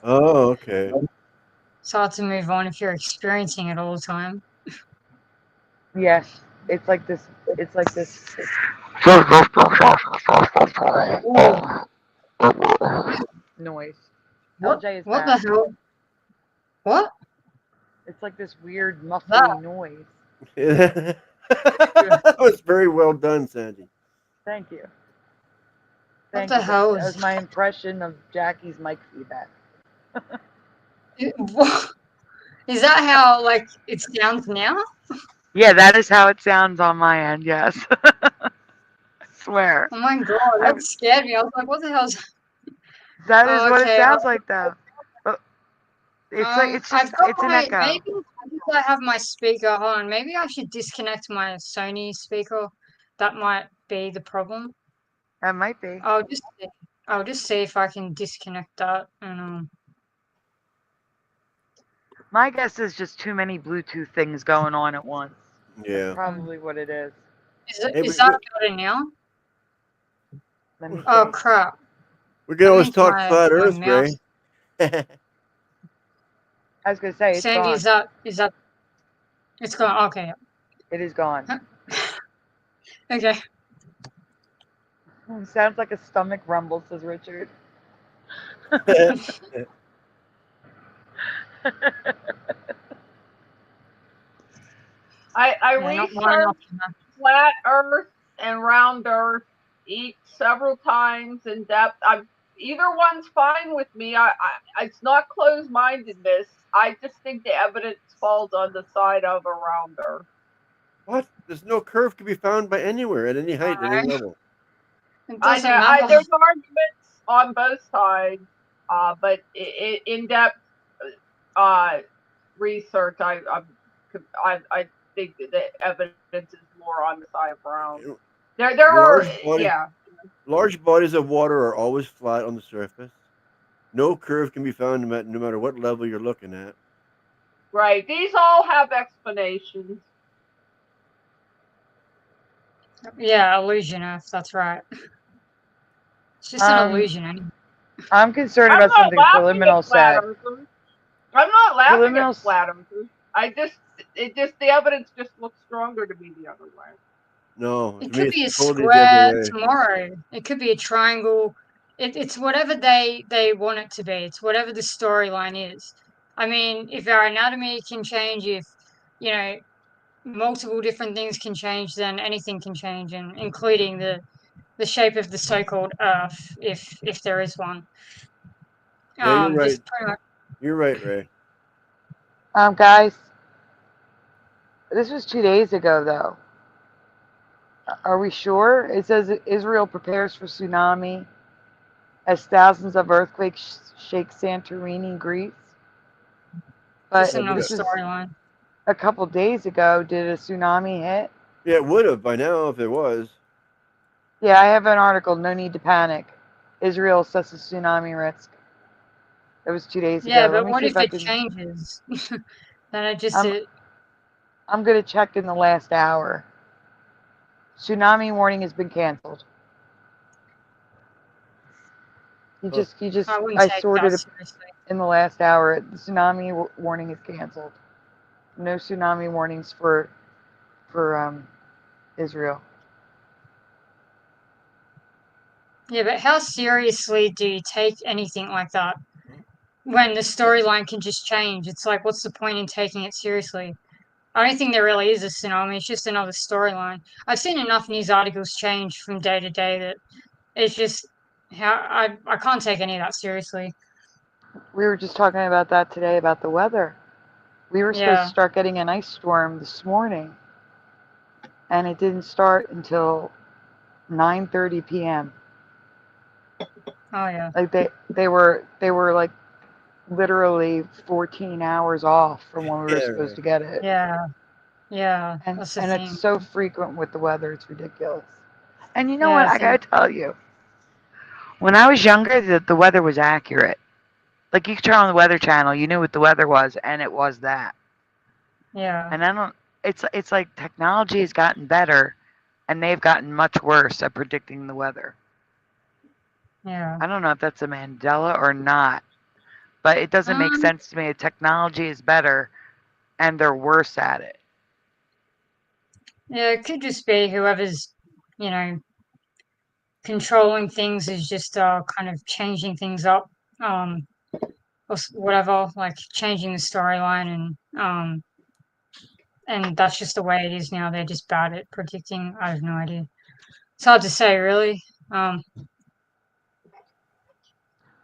S2: Oh, okay.
S5: It's hard to move on if you're experiencing it all the time.
S1: Yes, it's like this. It's like this. Noise. LJ is
S5: what
S1: back.
S5: the hell? What?
S1: It's like this weird muffly noise.
S2: That was very well done, Sandy.
S1: Thank you.
S5: What the hell?
S1: That was my impression of Jackie's mic feedback.
S5: Is that how it sounds now?
S1: Yeah, that is how it sounds on my end. Yes. I swear.
S5: Oh my god, that scared me. I was like, what the hell is
S1: that? Is what it sounds like, though. But it's an echo.
S5: Maybe I have my speaker on. Maybe I should disconnect my Sony speaker. That might be the problem.
S1: That might be.
S5: I'll just see if I can disconnect that and
S1: My guess is just too many Bluetooth things going on at once.
S2: Yeah.
S1: That's probably what it is.
S5: Is that better now?
S1: Let me
S5: Oh
S1: see.
S5: crap!
S2: We can always talk flat
S5: my
S2: Earth,
S5: mouse.
S2: Ray.
S1: I was gonna say it's
S5: Sandy,
S1: gone.
S5: is that? It's gone. Okay.
S1: It is gone.
S5: Okay.
S1: Sounds like a stomach rumble, says Richard.
S6: I
S5: Yeah, not mine.
S6: researched flat Earth and round Earth each several times in depth. Either one's fine with me. It's not closed-mindedness. I just think the evidence falls on the side of a round Earth.
S2: What? There's no curve to be found by anywhere at any height, at any level.
S6: I know. There's arguments on both sides, but in-depth research, I think that the evidence is more on the side of round.
S2: Large bodies of water are always flat on the surface. No curve can be found no matter what level you're looking at.
S6: Right. These all have explanations.
S5: Yeah, illusion Earth. That's right. It's just an illusion. Anyway.
S1: I'm concerned about something Philomeno said.
S6: I'm not laughing at flat earthers. The evidence just looks stronger to me the other way.
S2: No,
S5: it could be a square tomorrow. It could be a triangle. It's whatever they want it to be. It's whatever the storyline is. I mean, if our anatomy can change, if multiple different things can change, then anything can change, and including the shape of the so-called Earth, if there is one.
S2: Yeah, you're right. You're right, Ray.
S1: Guys, this was 2 days ago, though. Are we sure? It says Israel prepares for tsunami as thousands of earthquakes shake Santorini, Greece. But this is
S5: storyline.
S1: A couple days ago. Did a tsunami hit?
S2: Yeah, it would have by now if there was.
S1: Yeah, I have an article. No need to panic. Israel assesses tsunami risk. It was 2 days ago.
S5: Yeah, but what if it changes? Then it just.
S1: I'm gonna check in the last hour. Tsunami warning has been canceled. I sorted it in the last hour. The tsunami warning is canceled. No tsunami warnings for Israel.
S5: Yeah, but how seriously do you take anything like that when the storyline can just change? It's like, what's the point in taking it seriously? I don't think there really is a tsunami. It's just another storyline. I've seen enough news articles change from day to day that it's just how I can't take any of that seriously.
S1: We were just talking about that today about the weather. We were supposed to start getting an ice storm this morning, and it didn't start until 9:30 p.m.
S5: Oh yeah.
S1: Like they were like literally 14 hours off from when we were supposed to get it.
S5: Yeah,
S1: and
S5: that's the thing.
S1: It's so frequent with the weather, it's ridiculous. And you know what? I gotta tell you, when I was younger, the weather was accurate. Like you could turn on the Weather Channel, you knew what the weather was, and it was that.
S5: Yeah.
S1: And I don't. It's like technology has gotten better, and they've gotten much worse at predicting the weather.
S5: Yeah.
S1: I don't know if that's a Mandela or not, but it doesn't make sense to me. Technology is better, and they're worse at it.
S5: Yeah, it could just be whoever's, controlling things is just kind of changing things up, or whatever, like changing the storyline, and that's just the way it is now. They're just bad at predicting. I have no idea. It's hard to say, really.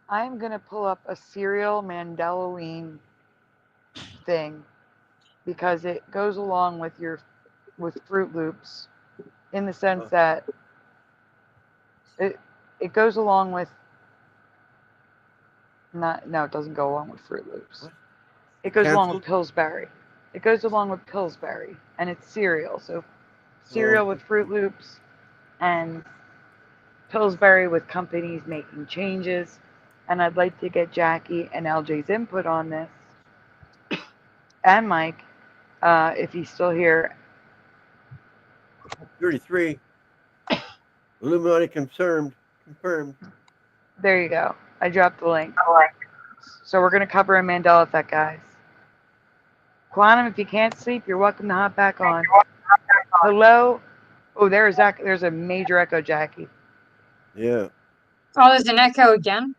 S1: I'm gonna pull up a serial Mandela thing because it goes along with Fruit Loops in the sense that it goes along with it doesn't go along with Fruit Loops. It goes along with Pillsbury. It goes along with Pillsbury, and it's cereal. So cereal with Fruit Loops and Pillsbury with companies making changes. And I'd like to get Jackie and LJ's input on this. and Mike, if he's still here.
S2: 33. Illuminati confirmed. Confirmed.
S1: There you go. I dropped the link. So we're going to cover a Mandela effect, guys. Quantum, if you can't sleep, you're welcome to hop back on. Hello? Oh, there's a major echo, Jackie.
S2: Yeah.
S5: Oh, there's an echo again?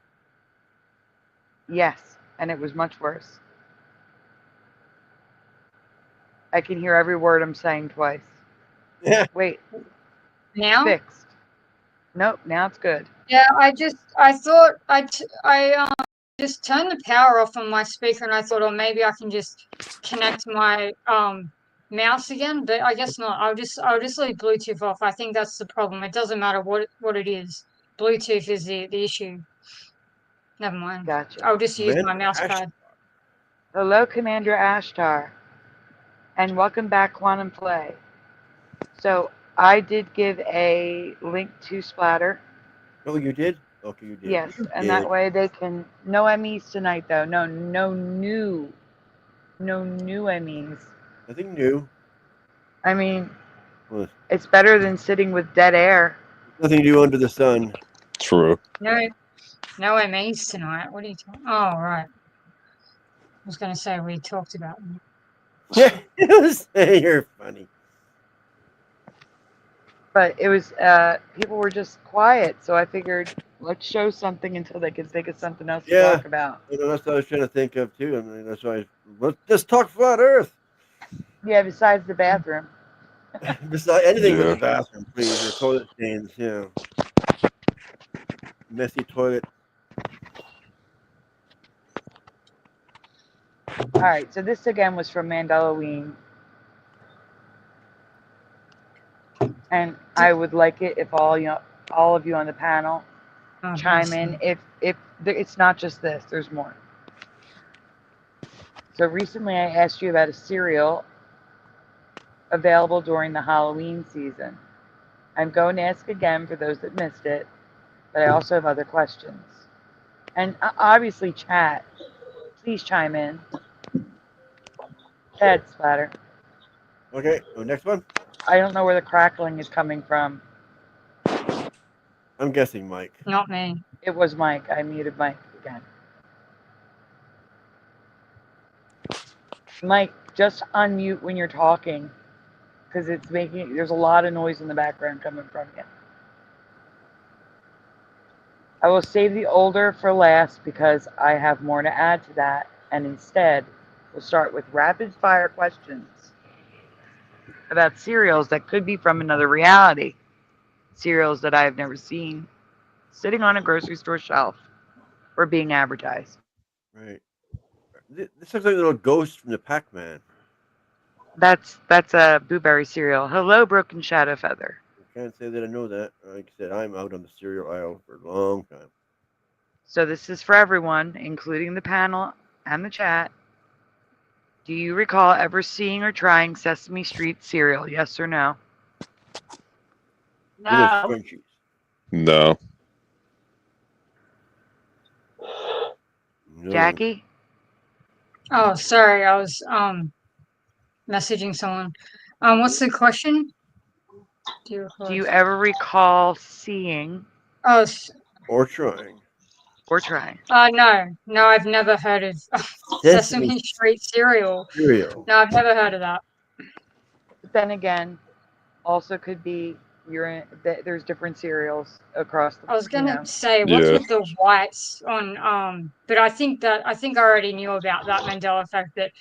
S1: Yes, and it was much worse. I can hear every word I'm saying twice.
S2: Yeah.
S1: Wait.
S5: Now?
S1: Fixed. Nope, now it's good.
S5: Yeah, I thought I just turned the power off on my speaker, and I thought, oh, maybe I can just connect my mouse again, but I guess not. I'll just leave Bluetooth off. I think that's the problem. It doesn't matter what it is. Bluetooth is the issue. Never mind.
S1: Gotcha.
S5: I'll just use my mouse pad.
S1: Hello, Commander Ashtar, and welcome back, Quantum Play. So I did give a link to Splatter.
S2: Oh, you did? Okay, you did.
S1: Yes, and that way they can. No Emmys tonight, though. No new Emmys.
S2: Nothing new.
S1: I mean, it's better than sitting with dead air.
S2: Nothing new under the sun.
S8: True.
S5: No Emmys tonight. What are you talking? Oh, right. I was going to say we talked about them.
S2: Yeah, you're funny.
S1: But it was people were just quiet, so I figured let's show something until they can think of something else to talk about.
S2: You know, that's what I was trying to think of too. I mean, that's why let's just talk flat Earth.
S1: Yeah, besides the bathroom.
S2: Besides anything with the bathroom, please, or toilet stains. Yeah, messy toilet.
S1: All right, so this again was from Mandela. And I would like it if all of you on the panel chime in. If it's not just this, there's more. So recently I asked you about a cereal available during the Halloween season. I'm going to ask again for those that missed it, but I also have other questions. And obviously, chat, please chime in. Head Splatter.
S2: Okay, next one.
S1: I don't know where the crackling is coming from.
S2: I'm guessing Mike.
S5: Not me.
S1: It was Mike. I muted Mike again. Mike, just unmute when you're talking, because there's a lot of noise in the background coming from you. I will save the older for last because I have more to add to that, and instead we'll start with rapid fire questions about cereals that could be from another reality. Cereals that I have never seen sitting on a grocery store shelf or being advertised.
S2: Right. This looks like a little ghost from the Pac-Man.
S1: That's a blueberry cereal. Hello, Broken Shadow Feather.
S2: I can't say that I know that. Like I said, I'm out on the cereal aisle for a long time.
S1: So this is for everyone, including the panel and the chat. Do you recall ever seeing or trying Sesame Street cereal? Yes or no?
S6: No.
S8: No.
S1: Jackie?
S5: Oh, sorry. I was messaging someone. What's the question?
S1: Do you ever recall seeing
S2: or trying?
S5: No, I've never heard of Sesame Street cereal. No, I've never heard of that.
S1: But then again, also could be there's different cereals across the.
S5: I was gonna say, what's with the whites on? But I think I already knew about that Mandela effect. That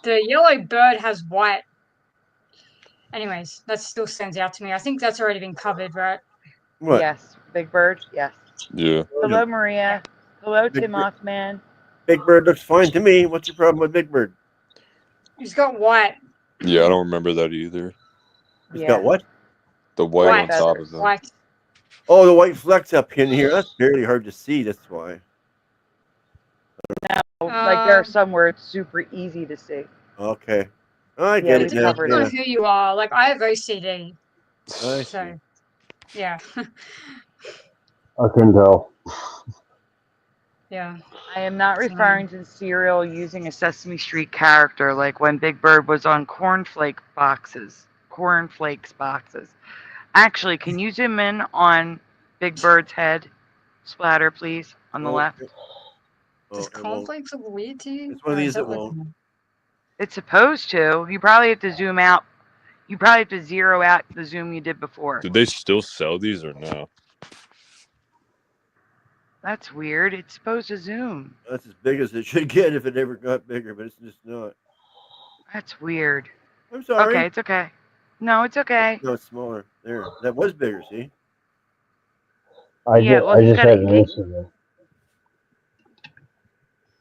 S5: the yellow bird has white. Anyways, that still stands out to me. I think that's already been covered, right?
S2: What?
S1: Yes, Big Bird. Yes.
S8: Yeah.
S1: Hello, Maria. Hello, Tim Mothman.
S2: Big Bird looks fine to me. What's your problem with Big Bird?
S5: He's got white.
S8: Yeah, I don't remember that either.
S2: He's got what?
S8: The white on top of him.
S5: White.
S2: Oh, the white flecks up in here. That's very hard to see. That's why.
S1: No, like there are some where it's super easy to see.
S2: Okay. I get it now.
S5: Depends on who you are. Like I have OCD.
S2: I
S5: so, yeah.
S7: I couldn't tell.
S5: Yeah.
S1: I am not referring to cereal using a Sesame Street character like when Big Bird was on cornflakes boxes. Actually, can you zoom in on Big Bird's head? Splatter, please, on the left.
S5: Does
S2: it won't.
S5: cornflakes look weird to you?
S2: It's one of
S5: Or is
S2: these that
S5: that like
S2: won't.
S1: It's supposed to. You probably have to zoom out. You probably have to zero out the zoom you did before.
S9: Do they still sell these or no?
S1: That's weird. It's supposed to zoom.
S2: That's as big as it should get if it ever got bigger, but it's just not.
S1: That's weird.
S2: I'm sorry.
S1: Okay, it's okay. No, it's okay.
S2: No, it's smaller. There. That was bigger, see?
S7: I just had an incident.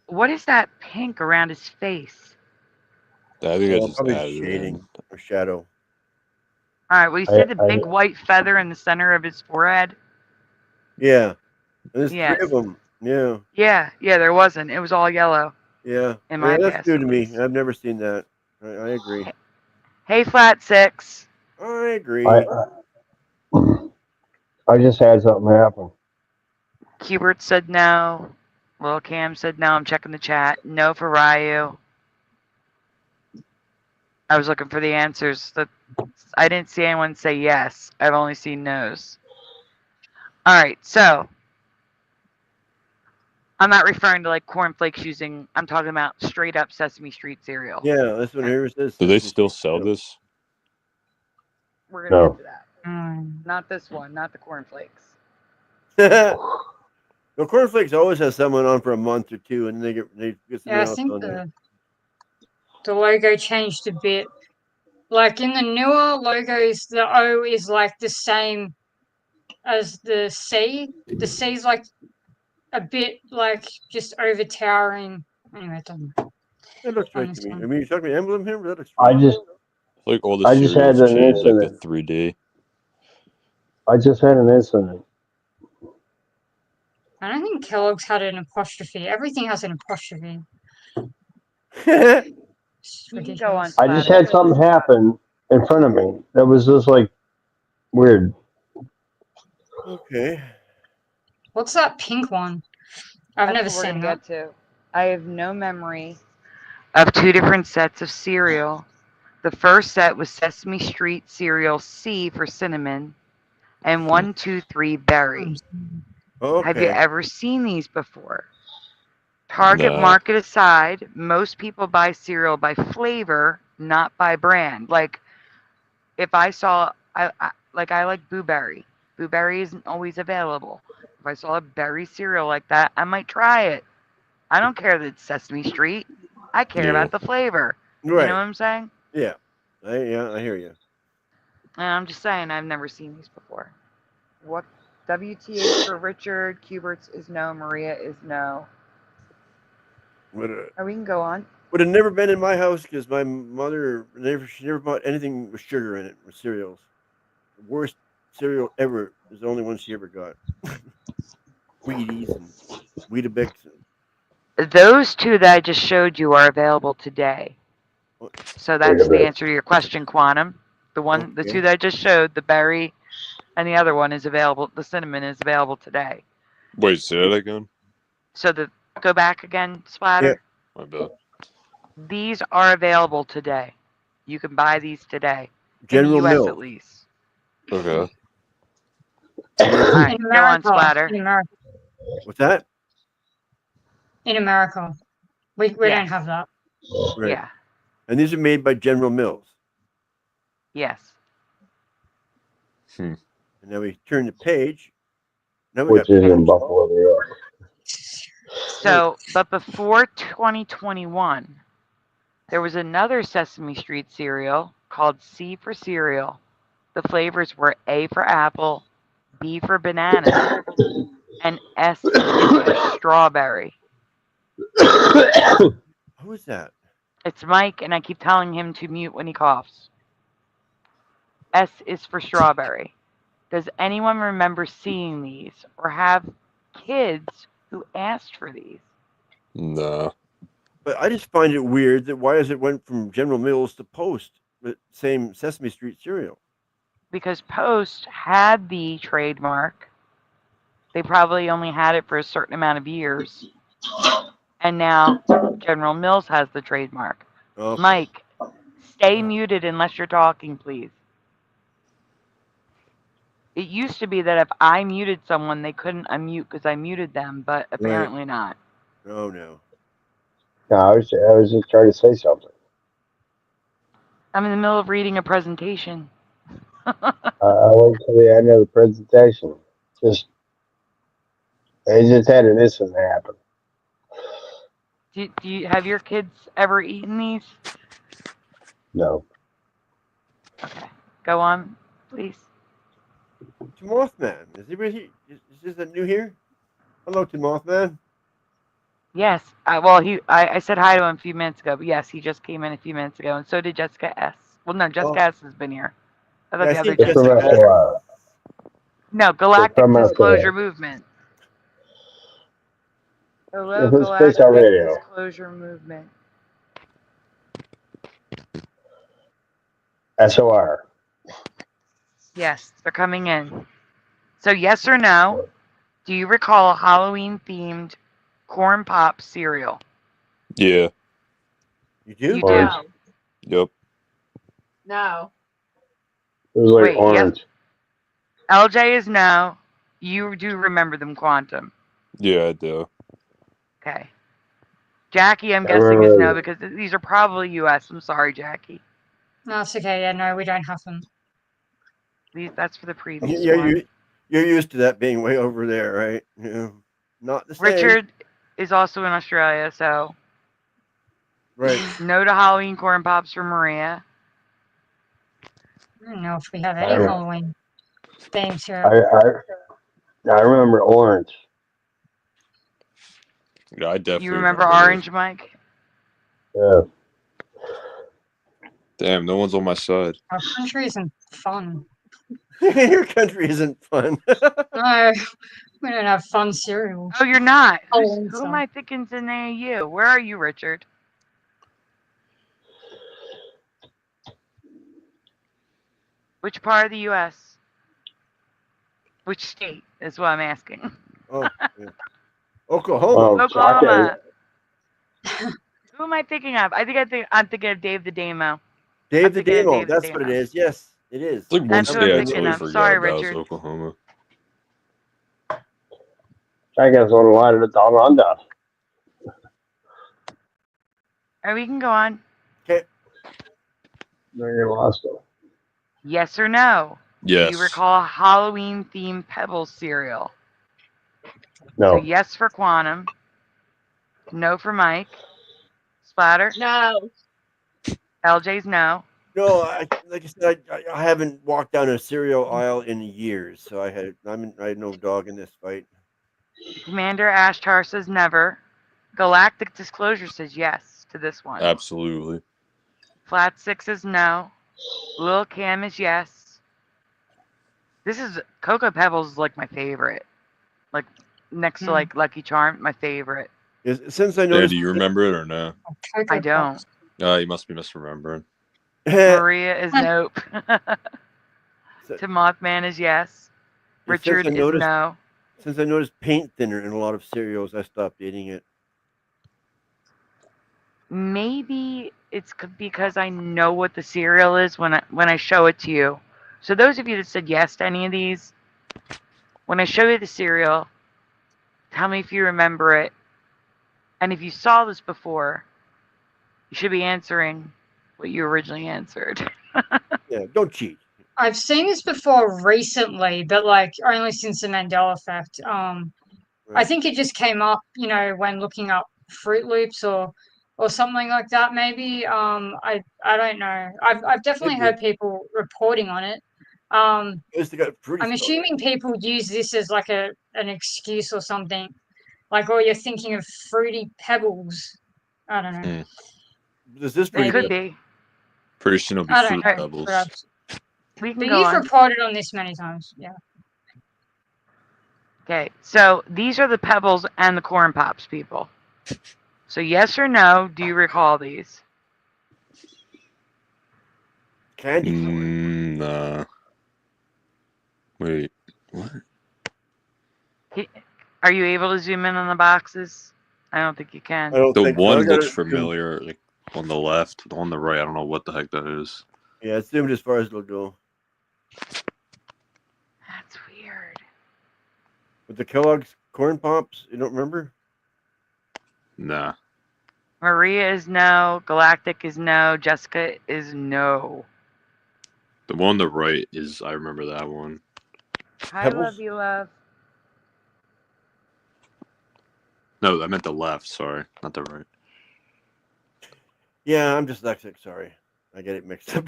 S1: What is that pink around his face?
S9: I think that's just
S2: probably
S9: added
S2: shading
S9: in.
S2: or shadow.
S1: All right, well, you see the big white feather in the center of his forehead?
S2: Yeah. There's
S1: Yes.
S2: 3 of them. Yeah.
S1: Yeah, there wasn't. It was all yellow.
S2: Yeah.
S1: In my
S2: that's
S1: past,
S2: new to
S1: at
S2: me.
S1: least.
S2: I've never seen that. I agree.
S1: Hey, Flat Six.
S2: I agree.
S7: I just had something happen.
S1: Hubert said no. Lil Cam said no. I'm checking the chat. No for Ryu. I was looking for the answers. I didn't see anyone say yes. I've only seen no's. All right, so I'm not referring to like cornflakes using. I'm talking about straight up Sesame Street cereal.
S2: Yeah, that's what it says.
S9: Do they still sell this?
S1: We're gonna get to that.
S5: Mm.
S1: Not this one. Not the cornflakes.
S2: The cornflakes always has someone on for a month or 2, and they get
S5: Yeah, I think the logo changed a bit. Like in the newer logos, the O is like the same as the C. The C's like a bit like just over towering. Anyway, it doesn't matter.
S2: It looks right to me. I mean, you're talking emblem here, but that looks
S7: I
S2: right.
S7: just
S9: Like all the
S7: I just had
S9: cereals
S7: an
S9: change like the
S7: incident.
S9: 3D.
S7: I just had an incident.
S5: I don't think Kellogg's had an apostrophe. Everything has an apostrophe.
S1: You can go on.
S7: I just had something happen in front of me that was just like weird.
S2: Okay.
S5: What's that pink one? I've never
S1: That's what we're
S5: seen
S1: gonna
S5: that.
S1: get to. I have no memory of 2 different sets of cereal. The first set was Sesame Street cereal C for cinnamon, and 1, 2, 3 berry.
S2: Okay.
S1: Have you ever seen these before? Target
S9: No.
S1: market aside, most people buy cereal by flavor, not by brand. Like, if I saw, I like Boo Berry. Boo Berry isn't always available. If I saw a berry cereal like that, I might try it. I don't care that it's Sesame Street. I care about the flavor.
S2: Right.
S1: You know what I'm saying?
S2: Yeah. I hear you.
S1: And I'm just saying, I've never seen these before. What WTH for Richard? Cubert's is no. Maria is no. We can go on.
S2: Would have never been in my house because my mother she never bought anything with sugar in it with cereals. The worst cereal ever is the only one she ever got. Wheaties and Weetabix.
S1: Those 2 that I just showed you are available today. So that's the answer to your question, Quantum. The 2 that I just showed, the berry and the other one is available. The cinnamon is available today.
S9: Wait, say that again?
S1: So go back again, Splatter.
S9: Yeah. My bad.
S1: These are available today. You can buy these today.
S2: General
S1: in the US
S2: Mills.
S1: at least.
S9: Okay.
S1: All right, go on, Splatter.
S5: In America.
S2: What's that?
S5: In America. We don't have that.
S2: Right.
S1: Yeah.
S2: And these are made by General Mills.
S1: Yes.
S2: And now we turn the page. Now we
S7: Which is in Buffalo, New York.
S1: So, but before 2021, there was another Sesame Street cereal called C for cereal. The flavors were A for apple, B for banana, and S is for strawberry.
S2: Who is that?
S1: It's Mike, and I keep telling him to mute when he coughs. S is for strawberry. Does anyone remember seeing these or have kids who asked for these?
S9: No.
S2: But I just find it weird that why has it went from General Mills to Post, the same Sesame Street cereal?
S1: Because Post had the trademark. They probably only had it for a certain amount of years. And now General Mills has the trademark.
S2: Okay.
S1: Mike, stay muted unless you're talking, please. It used to be that if I muted someone, they couldn't unmute because I muted them, but apparently not.
S2: Oh no.
S7: No, I was just trying to say something.
S1: I'm in the middle of reading a presentation.
S7: I wait till the end of the presentation. They just had an incident happen.
S1: Do you have your kids ever eaten these?
S7: No.
S1: Okay, go on, please.
S2: To Mothman. Is he really? Is this a new here? Hello, to Mothman.
S1: Yes. I said hi to him a few minutes ago, but yes, he just came in a few minutes ago, and so did Jessica S. Well, no, Jessica S has been here. I thought
S2: Yeah, I
S1: the other
S2: see
S1: Jessica.
S2: Jessica.
S1: No, Galactic Disclosure Movement. Hello, Galactic Disclosure Movement.
S7: SOR.
S1: Yes, they're coming in. So yes or no, do you recall a Halloween-themed corn pop cereal?
S9: Yeah.
S2: You do?
S1: You do.
S9: Yep.
S6: No.
S7: It was like
S1: Wait,
S7: orange.
S1: yes. LJ is no. You do remember them, Quantum.
S9: Yeah, I do.
S1: Okay. Jackie, I'm guessing, is no because these are probably U.S. I'm sorry, Jackie.
S5: No, it's okay. Yeah, no, we don't have them.
S1: That's for the previous one.
S2: You're used to that being way over there, right? Yeah. Not the same.
S1: Richard is also in Australia, so.
S2: Right.
S1: No to Halloween corn pops for Maria.
S5: I don't know if we have any Halloween themes here.
S7: I remember orange.
S9: Yeah, I definitely
S1: You remember orange, Mike?
S7: Yeah.
S9: Damn, no one's on my side.
S5: Our country isn't fun.
S2: Your country isn't fun.
S5: No, we don't have fun cereals.
S1: Oh, you're not.
S5: Oh,
S1: Who am I thinking's in AU? Where are you, Richard? Which part of the U.S.? Which state is what I'm asking.
S2: Oh, yeah. Oklahoma.
S1: Oklahoma. Who am I thinking of? I'm thinking of Dave the Damo.
S2: Dave the Damo. That's what it is. Yes, it is.
S9: It's like one
S1: That's what
S9: state
S1: I'm
S9: I
S1: thinking
S9: totally
S1: of.
S9: forgot
S1: Sorry,
S9: about
S1: Richard.
S9: is Oklahoma.
S7: I guess on the line of the down under.
S1: Or we can go on.
S2: Okay.
S7: No, you lost it.
S1: Yes or no?
S9: Yes.
S1: Do you recall a Halloween-themed Pebbles cereal?
S7: No.
S1: So yes for Quantum. No for Mike. Splatter?
S6: No.
S1: LJ's no.
S2: No, like I said, I haven't walked down a cereal aisle in years, so I had no dog in this fight.
S1: Commander Ashtar says never. Galactic Disclosure says yes to this one.
S9: Absolutely.
S1: Flat Six is no. Lil Cam is yes. This is Cocoa Pebbles is like my favorite. Like next to like Lucky Charm, my favorite.
S2: Since I noticed,
S9: do you remember it or no?
S1: I don't.
S9: You must be misremembering.
S1: Maria is nope. To Mothman is yes. Richard is no.
S2: Since I noticed paint thinner in a lot of cereals, I stopped eating it.
S1: Maybe it's because I know what the cereal is when I show it to you. So those of you that said yes to any of these, when I show you the cereal, tell me if you remember it. And if you saw this before, you should be answering what you originally answered.
S2: Yeah, don't cheat.
S5: I've seen this before recently, but like only since the Mandela effect. I think it just came up, when looking up Fruit Loops or something like that. Maybe I don't know. I've definitely heard people reporting on it. I'm assuming people use this as like an excuse or something. Like, you're thinking of Fruity Pebbles. I don't know.
S2: Does this
S1: could be?
S9: Pretty soon it'll be Fruit Pebbles.
S5: Perhaps.
S1: We can
S5: but
S1: go
S5: you've
S1: on.
S5: reported on this many times, yeah.
S1: Okay, so these are the Pebbles and the Corn Pops, people. So yes or no, do you recall these?
S2: Candy
S9: corn. Nah. Wait, what?
S1: Are you able to zoom in on the boxes? I don't think you can.
S2: I don't
S9: The
S2: think
S9: one
S2: so.
S9: looks familiar, like on the left. The one on the right, I don't know what the heck that is.
S2: Yeah, it's zoomed as far as it'll go.
S1: That's weird.
S2: With the Kellogg's Corn Pops, you don't remember?
S9: Nah.
S1: Maria is no. Galactic is no. Jessica is no.
S9: The one on the right is, I remember that one.
S1: Hi,
S2: Pebbles?
S1: love you, love.
S9: No, I meant the left, sorry. Not the right.
S2: Yeah, I'm dyslexic. Sorry. I get it mixed up.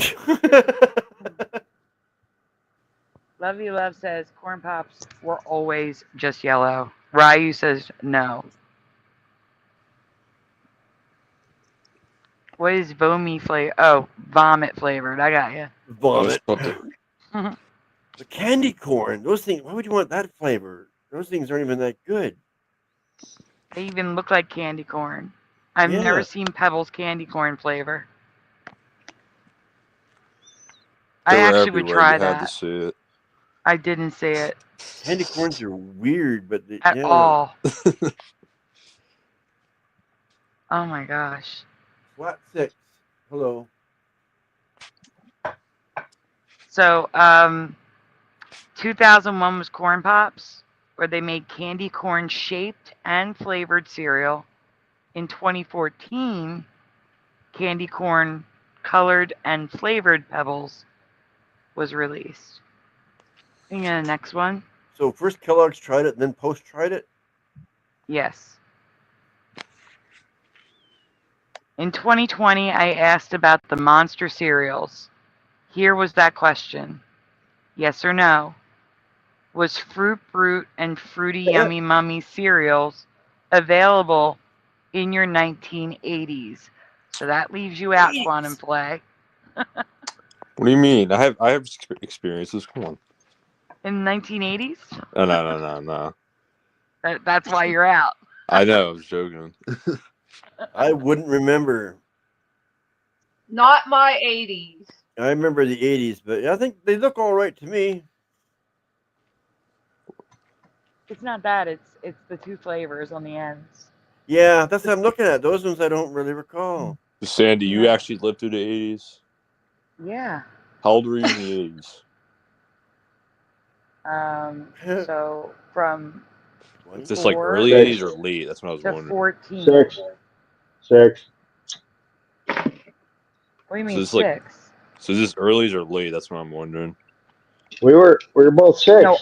S1: Love you, love says corn pops were always just yellow. Ryu says no. What is vomi flavor? Oh, vomit flavored. I got you.
S2: Vomit.
S1: The
S2: candy corn. Those things. Why would you want that flavor? Those things aren't even that good.
S1: They even look like candy corn. I've never seen Pebbles candy corn flavor. I actually would try that.
S9: You had to see it.
S1: I didn't see it.
S2: Candy corns are weird, but
S1: at all. Oh my gosh.
S2: Flat 6. Hello.
S1: So, 2001 was Corn Pops, where they made candy corn shaped and flavored cereal. In 2014, candy corn colored and flavored Pebbles was released. And the next one.
S2: So first Kellogg's tried it, then Post tried it?
S1: Yes. In 2020, I asked about the monster cereals. Here was that question. Yes or no? Was Fruit Brute and Fruity Yummy Mummy cereals available in your 1980s? So that leaves you out, Quantum Play.
S9: What do you mean? I have experiences. Come on.
S1: In the 1980s?
S9: Oh, no.
S1: That's why you're out.
S9: I know. I was joking.
S2: I wouldn't remember.
S6: Not my 80s.
S2: I remember the 80s, but I think they look all right to me.
S1: It's not that. It's the two flavors on the ends.
S2: Yeah, that's what I'm looking at. Those ones I don't really recall.
S9: Sandy, you actually lived through the 80s?
S1: Yeah.
S9: How old were you in the 80s?
S1: So from
S9: Is this like early 80s or late? That's what I was wondering.
S1: 14.
S7: Six.
S1: What do you mean 6?
S9: So is this early or late? That's what I'm wondering.
S7: We were both 6.
S1: No,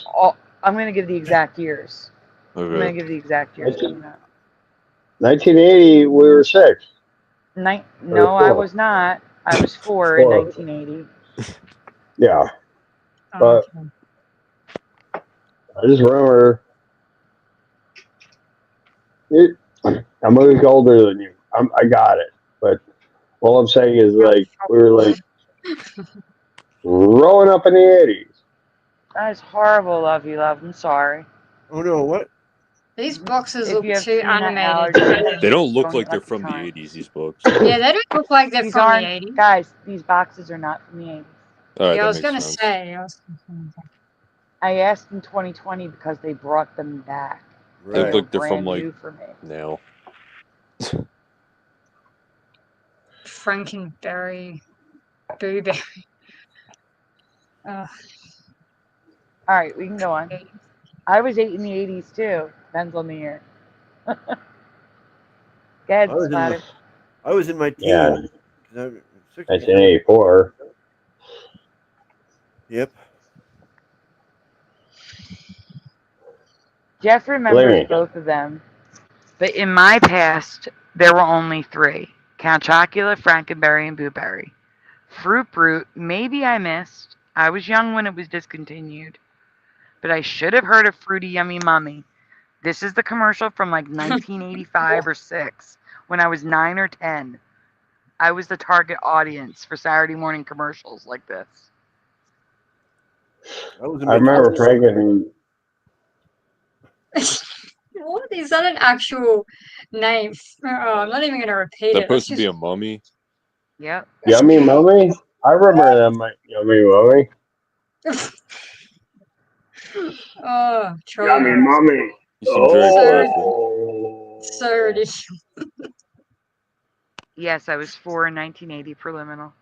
S1: I'm going to give the exact years.
S9: Okay.
S1: I'm going to give the exact years.
S7: 1980, we were 6.
S1: No, I was not. I was 4 in 1980.
S7: Yeah. But I just remember I'm a week older than you. I got it. But all I'm saying is, like, we were like growing up in the 80s.
S1: That is horrible, love you, love. I'm sorry.
S2: Oh no, what?
S5: These boxes look too animated.
S9: They don't look like they're from the 80s, these books.
S5: Yeah, they don't look like they're from the 80s.
S1: Guys, these boxes are not from the 80s.
S9: Right,
S5: yeah, I was going to say.
S1: I asked in 2020 because they brought them back.
S2: Right.
S9: They look like they're
S1: brand
S9: from, like,
S1: new for me.
S9: now.
S5: Frankenberry. Blueberry.
S1: All right, we can go on. I was 8 in the 80s too. Depends on the year. Go ahead, Splatter.
S2: I was in my teens.
S7: Yeah. 1984.
S2: Yep.
S1: Jeff remembers both of them. But in my past, there were only 3. Count Chocula, Frankenberry, and Blueberry. Fruit Brute, maybe I missed. I was young when it was discontinued. But I should have heard of Fruity Yummy Mummy. This is the commercial from like 1985 or 6, when I was 9 or 10. I was the target audience for Saturday morning commercials like this.
S7: I remember Franken.
S5: What? Is that an actual name? Oh, I'm not even going to repeat it.
S9: That's supposed to be a mummy?
S1: Yep.
S7: Yummy Mummy? I remember that Yummy Mummy.
S5: Oh,
S7: Yummy Mummy.
S9: You seem very
S5: So ridiculous.
S1: Yes, I was 4 in 1980 preliminal.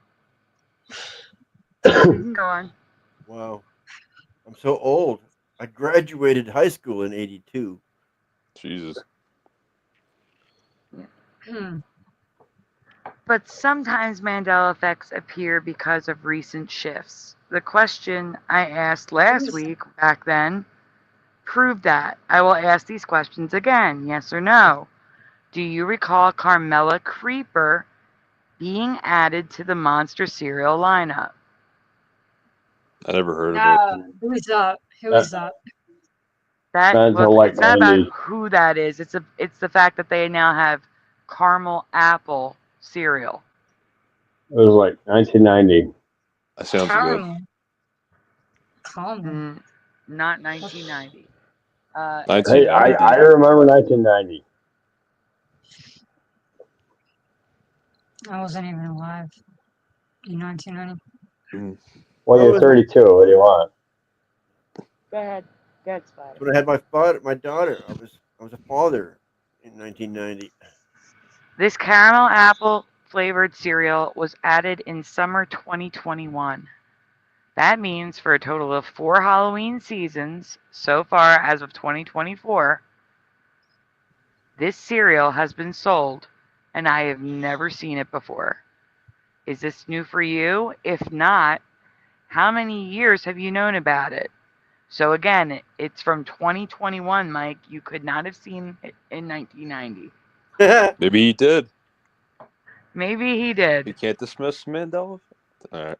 S1: You can go on.
S2: Wow. I'm so old. I graduated high school in 82.
S9: Jesus.
S1: But sometimes Mandela effects appear because of recent shifts. The question I asked last week, back then, proved that. I will ask these questions again, yes or no. Do you recall Carmela Creeper being added to the Monster cereal lineup?
S9: I never heard of it.
S6: No.
S5: Who is up? Who is up?
S1: That
S7: Not until
S1: look,
S7: like
S1: it's not about
S7: 90.
S1: who that is. It's the fact that they now have caramel apple cereal.
S7: It was like 1990.
S9: That sounds good.
S5: Caramel.
S1: Not 1990.
S7: Hey, I remember 1990.
S5: I wasn't even alive in 1990.
S7: Well, you're 32. What do you want?
S1: Go ahead. Go ahead, Spider.
S2: When I had my daughter, I was a father in 1990.
S1: This caramel apple flavored cereal was added in summer 2021. That means for a total of 4 Halloween seasons so far as of 2024, this cereal has been sold, and I have never seen it before. Is this new for you? If not, how many years have you known about it? So again, it's from 2021, Mike. You could not have seen it in 1990.
S9: Maybe he did.
S1: Maybe he did.
S9: You can't dismiss Mandela. All right.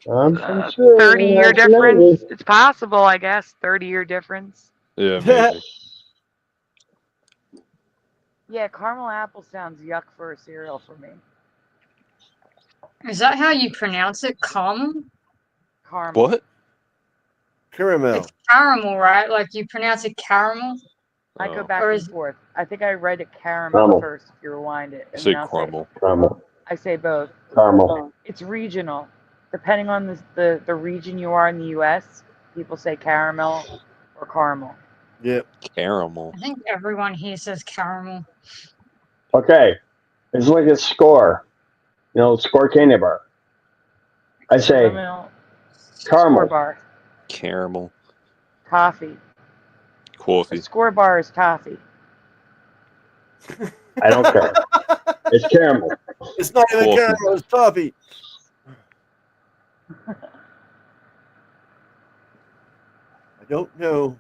S7: I'm pretty sure.
S1: 30-year difference. It's possible, I guess. 30-year difference.
S9: Yeah, maybe.
S1: Yeah, caramel apple sounds yuck for a cereal for me.
S5: Is that how you pronounce it? Caramel?
S1: Caramel.
S9: What?
S2: Caramel.
S5: It's caramel, right? Like you pronounce it caramel?
S1: I go back and forth. I think I read it caramel first if you rewind it.
S9: And say caramel.
S7: Caramel.
S1: I say both.
S7: Caramel.
S1: It's regional. Depending on the region you are in the U.S., people say caramel or caramel.
S2: Yep.
S9: Caramel.
S5: I think everyone here says caramel.
S7: Okay. It's like a score. You know, score candy bar. I say caramel.
S1: Score bar.
S9: Caramel.
S1: Toffee.
S9: Coffee.
S1: The score bar is toffee.
S7: I don't care. It's caramel.
S2: It's not even caramel. It's toffee. I don't know.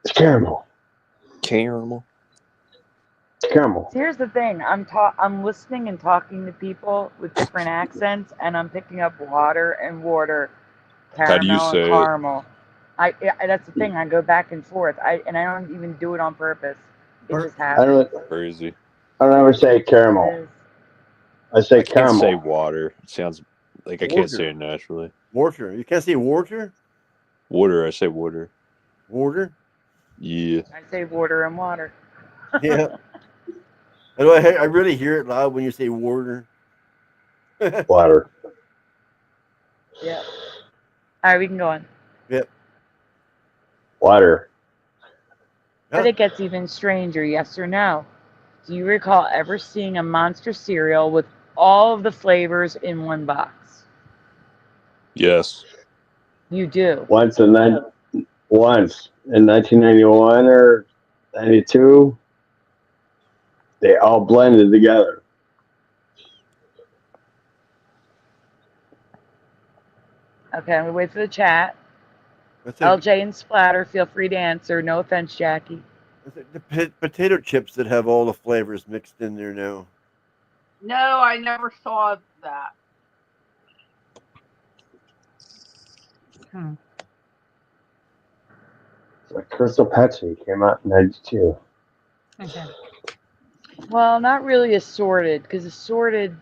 S7: It's caramel.
S9: Caramel.
S7: It's caramel.
S1: Here's the thing. I'm listening and talking to people with different accents, and I'm picking up water and water, caramel
S9: How do you say
S1: and caramel. That's the thing. I go back and forth. I don't even do it on purpose. It just happens.
S9: Crazy.
S7: I don't ever say caramel. I say
S9: I can't
S7: caramel.
S9: say water. It sounds like I can't say it naturally.
S2: Water. You can't say water?
S9: Water. I say water.
S2: Water?
S9: Yeah.
S1: I say water and water.
S2: Yeah. I really hear it loud when you say water.
S7: Water.
S1: Yeah. All right, we can go on.
S2: Yep.
S7: Water.
S1: But it gets even stranger, yes or no. Do you recall ever seeing a monster cereal with all of the flavors in one box?
S9: Yes.
S1: You do.
S7: Once in 1991 or 92, they all blended together.
S1: Okay, I'm gonna wait for the chat. LJ and Splatter, feel free to answer. No offense, Jackie.
S2: The potato chips that have all the flavors mixed in there now.
S6: No, I never saw that.
S7: Like Crystal Pepsi came out in 92.
S5: Okay.
S1: Well, not really assorted, because assorted,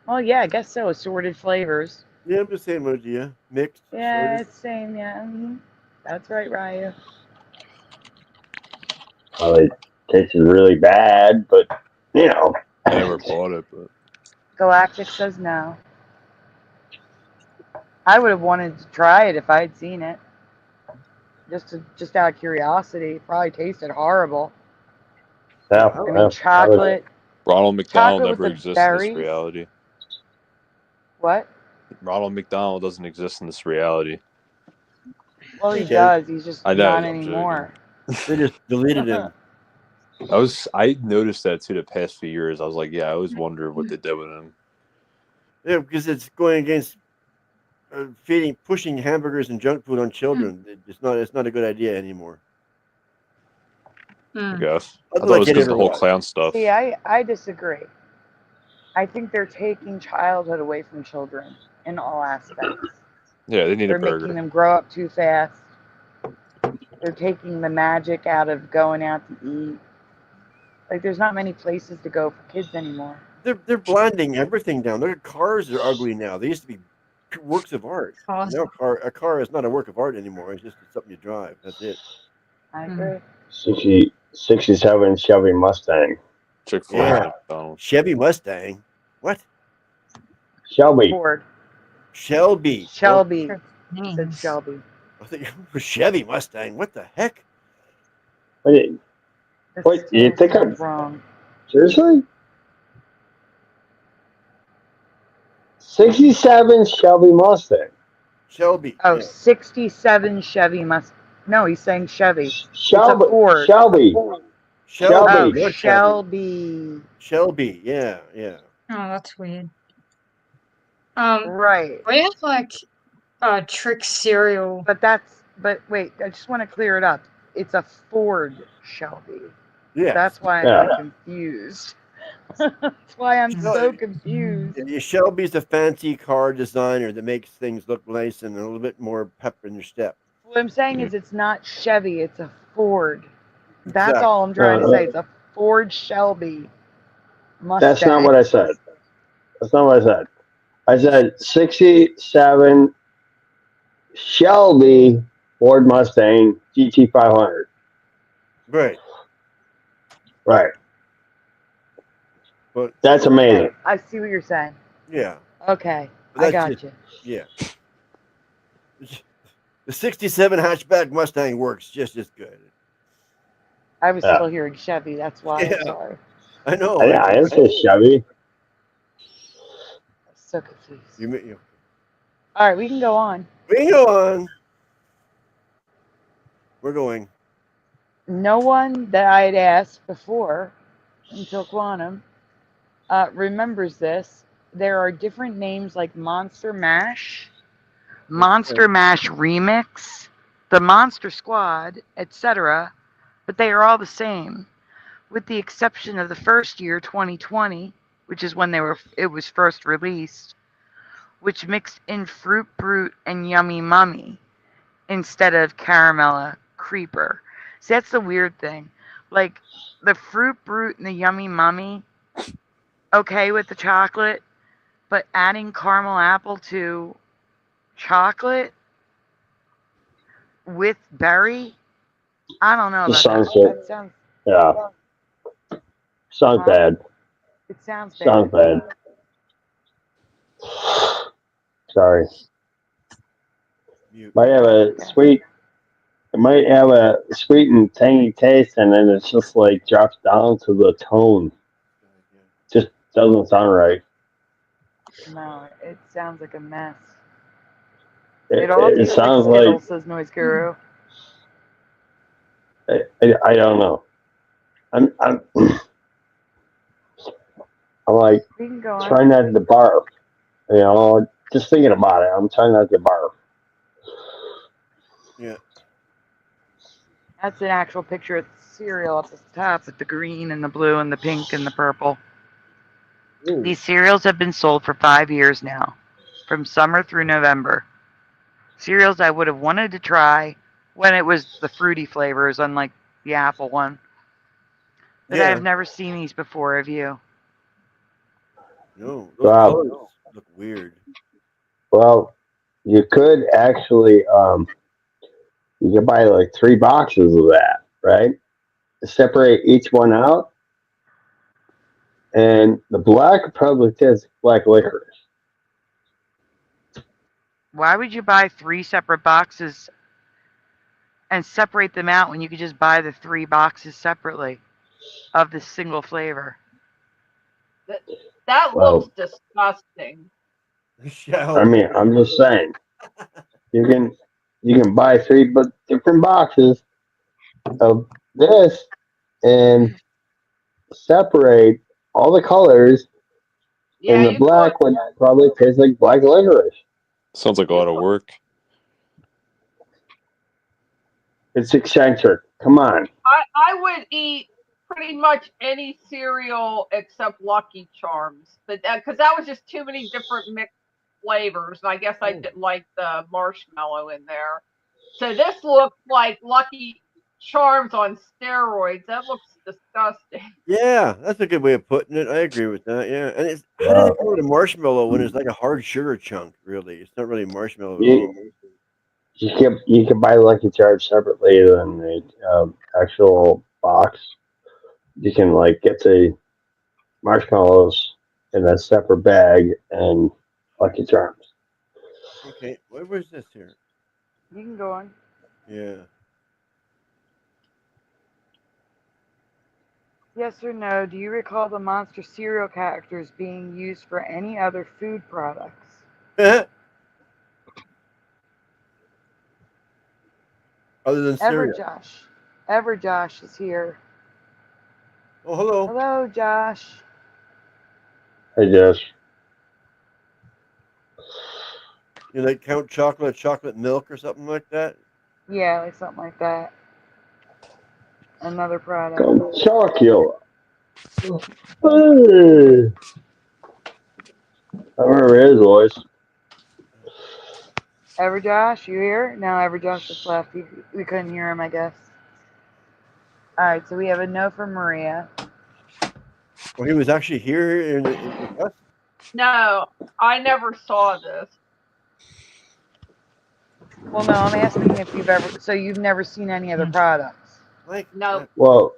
S1: well, yeah, I guess so. Assorted flavors.
S2: Yeah, I'm the same idea. Mixed.
S1: Yeah,
S2: assorted.
S1: it's same, yeah. Mm-hmm. That's right, Raya.
S7: Well, it tasted really bad, but, you know.
S9: I never bought it, but.
S1: Galactic says no. I would have wanted to try it if I had seen it. Just out of curiosity. Probably tasted horrible.
S7: Yeah,
S1: I mean, chocolate.
S9: Ronald McDonald
S1: Chocolate with
S9: never
S1: the
S9: exists in this
S1: berries.
S9: reality.
S1: What?
S9: Ronald McDonald doesn't exist in this reality.
S1: Well, he
S2: Okay.
S1: does. He's just
S9: I know,
S1: not
S9: I'm
S1: anymore.
S2: They just deleted him.
S9: I noticed that too the past few years. I was like, yeah, I always wonder what they did with him.
S2: Yeah, because it's going against pushing hamburgers and junk food on children. It's not a good idea anymore.
S9: I guess.
S2: I'd
S9: I thought it
S2: like
S9: was
S2: it
S9: because of the whole
S2: otherwise.
S9: clown stuff.
S1: See, I disagree. I think they're taking childhood away from children in all aspects.
S9: Yeah, they need
S1: They're
S9: a burger.
S1: making them grow up too fast. They're taking the magic out of going out to eat. Like, there's not many places to go for kids anymore.
S2: They're blending everything down. Their cars are ugly now. They used to be works of art.
S5: Awesome.
S2: Now a car is not a work of art anymore. It's just something you drive. That's it.
S1: I agree.
S7: 67 Chevy Mustang.
S9: Chick-fil-A.
S2: Yeah.
S9: McDonald's.
S2: Chevy Mustang. What?
S7: Shelby.
S1: Ford.
S2: Shelby.
S1: Shelby.
S2: Oh,
S1: He said Shelby.
S2: I think it was Chevy Mustang. What the heck?
S7: Wait, you think I'm
S1: wrong?
S7: Seriously? 67 Shelby Mustang.
S2: Shelby.
S1: Oh,
S2: yeah.
S1: 67 Chevy Mustang. No, he's saying Chevy.
S7: Shelby.
S1: It's a Ford.
S7: Shelby.
S1: Oh,
S2: Shelby.
S1: Shelby.
S2: Shelby. Yeah.
S5: Oh, that's weird.
S1: Right.
S5: We have like trick cereal.
S1: But wait, I just want to clear it up. It's a Ford Shelby.
S2: Yeah.
S1: That's why I'm confused. That's why I'm so confused.
S2: Shelby's a fancy car designer that makes things look nice and a little bit more pep in your step.
S1: What I'm saying is it's not Chevy, it's a Ford. That's
S2: Exactly.
S1: all I'm trying to say. It's a Ford Shelby Mustang.
S7: That's not what I said. That's not what I said. I said 67 Shelby Ford Mustang GT500.
S2: Right. But
S7: that's amazing.
S1: Okay, I see what you're saying.
S2: Yeah.
S1: Okay, I got you.
S2: Yeah. The 67 hatchback Mustang works just as good.
S1: I was still hearing Chevy. That's why I'm sorry.
S2: I know.
S7: Yeah, I didn't say Chevy.
S1: So confused.
S2: You.
S1: All right, we can go on.
S2: We're going.
S1: No one that I had asked before until Quantum remembers this. There are different names like Monster Mash, Monster Mash Remix, the Monster Squad, etc., but they are all the same, with the exception of the first year, 2020, which is when it was first released, which mixed in Fruit Brute and Yummy Mummy instead of Caramella Creeper. See, that's the weird thing. Like, the Fruit Brute and the Yummy Mummy, okay with the chocolate, but adding caramel apple to chocolate with berry, I don't know about that. That sounds,
S7: sounds bad.
S1: It sounds bad.
S7: Sounds bad. Sorry. Might have a sweet. It might have a sweet and tangy taste, and then it's just like drops down to the tone. Just doesn't sound right.
S1: No, it sounds like a mess.
S7: It sounds like
S1: Skittles, says Noise Guru.
S7: I don't know. I'm like trying not to barf. You know, just thinking about it, I'm trying not to barf.
S2: Yeah.
S1: That's an actual picture of the cereal up at the top with the green and the blue and the pink and the purple. Ooh. These cereals have been sold for 5 years now, from summer through November. Cereals I would have wanted to try when it was the fruity flavors, unlike the apple one. But I've never seen these before, have you?
S2: No, those colors look weird.
S7: Well, you could actually, you could buy like 3 boxes of that, right? Separate each one out, and the black probably tastes black licorice.
S1: Why would you buy 3 separate boxes and separate them out when you could just buy the 3 boxes separately of this single flavor.
S6: That looks disgusting.
S7: I mean, I'm just saying, you can buy 3 different boxes of this and separate all the colors.
S6: Yeah,
S7: And the black would probably taste like black licorice.
S9: Sounds like a lot of work.
S7: It's eccentric. Come on.
S6: I would eat pretty much any cereal except Lucky Charms, but because that was just too many different mixed flavors, and I guess I didn't like the marshmallow in there. So this looks like Lucky Charms on steroids. That looks disgusting.
S2: Yeah, that's a good way of putting it. I agree with that. Yeah, and how does it go with a marshmallow when it's like a hard sugar chunk? Really, it's not really marshmallow at all.
S7: You can buy Lucky Charms separately than the actual box. You can get the marshmallows in a separate bag and Lucky Charms.
S2: Okay, what was this here?
S1: You can go on.
S2: Yeah.
S1: Yes or no, do you recall the monster cereal characters being used for any other food products?
S2: Other than cereal.
S1: Josh is here.
S2: Oh, hello.
S1: Hello, Josh.
S7: Hey, Josh.
S2: You like Count chocolate milk or something like that?
S1: Yeah, like something like that. Another product.
S7: Chocolate. Hey. I remember his voice.
S1: Josh, you here? No, Josh just left. We couldn't hear him, I guess. Alright, so we have a no from Maria.
S2: Well, he was actually here with us?
S6: No, I never saw this.
S1: Well, no, I'm asking if you've never seen any other products.
S6: No.
S7: Well,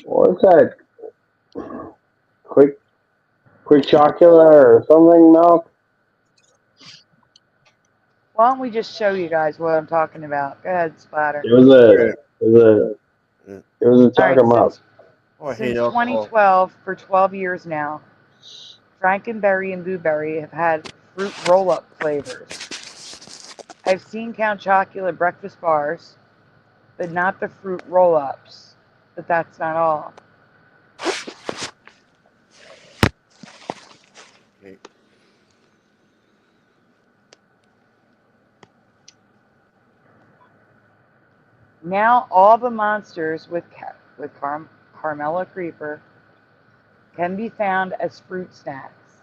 S7: what's that? Quick chocolate or something, milk?
S1: Why don't we just show you guys what I'm talking about? Go ahead, Splatter.
S7: It was a chocolate milk.
S1: Since 2012, for 12 years now, Frankenberry and Blueberry have had fruit roll-up flavors. I've seen Count Chocula breakfast bars, but not the fruit roll-ups. But that's not all.
S2: Okay.
S1: Now all the monsters with Carmela Creeper can be found as fruit snacks.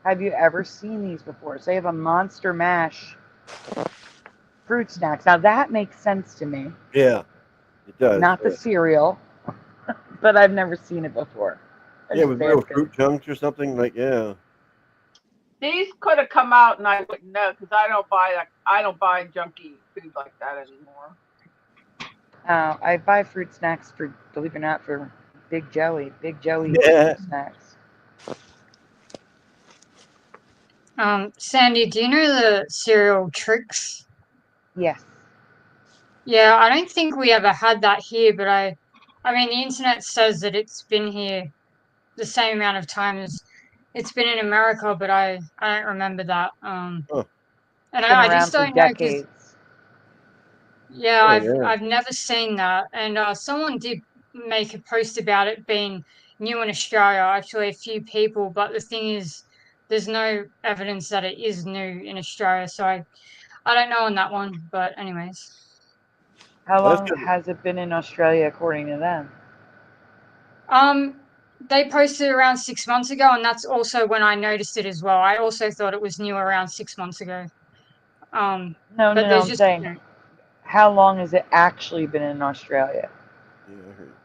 S1: Have you ever seen these before? So they have a Monster Mash fruit snacks. Now that makes sense to me.
S2: Yeah, it does.
S1: Not the cereal, but I've never seen it before.
S2: Yeah, with real fruit chunks or something yeah.
S6: These could have come out and I wouldn't know because I don't buy junky food like that anymore.
S1: I buy fruit snacks believe it or not, for Big Joey. Big Joey
S2: fruit
S1: snacks.
S5: Sandy, do you know the cereal Trix?
S1: Yes.
S5: Yeah, I don't think we ever had that here, but I mean, the internet says that it's been here the same amount of time as it's been in America, but I don't remember that. And I just don't know because I've never seen that, and someone did make a post about it being new in Australia. Actually, a few people, but the thing is, there's no evidence that it is new in Australia, so I don't know on that one. But anyways,
S1: how long has it been in Australia according to them?
S5: They posted around 6 months ago, and that's also when I noticed it as well. I also thought it was new around 6 months ago.
S1: No, I'm saying, how long has it actually been in Australia?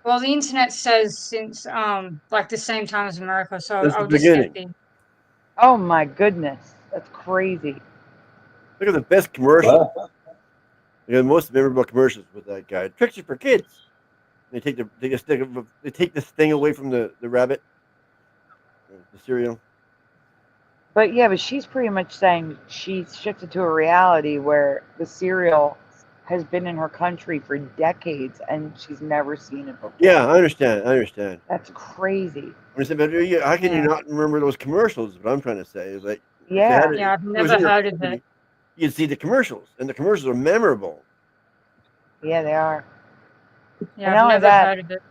S5: Well, the internet says since like the same time as America, so I'll just
S2: get
S5: the.
S1: Oh my goodness, that's crazy!
S2: Look at the best commercial. The most memorable commercials with that guy. Tricks for kids. They take the sting away from the rabbit, the cereal.
S1: But yeah, but she's pretty much saying she's shifted to a reality where the cereal has been in her country for decades and she's never seen it before.
S2: Yeah, I understand.
S1: That's crazy.
S2: But how can you not remember those commercials? What I'm trying to say is like,
S1: yeah,
S5: I've never heard of it.
S2: You see the commercials, and the commercials are memorable.
S1: Yeah, they are.
S5: Yeah, I've never heard of it.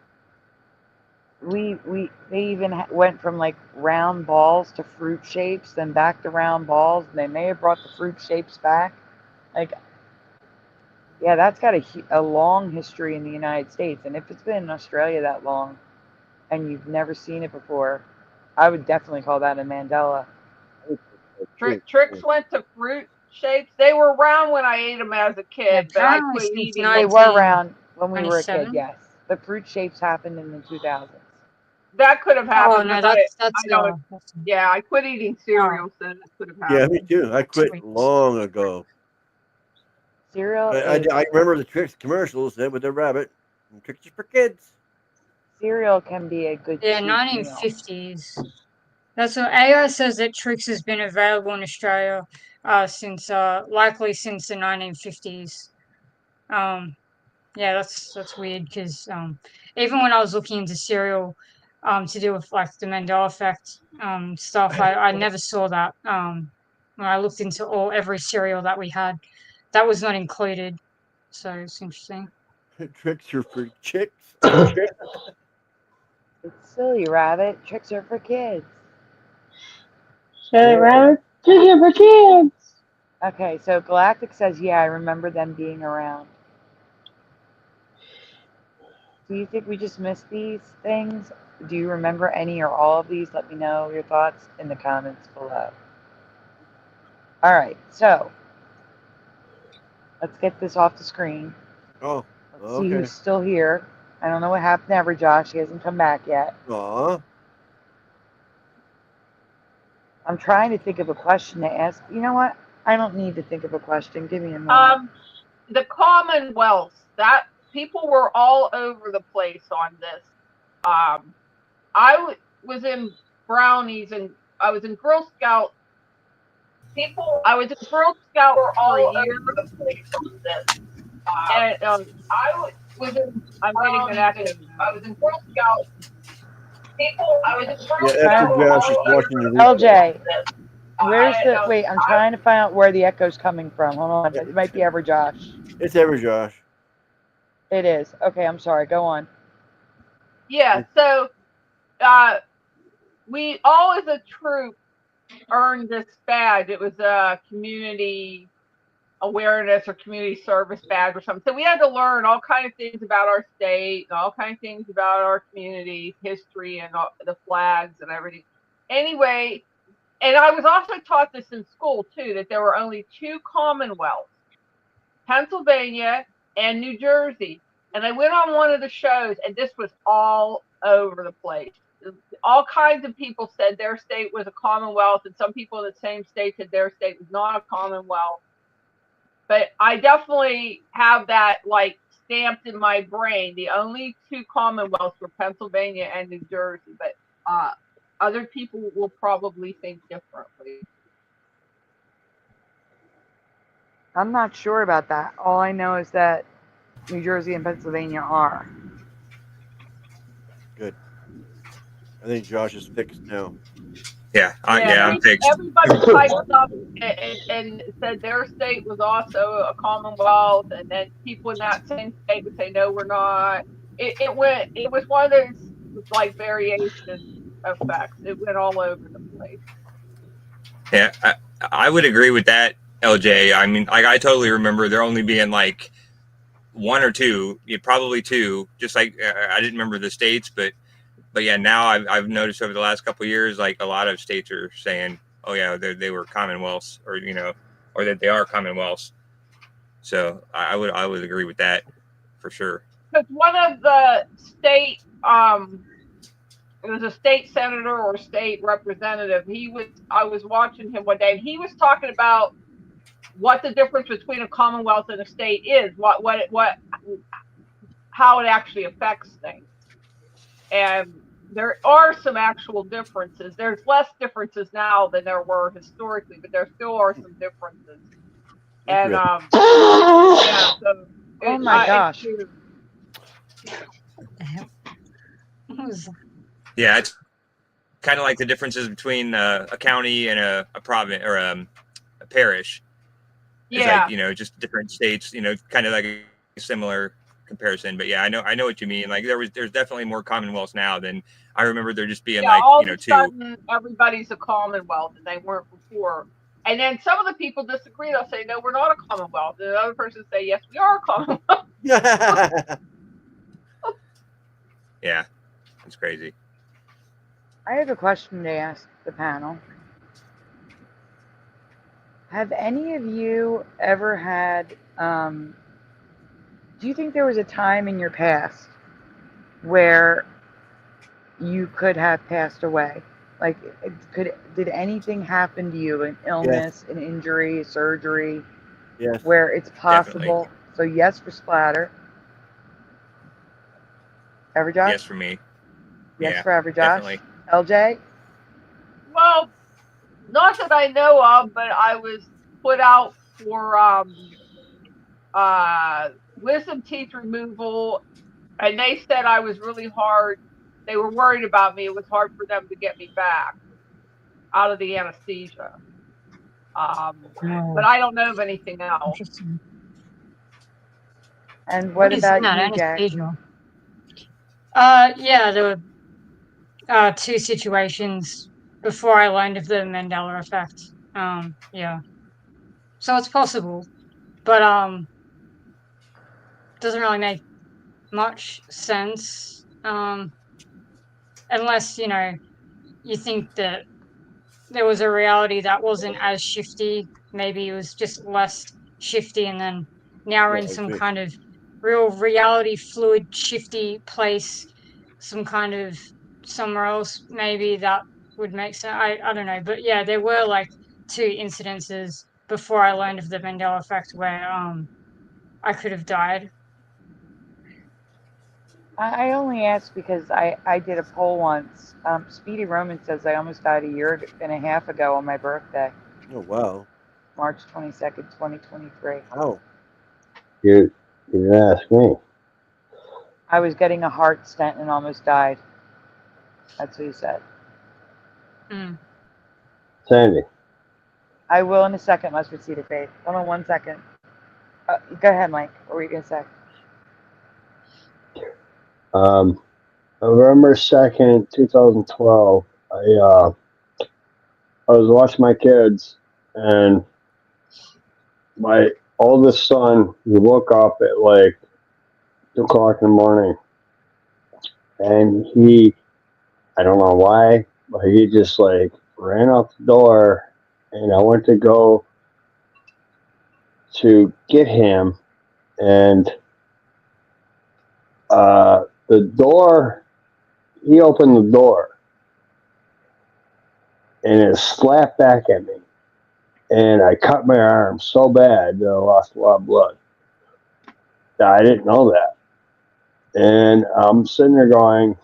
S1: They even went from like round balls to fruit shapes, then back to round balls, and they may have brought the fruit shapes back. Like, yeah, that's got a long history in the United States, and if it's been in Australia that long, and you've never seen it before, I would definitely call that a Mandela.
S6: Tricks went to fruit shapes. They were around when I ate them as a kid, but I quit eating them.
S1: They were around when we were a kid, yes. The fruit shapes happened in the 2000s.
S6: That could have happened.
S5: Oh, no, that's
S6: yeah, I quit eating cereal, so that could have happened.
S2: Yeah, me too. I quit long ago.
S1: Cereal.
S2: I remember the Tricks commercials with the rabbit. Tricks for kids.
S1: Cereal can be a good.
S5: Yeah, 1950s. That's what AI says that Trix has been available in Australia since likely since the 1950s. Yeah, that's weird because even when I was looking into cereal to do with like the Mandela effect stuff, I never saw that. When I looked into every cereal that we had, that was not included. So it's interesting.
S2: Tricks are for chicks.
S1: It's silly, rabbit. Tricks are for kids.
S10: Silly rabbit. Tricks are for kids.
S1: Okay, so Galactic says, yeah, I remember them being around. Do you think we just missed these things? Do you remember any or all of these? Let me know your thoughts in the comments below. All right, so let's get this off the screen.
S2: Oh,
S1: let's see who's still here. I don't know what happened to EARBUDS. He hasn't come back yet.
S2: Aw.
S1: I'm trying to think of a question to ask. You know what? I don't need to think of a question. Give me a moment.
S6: The Commonwealth. That people were all over the place on this. I was in brownies and I was in Girl Scout. I was in Girl Scout for a year. And I was in Girl Scout.
S1: LJ, where's the? Wait, I'm trying to find out where the echo's coming from. Hold on, it might be EARBUDS.
S2: It's EARBUDS.
S1: It is. Okay, I'm sorry. Go on.
S6: Yeah. So, we all as a troop earned this badge. It was a community awareness or community service badge or something. So we had to learn all kinds of things about our state and all kinds of things about our community, history and all, the flags and everything. Anyway, and I was also taught this in school too, that there were only two Commonwealths, Pennsylvania and New Jersey. And I went on one of the shows and this was all over the place. All kinds of people said their state was a Commonwealth, and some people in the same state said their state was not a Commonwealth. But I definitely have that like stamped in my brain. The only two Commonwealths were Pennsylvania and New Jersey, but other people will probably think differently.
S1: I'm not sure about that. All I know is that New Jersey and Pennsylvania are.
S2: Good. I think Josh is fixed now.
S11: Yeah, I'm fixed.
S6: Everybody typed up and said their state was also a Commonwealth, and then people in that same state would say, no, we're not. It was one of those like variation effects. It went all over the place.
S11: Yeah, I would agree with that, LJ. I mean, like I totally remember there only being like one or two, probably two. Just like I didn't remember the states, but yeah, now I've noticed over the last couple of years, like a lot of states are saying, "Oh yeah, they were Commonwealths," or or that they are Commonwealths. So I would agree with that for sure.
S6: Because one of the state, it was a state senator or state representative. I was watching him one day, and he was talking about what the difference between a Commonwealth and a state is, how it actually affects things. And there are some actual differences. There's less differences now than there were historically, but there still are some differences. And yeah, so
S1: oh my gosh.
S11: Yeah, it's kind of like the differences between a county and a province or a parish. It's
S6: yeah.
S11: like, you know, just different states, you know, kind of like a similar comparison. But yeah, I know what you mean. Like there's definitely more commonwealths now than I remember there just being like,
S6: all
S11: you know,
S6: of a
S11: two.
S6: sudden everybody's a commonwealth and they weren't before. And then some of the people disagree. They'll say, no, we're not a commonwealth. And the other person say, yes, we are a commonwealth.
S11: Yeah, it's crazy.
S1: I have a question to ask the panel. Have any of you ever had, do you think there was a time in your past where you could have passed away? Like, did anything happen to you, an illness, an injury, a surgery, where it's possible? Definitely. So yes for splatter. EARBUDS?
S11: Yes for me.
S1: Yes for EARBUDS. Definitely. LJ?
S6: Well, not that I know of, but I was put out for wisdom teeth removal, and they said I was really hard. They were worried about me. It was hard for them to get me back out of the anesthesia. But I don't know of anything else.
S1: And what about you, Jack?
S5: Yeah, there were two situations before I learned of the Mandela effect. Yeah. So it's possible, but doesn't really make much sense. Unless, you know, you think that there was a reality that wasn't as shifty. Maybe it was just less shifty, and then now we're in some kind of real reality fluid shifty place, some kind of somewhere else. Maybe that would make sense. I don't know. But yeah, there were like two incidences before I learned of the Mandela effect where I could have died.
S1: I only asked because I did a poll once. Speedy Roman says I almost died a year and a half ago on my birthday.
S2: Oh, wow.
S1: March 22nd, 2023.
S2: Oh.
S7: You didn't ask me.
S1: I was getting a heart stent and almost died. That's what he said.
S7: Sandy.
S1: I will in a second, must receive a faith. Hold on 1 second. Go ahead, Mike. What were you going to say?
S7: November 2nd, 2012, I was watching my kids, and my oldest son, he woke up at like 2 o'clock in the morning, and I don't know why, but he just like ran out the door, and I went to go to get him, and the door, he opened the door, and it slapped back at me, and I cut my arm so bad that I lost a lot of blood. I didn't know that. And I'm sitting there going,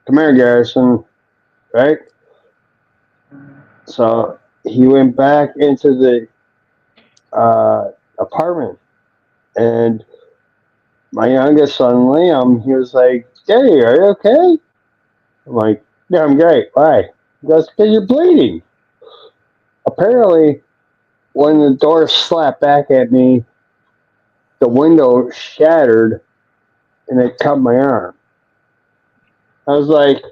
S7: come here, Garrison, right? So he went back into the apartment, and my youngest son, Liam, he was like, Daddy, are you okay? I'm like, yeah, I'm great. Why? He goes, because you're bleeding. Apparently, when the door slapped back at me, the window shattered, and it cut my arm. I was like,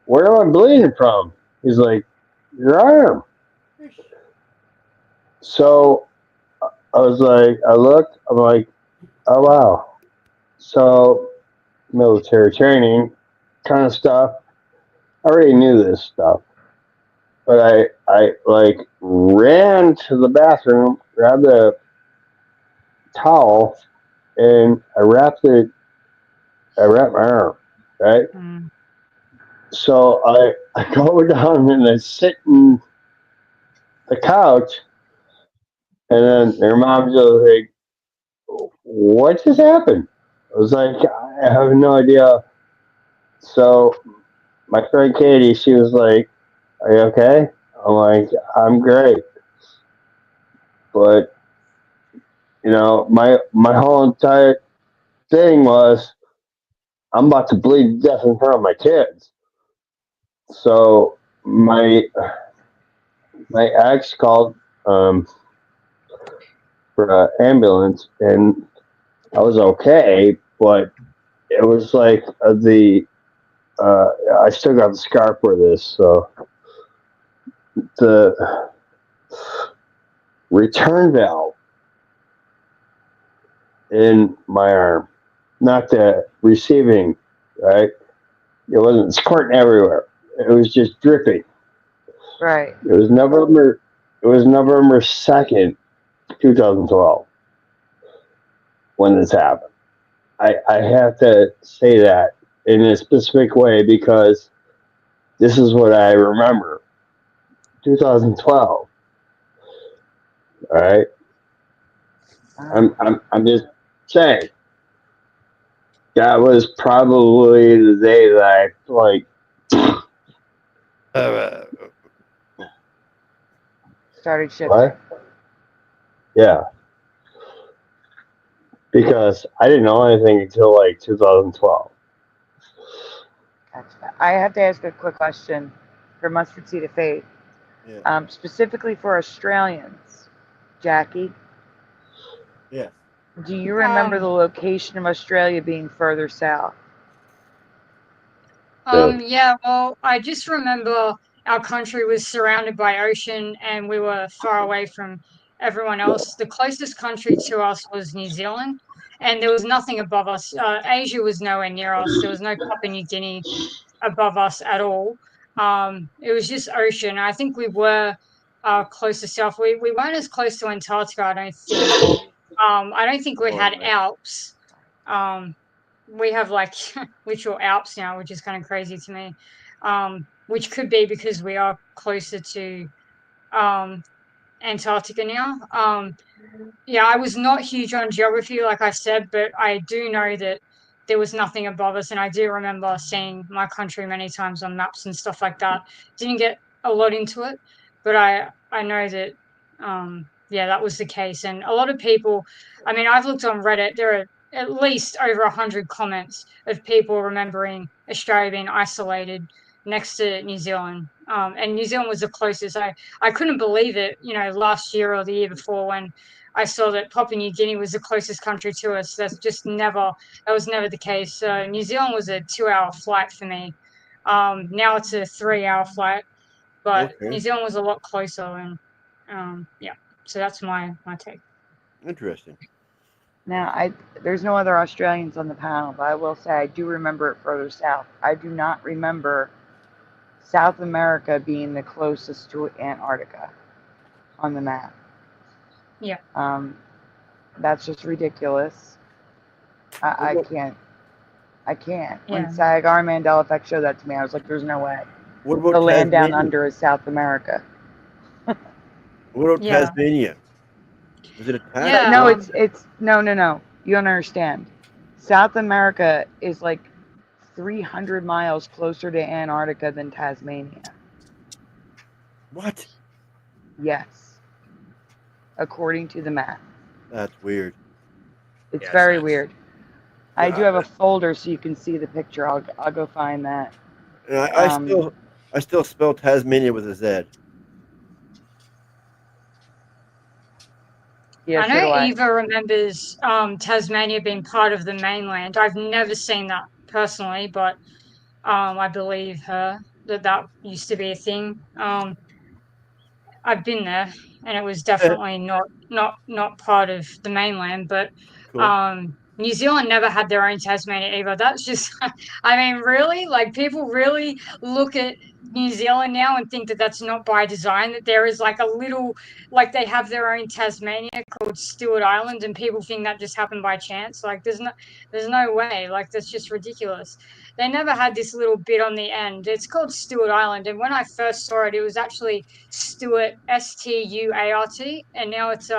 S7: where am I bleeding from? He's like, your arm. So I was like, I looked, I'm like, oh wow. So military training kind of stuff. I already knew this stuff. But I like ran to the bathroom, grabbed a towel, and I wrapped my arm, right? So I go down and I sit in the couch, and then their mom goes like, what just happened? I was like, I have no idea. So my friend Katie, she was like, "Are you okay?" I'm like, "I'm great," but my whole entire thing was I'm about to bleed to death in front of my kids. So my ex called for an ambulance, and I was okay, but it was like I still got the scar for this, so the return valve in my arm, not the receiving, right? It wasn't squirting everywhere. It was just dripping.
S1: Right.
S7: It was November 2nd, 2012 when this happened. I have to say that in a specific way because this is what I remember. 2012. All right. I'm just saying that was probably the day that I like
S1: started shifting.
S7: what? Yeah. Because I didn't know anything until like 2012.
S1: Gotcha. I have to ask a quick question for Mustard Seed of Faith.
S2: Yeah.
S1: Specifically for Australians, Jackie.
S2: Yeah.
S1: Do you remember the location of Australia being further south?
S5: Yeah, well, I just remember our country was surrounded by ocean and we were far away from everyone else. The closest country to us was New Zealand, and there was nothing above us. Asia was nowhere near us. There was no Papua New Guinea above us at all. It was just ocean. I think we were close to south. We weren't as close to Antarctica, I don't think. I don't think we had Alps. We have like literal Alps now, which is kind of crazy to me. Which could be because we are closer to Antarctica now. Yeah, I was not huge on geography, like I said, but I do know that there was nothing above us, and I do remember seeing my country many times on maps and stuff like that. Didn't get a lot into it, but I know that yeah, that was the case, and a lot of people. I mean, I've looked on Reddit. There are at least over 100 comments of people remembering Australia being isolated next to New Zealand, and New Zealand was the closest. I couldn't believe it, last year or the year before when I saw that Papua New Guinea was the closest country to us. That was never the case. New Zealand was a 2-hour flight for me. Now it's a 3-hour flight, but New Zealand was a lot closer, and yeah. So that's my take.
S2: Interesting.
S1: Now, there's no other Australians on the panel, but I will say I do remember it further south. I do not remember South America being the closest to Antarctica on the map.
S5: Yeah.
S1: That's just ridiculous. I can't.
S5: Yeah.
S1: When Sagar Mandela Effect showed that to me, I was like, "There's no way."
S2: What about
S1: the land
S2: Tasmania?
S1: down under is South America.
S2: What about Tasmania? Was it a Tasmania?
S5: Yeah.
S1: No, it's no. You don't understand. South America is like 300 miles closer to Antarctica than Tasmania.
S2: What?
S1: Yes. According to the map.
S2: That's weird.
S1: It's very weird. I do have a folder so you can see the picture. I'll go find that.
S2: I still spell Tasmania with a Z.
S1: Yeah,
S5: I know Eva remembers Tasmania being part of the mainland. I've never seen that personally, but I believe her that used to be a thing. I've been there, and it was definitely not part of the mainland. But New Zealand never had their own Tasmania either. That's just, I mean, really, like people really look at New Zealand now and think that that's not by design. That there is like a little, like they have their own Tasmania called Stewart Island, and people think that just happened by chance. Like there's no way. Like that's just ridiculous. They never had this little bit on the end. It's called Stewart Island, and when I first saw it, it was actually Stuart, Stuart, and now it's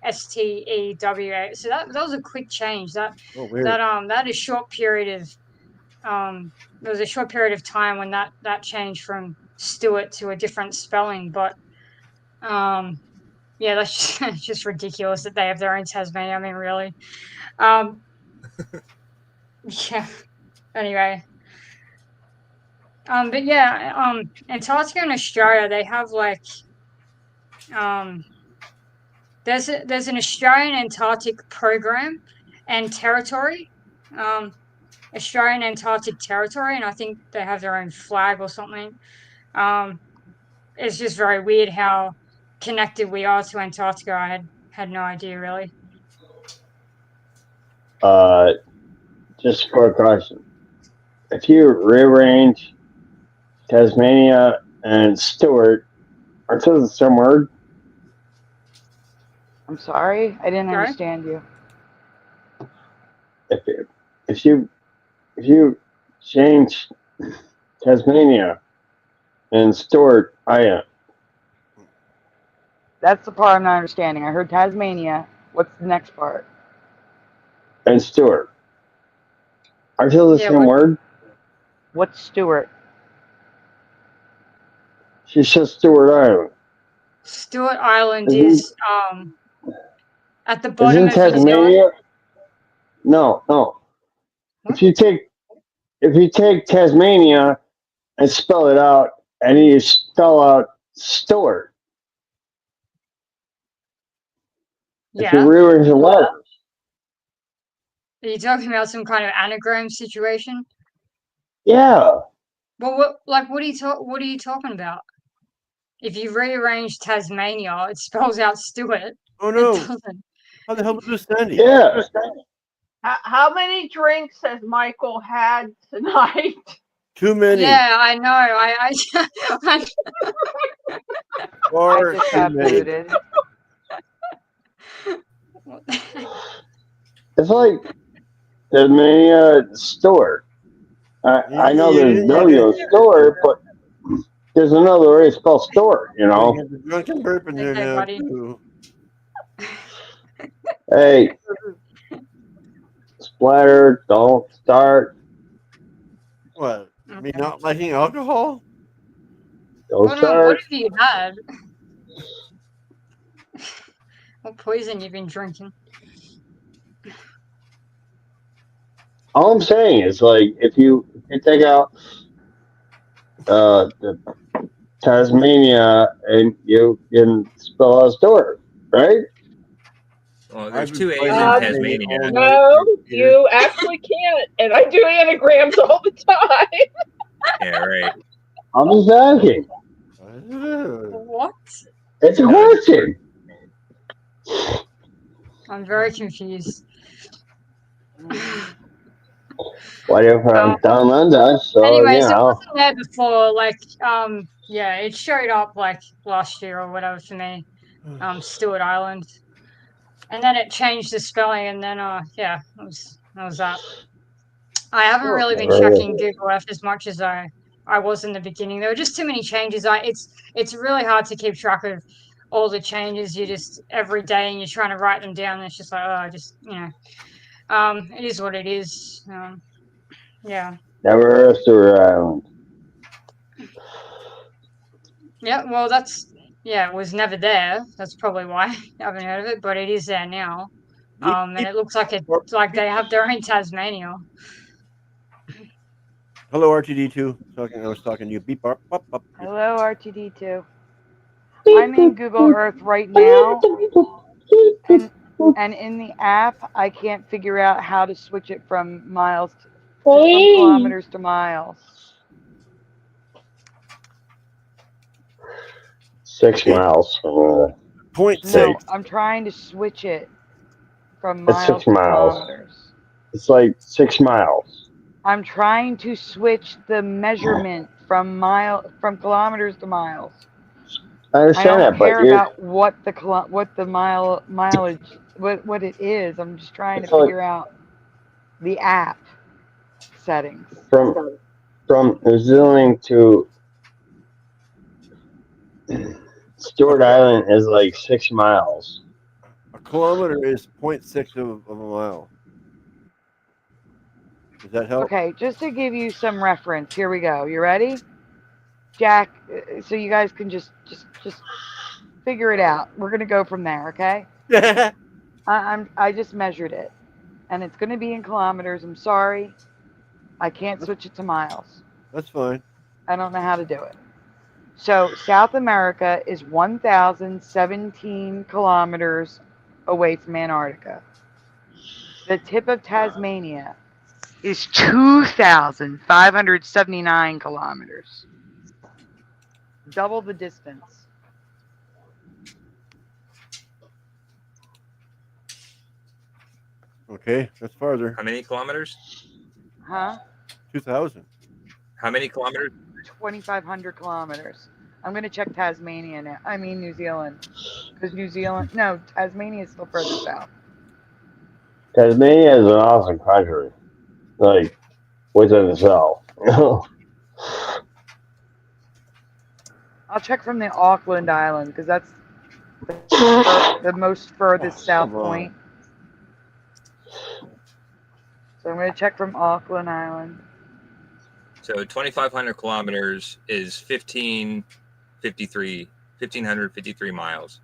S5: STEWA. So that was a quick change. That is short period of there was a short period of time when that changed from Stewart to a different spelling. But yeah, that's just ridiculous that they have their own Tasmania. I mean, really. Yeah. Anyway. But yeah, Antarctica and Australia, they have like there's an Australian Antarctic program and territory. Australian Antarctic Territory, and I think they have their own flag or something. It's just very weird how connected we are to Antarctica. I had no idea, really.
S7: Just a quick question. If you rearrange Tasmania and Stewart, aren't those the same word?
S1: I'm sorry, I didn't understand you.
S7: If you change Tasmania and Stewart,
S1: That's the part I'm not understanding. I heard Tasmania. What's the next part?
S7: And Stewart. Aren't those the same word?
S1: What's Stewart?
S7: She says Stewart Island.
S5: Stewart Island is at the bottom of
S7: Tasmania?
S5: New Zealand.
S7: No. What? If you take Tasmania and spell it out, and you spell out Stewart.
S5: Yeah.
S7: If you rearrange the letters.
S5: Are you talking about some kind of anagram situation?
S7: Yeah.
S5: Well, what are you talking about? If you rearrange Tasmania, it spells out Stewart.
S2: Oh no! How the hell did this stand?
S7: Yeah.
S6: How many drinks has Michael had tonight?
S2: Too many.
S5: Yeah, I know. I
S1: just got booted.
S7: It's like Tasmania Stewart. I know there's W Stewart, but there's another way to spell Stewart, you know.
S2: Drunken burp in there now, too.
S7: Hey, splatter, don't start.
S2: What? I mean, not liking alcohol?
S7: Don't start.
S5: What have you had? What poison you've been drinking?
S7: All I'm saying is, like, if you take out the Tasmania and you can spell out Stewart, right?
S11: Well, there's two A's in Tasmania.
S6: No, you actually can't. And I do anagrams all the time.
S11: Yeah, right.
S7: I'm just asking.
S5: What?
S7: It's a question.
S5: I'm very confused.
S7: Whatever, I'm down under, so
S5: anyways,
S7: you
S5: it
S7: know.
S5: wasn't there before. Like, yeah, it showed up like last year or whatever for me. Stewart Island, and then it changed the spelling, and then yeah, that was that. I haven't really been checking Google Earth as much as I was in the beginning. There were just too many changes. It's really hard to keep track of all the changes. You just every day and you're trying to write them down. And it's just like it is what it is. Yeah.
S7: Never heard of Stewart Island.
S5: Yeah, well, it was never there. That's probably why I haven't heard of it, but it is there now. And it looks like they have their own Tasmania.
S2: Hello, RTD2. I was talking to you. Beep, bop, bop, bop.
S1: Hello, RTD2. I'm in Google Earth right now, and in the app, I can't figure out how to switch it from kilometers to miles.
S7: 6 miles.
S2: 0.6.
S1: No, I'm trying to switch it from miles
S7: 6
S1: to
S7: miles.
S1: kilometers.
S7: It's like 6 miles.
S1: I'm trying to switch the measurement from kilometers to miles.
S7: I understand that, but
S1: I don't care about what the mileage what it is. I'm just trying to figure out the app settings.
S7: From New Zealand to Stewart Island is like 6 miles.
S2: kilometer is 0.6 of a mile. Does that help?
S1: Okay, just to give you some reference, here we go. You ready? Jack, so you guys can just figure it out. We're gonna go from there, okay? I just measured it, and it's gonna be in kilometers. I'm sorry, I can't switch it to miles.
S2: That's fine.
S1: I don't know how to do it. So South America is 1,017 kilometers away from Antarctica. The tip of Tasmania is 2,579 kilometers. Double the distance.
S2: Okay, that's farther.
S11: How many kilometers?
S1: Huh?
S2: 2,000.
S11: How many kilometers?
S1: 2,500 kilometers. I'm going to check Tasmania now. I mean New Zealand. Because no, Tasmania is still further south.
S7: Tasmania is an awesome country. Like, within itself.
S1: I'll check from the Auckland Island because that's the most furthest south point. So I'm going to check from Auckland Island.
S11: So 2,500 kilometers is 1,553 miles.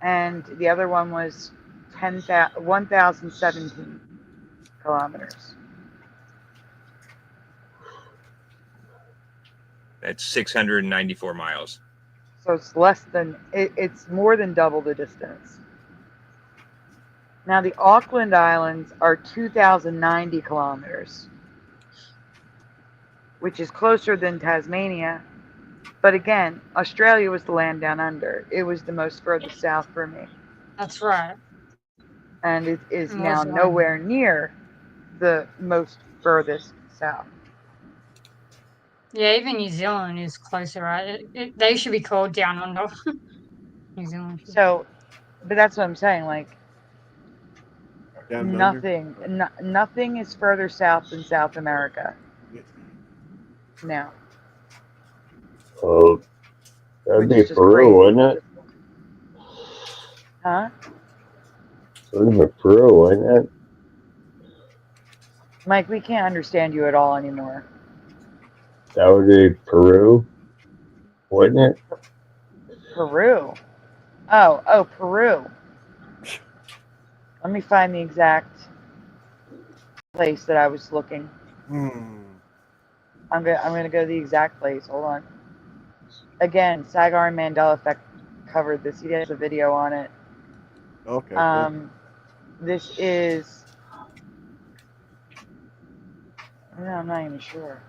S1: And the other one was 1,017 kilometers.
S11: That's 694 miles.
S1: So it's less than, it's more than double the distance. Now the Auckland Islands are 2,090 kilometers, which is closer than Tasmania. But again, Australia was the land down under. It was the most furthest south for me.
S5: That's right.
S1: And it is now nowhere near the most furthest south.
S5: Yeah, even New Zealand is closer, right? They should be called down under. New Zealand.
S1: So, but that's what I'm saying. Like,
S2: Down
S1: nothing is further south than South America. Now.
S7: Oh, that'd be Peru, wouldn't it?
S1: Huh?
S7: That'd be Peru, wouldn't it?
S1: Mike, we can't understand you at all anymore.
S7: That would be Peru, wouldn't it?
S1: Peru. Oh, Peru. Let me find the exact place that I was looking. I'm gonna go to the exact place. Hold on. Again, Sagar and Mandela Effect covered this. He has a video on it.
S2: Okay.
S1: This is. No, I'm not even sure.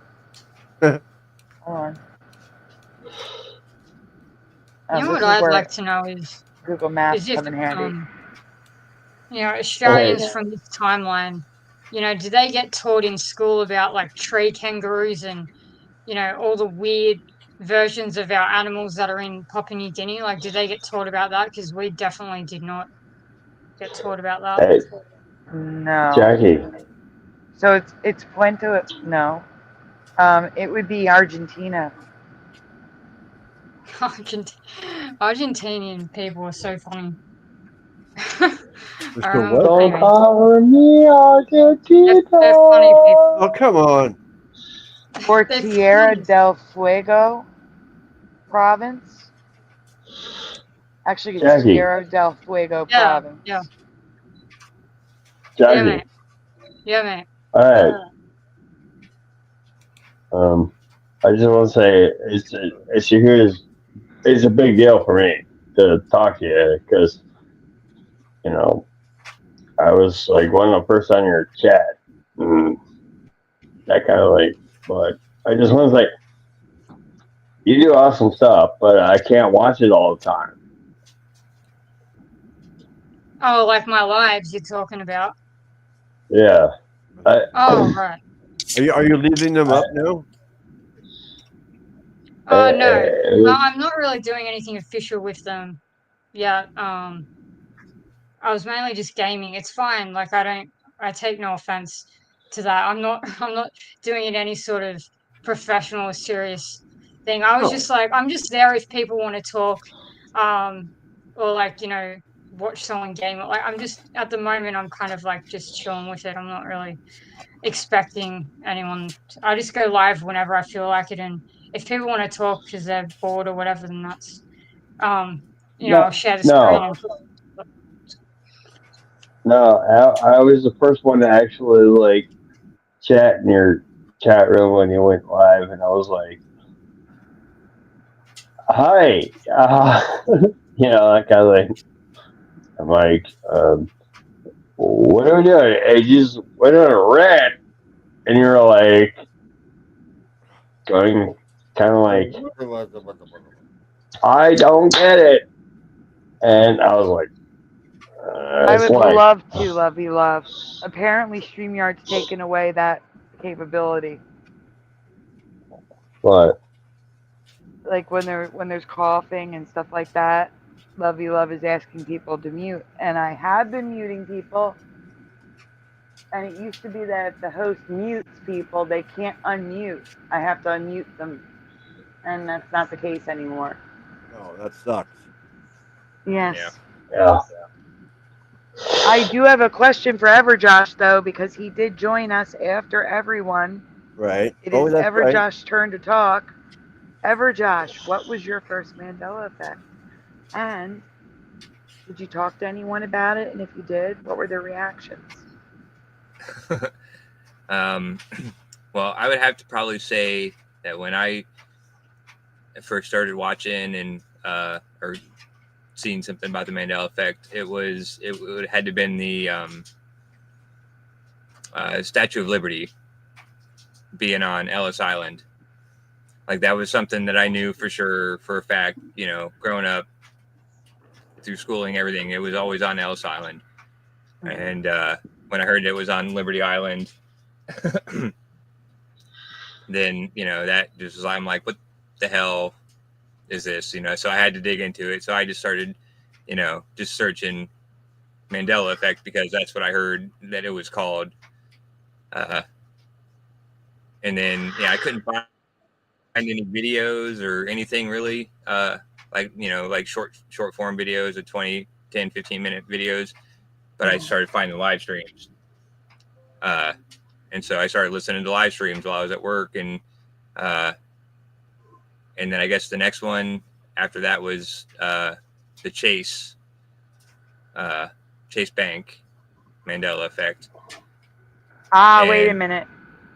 S1: Hold on.
S5: You know what I'd like to know is
S1: Google Maps
S5: if,
S1: come in handy.
S5: Australians from this timeline, do they get taught in school about like tree kangaroos and, all the weird versions of our animals that are in Papua New Guinea? Like, do they get taught about that? Because we definitely did not get taught about that.
S7: Hey,
S1: no.
S7: Jackie.
S1: So it's Puente. No. It would be Argentina.
S5: Argentinian people are so funny.
S7: Don't call me Argentina.
S5: They're funny people.
S2: Oh, come on.
S1: Or Tierra del Fuego province. Actually, it's
S7: Jackie.
S1: Tierra del Fuego province.
S5: Yeah.
S7: Jackie.
S5: Yeah, mate.
S7: All right. I just want to say it's a big deal for me to talk to you because, I was like one of the first on your chat. That kind of but I just want to say, you do awesome stuff, but I can't watch it all the time.
S5: Oh, like my lives you're talking about?
S7: Yeah.
S5: Right.
S2: Are you leaving them up now?
S5: Oh, no, I'm not really doing anything official with them yet. I was mainly just gaming. It's fine. Like I take no offense to that. I'm not doing it any sort of professional or serious thing. I was just like, I'm just there if people want to talk, or like, watch someone game it. Like I'm just at the moment, I'm kind of like just chilling with it. I'm not really expecting anyone. I just go live whenever I feel like it, and if people want to talk because they're bored or whatever, then that's I'll share the screen. And
S7: No, I was the first one to actually like chat in your chat room when you went live, and I was like, "Hi," that kind of thing. I'm like, "What are we doing?" I just went on a rant, and you're like, going kind of like, "I don't get it," and I was like,
S1: I
S7: "It's
S1: would
S7: like
S1: love to, Lovey Love. Apparently, StreamYard's taken away that capability.
S7: what?"
S1: Like when there's coughing and stuff like that, Lovey Love is asking people to mute, and I have been muting people. And it used to be that if the host mutes people, they can't unmute. I have to unmute them, and that's not the case anymore.
S2: Oh, that sucks.
S1: Yes.
S7: Yeah.
S1: I do have a question for Everjosh though, because he did join us after everyone.
S2: Right.
S1: It
S2: Oh,
S1: is
S2: that's right.
S1: Everjosh's turn to talk. Everjosh, what was your first Mandela effect? And did you talk to anyone about it? And if you did, what were their reactions?
S11: Well, I would have to probably say that when I first started watching and or seeing something about the Mandela effect, it had to have been the Statue of Liberty being on Ellis Island. Like that was something that I knew for sure, for a fact, growing up through schooling, everything, it was always on Ellis Island. And when I heard it was on Liberty Island, then, that just was, I'm like, what the hell is this? So I had to dig into it. So I just started, just searching Mandela effect because that's what I heard that it was called. And then, I couldn't find any videos or anything really, like short form videos of 20, 10, 15-minute videos. But I started finding live streams. And so I started listening to live streams while I was at work. And then I guess the next one after that was the Chase Bank Mandela effect.
S1: Wait a minute.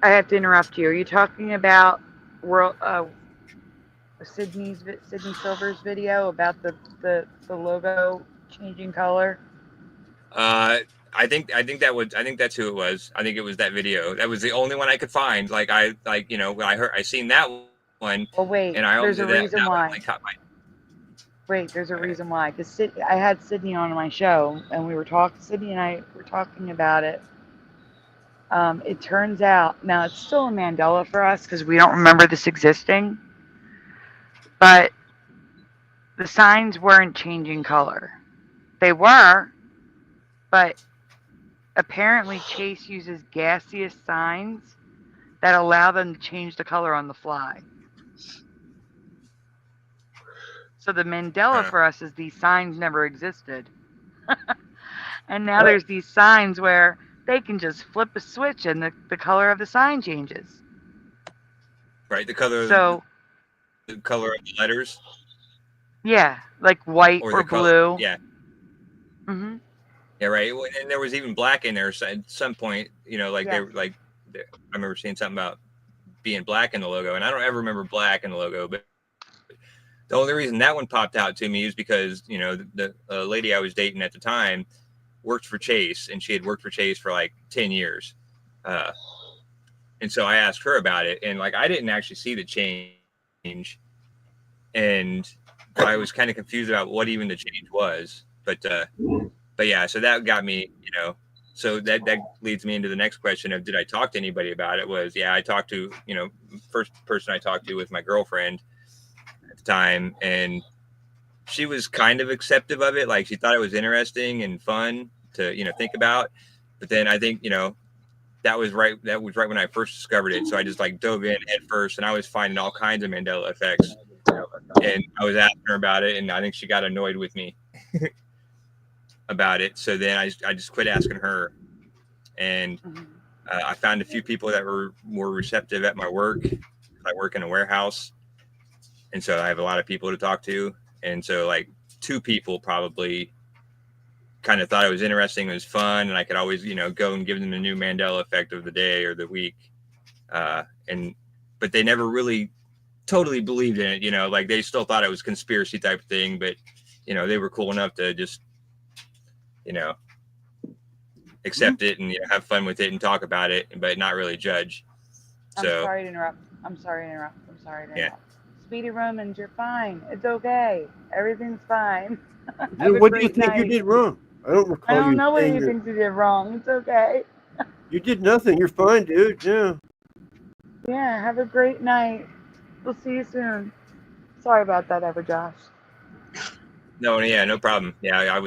S1: I have to interrupt you. Are you talking about Sydney Silver's video about the logo changing color?
S11: I think that's who it was. I think it was that video. That was the only one I could find. When I seen that one.
S1: Well, wait.
S11: And I
S1: there's a reason why.
S11: Wait,
S1: there's a reason why. Because I had Sydney on my show, and we were talking. Sydney and I were talking about it. It turns out now it's still a Mandela for us because we don't remember this existing. But the signs weren't changing color. They were, but apparently Chase uses gaseous signs that allow them to change the color on the fly. So the Mandela for us is these signs never existed. And now there's these signs where they can just flip a switch and the color of the sign changes.
S11: Right, the color of the letters?
S1: Yeah, like white or blue.
S11: Yeah.
S1: Mm-hmm.
S11: Yeah, right. And there was even black in there at some point, they were I remember seeing something about being black in the logo, and I don't ever remember black in the logo, but the only reason that one popped out to me is because, the lady I was dating at the time worked for Chase, and she had worked for Chase for like 10 years. And so I asked her about it, and I didn't actually see the change. And I was kind of confused about what even the change was. But yeah, so that got me, so that leads me into the next question of, did I talk to anybody about it? I talked to, first person I talked to was my girlfriend at the time, and she was kind of acceptive of it. Like, she thought it was interesting and fun to, think about. But then I think, that was right when I first discovered it. So I just dove in head first, and I was finding all kinds of Mandela effects. And I was asking her about it, and I think she got annoyed with me. about it. So then I just quit asking her, and I found a few people that were more receptive at my work. I work in a warehouse, and so I have a lot of people to talk to. And so like 2 people probably kind of thought it was interesting, it was fun, and I could always, go and give them the new Mandela effect of the day or the week. But they never really totally believed in it, like they still thought it was conspiracy type thing, but they were cool enough to just, accept it and have fun with it and talk about it, but not really judge.
S1: I'm sorry to interrupt. Speedy Romans, you're fine. It's okay. Everything's fine.
S2: What do you think you did wrong? I don't recall you.
S1: I don't know what you think you did wrong. It's okay.
S2: You did nothing. You're fine, dude. Yeah.
S1: Yeah, have a great night. We'll see you soon. Sorry about that, Josh.
S11: No, yeah, no problem. Yeah, I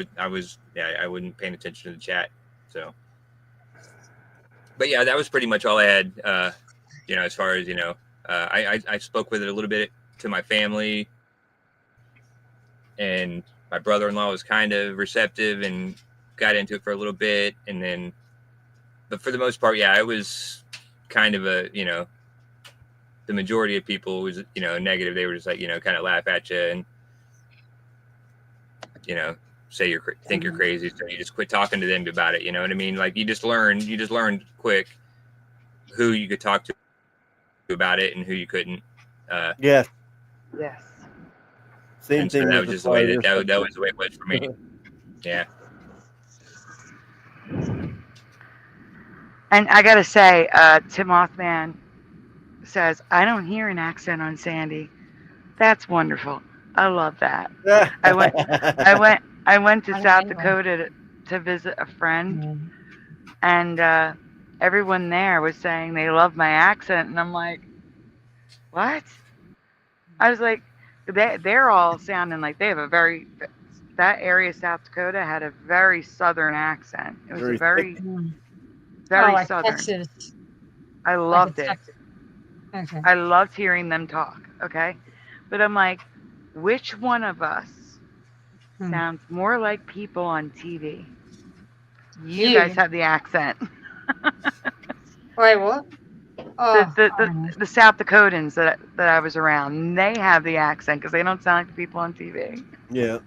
S11: wasn't paying attention to the chat. So, but yeah, that was pretty much all I had, as far as, I spoke with it a little bit to my family, and my brother-in-law was kind of receptive and got into it for a little bit. And then, but for the most part, yeah, it was kind of a, the majority of people was, negative. They were just like, kind of laugh at you and, say think you're crazy. So you just quit talking to them about it. You know what I mean? Like you just learned quick who you could talk to about it and who you couldn't.
S2: Yes. Same thing.
S11: So that was just the way that was the way it was for me. Yeah.
S1: And I gotta say, Tim Othman says, I don't hear an accent on Sandy. That's wonderful. I love that. I went to South Dakota to visit a friend, and everyone there was saying they love my accent, and I'm like, what? I was like, they're all sounding like they have that area of South Dakota had a very southern accent. It was very
S5: like
S1: southern.
S5: Texas.
S1: I loved it.
S5: Okay.
S1: I loved hearing them talk. Okay, but I'm like, which one of us sounds more like people on TV? You guys have the accent.
S5: Wait, what? Oh,
S1: the South Dakotans that I was around, they have the accent because they don't sound like the people on TV.
S2: Yeah.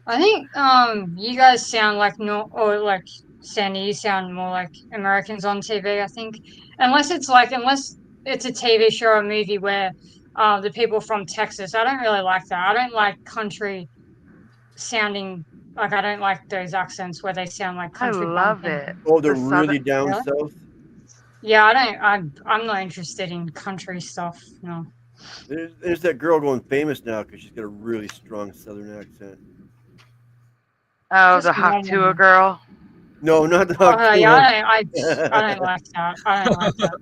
S5: I think you guys sound like like Sandy, you sound more like Americans on TV. I think unless it's a TV show or a movie where the people from Texas. I don't really like that. I don't like country sounding. Like I don't like those accents where they sound like country.
S1: I love it.
S2: Oh, they're really down south.
S5: Yeah, I'm not interested in country stuff. No.
S2: There's that girl going famous now because she's got a really strong southern accent.
S1: Oh, the Haktua girl.
S2: No, not the Haktua.
S5: Oh, yeah, I don't like that. I don't like that.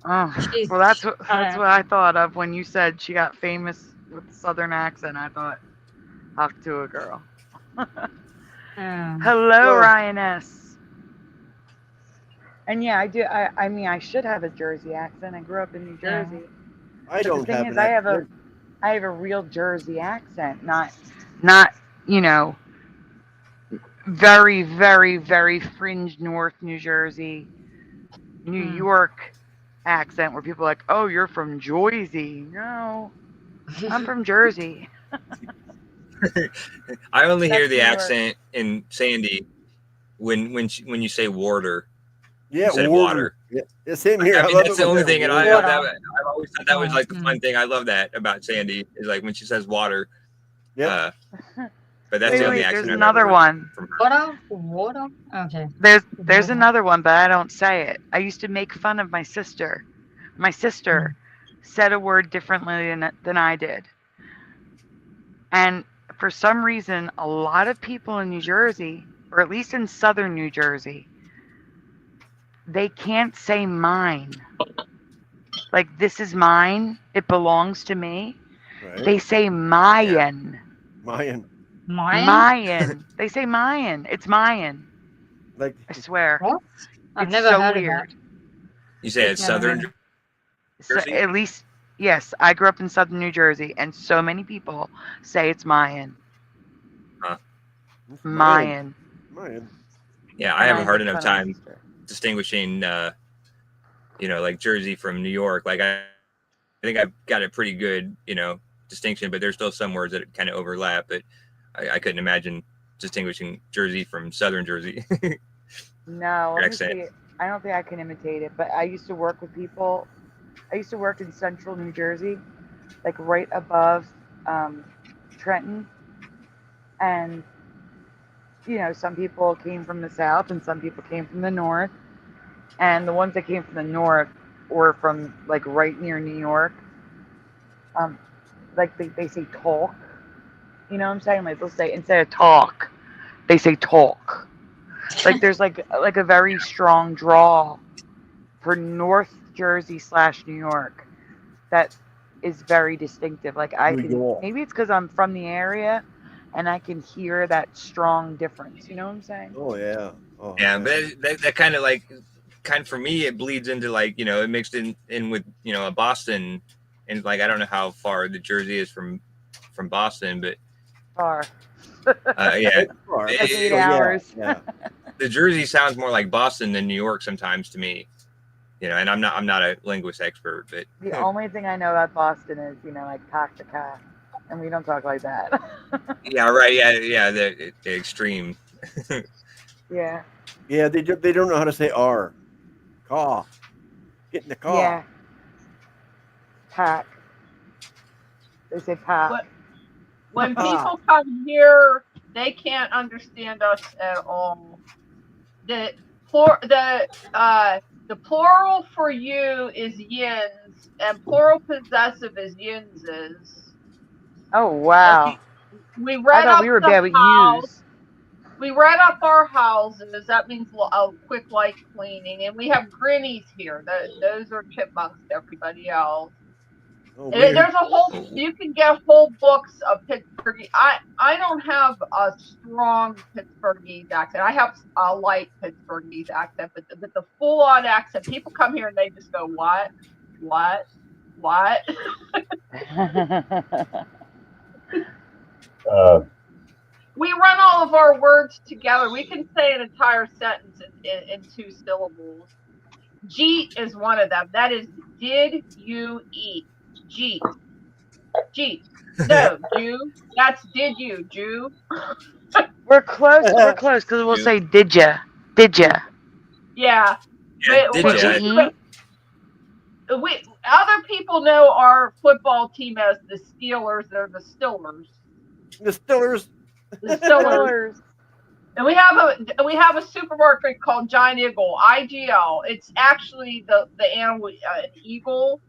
S1: Oh, well, that's what I thought of when you said she got famous with the southern accent. I thought Haktua girl. Hello, Ryan S. And yeah, I do. I mean, I should have a Jersey accent. I grew up in New Jersey.
S2: I don't have an
S1: accent. I have a real Jersey accent, not very, very, very fringe North New Jersey, New York accent where people are like, oh, you're from Jersey. No, I'm from Jersey.
S11: I only hear the accent in Sandy when you say water.
S2: Yeah,
S11: water.
S2: Yeah, same here.
S11: I mean, that's the only thing, and I've always thought that was like the fun thing. I love that about Sandy is like when she says water.
S2: Yeah.
S11: But that's the only accent.
S1: There's another one.
S5: Water. Okay.
S1: There's another one, but I don't say it. I used to make fun of my sister. My sister said a word differently than I did, and for some reason, a lot of people in New Jersey, or at least in southern New Jersey, they can't say mine. Like, this is mine. It belongs to me. Right. They say Mayan.
S2: Mayan.
S1: They say Mayan. It's Mayan.
S2: Like,
S1: I swear.
S5: What? I've
S1: it's
S5: never
S1: so
S5: heard
S1: weird.
S5: of that.
S11: You say it's southern Jersey?
S1: At least, yes. I grew up in southern New Jersey, and so many people say it's Mayan.
S11: Huh.
S1: Mayan.
S11: Yeah, I have a hard enough time distinguishing, like Jersey from New York. Like I think I've got a pretty good, distinction, but there's still some words that kind of overlap. But I couldn't imagine distinguishing Jersey from Southern Jersey.
S1: No, let me see. I don't think I can imitate it, but I used to work with people. I used to work in central New Jersey, like right above Trenton. And, some people came from the south and some people came from the north. And the ones that came from the north or from like right near New York, like they say talk. You know what I'm saying? Like they'll say, instead of talk, they say talk. Like there's like a very strong draw for North Jersey / New York that is very distinctive. Like maybe it's because I'm from the area and I can hear that strong difference. You know what I'm saying?
S2: Oh yeah. Oh,
S11: yeah, but that kind of for me, it bleeds into it mixed in with a Boston, and I don't know how far the Jersey is from Boston, but
S1: far.
S11: Yeah,
S1: like 8 hours.
S11: Yeah. The Jersey sounds more like Boston than New York sometimes to me, and I'm not a linguist expert, but
S1: the only thing I know about Boston is like talk to cat, and we don't talk like that.
S11: Yeah, right. Yeah, the extreme.
S1: Yeah.
S2: Yeah, they don't know how to say R. Caw. Get in the car.
S1: Yeah. Pack. They say pack.
S6: When people come here, they can't understand us at all. The plural for you is yins, and plural possessive is yinses.
S1: Oh wow.
S6: We read
S1: I thought
S6: up
S1: we were
S6: the
S1: bad with
S6: house.
S1: use.
S6: We read up our houses. That means a quick light cleaning, and we have grinnies here. Those are chipmunks to everybody else.
S2: Oh,
S6: there's a whole. You can get whole books of Pittsburgh. I don't have a strong Pittsburghese accent. I have a light Pittsburghese accent, but the full on accent. People come here and they just go, what? We run all of our words together. We can say an entire sentence in 2 syllables. Jeet is one of them. That is, did you eat? Jeet. Jeet. No, Jew. That's did you, Jew.
S1: We're close. We're close because we'll say did ya? Did ya?
S6: Yeah.
S11: Did
S1: you eat?
S6: Other people know our football team as the Steelers. They're the Stillers.
S2: The Stillers.
S6: The Stillers. And we have a supermarket called Giant Eagle, IGL. It's actually the animal eagle.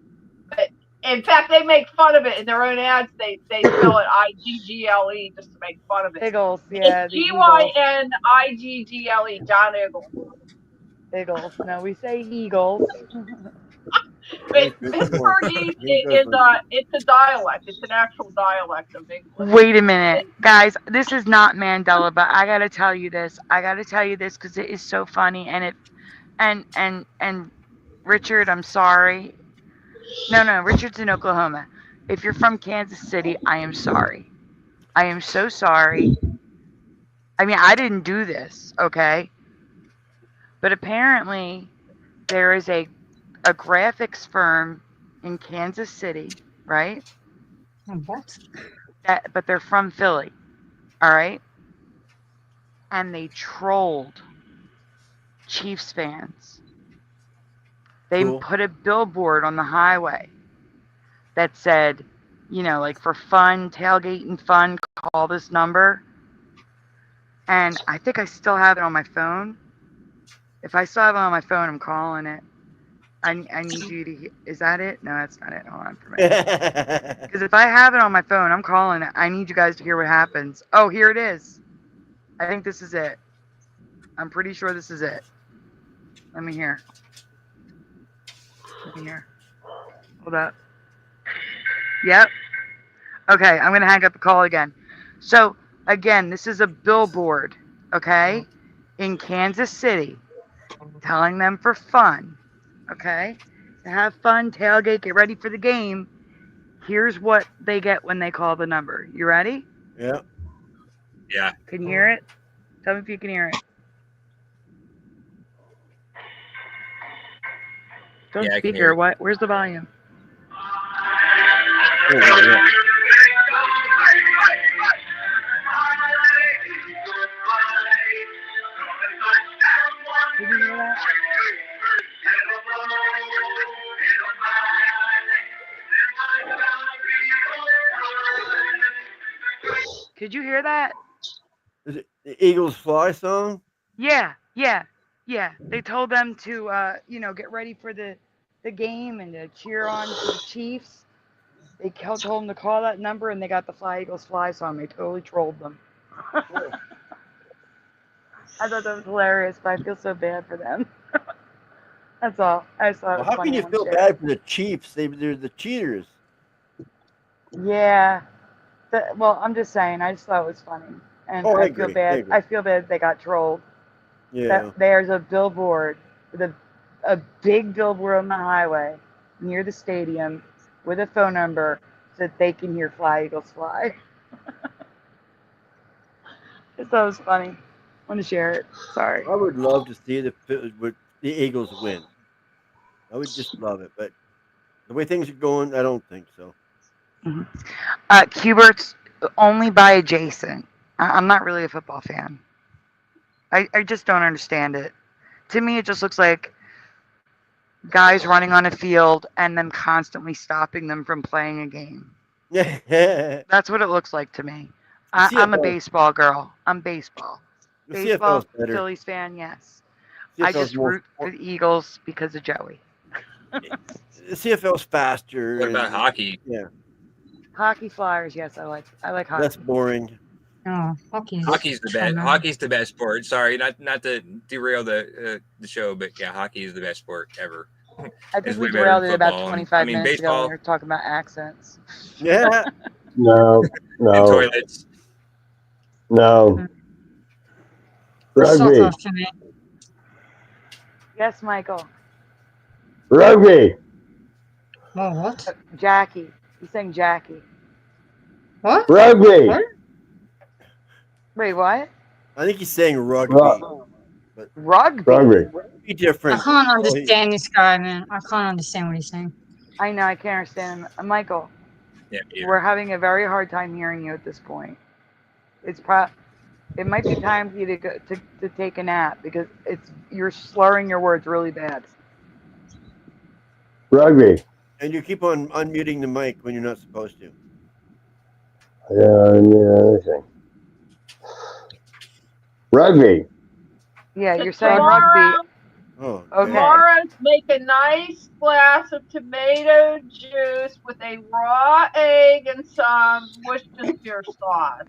S6: But in fact, they make fun of it in their own ads. They spell it IGGLE just to make fun of it.
S1: Eagles, yeah.
S6: It's GYNIGGLE, Giant Eagle.
S1: Eagles. No, we say eagles.
S6: Pittsburghese it's a dialect. It's an actual dialect of English.
S1: Wait a minute, guys. This is not Mandela, but I gotta tell you this. Because it is so funny, and Richard, I'm sorry. No, Richard's in Oklahoma. If you're from Kansas City, I am sorry. I am so sorry. I mean, I didn't do this, okay? But apparently, there is a graphics firm in Kansas City, right?
S5: What?
S1: But they're from Philly, all right? And they trolled Chiefs fans. They put a billboard on the highway that said, for fun, tailgating fun, call this number. And I think I still have it on my phone. If I still have it on my phone, I'm calling it. I need you to. Is that it? No, that's not it. Hold on for a minute. Because if I have it on my phone, I'm calling it. I need you guys to hear what happens. Oh, here it is. I think this is it. I'm pretty sure this is it. Let me hear. Hold up. Yep. Okay, I'm going to hang up the call again. So, again, this is a billboard, okay, in Kansas City, telling them for fun. Okay, to have fun, tailgate, get ready for the game. Here's what they get when they call the number. You ready?
S2: Yeah.
S11: Yeah.
S1: Can you hear it? Tell me if you can hear it. Don't
S11: Yeah, I can
S1: speaker.
S11: hear it.
S1: What? Where's the volume?
S2: Oh, yeah.
S1: Did you hear that? Could you hear that?
S2: Is it the Eagles Fly song?
S1: Yeah. They told them to, get ready for the game and to cheer on for the Chiefs. They told them to call that number, and they got the Fly Eagles Fly song. They totally trolled them. I thought that was hilarious, but I feel so bad for them. That's all. I just thought
S2: Well,
S1: it was
S2: how
S1: funny.
S2: can you feel bad for the Chiefs? They're the cheaters.
S1: Yeah. Well, I'm just saying. I just thought it was funny, and
S2: Oh, I
S1: I feel
S2: agree.
S1: bad. I feel bad they got trolled.
S2: Yeah.
S1: There's a billboard with a big billboard on the highway near the stadium with a phone number so that they can hear Fly Eagles Fly. I thought it was funny. Want to share it? Sorry.
S2: I would love to see the Eagles win. I would just love it, but the way things are going, I don't think so.
S1: Mm-hmm. Cubert's only by adjacent. I'm not really a football fan. I just don't understand it. To me, it just looks like guys running on a field and them constantly stopping them from playing a game. That's what it looks like to me. I'm a baseball girl. I'm baseball. Baseball, Phillies fan, yes. I just root for the Eagles because of Joey.
S2: The CFL's faster.
S11: What about hockey?
S2: Yeah.
S1: Hockey Flyers, yes, I like hockey.
S2: That's boring.
S5: Oh,
S11: hockey's the best. Hockey's the best sport. Sorry, not to derail the show, but yeah, hockey is the best sport ever.
S1: I think we derailed it about 25 minutes ago when we were talking about accents.
S2: Yeah.
S7: No.
S11: And toilets.
S7: No. Rugby.
S1: Yes, Michael.
S7: Rugby.
S5: Oh, what?
S1: Jackie. He's saying Jackie.
S5: What?
S7: Rugby.
S5: What?
S1: Wait, what?
S2: I think he's saying rugby.
S1: But rugby?
S2: Be different.
S5: I can't understand this guy, man. I can't understand what he's saying.
S1: I know, I can't understand him. Michael,
S11: yeah,
S1: we're having a very hard time hearing you at this point. It might be time for you to go to take a nap because you're slurring your words really bad.
S7: Rugby.
S2: And you keep on unmuting the mic when you're not supposed to.
S7: Anything. Rugby.
S1: Yeah, you're saying rugby.
S2: Oh,
S1: okay.
S6: Tomorrow's make a nice glass of tomato juice with a raw egg and some Worcestershire sauce.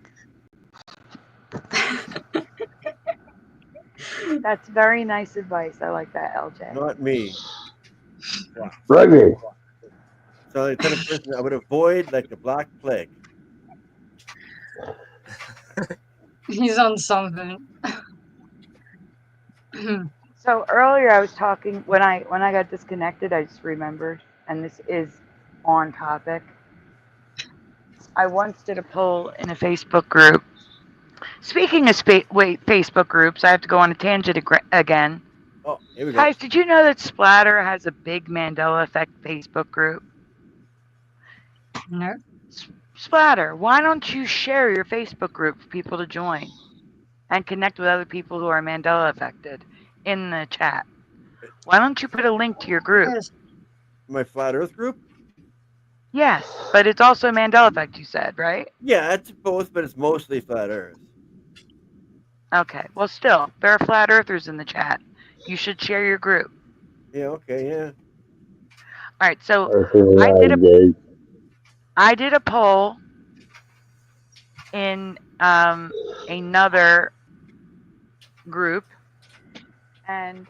S1: That's very nice advice. I like that, LJ.
S2: Not me.
S7: Wow. Rugby.
S2: So the kind of person I would avoid like the Black Plague.
S5: He's on something.
S1: So earlier I was talking when I got disconnected. I just remembered, and this is on topic. I once did a poll in a Facebook group. Speaking of Facebook groups, I have to go on a tangent again.
S2: Oh, here we go.
S1: Guys, did you know that Splatter has a big Mandela Effect Facebook group?
S5: No.
S1: Splatter, why don't you share your Facebook group for people to join and connect with other people who are Mandela affected in the chat? Why don't you put a link to your group?
S2: My Flat Earth group?
S1: Yes, but it's also Mandela Effect, you said, right?
S2: Yeah, it's both, but it's mostly Flat Earth.
S1: Okay, well, still, there are Flat Earthers in the chat. You should share your group.
S2: Yeah, okay, yeah.
S1: All right, so I did a poll in another group, and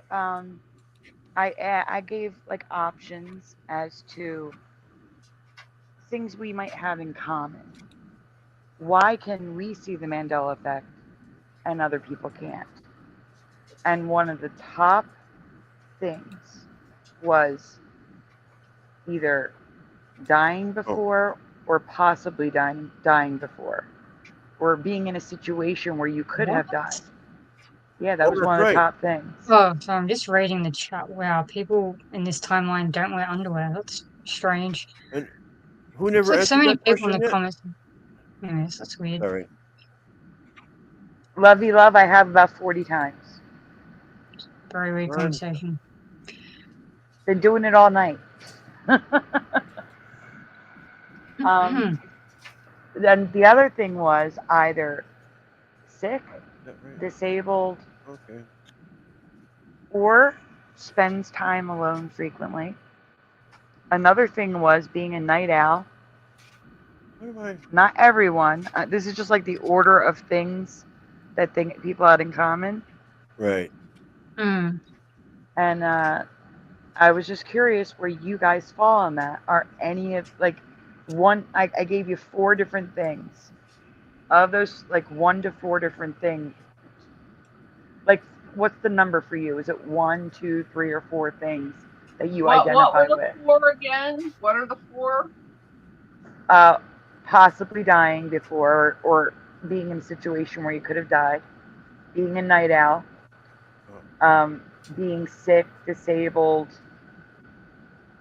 S1: I gave like options as to things we might have in common. Why can we see the Mandela effect and other people can't? And one of the top things was either dying before or possibly dying before, or being in a situation where you could have died. Yeah, that was
S2: that's
S1: one of the
S2: right.
S1: top things.
S5: Oh, so I'm just reading the chat. Wow, people in this timeline don't wear underwear. That's strange.
S2: And who
S5: It's
S2: never
S5: like so
S2: answered
S5: many
S2: that
S5: people in
S2: question
S5: the
S2: yet?
S5: comments. Anyways, that's weird.
S2: Sorry.
S1: Lovey love, I have about 40 times.
S5: Very weird
S2: Fine.
S5: conversation.
S1: Been doing it all night. Then the other thing was either sick,
S2: Is that right?
S1: disabled,
S2: Okay.
S1: or spends time alone frequently. Another thing was being a night owl.
S2: What am I?
S1: Not everyone. This is just like the order of things that people had in common.
S2: Right.
S5: Mm.
S1: And I was just curious where you guys fall on that. Are any of like one? I gave you 4 different things. Of those, like 1 to 4 different things. Like, what's the number for you? Is it 1, 2, 3, or 4 things that you
S6: What
S1: identify
S6: were the
S1: with?
S6: 4 again? What are the 4?
S1: Possibly dying before, or being in a situation where you could have died. Being a night owl. Being sick, disabled,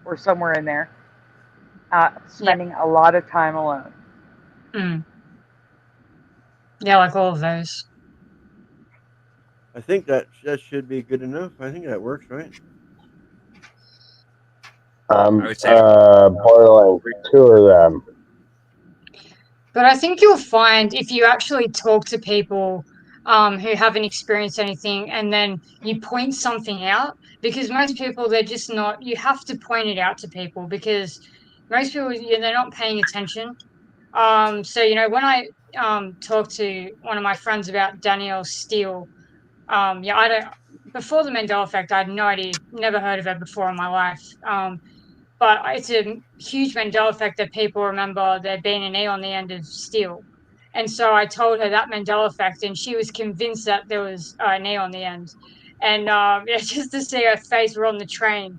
S1: or somewhere in there. Spending a lot of time alone.
S5: Mm. Yeah, like all of those.
S2: I think that should be good enough. I think that works, right?
S11: I would say
S7: borderline 2 of them.
S5: But I think you'll find if you actually talk to people who haven't experienced anything and then you point something out, because most people, they're just not, you have to point it out to people because most people, they're not paying attention. So, when I talked to one of my friends about Danielle Steele, before the Mandela effect, I had no idea, never heard of her before in my life. But it's a huge Mandela effect that people remember there being an E on the end of steel. And so I told her that Mandela effect, and she was convinced that there was an E on the end. And just to see her face, we're on the train.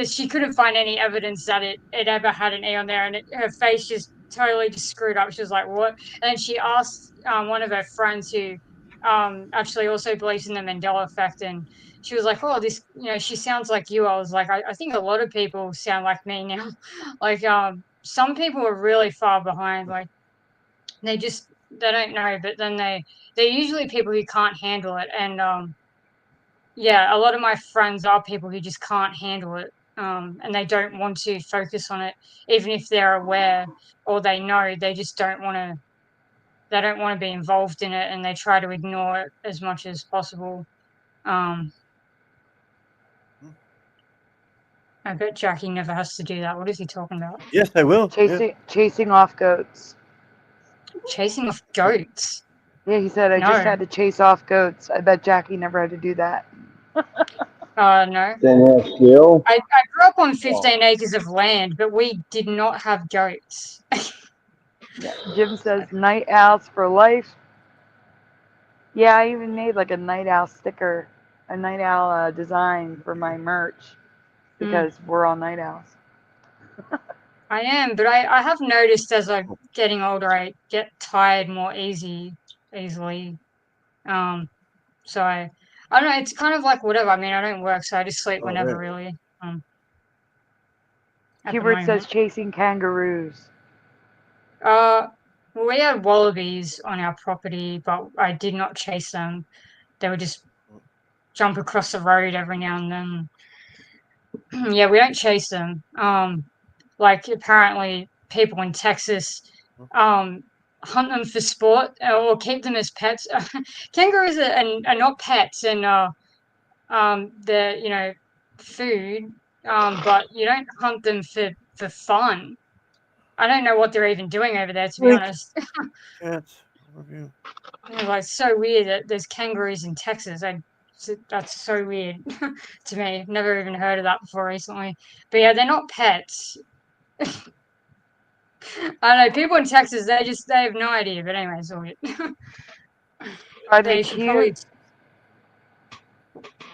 S5: She couldn't find any evidence that it ever had an E on there, and her face just totally just screwed up. She was like, "What?" And then she asked one of her friends who actually also believes in the Mandela effect, and she was like, "Oh, this, she sounds like you." I was like, I think a lot of people sound like me now. Like, some people are really far behind. Like, they don't know, but then they're usually people who can't handle it. And yeah, a lot of my friends are people who just can't handle it. And they don't want to focus on it, even if they're aware or they know, they just don't want to. They don't want to be involved in it, and they try to ignore it as much as possible. I bet Jackie never has to do that. What is he talking about?
S2: Yes, I will.
S1: Chasing off goats.
S5: Chasing off goats?
S1: Yeah, he said I just had to chase off goats. I bet Jackie never had to do that.
S5: No.
S7: Danielle
S5: I grew up on 15 acres of land, but we did not have goats.
S1: Yeah, Jim says night owls for life. Yeah, I even made like a night owl sticker, a night owl design for my merch because we're all night owls.
S5: I am, but I have noticed as I'm getting older, I get tired more easily. So I don't know. It's kind of like whatever. I mean, I don't work, so I just sleep whenever, really.
S1: Hubert says chasing kangaroos.
S5: We had wallabies on our property, but I did not chase them. They would just jump across the road every now and then. Yeah, we don't chase them. Like apparently people in Texas hunt them for sport or keep them as pets. Kangaroos are not pets, and they're food, but you don't hunt them for fun. I don't know what they're even doing over there, to be honest.
S2: Cats. I love you.
S5: Like, so weird that there's kangaroos in Texas. That's so weird to me. Never even heard of that before recently. But yeah, they're not pets. I don't know, people in Texas, they have no idea. But anyway, it's all good.
S1: Are they cute?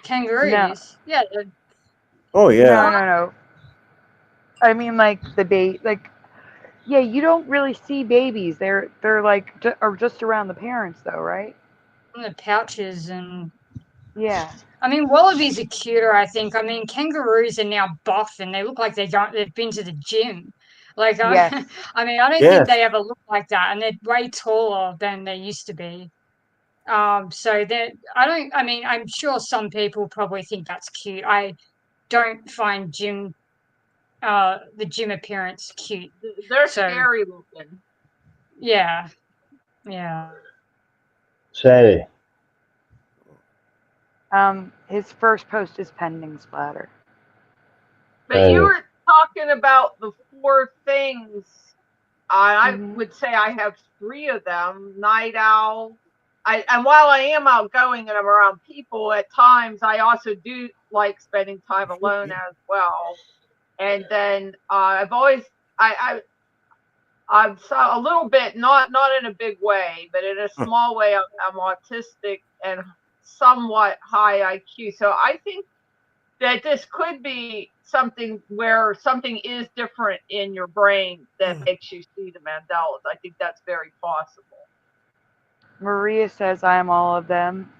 S5: Kangaroos? No. Yeah.
S2: Oh yeah.
S1: No. I mean, like yeah, you don't really see babies. They're like are just around the parents, though, right?
S5: the pouches and
S1: Yeah.
S5: I mean, wallabies are cuter, I think. I mean, kangaroos are now buff and they look like they've been to the gym. Like,
S1: Yes.
S5: I mean, I don't think they ever look like that, and they're way taller than they used to be. So that I mean, I'm sure some people probably think that's cute. I don't find the gym appearance cute.
S6: They're
S5: So,
S6: scary looking.
S5: yeah. Yeah.
S7: Say,
S1: His first post is pending splatter.
S6: But you were talking about the 4 things. I would say I have 3 of them. Night owl. And while I am outgoing and I'm around people, at times I also do like spending time alone as well. And then I'm a little bit, not in a big way, but in a small way, I'm autistic and somewhat high IQ. So I think that this could be something where something is different in your brain that makes you see the Mandelas. I think that's very possible.
S1: Maria says I am all of them.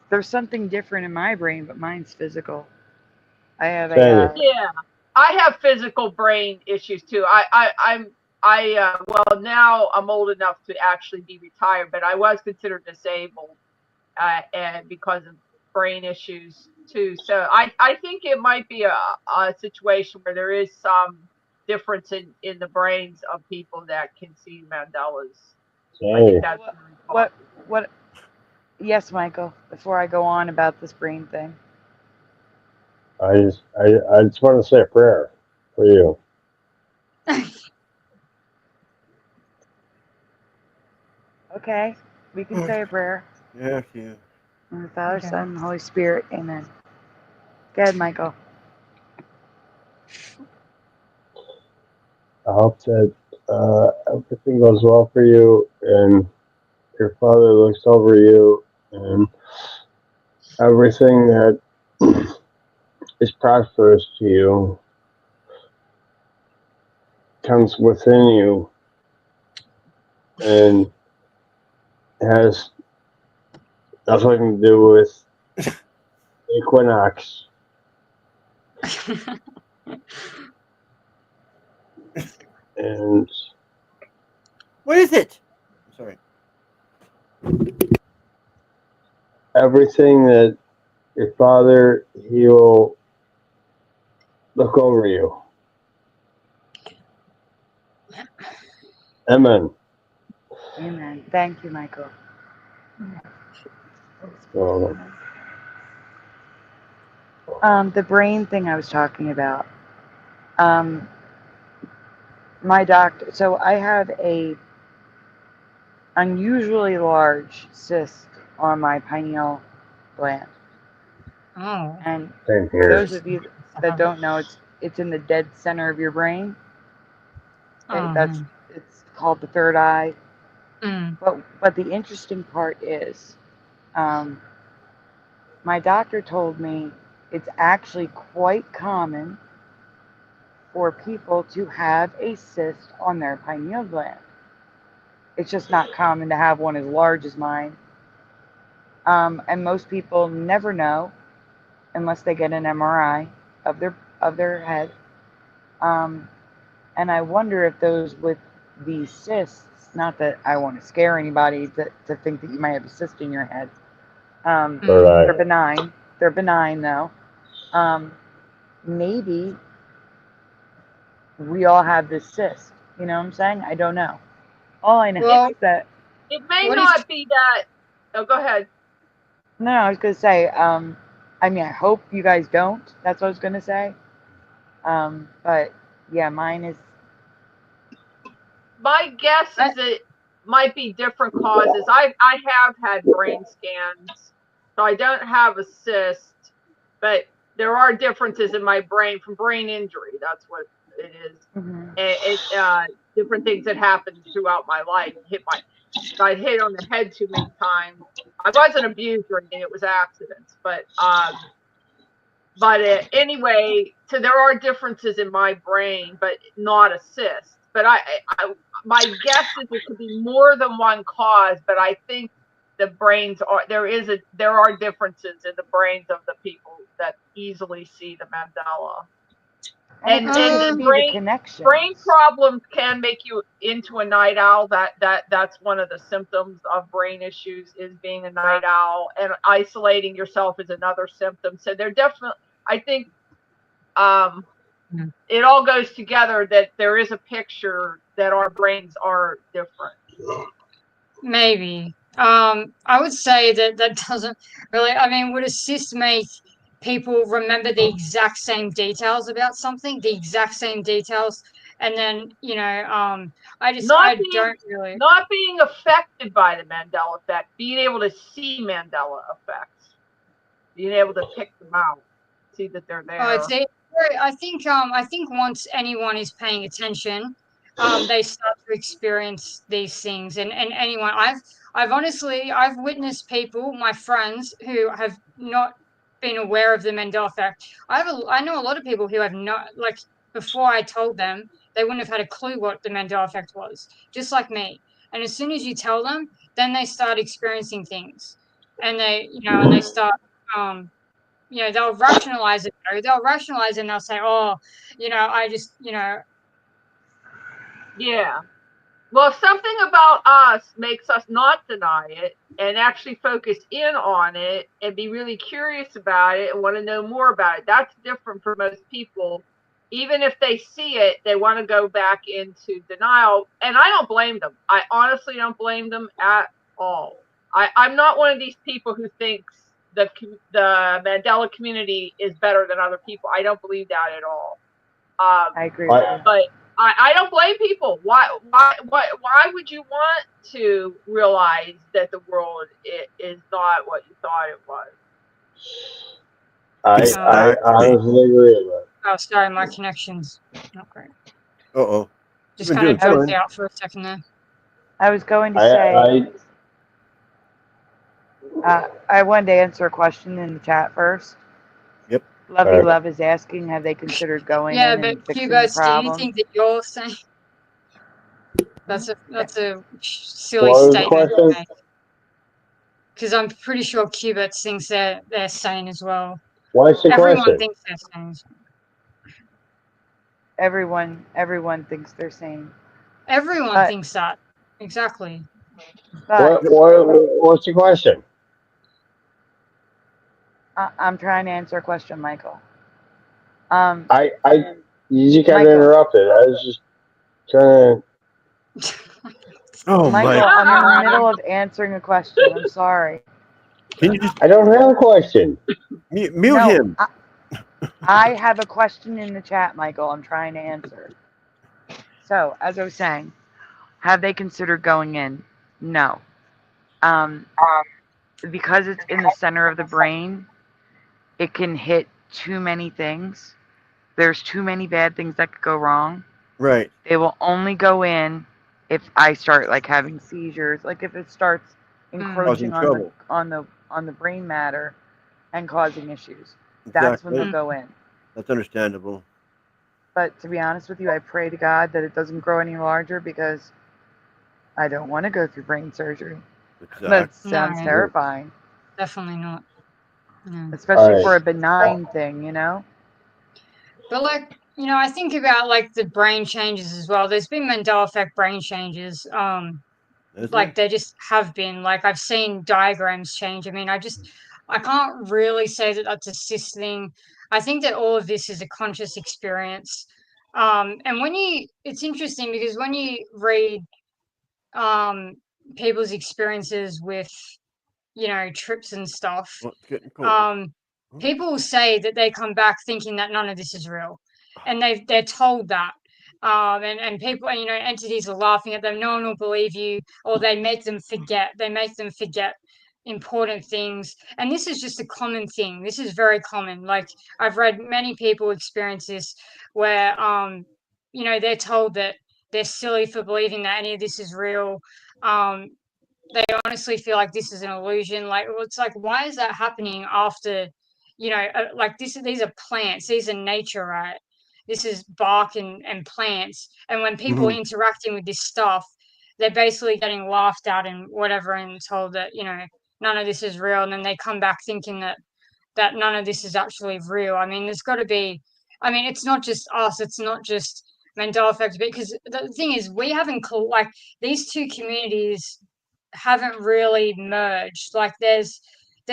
S1: There's something different in my brain, but mine's physical. I have
S6: yeah, I have physical brain issues too. Well, now I'm old enough to actually be retired, but I was considered disabled, and because of brain issues too. So I think it might be a situation where there is some difference in the brains of people that can see Mandelas. I think that's
S1: what? Yes, Michael. Before I go on about this brain thing,
S7: I just want to say a prayer for you.
S1: Okay, we can say a prayer.
S2: Yeah.
S1: In the Father, Son, and Holy Spirit. Amen. Go ahead, Michael.
S7: I hope that everything goes well for you and your Father looks over you and everything that is prosperous to you comes within you and has nothing to do with equinox. And
S2: what is it? I'm sorry.
S7: Everything that your Father, He will look over you. Amen.
S1: Amen. Thank you, Michael. The brain thing I was talking about. My doctor. So I have a unusually large cyst on my pineal gland.
S5: Oh.
S1: And for those of you that don't know, it's in the dead center of your brain. It's called the third eye. But the interesting part is, my doctor told me it's actually quite common for people to have a cyst on their pineal gland. It's just not common to have one as large as mine. And most people never know unless they get an MRI of their head. And I wonder if those with these cysts, not that I want to scare anybody to think that you might have a cyst in your head. They're benign. They're benign though. Maybe we all have this cyst. You know what I'm saying? I don't know. All I know is that
S6: it may not be that. Oh, go ahead.
S1: No, I was gonna say. I mean, I hope you guys don't. That's what I was gonna say. But yeah, mine is.
S6: My guess is it might be different causes. I have had brain scans, so I don't have a cyst, but there are differences in my brain from brain injury. That's what it is.
S1: Mm-hmm.
S6: Different things that happened throughout my life. I'd hit on the head too many times. I wasn't abused or anything; it was accidents. But anyway, so there are differences in my brain, but not a cyst. But my guess is it could be more than one cause. But I think the brains are there are differences in the brains of the people that easily see the Mandela. And brain problems can make you into a night owl. That's one of the symptoms of brain issues, is being a night owl, and isolating yourself is another symptom. So they're definitely, I think, it all goes together, that there is a picture that our brains are different.
S5: Maybe. I would say that doesn't really, I mean, would a cyst make people remember the exact same details about something, the exact same details? And then, you know, I don't really.
S6: Not being affected by the Mandela effect, being able to see Mandela effects, being able to pick them out, see that they're there.
S5: I think once anyone is paying attention, they start to experience these things. And anyone, I've honestly witnessed people, my friends, who have not been aware of the Mandela effect. I know a lot of people who have not, like, before I told them, they wouldn't have had a clue what the Mandela effect was, just like me. And as soon as you tell them, then they start experiencing things, and they start, they'll rationalize it. They'll rationalize it and they'll say, oh, I just,
S6: Yeah. Well, if something about us makes us not deny it and actually focus in on it and be really curious about it and want to know more about it, that's different for most people. Even if they see it, they want to go back into denial. And I don't blame them. I honestly don't blame them at all. I'm not one of these people who thinks the Mandela community is better than other people. I don't believe that at all.
S1: I agree with you.
S6: But I don't blame people. Why would you want to realize that the world is not what you thought it was?
S7: I honestly agree with that.
S5: Oh, sorry, my connection's not great.
S2: Uh-oh.
S5: Just kind of dropped out for a second there.
S1: I was going to say, I wanted to answer a question in the chat first.
S2: Yep.
S1: Lovey Love is asking, have they considered going in and fixing the problem?
S5: Do you think that you're saying? That's a silly statement. Because I'm pretty sure Qbert thinks they're sane as well.
S7: What's the
S5: Everyone
S7: question?
S5: thinks they're sane.
S1: Everyone thinks they're sane.
S5: Everyone thinks that. Exactly.
S7: What's the question?
S1: I'm trying to answer a question, Michael.
S7: You just got interrupted. I was just trying to.
S2: Oh,
S1: Michael, I'm in the middle of answering a question. I'm sorry.
S2: Can you just?
S7: I don't have a question.
S2: Mute him.
S1: I have a question in the chat, Michael. I'm trying to answer. So, as I was saying, have they considered going in? No. Because it's in the center of the brain, it can hit too many things. There's too many bad things that could go wrong.
S2: Right.
S1: They will only go in if I start like having seizures, like if it starts encroaching on the brain matter and causing issues. That's when they'll go in.
S2: That's understandable.
S1: But to be honest with you, I pray to God that it doesn't grow any larger because I don't want to go through brain surgery.
S2: Exactly.
S1: That sounds terrifying.
S5: Definitely not. No.
S1: Especially for a benign thing, you know?
S5: But like, I think about like the brain changes as well. There's been Mandela effect brain changes. Like there just have been. Like I've seen diagrams change. I mean, I can't really say that that's a cyst thing. I think that all of this is a conscious experience. And it's interesting because when you read people's experiences with, trips and stuff, people say that they come back thinking that none of this is real, and they're told that. And people, entities are laughing at them. No one will believe you, or they make them forget. Important things. And this is just a common thing. This is very common. Like I've read many people experience this where, they're told that they're silly for believing that any of this is real. They honestly feel like this is an illusion. Like, it's like, why is that happening after, like these are plants, these are nature, right? This is bark and plants. And when people are interacting with this stuff, they're basically getting laughed at and whatever, and told that, you know, none of this is real, and then they come back thinking that none of this is actually real. I mean, there's got to be, I mean, it's not just us, it's not just Mandela effect, because the thing is, we haven't, like, these two communities haven't really merged. Like, there's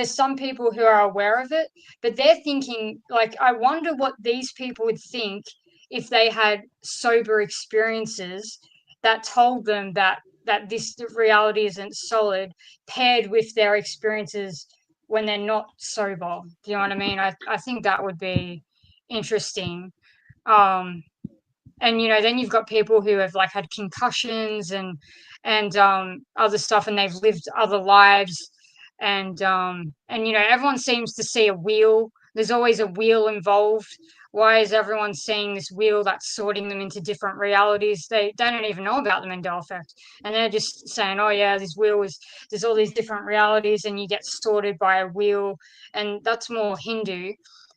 S5: some people who are aware of it, but they're thinking, like, I wonder what these people would think if they had sober experiences that told them that this reality isn't solid, paired with their experiences when they're not sober. Do you know what I mean? I think that would be interesting. And, you know, then you've got people who have, like, had concussions and other stuff, and they've lived other lives, and you know, everyone seems to see a wheel. There's always a wheel involved. Why is everyone seeing this wheel that's sorting them into different realities? They don't even know about the Mandela effect, and they're just saying, oh yeah, this wheel is, there's all these different realities, and you get sorted by a wheel. And that's more Hindu.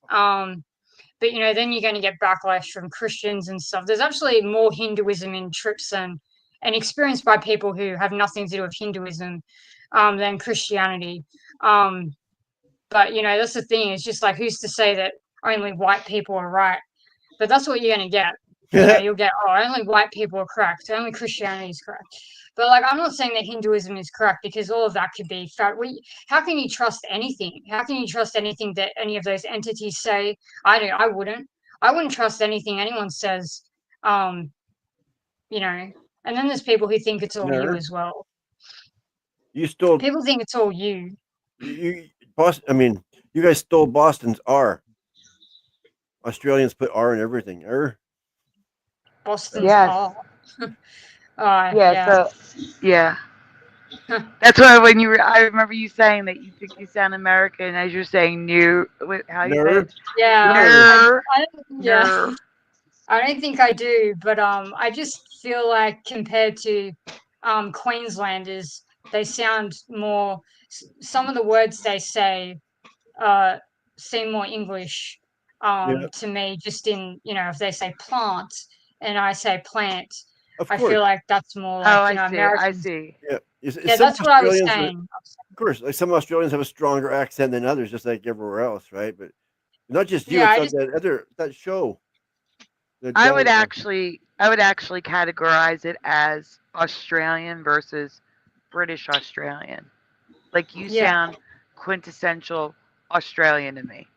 S5: But, you know, then you're going to get backlash from Christians and stuff. There's actually more Hinduism in trips and experienced by people who have nothing to do with Hinduism than Christianity. But, you know, that's the thing. It's just like, who's to say that only white people are right? But that's what you're going to get. You know, you'll get, oh, only white people are correct. Only Christianity is correct. But, like, I'm not saying that Hinduism is correct, because all of that could be fact. How can you trust anything? How can you trust anything that any of those entities say? I wouldn't. I wouldn't trust anything anyone says. You know, and then there's people who think it's all you as well. People think it's all you.
S2: Boston. I mean, you guys stole Boston's R. Australians put R in everything.
S5: Boston's R. Yeah.
S1: So, yeah. That's why when you were, I remember you saying that you think you sound American as you're saying new. How you say it?
S5: Yeah. Yeah. I don't think I do, but I just feel like compared to Queenslanders, they sound more. Some of the words they say seem more English to me. Just in, you know, if they say plant and I say plant, I feel like that's more like, you know, American.
S1: I see.
S2: Yeah,
S5: that's what I was saying.
S2: Of course, like some Australians have a stronger accent than others, just like everywhere else, right? But not just you. It's that show.
S1: I would actually categorize it as Australian versus British Australian. Like, you sound quintessential Australian to me.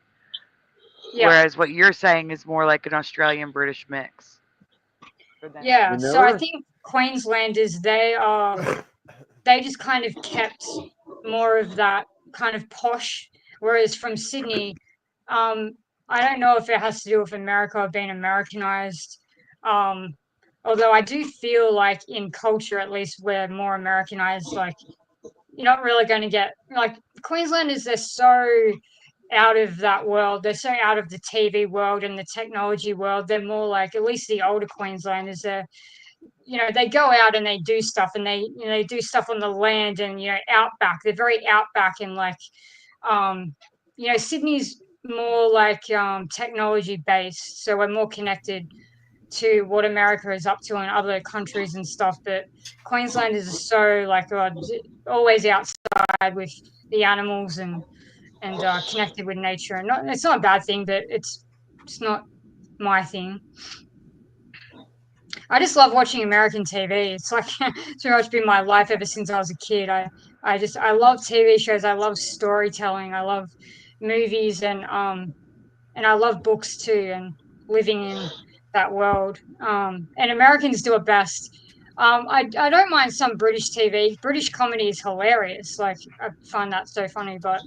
S1: Yeah. Whereas what you're saying is more like an Australian British mix.
S5: Yeah. So I think Queenslanders, they just kind of kept more of that kind of posh, whereas from Sydney, I don't know if it has to do with America being Americanized. Although I do feel like in culture, at least, we're more Americanized. Like, you're not really going to get, like, Queenslanders, they're so out of that world. They're so out of the TV world and the technology world. They're more like, at least the older Queenslanders, you know, they go out and they do stuff, and they, you know, they do stuff on the land and, you know, outback. They're very outback, and like, you know, Sydney's more like technology based, so we're more connected to what America is up to in other countries and stuff. But Queenslanders are so like always outside with the animals and connected with nature. And it's not a bad thing, but it's not my thing. I just love watching American TV. It's like it's pretty much been my life ever since I was a kid. I love TV shows. I love storytelling. I love movies, and I love books too, and living in that world. And Americans do it best. I don't mind some British TV. British comedy is hilarious. Like, I find that so funny. But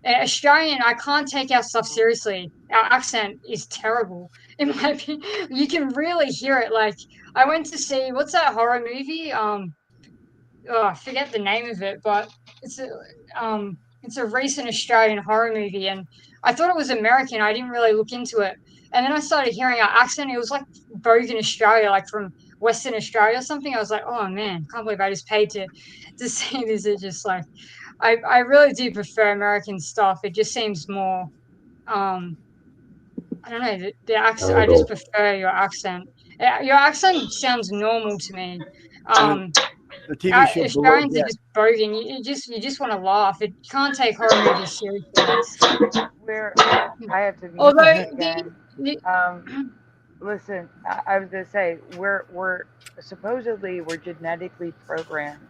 S5: Australian, I can't take our stuff seriously. Our accent is terrible. In my opinion, you can really hear it. Like, I went to see, what's that horror movie? I forget the name of it, but it's a recent Australian horror movie, and I thought it was American. I didn't really look into it, and then I started hearing our accent. It was like Bogan Australia, like from Western Australia or something. I was like, oh man, can't believe I just paid to see this. It's just like, I really do prefer American stuff. It just seems more, I don't know, the accent. I just prefer your accent. Your accent sounds normal to me.
S2: The TV show Below
S5: Australians are
S2: Deck.
S5: just bogan. You just want to laugh. It can't take horror movies seriously.
S1: Where I have to mute
S5: Although
S1: you again. Listen, I was gonna say we're supposedly we're genetically programmed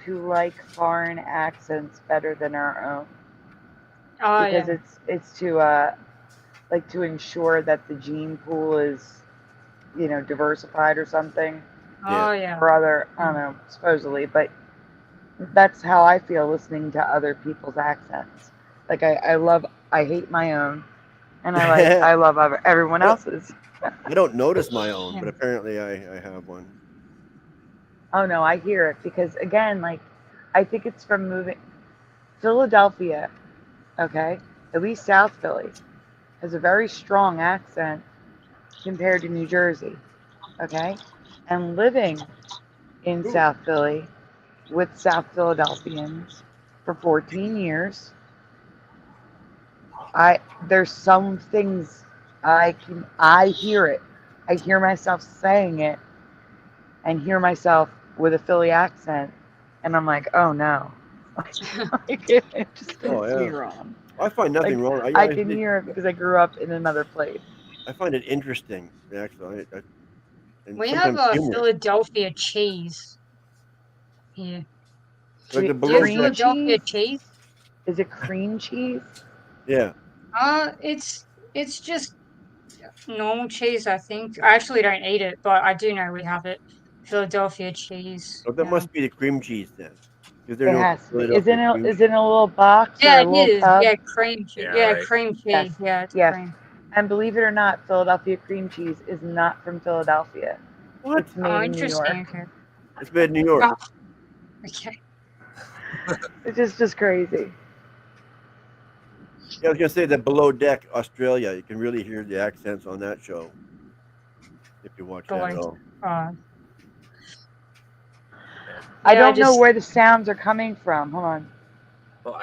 S1: to like foreign accents better than our own because it's to like to ensure that the gene pool is diversified or something. Or other, I don't know, supposedly, but that's how I feel listening to other people's accents. Like I hate my own, and I love everyone else's.
S2: I don't notice my own, but apparently I have one.
S1: Oh no, I hear it because again, like I think it's from moving Philadelphia. Okay, at least South Philly has a very strong accent compared to New Jersey. Okay, and living in South Philly with South Philadelphians for 14 years. There's some things I hear it. I hear myself saying it and hear myself with a Philly accent and I'm like, oh no. It just makes me wrong.
S2: I find nothing wrong.
S1: I can hear it because I grew up in another place.
S2: I find it interesting, actually.
S5: We have a Philadelphia cheese here.
S2: Like the
S5: Do you have Philadelphia cheese?
S1: Is it cream cheese?
S2: Yeah.
S5: It's just normal cheese, I think. I actually don't eat it, but I do know we have it. Philadelphia cheese.
S2: Oh, that must be the cream cheese then.
S1: It has to be. Is it in a little box
S5: yeah,
S1: or a little tub?
S5: Yeah, cream cheese. Yeah, right. Cream cheese.
S1: Yes.
S5: Yeah, it's
S1: yes.
S5: cream.
S1: And believe it or not, Philadelphia cream cheese is not from Philadelphia.
S2: What?
S1: It's made in New York.
S2: It's made in New York.
S5: Oh. Okay.
S1: It's just crazy.
S2: Yeah, I was gonna say that Below Deck, Australia, you can really hear the accents on that show if you watch that show.
S1: I don't know where the sounds are coming from. Hold on.
S11: Well,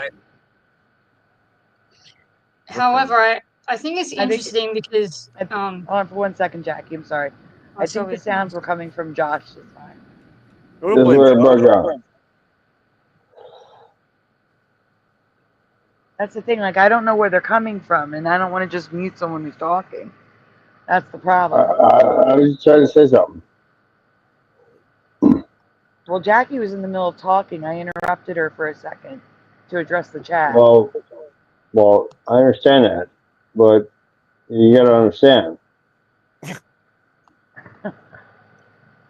S5: However, I think it's interesting because
S1: hold on for 1 second, Jackie. I'm sorry. I think the sounds were coming from Josh this time.
S7: This is where it broke out.
S1: That's the thing. Like, I don't know where they're coming from, and I don't want to just mute someone who's talking. That's the problem.
S7: I was just trying to say something.
S1: Well, Jackie was in the middle of talking. I interrupted her for a second to address the chat.
S7: Well, I understand that, but you got to understand.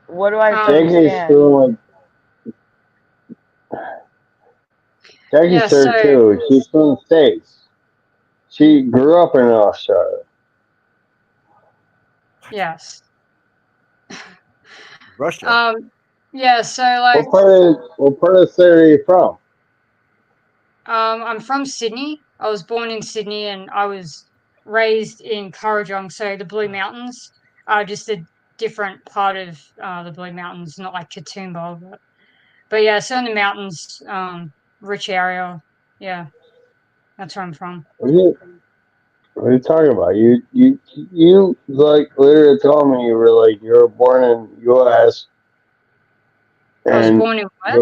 S1: What do I understand?
S7: Jackie's 32. She's from the States. She grew up in Australia.
S5: Yes.
S2: Russia.
S5: Yeah, so like
S7: What part of the state are you from?
S5: I'm from Sydney. I was born in Sydney and I was raised in Kurrajong, so the Blue Mountains. Just a different part of the Blue Mountains, not like Katoomba, but yeah, so in the mountains, rich area. Yeah. That's where I'm from.
S7: What are you talking about? You like literally told me you were born in US.
S5: I was born in what?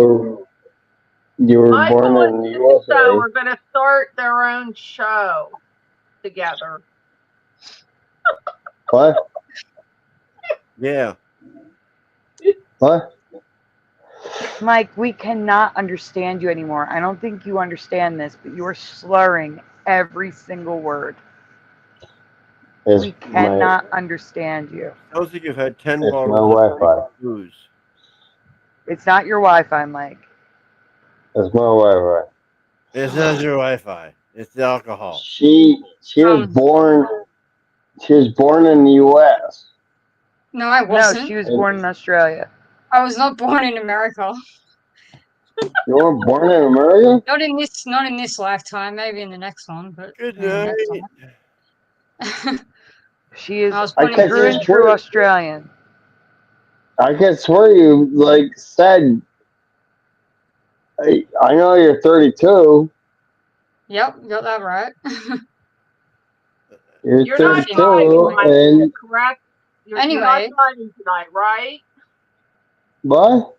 S7: You were born in the USA.
S6: So we're going to start their own show together.
S7: What?
S2: Yeah.
S7: What?
S1: Mike, we cannot understand you anymore. I don't think you understand this, but you are slurring every single word. We cannot understand you.
S2: Sounds like you've had 10
S7: bottles
S2: of
S7: Wi-Fi.
S2: booze.
S1: It's not your Wi-Fi, Mike.
S7: It's my Wi-Fi.
S2: It's not your Wi-Fi. It's the alcohol.
S7: She was born. She was born in the U.S.
S5: No, I wasn't.
S1: No, she was born in Australia.
S5: I was not born in America.
S7: You were born in America?
S5: Not in this lifetime. Maybe in the next one. But
S2: good night.
S1: She is true and true Australian.
S7: I can swear you said. I know you're 32.
S5: Yep, got that right.
S7: You're 32,
S6: not driving,
S7: and
S6: correct? You're
S5: anyway,
S6: not driving tonight, right?
S7: What?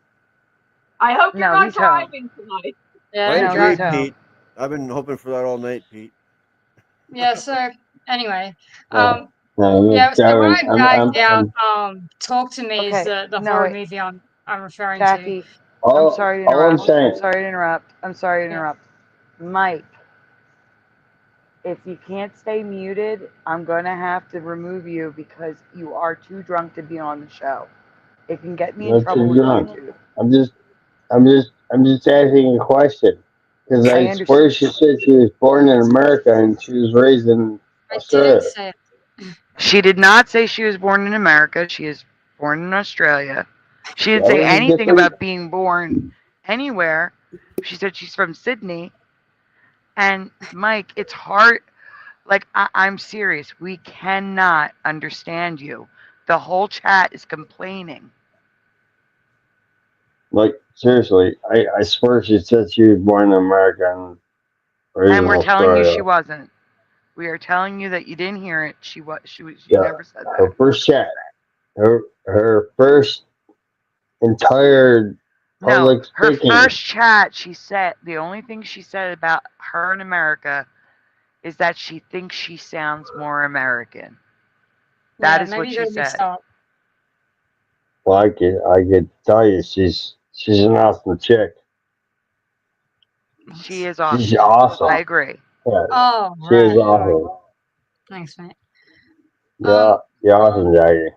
S6: I hope you're
S1: No,
S6: not
S1: he's home.
S6: driving tonight.
S5: Yeah,
S2: I
S1: No,
S2: agree,
S1: he's home.
S2: Pete. I've been hoping for that all night, Pete.
S5: yeah. So anyway,
S7: No,
S5: yeah. So when I
S7: I'm,
S5: bagged out, Talk to Me is
S1: Okay.
S5: the
S1: No,
S5: horror
S1: wait.
S5: movie I'm referring to.
S1: Jackie, I'm sorry to
S7: all I'm
S1: interrupt.
S7: saying.
S1: Sorry to interrupt. I'm sorry to
S5: Yeah.
S1: interrupt. Mike, if you can't stay muted, I'm going to have to remove you because you are too drunk to be on the show. It can get me in
S7: Not
S1: trouble
S7: too
S1: with
S7: young.
S1: YouTube.
S7: I'm just asking a question because
S1: I
S7: I swear
S1: understand.
S7: she said she was born in America and she was raised in
S5: I didn't
S7: Australia.
S5: say it.
S1: She did not say she was born in America. She is born in Australia. She didn't
S7: That
S1: say
S7: was a
S1: anything
S7: different.
S1: about being born anywhere. She said she's from Sydney. And Mike, it's hard. Like, I'm serious. We cannot understand you. The whole chat is complaining.
S7: Like seriously, I swear she said she was born in America and raised
S1: And
S7: in
S1: we're telling you
S7: Australia.
S1: she wasn't. We are telling you that you didn't hear it. She
S7: Yeah,
S1: never said
S7: her
S1: that.
S7: first chat, her first entire
S1: No,
S7: public
S1: her
S7: speaking.
S1: first chat, she said the only thing she said about her in America is that she thinks she sounds more American. That
S5: Yeah,
S1: is what
S5: maybe
S1: she
S5: go mixed
S1: said.
S5: up.
S7: Well, I could tell you, she's an awesome chick.
S1: She is awesome.
S7: She's awesome.
S1: I agree.
S7: Yeah,
S5: Oh,
S7: she is
S5: right.
S7: awesome.
S5: Thanks, mate.
S7: Yeah, you're awesome, Jackie.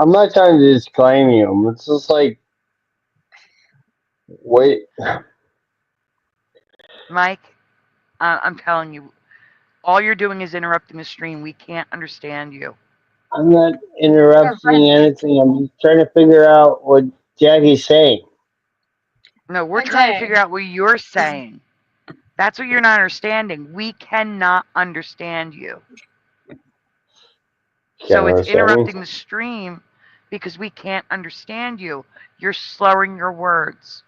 S7: I'm not trying to disclaim you. It's just like, wait.
S1: Mike, I'm telling you, all you're doing is interrupting the stream. We can't understand you.
S7: I'm not interrupting anything. I'm just trying to figure out what Jackie's saying.
S1: No, we're trying to figure out what you're saying. That's what you're not understanding. We cannot understand you. So it's interrupting the stream because we can't understand you. You're slurring your words.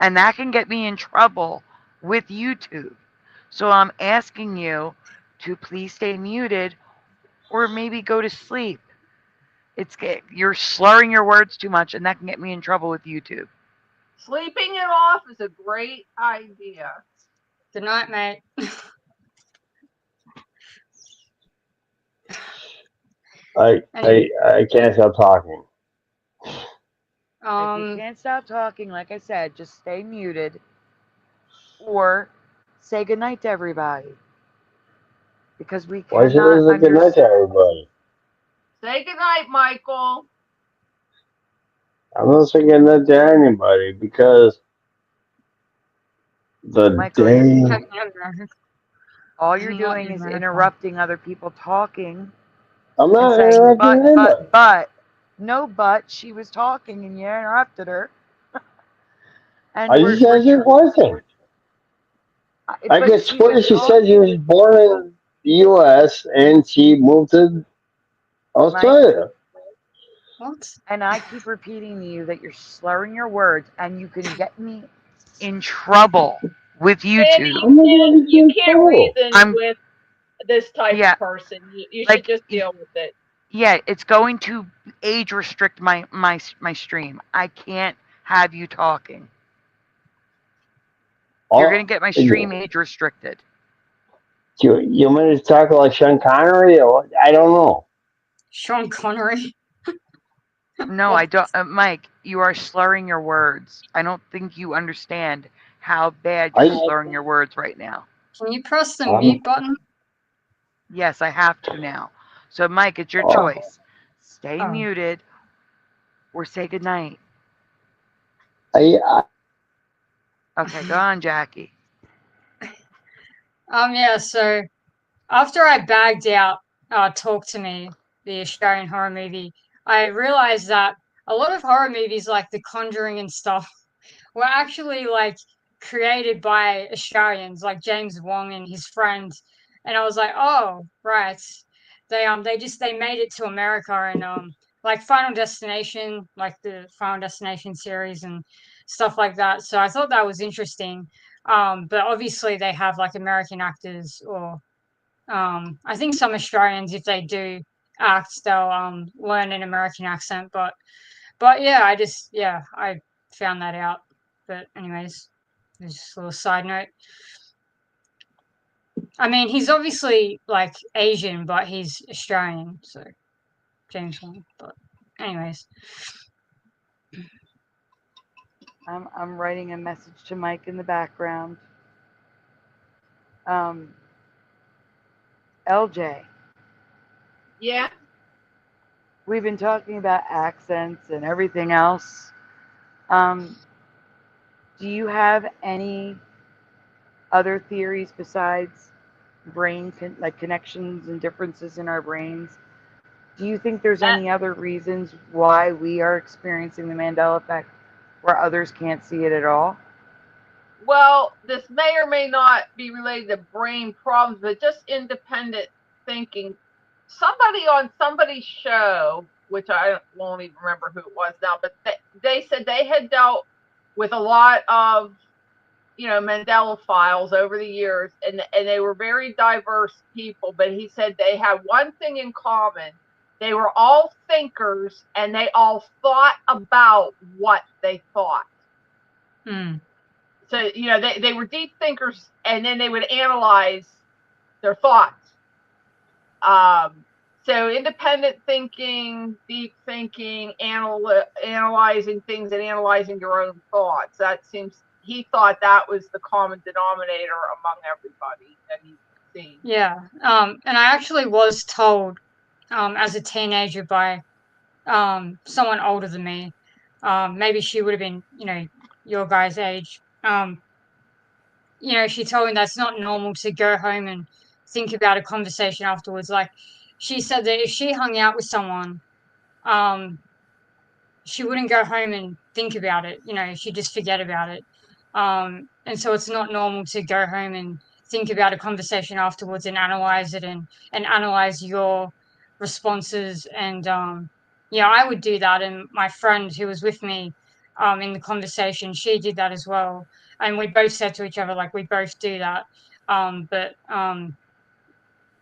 S1: And that can get me in trouble with YouTube. So I'm asking you to please stay muted or maybe go to sleep. You're slurring your words too much and that can get me in trouble with YouTube.
S6: Sleeping it off is a great idea.
S5: Good night, mate.
S7: I can't stop talking.
S1: If you can't stop talking, like I said, just stay muted or say goodnight to everybody. Because we
S7: Why should
S1: cannot
S7: I say goodnight to everybody?
S6: Say goodnight, Michael.
S7: I'm not saying goodnight to anybody because the
S1: Michael,
S7: day.
S1: All you're doing is interrupting other people talking.
S7: I'm not
S1: and saying,
S7: interrupting anybody.
S1: but she was talking and you interrupted her. And
S7: I just answered one thing. I could swear she said she was born in the U.S. and she moved to Australia.
S5: What?
S1: And I keep repeating to you that you're slurring your words and you can get me in trouble with YouTube.
S6: You can't reason with this type of person. You should just deal with it.
S1: Yeah, it's going to age restrict my stream. I can't have you talking. You're going to get my stream age restricted.
S7: You want me to talk like Sean Connery or what? I don't know.
S5: Sean Connery?
S1: No, I don't. Mike, you are slurring your words. I don't think you understand how bad you're slurring your words right now.
S5: Can you press the mute button?
S1: Yes, I have to now. So, Mike, it's your choice. Stay muted or say goodnight. Okay, go on, Jackie.
S5: Yeah, so after I bagged out Talk to Me, the Australian horror movie, I realized that a lot of horror movies like The Conjuring and stuff were actually like created by Australians, like James Wong and his friend. And I was like, oh, right. They made it to America and like Final Destination, like the Final Destination series and stuff like that. So I thought that was interesting. But obviously they have like American actors or I think some Australians, if they do act, they'll learn an American accent. But But yeah, I found that out. But anyways, it's just a little side note. I mean, he's obviously like Asian, but he's Australian, so James Bond. But anyways,
S1: I'm writing a message to Mike in the background. LJ.
S6: Yeah.
S1: We've been talking about accents and everything else. Do you have any other theories besides brain like connections and differences in our brains? Do you think there's any other reasons why we are experiencing the Mandela effect where others can't see it at all?
S6: Well, this may or may not be related to brain problems, but just independent thinking. Somebody on somebody's show, which I won't even remember who it was now, but they said they had dealt with a lot of, Mandela files over the years, and they were very diverse people, but he said they had one thing in common. They were all thinkers, and they all thought about what they thought. So, they were deep thinkers, and then they would analyze their thoughts. So independent thinking, deep thinking, analyzing things and analyzing your own thoughts. He thought that was the common denominator among everybody that he's seen.
S5: Yeah. And I actually was told as a teenager by someone older than me. Maybe she would have been, your guys' age. She told me that's not normal to go home and think about a conversation afterwards. Like, she said that if she hung out with someone, she wouldn't go home and think about it. She'd just forget about it. And so it's not normal to go home and think about a conversation afterwards and analyze it and analyze your responses. And I would do that. And my friend who was with me in the conversation, she did that as well. And we both said to each other, like, we both do that. But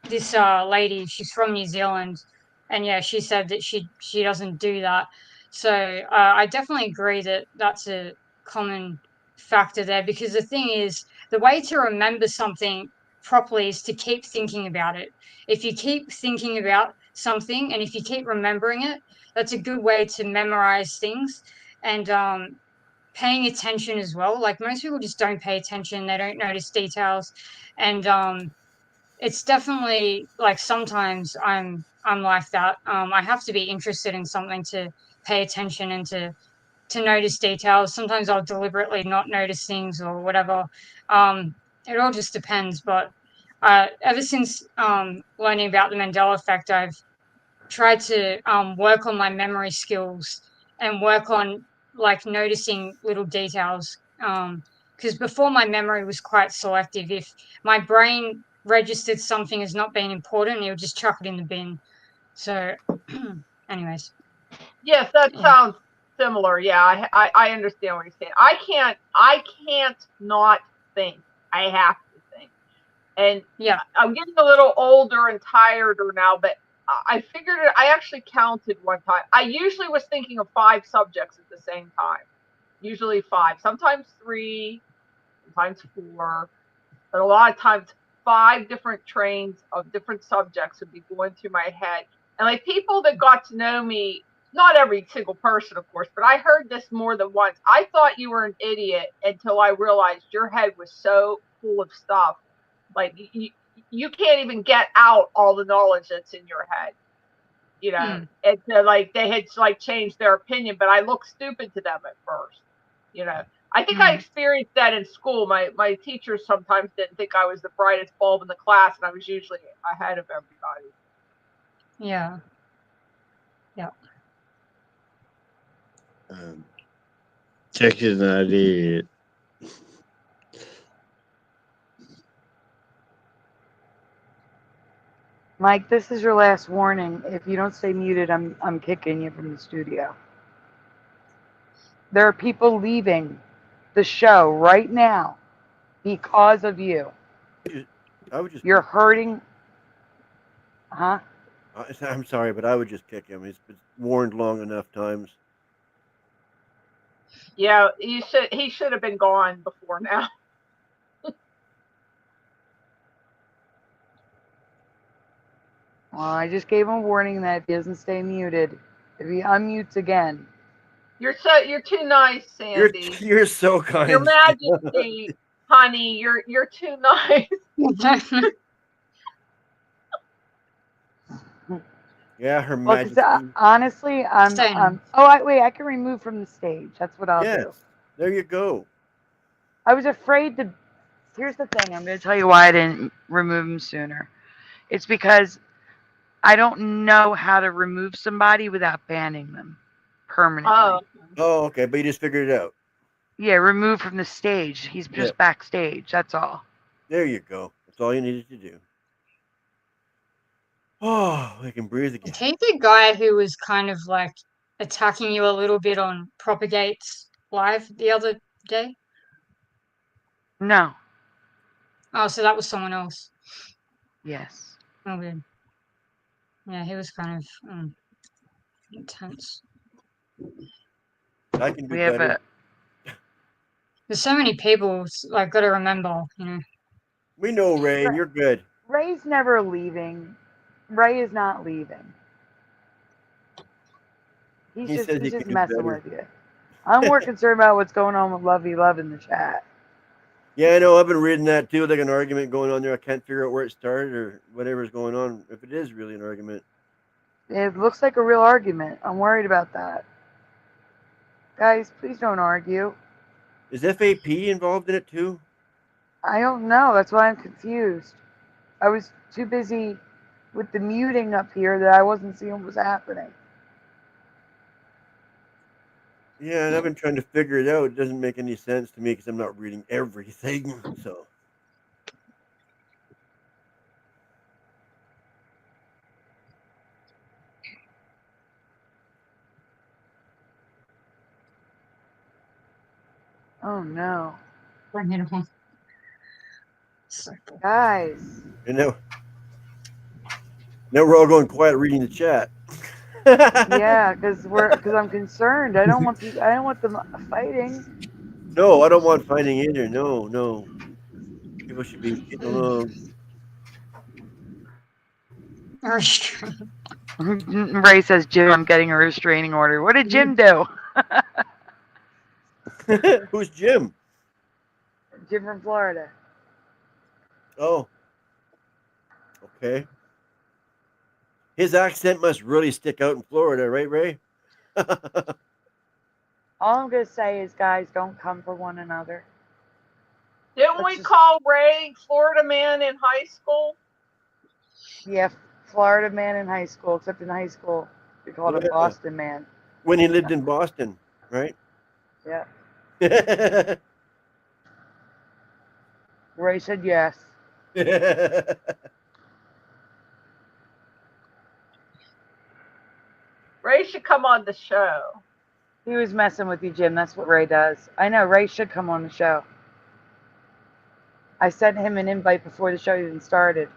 S5: this lady, she's from New Zealand, and yeah, she said that she doesn't do that. So I definitely agree that that's a common factor there, because the thing is, the way to remember something properly is to keep thinking about it. If you keep thinking about something and if you keep remembering it, that's a good way to memorize things. And paying attention as well. Like, most people just don't pay attention, they don't notice details. And it's definitely like sometimes I'm like that. I have to be interested in something to pay attention and to notice details. Sometimes I'll deliberately not notice things or whatever. It all just depends. But ever since learning about the Mandela effect, I've tried to work on my memory skills and work on like noticing little details. Because before, my memory was quite selective. If my brain registered something as not being important, it would just chuck it in the bin. So anyways.
S6: Yes, that sounds similar. Yeah, I understand what you're saying. I can't not think. I have to think. And
S5: yeah,
S6: I'm getting a little older and tireder now, but I figured it. I actually counted one time. I usually was thinking of 5 subjects at the same time. Usually 5, sometimes 3, sometimes 4, but a lot of times 5 different trains of different subjects would be going through my head. And like, people that got to know me, not every single person, of course, but I heard this more than once. I thought you were an idiot until I realized your head was so full of stuff. Like, you can't even get out all the knowledge that's in your head. And so, like, they had like changed their opinion, but I looked stupid to them at first. I think I experienced that in school. My teachers sometimes didn't think I was the brightest bulb in the class, and I was usually ahead of everybody.
S5: Yeah.
S12: Check his ID.
S1: Mike, this is your last warning. If you don't stay muted, I'm kicking you from the studio. There are people leaving the show right now because of you.
S2: I would just.
S1: You're hurting. Huh?
S2: I'm sorry, but I would just kick him. He's been warned long enough times.
S6: Yeah, he should have been gone before now.
S1: Well, I just gave him a warning that if he doesn't stay muted, if he unmutes again.
S6: You're too nice, Sandy.
S2: You're so kind.
S6: Your Majesty, honey, you're too nice.
S2: Yeah, Her Majesty.
S1: Honestly, wait, I can remove from the stage. That's what I'll do.
S2: There you go.
S1: I was afraid to. Here's the thing. I'm going to tell you why I didn't remove him sooner. It's because I don't know how to remove somebody without banning them permanently.
S2: Oh, okay. But you just figured it out.
S1: Yeah, remove from the stage. He's just backstage. That's all.
S2: There you go. That's all you needed to do. Oh, I can breathe again.
S5: Is he the guy who was kind of like attacking you a little bit on Propagate's live the other day?
S1: No.
S5: Oh, so that was someone else.
S1: Yes.
S5: Oh, good. Yeah, he was kind of intense.
S2: I can do better.
S5: There's so many people, like, got to remember, you know.
S2: We know, Ray. You're good.
S1: Ray's never leaving. Ray is not leaving. He's just messing with you. I'm more concerned about what's going on with Lovey Love in the chat.
S2: Yeah, I know. I've been reading that too. Like an argument going on there. I can't figure out where it started or whatever's going on. If it is really an argument.
S1: It looks like a real argument. I'm worried about that. Guys, please don't argue.
S2: Is FAP involved in it too?
S1: I don't know. That's why I'm confused. I was too busy with the muting up here that I wasn't seeing what was happening.
S2: Yeah, and I've been trying to figure it out. It doesn't make any sense to me because I'm not reading everything. So.
S1: Oh no.
S5: Bring it on.
S1: Guys.
S2: And now we're all going quiet reading the chat.
S1: Yeah, because I'm concerned. I don't want them fighting.
S2: No, I don't want fighting either. No. People should be getting along.
S1: Ray says, Jim, I'm getting a restraining order. What did Jim do?
S2: Who's Jim?
S1: Jim from Florida.
S2: Oh. Okay. His accent must really stick out in Florida, right, Ray?
S1: All I'm going to say is, guys, don't come for one another.
S6: Didn't we call Ray Florida man in high school?
S1: Yeah, Florida man in high school, except in high school, we called him Boston man.
S2: When he lived in Boston, right?
S1: Yeah. Ray said yes.
S6: Ray should come on the show.
S1: He was messing with you, Jim. That's what Ray does. I know. Ray should come on the show. I sent him an invite before the show even started.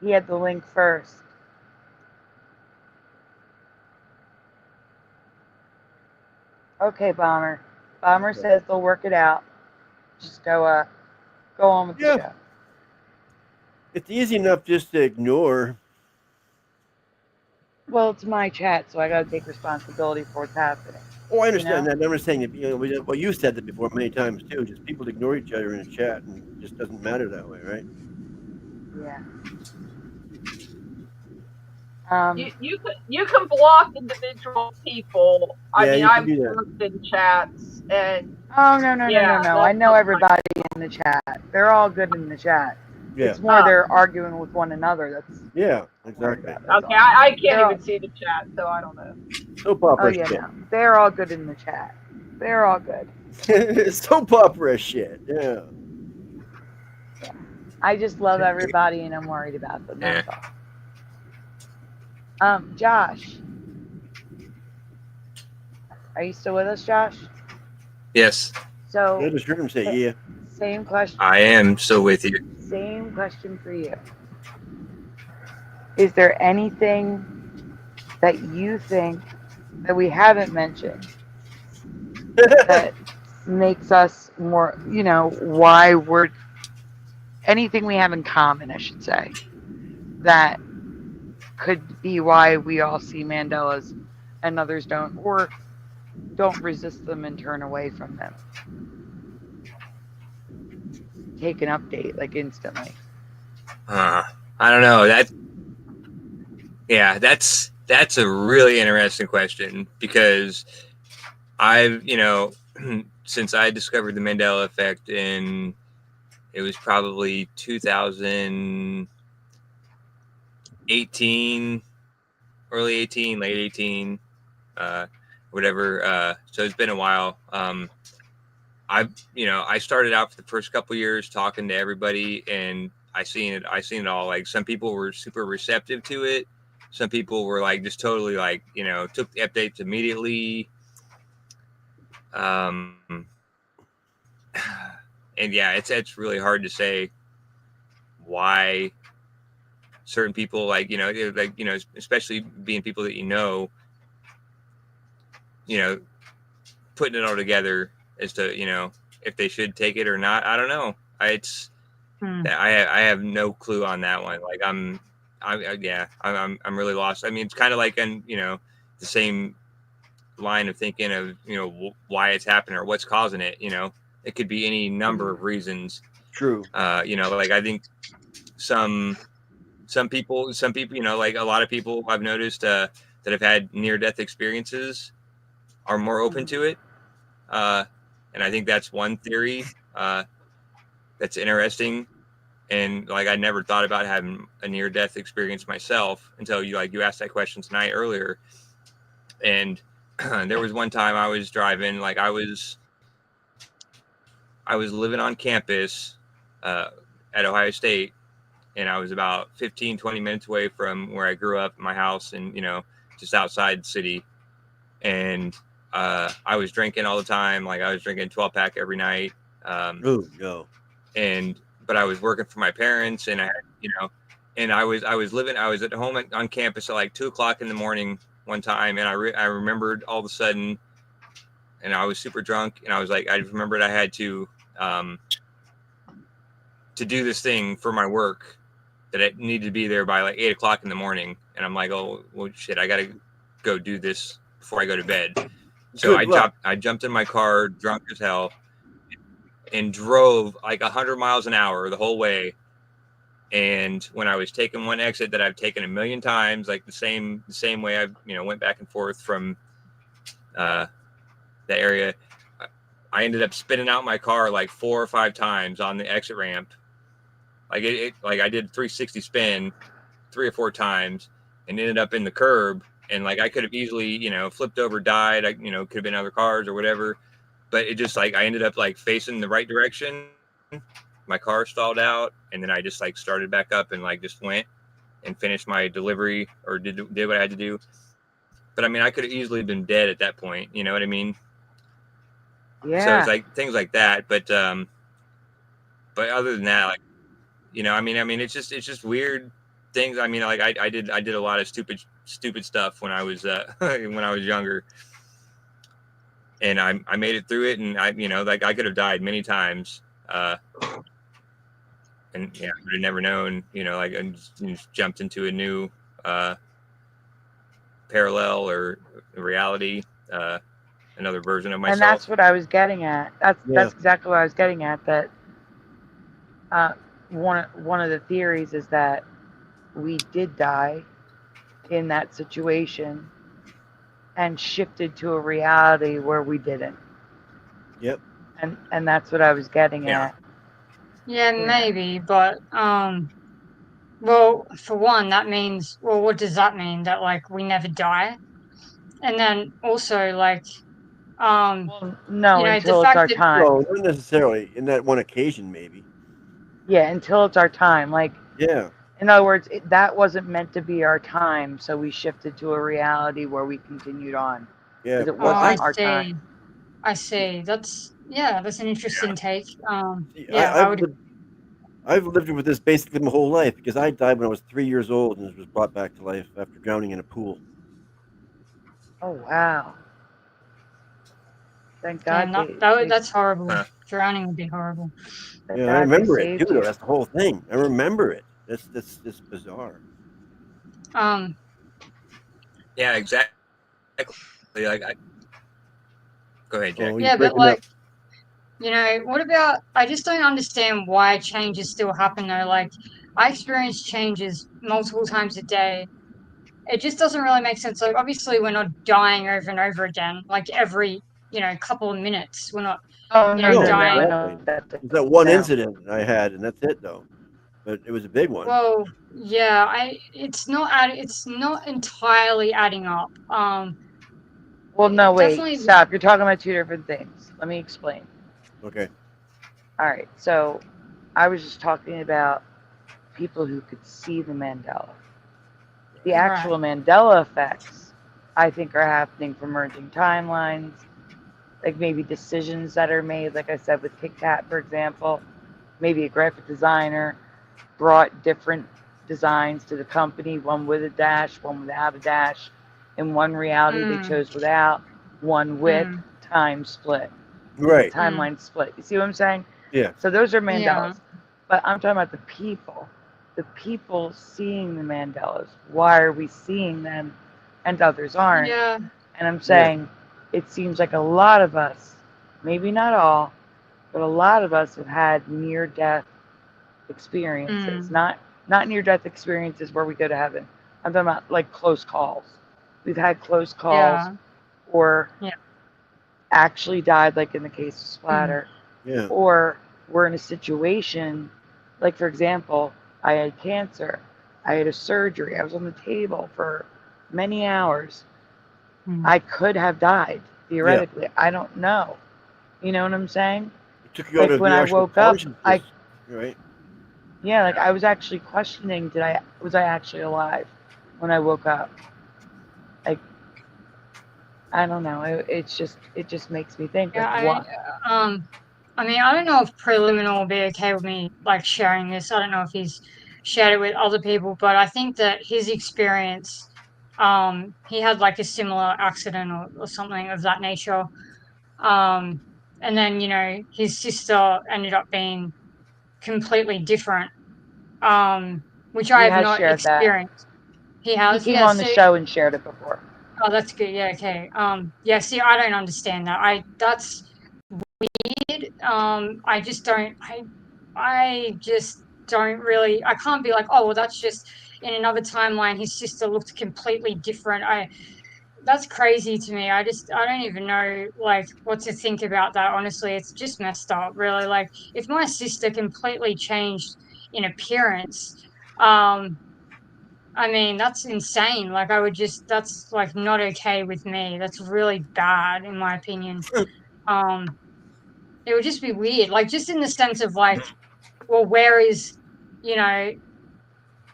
S1: He had the link first. Okay, Bomber. Bomber says they'll work it out. Just go on with the show.
S2: It's easy enough just to ignore.
S1: Well, it's my chat, so I got to take responsibility for what's happening.
S2: Oh, I understand that. I'm just saying that, well, you said that before many times too. Just people ignore each other in a chat, and it just doesn't matter that way, right?
S1: Yeah.
S6: You can block individual people. I mean, I've worked in chats and.
S1: Oh no! I know everybody in the chat. They're all good in the chat.
S2: Yeah.
S1: It's more they're arguing with one another. That's
S2: exactly.
S6: Okay, I can't even see the chat, so I don't know.
S2: Soap opera shit.
S1: No. They're all good in the chat. They're all good.
S2: Soap opera shit. Yeah.
S1: I just love everybody, and I'm worried about them. That's all. Josh, are you still with us, Josh?
S11: Yes.
S1: So.
S2: I just heard him say yeah.
S1: Same question.
S11: I am still with you.
S1: Same question for you. Is there anything that you think that we haven't mentioned that makes us more, why we're anything we have in common, I should say, that could be why we all see Mandelas and others don't, or don't resist them and turn away from them. Take an update like instantly.
S11: I don't know. That's a really interesting question, because I've, since I discovered the Mandela effect in, it was probably 2018, early 18, late 18, whatever. So it's been a while. I started out for the first couple years talking to everybody, and I seen it all. Like, some people were super receptive to it. Some people were like just totally like, took the updates immediately. And yeah, it's really hard to say why certain people, especially being people that putting it all together as to, if they should take it or not. I don't know. I have no clue on that one. Like, I'm really lost. I mean, it's kind of like the same line of thinking of, why it's happening or what's causing it. It could be any number of reasons.
S2: True.
S11: Like, I think some people, like a lot of people I've noticed that have had near-death experiences are more open to it. And I think that's one theory that's interesting. And like, I never thought about having a near-death experience myself until you asked that question tonight earlier. And there was one time I was driving, like I was living on campus at Ohio State, and I was about 15, 20 minutes away from where I grew up, my house, and just outside the city. And I was drinking all the time. Like, I was drinking 12-pack every night.
S2: Oh no.
S11: But I was working for my parents, and I was at home on campus at like 2:00 in the morning one time, and I remembered all of a sudden, and I was super drunk, and I was like, I remembered I had to do this thing for my work, that it needed to be there by like 8:00 in the morning, and I'm like, oh well, shit, I gotta go do this before I go to bed. So I jumped in my car, drunk as hell, and drove like 100 miles an hour the whole way. And when I was taking one exit that I've taken a million times, like the same way I've went back and forth from the area, I ended up spinning out my car like 4 or 5 times on the exit ramp. Like like I did 360 spin 3 or 4 times and ended up in the curb. And like, I could have easily, flipped over, died. I, could have been other cars or whatever. But it just, like, I ended up like facing the right direction. My car stalled out, and then I just like started back up and like just went and finished my delivery, or did what I had to do. But I mean, I could have easily been dead at that point. You know what I mean?
S1: Yeah.
S11: So it's like things like that. But other than that, like, I mean, it's just weird things. I mean, like I did a lot of stupid stuff when I was younger, and I made it through it, and I could have died many times, and yeah, I would have never known, like, I just jumped into a new parallel or reality, another version of myself.
S1: And that's what I was getting at. That's exactly what I was getting at. That one of the theories is that we did die in that situation and shifted to a reality where we didn't.
S2: Yep.
S1: And that's what I was getting at.
S5: Yeah, maybe, but well, for one, that means, well, what does that mean? That like we never die? And then also like
S1: well, no,
S5: the
S1: until it's
S5: fact
S1: our
S5: that,
S1: time.
S2: No, not necessarily. In that one occasion, maybe.
S1: Yeah, until it's our time. Like,
S2: yeah.
S1: In other words, that wasn't meant to be our time, so we shifted to a reality where we continued on.
S2: Yeah.
S1: It wasn't our time.
S5: I see. That's an interesting take.
S2: I've lived with this basically my whole life, because I died when I was 3 years old and was brought back to life after drowning in a pool.
S1: Oh wow. Thank God
S5: that's horrible.
S11: Huh.
S5: Drowning would be horrible.
S1: thank
S2: Yeah, I
S1: God they
S2: remember it
S1: saved
S2: too. Though.
S1: you.
S2: That's the whole thing. I remember it. That's bizarre.
S11: Yeah, exactly. Like, go ahead, Jack.
S2: Oh,
S5: yeah,
S2: you're
S5: but
S2: breaking up.
S5: like, you know, what about? I just don't understand why changes still happen though. Like, I experience changes multiple times a day. It just doesn't really make sense. Like, obviously, we're not dying over and over again. Like every, couple of minutes, we're not,
S1: Oh no,
S2: No,
S5: dying.
S2: exactly. It's that one incident I had, and that's it, though. But it was a big one.
S5: Well, yeah, it's not entirely adding up.
S1: Well, no, wait,
S5: Definitely.
S1: stop. You're talking about two different things. Let me explain.
S2: Okay.
S1: All right, so I was just talking about people who could see the Mandela. The actual Mandela effects, I think, are happening from merging timelines, like maybe decisions that are made, like I said, with Kit Kat, for example. Maybe a graphic designer brought different designs to the company, one with a dash, one without a dash. In one reality, they chose without, one with, time split.
S2: Right.
S1: Timeline split. You see what I'm saying?
S2: Yeah.
S1: So those are Mandelas.
S5: Yeah.
S1: But I'm talking about the people. The people seeing the Mandelas. Why are we seeing them and others aren't?
S5: Yeah.
S1: And I'm saying it seems like a lot of us, maybe not all, but a lot of us have had near-death experiences. Not near-death experiences where we go to heaven. I'm talking about like close calls. We've had close calls or actually died, like in the case of Splatter.
S2: Yeah.
S1: Or we're in a situation, like for example, I had cancer. I had a surgery. I was on the table for many hours. I could have died, theoretically. I don't know. You know what I'm saying?
S2: It took you out of
S1: when
S2: your
S1: I
S2: actual
S1: woke up,
S2: consciousness. Right.
S1: Yeah, like I was actually questioning, was I actually alive when I woke up? Like, I don't know. It just makes me think, like, what?
S5: I mean, I don't know if Preliminal will be okay with me like sharing this. I don't know if he's shared it with other people, but I think that his experience, he had like a similar accident or something of that nature. And then, his sister ended up being completely different, which I
S1: He
S5: have
S1: has
S5: not
S1: shared that.
S5: experienced. He
S1: He
S5: has,
S1: came
S5: yeah.
S1: on the show and shared it before.
S5: Oh, that's good. Yeah, okay. Yeah. See, I don't understand that. That's weird. I just don't. I just don't really. I can't be like, oh, well, that's just in another timeline. His sister looked completely different. That's crazy to me. I don't even know like what to think about that. Honestly, it's just messed up. Really, like if my sister completely changed in appearance, I mean, that's insane. Like, that's like not okay with me. That's really bad, in my opinion. It would just be weird. Like, just in the sense of like, well, where is, you know,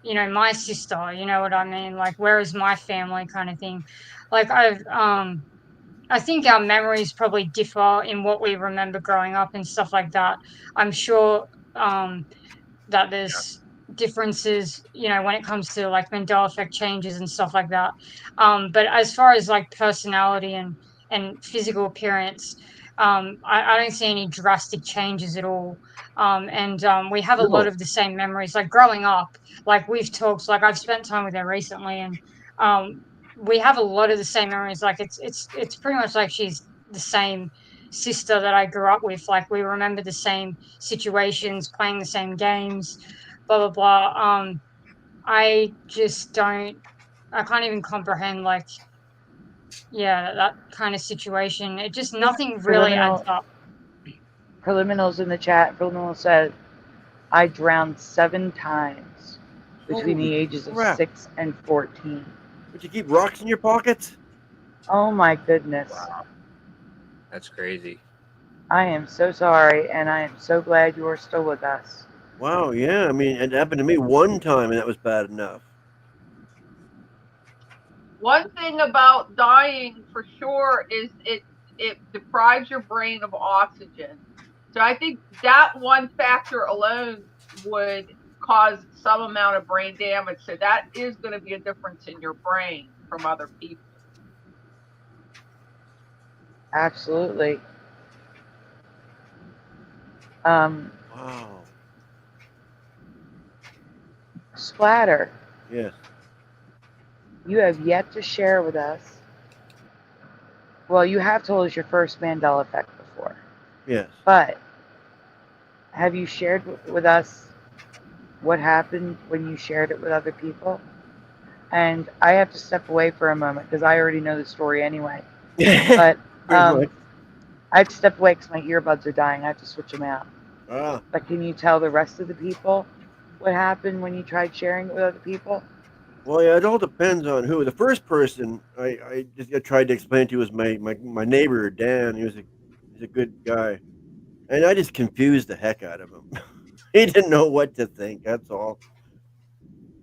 S5: my sister? You know what I mean? Like, where is my family, kind of thing. Like, I think our memories probably differ in what we remember growing up and stuff like that. I'm sure, that there's differences, when it comes to like Mandela effect changes and stuff like that. But as far as like personality and physical appearance, I don't see any drastic changes at all. And we have a lot of the same memories. Like growing up, like we've talked, like I've spent time with her recently, and we have a lot of the same memories. Like it's pretty much like she's the same sister that I grew up with. Like we remember the same situations, playing the same games, blah blah blah. I just don't. I can't even comprehend like, yeah, that kind of situation. It just nothing really adds up.
S1: Preliminals in the chat. Preliminal said, I drowned 7 times between the ages of 6 and 14.
S2: Would you keep rocks in your pockets?
S1: Oh my goodness.
S11: Wow. That's crazy.
S1: I am so sorry, and I am so glad you are still with us.
S2: Wow, yeah. I mean, it happened to me one time, and that was bad enough.
S6: One thing about dying for sure is it deprives your brain of oxygen. So I think that one factor alone would cause some amount of brain damage. So that is going to be a difference in your brain from other people.
S1: Absolutely.
S2: Wow.
S1: Splatter,
S2: Yes.
S1: you have yet to share with us. Well, you have told us your first Mandela effect before,
S2: Yes.
S1: but have you shared with us what happened when you shared it with other people? And I have to step away for a moment because I already know the story anyway. But
S2: Pretty much.
S1: I have to step away because my earbuds are dying. I have to switch them out.
S2: Ah.
S1: But can you tell the rest of the people what happened when you tried sharing it with other people?
S2: Well, yeah, it all depends on who. The first person I tried to explain to was my neighbor Dan. He's a good guy, and I just confused the heck out of him. He didn't know what to think. That's all.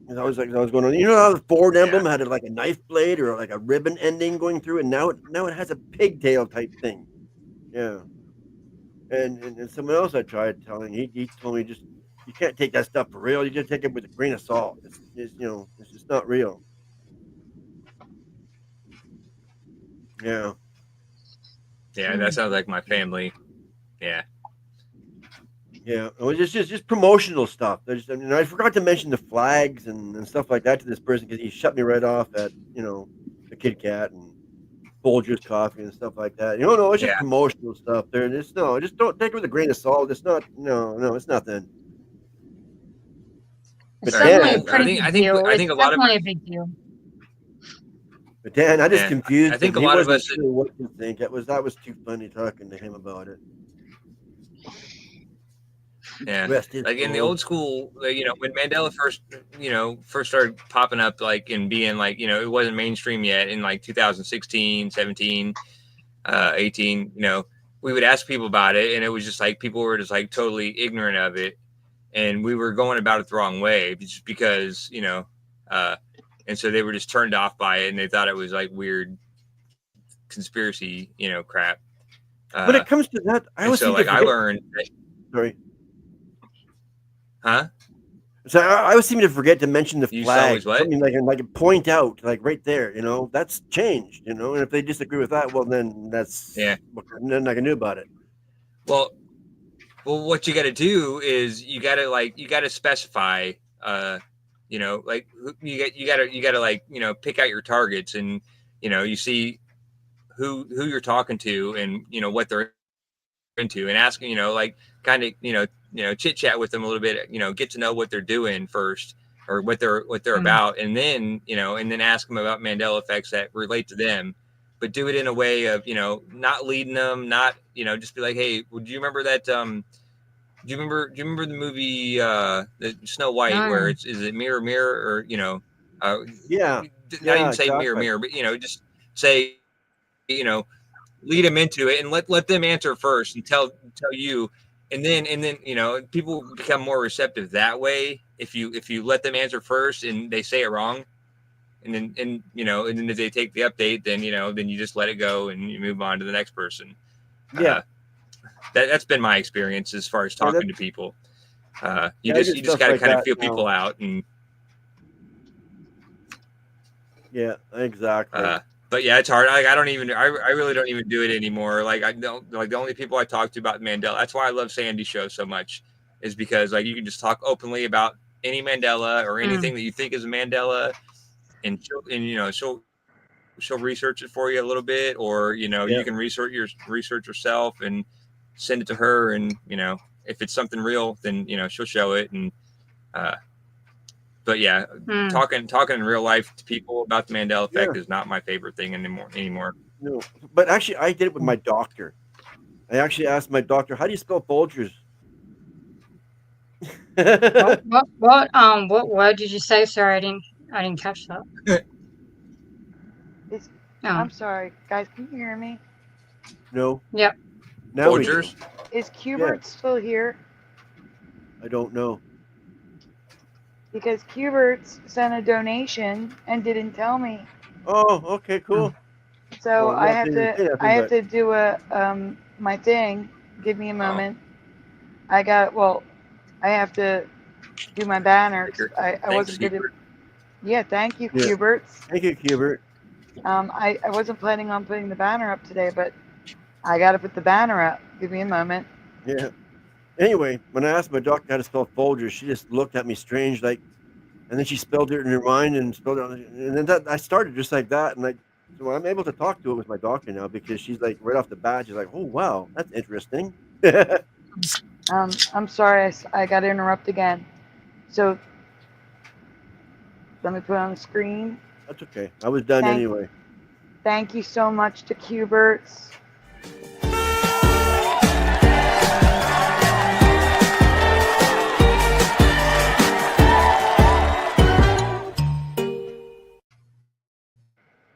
S2: And I was going on. You know how the Ford emblem had like a knife blade or like a ribbon ending going through, and now it has a pigtail type thing. Yeah. And someone else I tried telling, he told me just you can't take that stuff for real. You just take it with a grain of salt. It's it's just not real. Yeah.
S11: Yeah, that sounds like my family. Yeah.
S2: Yeah, it was just promotional stuff. I mean, I forgot to mention the flags and stuff like that to this person because he shut me right off at the Kit Kat and Folgers coffee and stuff like that. No, it's just
S11: Yeah.
S2: promotional stuff. There, just don't take it with a grain of salt. It's not, no, it's nothing.
S5: It's
S2: But
S5: definitely a
S2: Dan,
S5: pretty big deal.
S11: I
S5: It's
S11: think a lot of
S5: definitely a big deal.
S2: I just
S11: Yeah,
S2: confused
S11: I think
S2: him.
S11: a
S2: He
S11: lot of
S2: wasn't
S11: us.
S2: sure what to think. That was too funny talking to him about it.
S11: Yeah,
S2: Rest his
S11: like in the
S2: soul.
S11: old school, when Mandela first started popping up, like and being like, it wasn't mainstream yet in like 2016, 17, 18. We would ask people about it, and it was just like people were just like totally ignorant of it, and we were going about it the wrong way just because and so they were just turned off by it, and they thought it was like weird conspiracy, crap.
S2: When it comes to that, I
S11: And
S2: always
S11: so
S2: seem to
S11: like I
S2: forget.
S11: learned.
S2: Sorry.
S11: Huh?
S2: So I always seem to forget to mention the
S11: You
S2: flag.
S11: always what?
S2: Something like point out, like right there. That's changed. And if they disagree with that, well, then that's nothing I can do about it.
S11: Well, what you got to do is you got to specify. Like you got to like pick out your targets, and you see who you're talking to, and what they're into, and ask like kind of chit chat with them a little bit, get to know what they're doing first, or what they're about, and then ask them about Mandela effects that relate to them, but do it in a way of not leading them, not just be like, hey, do you remember that do you remember the movie the Snow White where is it mirror mirror, or
S2: Yeah,
S11: not even say mirror
S2: exactly.
S11: mirror, but just say lead them into it, and let them answer first and tell you, and then people become more receptive that way if you let them answer first and they say it wrong, and then and then if they take the update, then then you just let it go and you move on to the next person.
S2: Yeah.
S11: That's been my experience as far as talking to people. You just got to
S2: like
S11: kind of
S2: that
S11: feel
S2: now.
S11: people out, and
S2: yeah, exactly.
S11: But yeah, it's hard. Like I really don't even do it anymore. Like I don't, like the only people I talk to about Mandela. That's why I love Sandy's show so much, is because like you can just talk openly about any Mandela or anything that you think is a Mandela, and she'll research it for you a little bit, or you can research yourself and send it to her, and if it's something real, then she'll show it. And but yeah, talking in real life to people about the Mandela effect is not my favorite thing anymore.
S2: No, but actually, I did it with my doctor. I actually asked my doctor, "How do you spell Folgers?"
S5: What word did you say? Sorry, I didn't catch that.
S1: I'm sorry, guys. Can you hear me?
S2: No.
S5: Yep.
S2: Now
S11: Folgers?
S1: Is Cubert still here?
S2: I don't know.
S1: Because Cubert sent a donation and didn't tell me.
S2: Oh, okay, cool.
S1: So
S2: Well,
S1: I have to do my thing. Give me a moment. I have to do my banner. I wasn't good at. Yeah, thank you, Cubert.
S2: Thank you, Cubert.
S1: I wasn't planning on putting the banner up today, but I got to put the banner up. Give me a moment.
S2: Yeah. Anyway, when I asked my doctor how to spell Folgers, she just looked at me strange, like, and then she spelled it in her mind and spelled it on, and then I started just like that, and so I'm able to talk to it with my doctor now because she's like right off the bat, she's like, "Oh wow, that's interesting."
S1: I'm sorry, I got to interrupt again. So let me put it on the screen.
S2: That's okay. I was done anyway.
S1: Thank you so much to Q-Berts.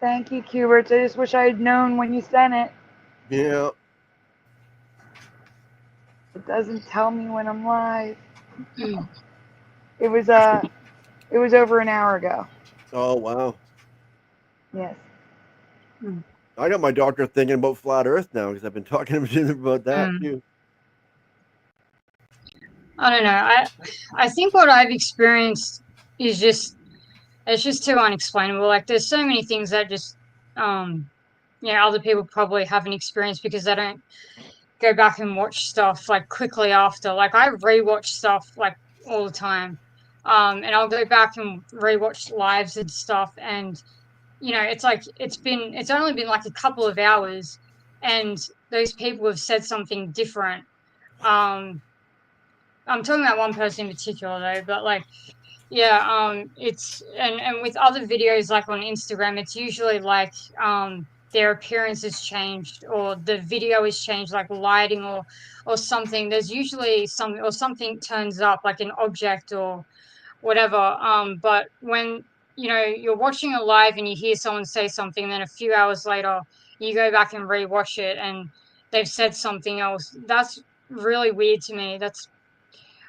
S1: Thank you, Q-Berts. I just wish I had known when you sent it.
S2: Yeah.
S1: It doesn't tell me when I'm live. It was over an hour ago.
S2: Oh wow.
S1: Yes.
S2: I got my doctor thinking about flat Earth now because I've been talking to him about that too.
S5: I don't know. I think what I've experienced is it's just too unexplainable. Like there's so many things that just other people probably haven't experienced because they don't go back and watch stuff like quickly after. Like I rewatch stuff like all the time. And I'll go back and rewatch lives and stuff, and it's like it's only been like a couple of hours and those people have said something different. I'm talking about one person in particular though, but like, yeah, it's and with other videos like on Instagram, it's usually like their appearance has changed or the video is changed, like lighting or something. There's usually something turns up like an object or whatever. But when you're watching a live and you hear someone say something, then a few hours later you go back and rewatch it and they've said something else. That's really weird to me.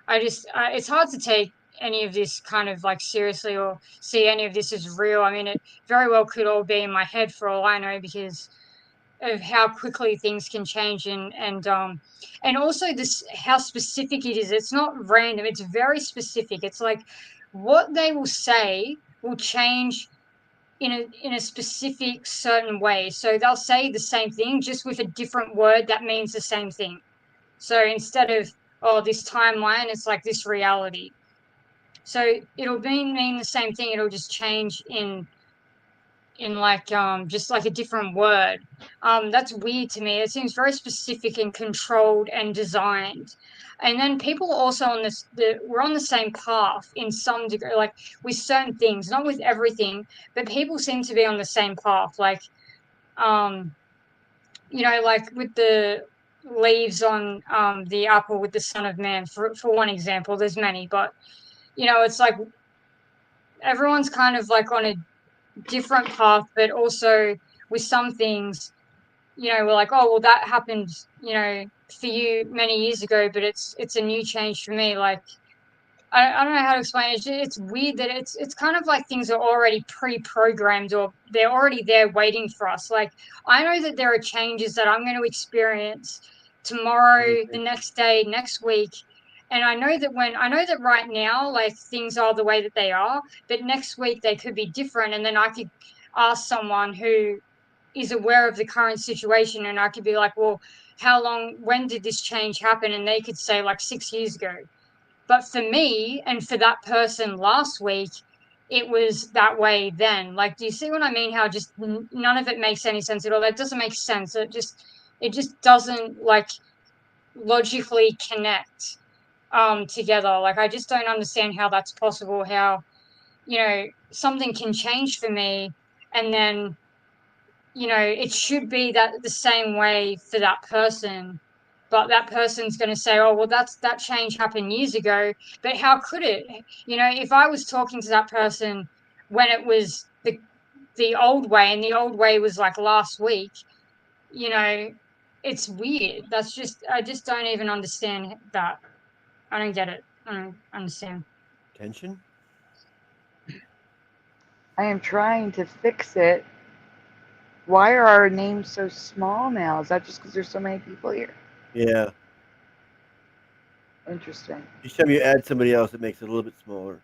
S5: It's hard to take any of this kind of like seriously or see any of this as real. I mean, it very well could all be in my head for all I know because of how quickly things can change and also this how specific it is. It's not random. It's very specific. It's like what they will say will change in a specific certain way. So they'll say the same thing just with a different word that means the same thing. So instead of this timeline, it's like this reality. So it'll mean the same thing. It'll just change in like just like a different word. That's weird to me. It seems very specific and controlled and designed. And then people also on we're on the same path in some degree, like with certain things, not with everything, but people seem to be on the same path. Like like with the leaves on the apple with the Son of Man, for one example. There's many, but it's like everyone's kind of like on a different path, but also with some things, we're like, oh well, that happened, for you many years ago, but it's a new change for me. Like I don't know how to explain it. It's weird that it's kind of like things are already pre-programmed or they're already there waiting for us. Like I know that there are changes that I'm going to experience tomorrow, the next day, next week. And I know that right now, like things are the way that they are, but next week they could be different. And then I could ask someone who is aware of the current situation and I could be like, well, when did this change happen? And they could say like 6 years ago. But for me and for that person last week, it was that way then. Like, do you see what I mean? How just none of it makes any sense at all. That doesn't make sense. It just doesn't like logically connect together. Like, I just don't understand how that's possible. How, something can change for me and then, it should be that the same way for that person. But that person's going to say, oh, well, that change happened years ago. But how could it? If I was talking to that person when it was the old way and the old way was like last week, it's weird. I just don't even understand that. I don't get it. I don't understand.
S2: Tension?
S1: I am trying to fix it. Why are our names so small now? Is that just because there's so many people here?
S2: Yeah.
S1: Interesting.
S2: Each time you add somebody else, it makes it a little bit smaller.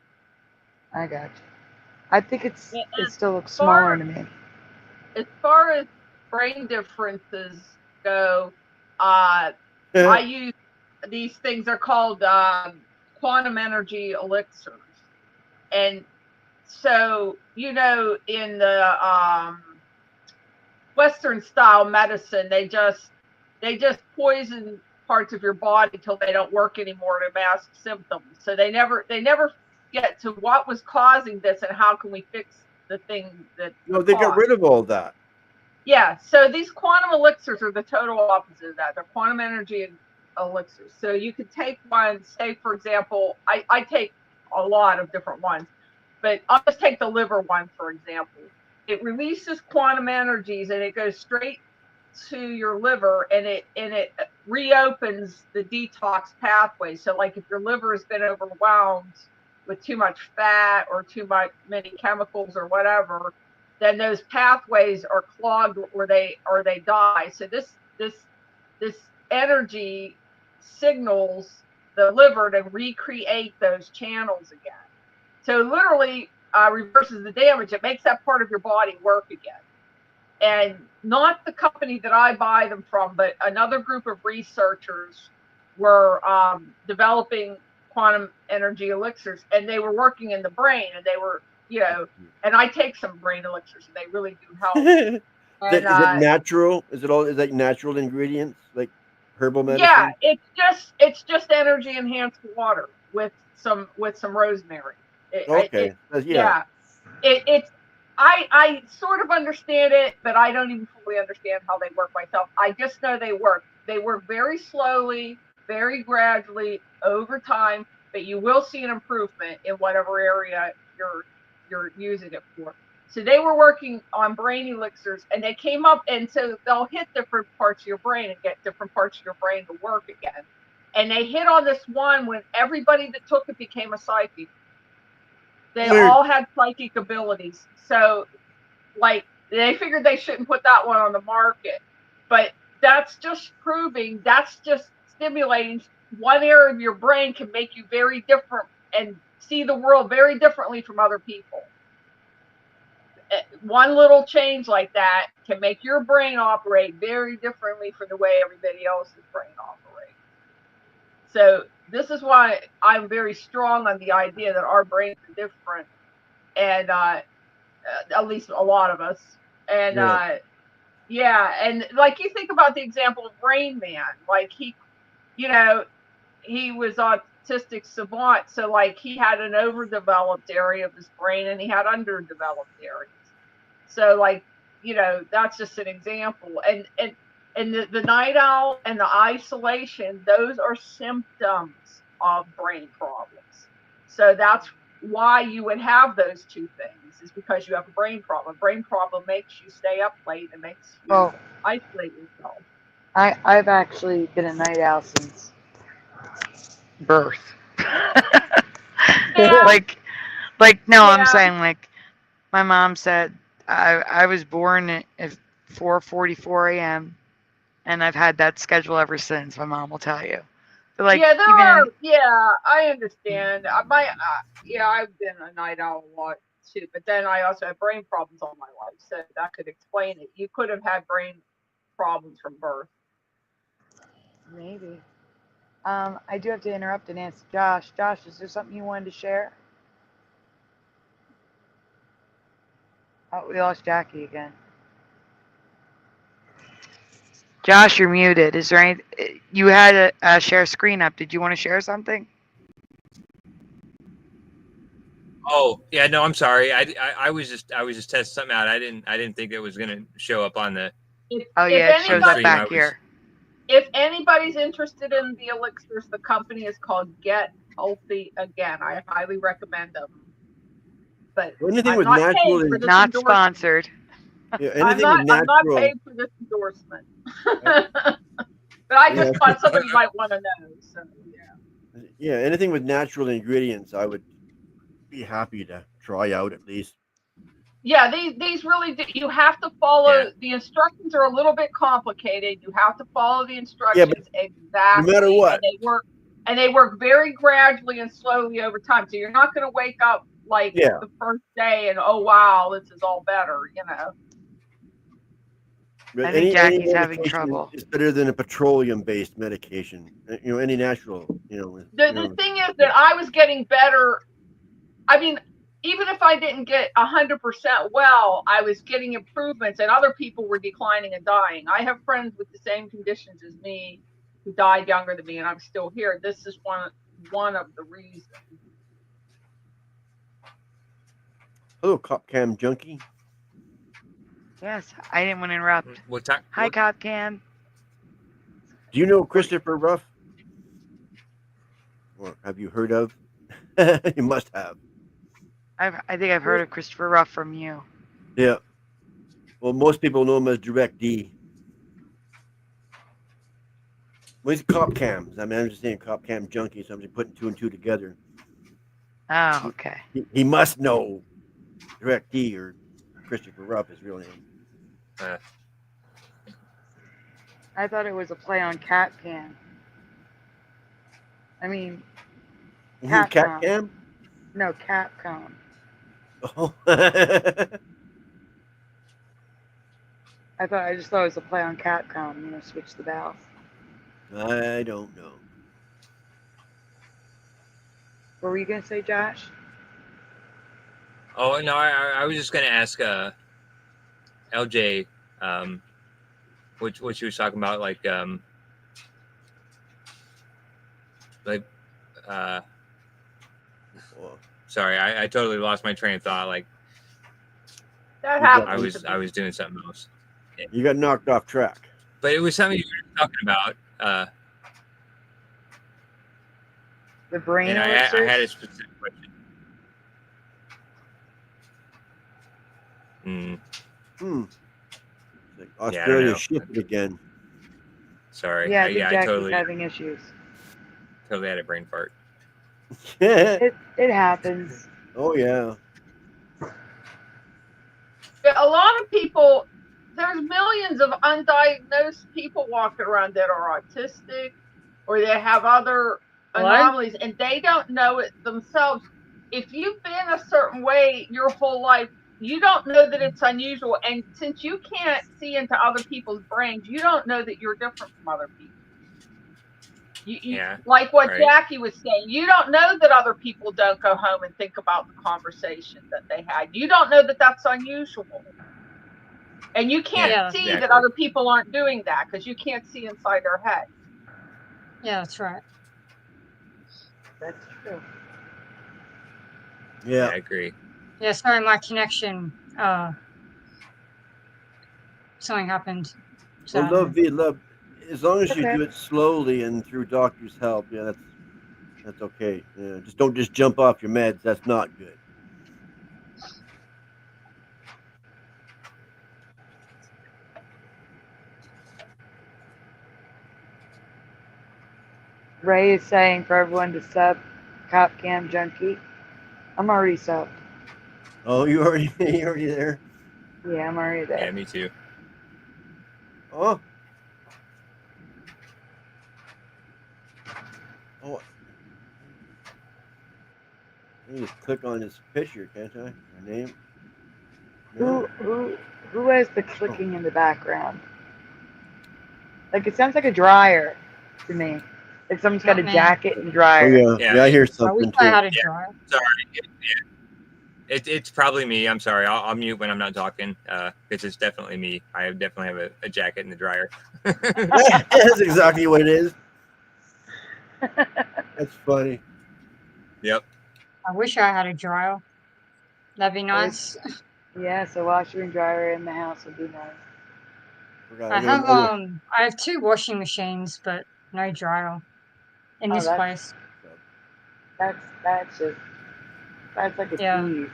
S1: I got you. I think it still looks smaller to me.
S6: As far as brain differences go, I use these things are called quantum energy elixirs. And so, in the Western style medicine, they just poison parts of your body till they don't work anymore to mask symptoms. So they never get to what was causing this and how can we fix the thing that.
S2: No, they got rid of all that.
S6: Yeah. So these quantum elixirs are the total opposite of that. They're quantum energy elixirs. So you could take one, say for example, I take a lot of different ones, but I'll just take the liver one for example. It releases quantum energies and it goes straight to your liver and it reopens the detox pathway. So like if your liver has been overwhelmed with too much fat or many chemicals or whatever, then those pathways are clogged or they die. So this energy signals the liver to recreate those channels again. So literally reverses the damage. It makes that part of your body work again. And not the company that I buy them from, but another group of researchers were developing quantum energy elixirs, and they were working in the brain, and they were, and I take some brain elixirs, and they really do help. And,
S2: is it natural? Is that natural ingredients like herbal medicine?
S6: Yeah, it's just energy enhanced water with some rosemary.
S2: Okay.
S6: Yeah. I sort of understand it, but I don't even fully understand how they work myself. I just know they work. They work very slowly, very gradually over time, but you will see an improvement in whatever area you're using it for. So they were working on brain elixirs, and they came up, and so they'll hit different parts of your brain and get different parts of your brain to work again. And they hit on this one when everybody that took it became a psychic. They all had psychic abilities. So, like, they figured they shouldn't put that one on the market. But that's just stimulating one area of your brain can make you very different and see the world very differently from other people. One little change like that can make your brain operate very differently from the way everybody else's brain operates. So this is why I'm very strong on the idea that our brains are different, and at least a lot of us. And and like you think about the example of Rain Man, like he was autistic savant, so like he had an overdeveloped area of his brain and he had underdeveloped areas. So like, that's just an example. And the night owl and the isolation, those are symptoms of brain problems. So that's why you would have those two things, is because you have a brain problem. A brain problem makes you stay up late and makes you isolate yourself.
S1: I've actually been a night owl since birth. I'm saying, like, my mom said I was born at 4:44 a.m. and I've had that schedule ever since. My mom will tell you. But like,
S6: I understand. I've been a night owl a lot too, but then I also had brain problems all my life, so that could explain it. You could have had brain problems from birth.
S1: Maybe. I do have to interrupt and ask Josh. Josh, is there something you wanted to share? Oh, we lost Jackie again. Josh, you're muted. Is there any? You had a share screen up. Did you want to share something?
S11: Oh yeah, no, I'm sorry. I was just testing something out. I didn't think it was gonna show up on the.
S1: It shows up back here.
S6: If anybody's interested in the elixirs, the company is called Get Healthy Again. I highly recommend them. But
S2: anything with natural,
S1: not sponsored.
S2: Yeah,
S6: I'm not paid for this endorsement. But I just thought somebody might want to know. So
S2: yeah, anything with natural ingredients, I would be happy to try out at least.
S6: Yeah, these really do. You have to follow the instructions. Are a little bit complicated. You have to follow the instructions exactly.
S2: No matter what,
S6: and they work very gradually and slowly over time. So you're not going to wake up like the first day and oh wow, this is all better.
S2: But
S1: I think
S2: any
S1: Jackie's having
S2: medication
S1: trouble.
S2: is better than a petroleum-based medication. Any natural.
S6: The thing is that I was getting better. I mean, even if I didn't get 100% well, I was getting improvements, and other people were declining and dying. I have friends with the same conditions as me who died younger than me, and I'm still here. This is one of the reasons.
S2: Hello, Cop Cam Junkie.
S1: Yes, I didn't want to interrupt.
S11: What time?
S1: Hi, Cop Cam.
S2: Do you know Christopher Ruff? Or have you heard of? You must have.
S1: I think I've heard of Christopher Ruff from you.
S2: Yeah. Well, most people know him as Direct D. Well, he's Cop Cams. I mean, I'm just saying Cop Cam Junkie, so I'm just putting two and two together.
S1: Oh, okay.
S2: He must know Direct D or Christopher Ruff, his real name.
S1: I thought it was a play on Cat Cam. I mean,
S2: Cat Cam?
S1: No, Capcom.
S2: Oh.
S1: I just thought it was a play on Capcom. Switch the valve.
S2: I don't know.
S1: What were you gonna say, Josh?
S11: Oh no, I was just gonna ask LJ, what she was talking about, sorry, I totally lost my train of thought.
S6: That happens.
S11: I was doing something else.
S2: You got knocked off track.
S11: But it was something you were talking about.
S1: The brain.
S11: And I had a specific question.
S2: Like Australia shifted again.
S11: Sorry.
S1: Yeah, I totally having issues.
S11: Totally had a brain fart.
S1: It happens.
S2: Oh yeah.
S6: A lot of people, there's millions of undiagnosed people walking around that are autistic or they have other anomalies and they don't know it themselves. If you've been a certain way your whole life, you don't know that it's unusual. And since you can't see into other people's brains, you don't know that you're different from other people. Like what Jackie was saying, you don't know that other people don't go home and think about the conversation that they had. You don't know that that's unusual. And you can't see that other people aren't doing that because you can't see inside their head.
S5: Yeah, that's right.
S1: That's true.
S2: Yeah,
S11: I agree.
S5: Yeah, sorry, my connection. Something happened.
S2: So love. As long as you do it slowly and through doctor's help, that's okay. Yeah, don't jump off your meds. That's not good.
S1: Ray is saying for everyone to sub Cop Cam Junkie. I'm already subbed.
S2: Oh, you already there?
S1: Yeah, I'm already there.
S11: Yeah, me too.
S2: Oh, I can just click on his picture, can't I? Her name.
S1: No. Who has the clicking in the background? Like it sounds like a dryer to me. Like someone's got a jacket and dryer.
S2: Oh yeah, I hear something too.
S11: Sorry. It's probably me. I'm sorry. I'll mute when I'm not talking because it's definitely me. I definitely have a jacket in the dryer.
S2: That's exactly what it is. That's funny.
S11: Yep.
S5: I wish I had a dryer. That'd be nice.
S1: Yeah, so washer and dryer in the house would be nice.
S5: I have 2 washing machines, but no dryer in this place.
S1: That's like a tease.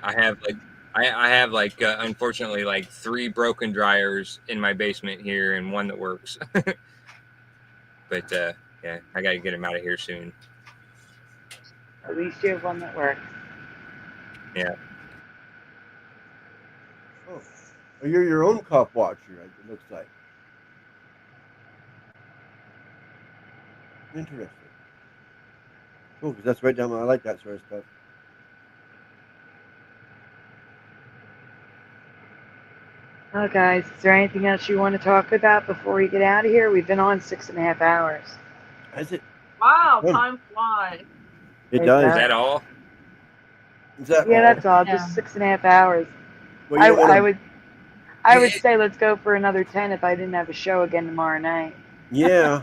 S11: I have unfortunately 3 broken dryers in my basement here and one that works. But I gotta get them out of here soon.
S1: At least you have one that works.
S11: Yeah.
S2: Oh, you're your own cop watcher, it looks like. Interesting. Cool, because that's right down. I like that sort of stuff.
S1: Oh, guys, is there anything else you want to talk about before we get out of here? We've been on 6.5 hours.
S2: Is it?
S6: Wow, time flies.
S2: It
S1: It
S2: does.
S11: Is that all?
S2: Is that
S1: Yeah,
S2: all?
S1: that's all.
S5: Yeah.
S1: Just 6.5 hours.
S2: Well, you don't want to.
S1: I would say let's go for another 10 if I didn't have a show again tomorrow night.
S2: Yeah.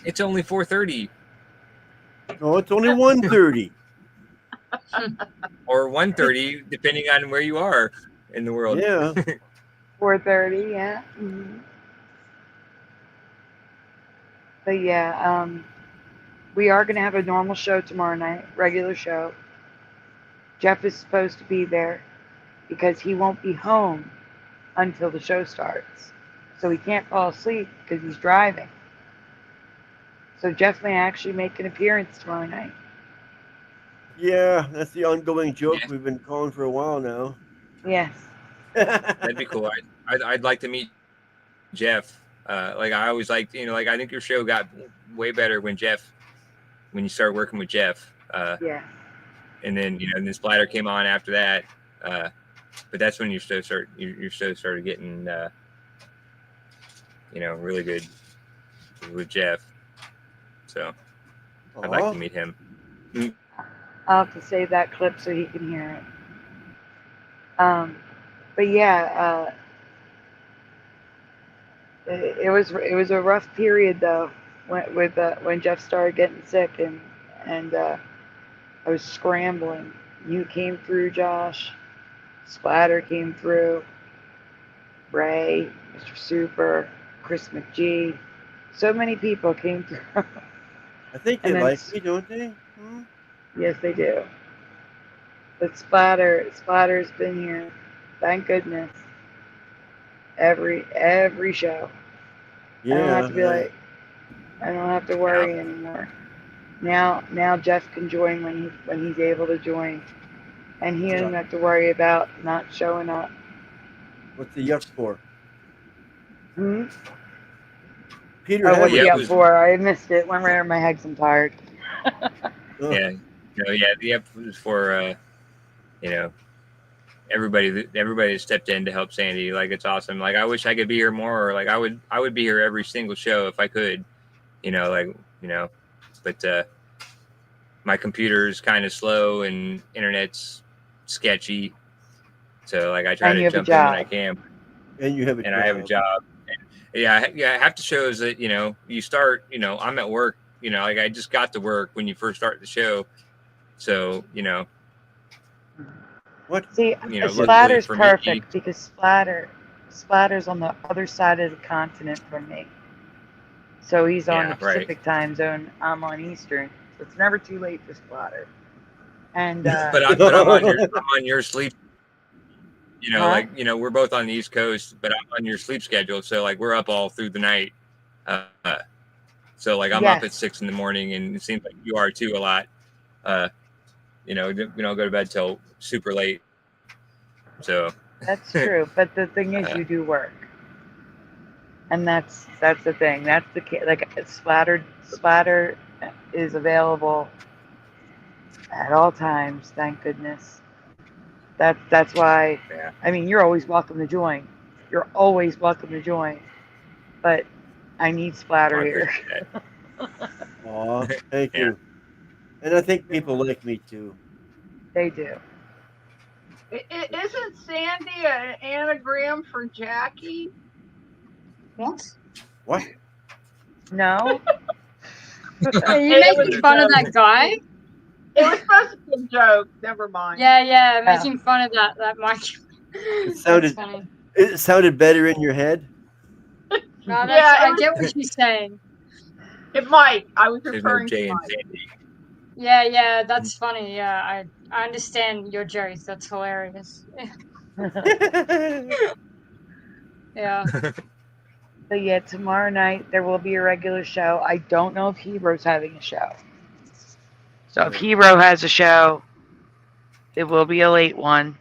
S11: It's only 4:30
S2: Oh, it's only 1:30.
S11: or 1:30, depending on where you are in the world.
S2: Yeah.
S1: 4:30, yeah. But yeah, we are going to have a normal show tomorrow night, regular show. Jeff is supposed to be there because he won't be home until the show starts. So he can't fall asleep because he's driving. So Jeff may actually make an appearance tomorrow night.
S2: Yeah, that's the ongoing joke we've been calling for a while now.
S1: Yes.
S11: That'd be cool. I'd like to meet Jeff. Like I always liked, like I think your show got way better when you started working with Jeff.
S1: Yeah.
S11: And then and then Splatter came on after that. But that's when your show started getting really good with Jeff. So I'd like to meet him.
S1: I'll have to save that clip so he can hear it. But yeah, it was a rough period though when Jeff started getting sick and I was scrambling. You came through, Josh. Splatter came through. Ray, Mr. Super, Chris McGee. So many people came through.
S2: I think they like me, don't they?
S1: Yes, they do. But Splatter's been here. Thank goodness. Every show.
S2: Yeah.
S1: I don't have to be like. I don't have to worry anymore. Now Jeff can join when he's able to join, and he doesn't have to worry about not showing up.
S2: What's the yuck for?
S1: Peter, what's the up for? I missed it. Went right over my head. I'm tired.
S11: Yeah, the up was for everybody that stepped in to help Sandy. Like it's awesome. Like I wish I could be here more. Or like I would be here every single show if I could. But my computer's kind of slow and internet's sketchy. So like I try to jump in when I can.
S2: And you have a
S11: job.
S2: I
S11: have a job. And, half the shows that you start. I'm at work. Like I just got to work when you first start the show. So
S1: What? See, Splatter's perfect because Splatter's on the other side of the continent from me. So he's on the Pacific time zone. I'm on Eastern. So it's never too late for Splatter. And
S11: but I'm on your sleep. We're both on the East Coast, but I'm on your sleep schedule. So like we're up all through the night. So like I'm up at 6 a.m, and it seems like you are too a lot. We don't go to bed till super late. So
S1: that's true. But the thing is, you do work. And that's the thing. That's the like Splatter is available at all times. Thank goodness. That's why.
S11: Yeah.
S1: I mean, you're always welcome to join. You're always welcome to join. But I need Splatter here.
S2: Aw, thank you. And I think people like me too.
S1: They do.
S6: Isn't Sandy an anagram for Jackie?
S2: What?
S1: No.
S5: Are you making fun of that guy?
S6: It was supposed to be a joke. Never mind.
S5: Yeah, making fun of that Mike.
S2: It sounded better in your head.
S5: No, I get what she's saying.
S6: It might. I was referring to Mike.
S5: Yeah, that's funny. Yeah, I understand your jokes. That's hilarious. Yeah.
S1: But yeah, tomorrow night there will be a regular show. I don't know if Hero's having a show. So if Hero has a show, it will be a late one.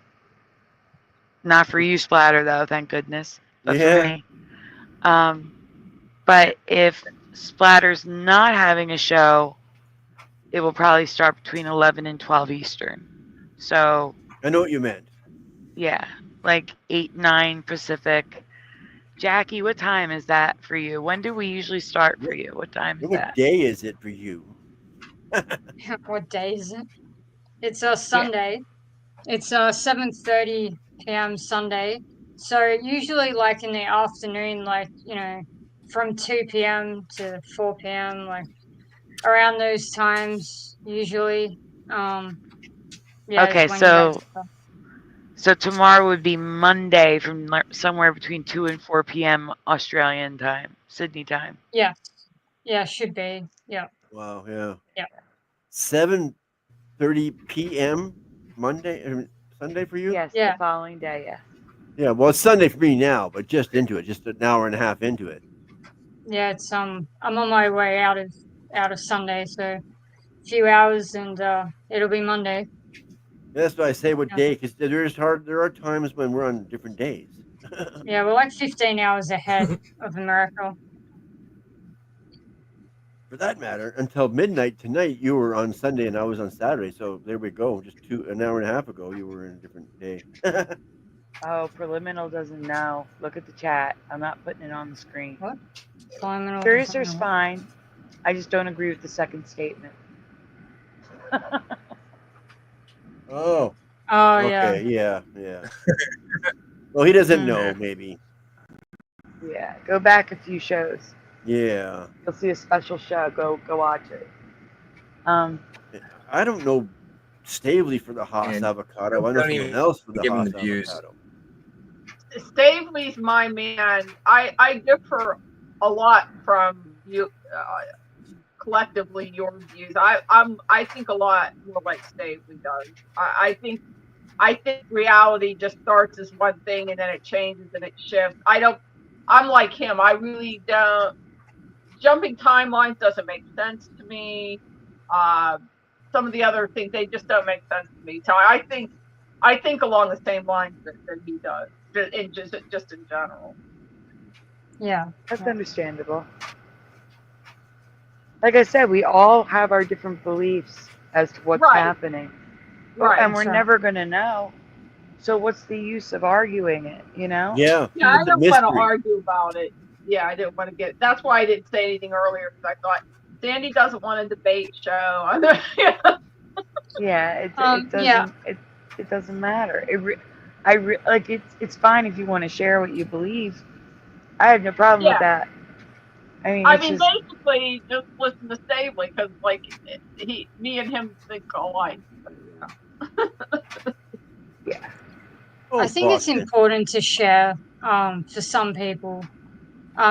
S1: Not for you, Splatter, though, thank goodness. But for me. But if Splatter's not having a show, it will probably start between 11 and 12 Eastern. So
S2: I know what you meant.
S1: Yeah, like 8, 9 Pacific. Jackie, what time is that for you? When do we usually start for you? What time is
S2: What
S1: that?
S2: day is it for you?
S5: What day is it? It's a
S1: Yeah.
S5: Sunday. It's 7:30 p.m. Sunday. So usually like in the afternoon, like, from 2 p.m. to 4 p.m., like around those times usually. Yeah, is
S1: Okay,
S5: when you guys
S1: so tomorrow would be Monday from somewhere between 2 and 4 p.m. Australian time, Sydney time.
S5: Yeah. Yeah, should be. Yeah.
S2: Wow, yeah.
S5: Yeah.
S2: 7:30 p.m. Monday, Sunday for you?
S1: Yes,
S5: Yeah.
S1: the following day, yes.
S2: Yeah, well, it's Sunday for me now, but just into it, just an hour and a half into it.
S5: Yeah, it's I'm on my way out of Sunday, so a few hours and it'll be Monday.
S2: That's why I say what
S5: Yeah.
S2: day, because there are times when we're on different days.
S5: Yeah, we're like 15 hours ahead of America.
S2: For that matter, until midnight tonight, you were on Sunday and I was on Saturday. So there we go. Just an hour and a half ago, you were in a different day.
S1: Oh, Preliminal doesn't know. Look at the chat. I'm not putting it on the screen.
S5: What? Preliminal
S1: Curiouser's
S5: doesn't know.
S1: fine. I just don't agree with the second statement.
S2: Oh.
S5: Oh,
S2: Okay. Yeah. Well, he doesn't
S5: Mm.
S2: know. Maybe.
S1: Yeah, go back a few shows.
S2: Yeah.
S1: You'll see a special show. Go watch it.
S2: I don't know Stavely for the Haas
S11: And
S2: avocado. I know
S11: don't
S2: someone
S11: even
S2: else for the
S11: give him
S2: Haas
S11: the views.
S2: avocado.
S6: Stavely's my man. I differ a lot from you, collectively your views. I think a lot more like Stavely does. I think reality just starts as one thing and then it changes and it shifts. I'm like him. I really don't. Jumping timelines doesn't make sense to me. Some of the other things, they just don't make sense to me. So I think along the same lines that he does, just in general.
S5: Yeah,
S1: that's understandable. Like I said, we all have our different beliefs as to what's happening.
S6: Right.
S1: And we're never going to know. So what's the use of arguing it,
S2: Yeah.
S6: Yeah, I don't want to argue about it. Yeah, I didn't want to get. That's why I didn't say anything earlier, because I thought Sandy doesn't want a debate show.
S1: Yeah, it doesn't. It doesn't matter. It's fine if you want to share what you believe. I have no problem with that. I mean,
S6: basically, just listen to Stavely, because like me and him think alike.
S1: Yeah.
S5: I think it's important to share for some people.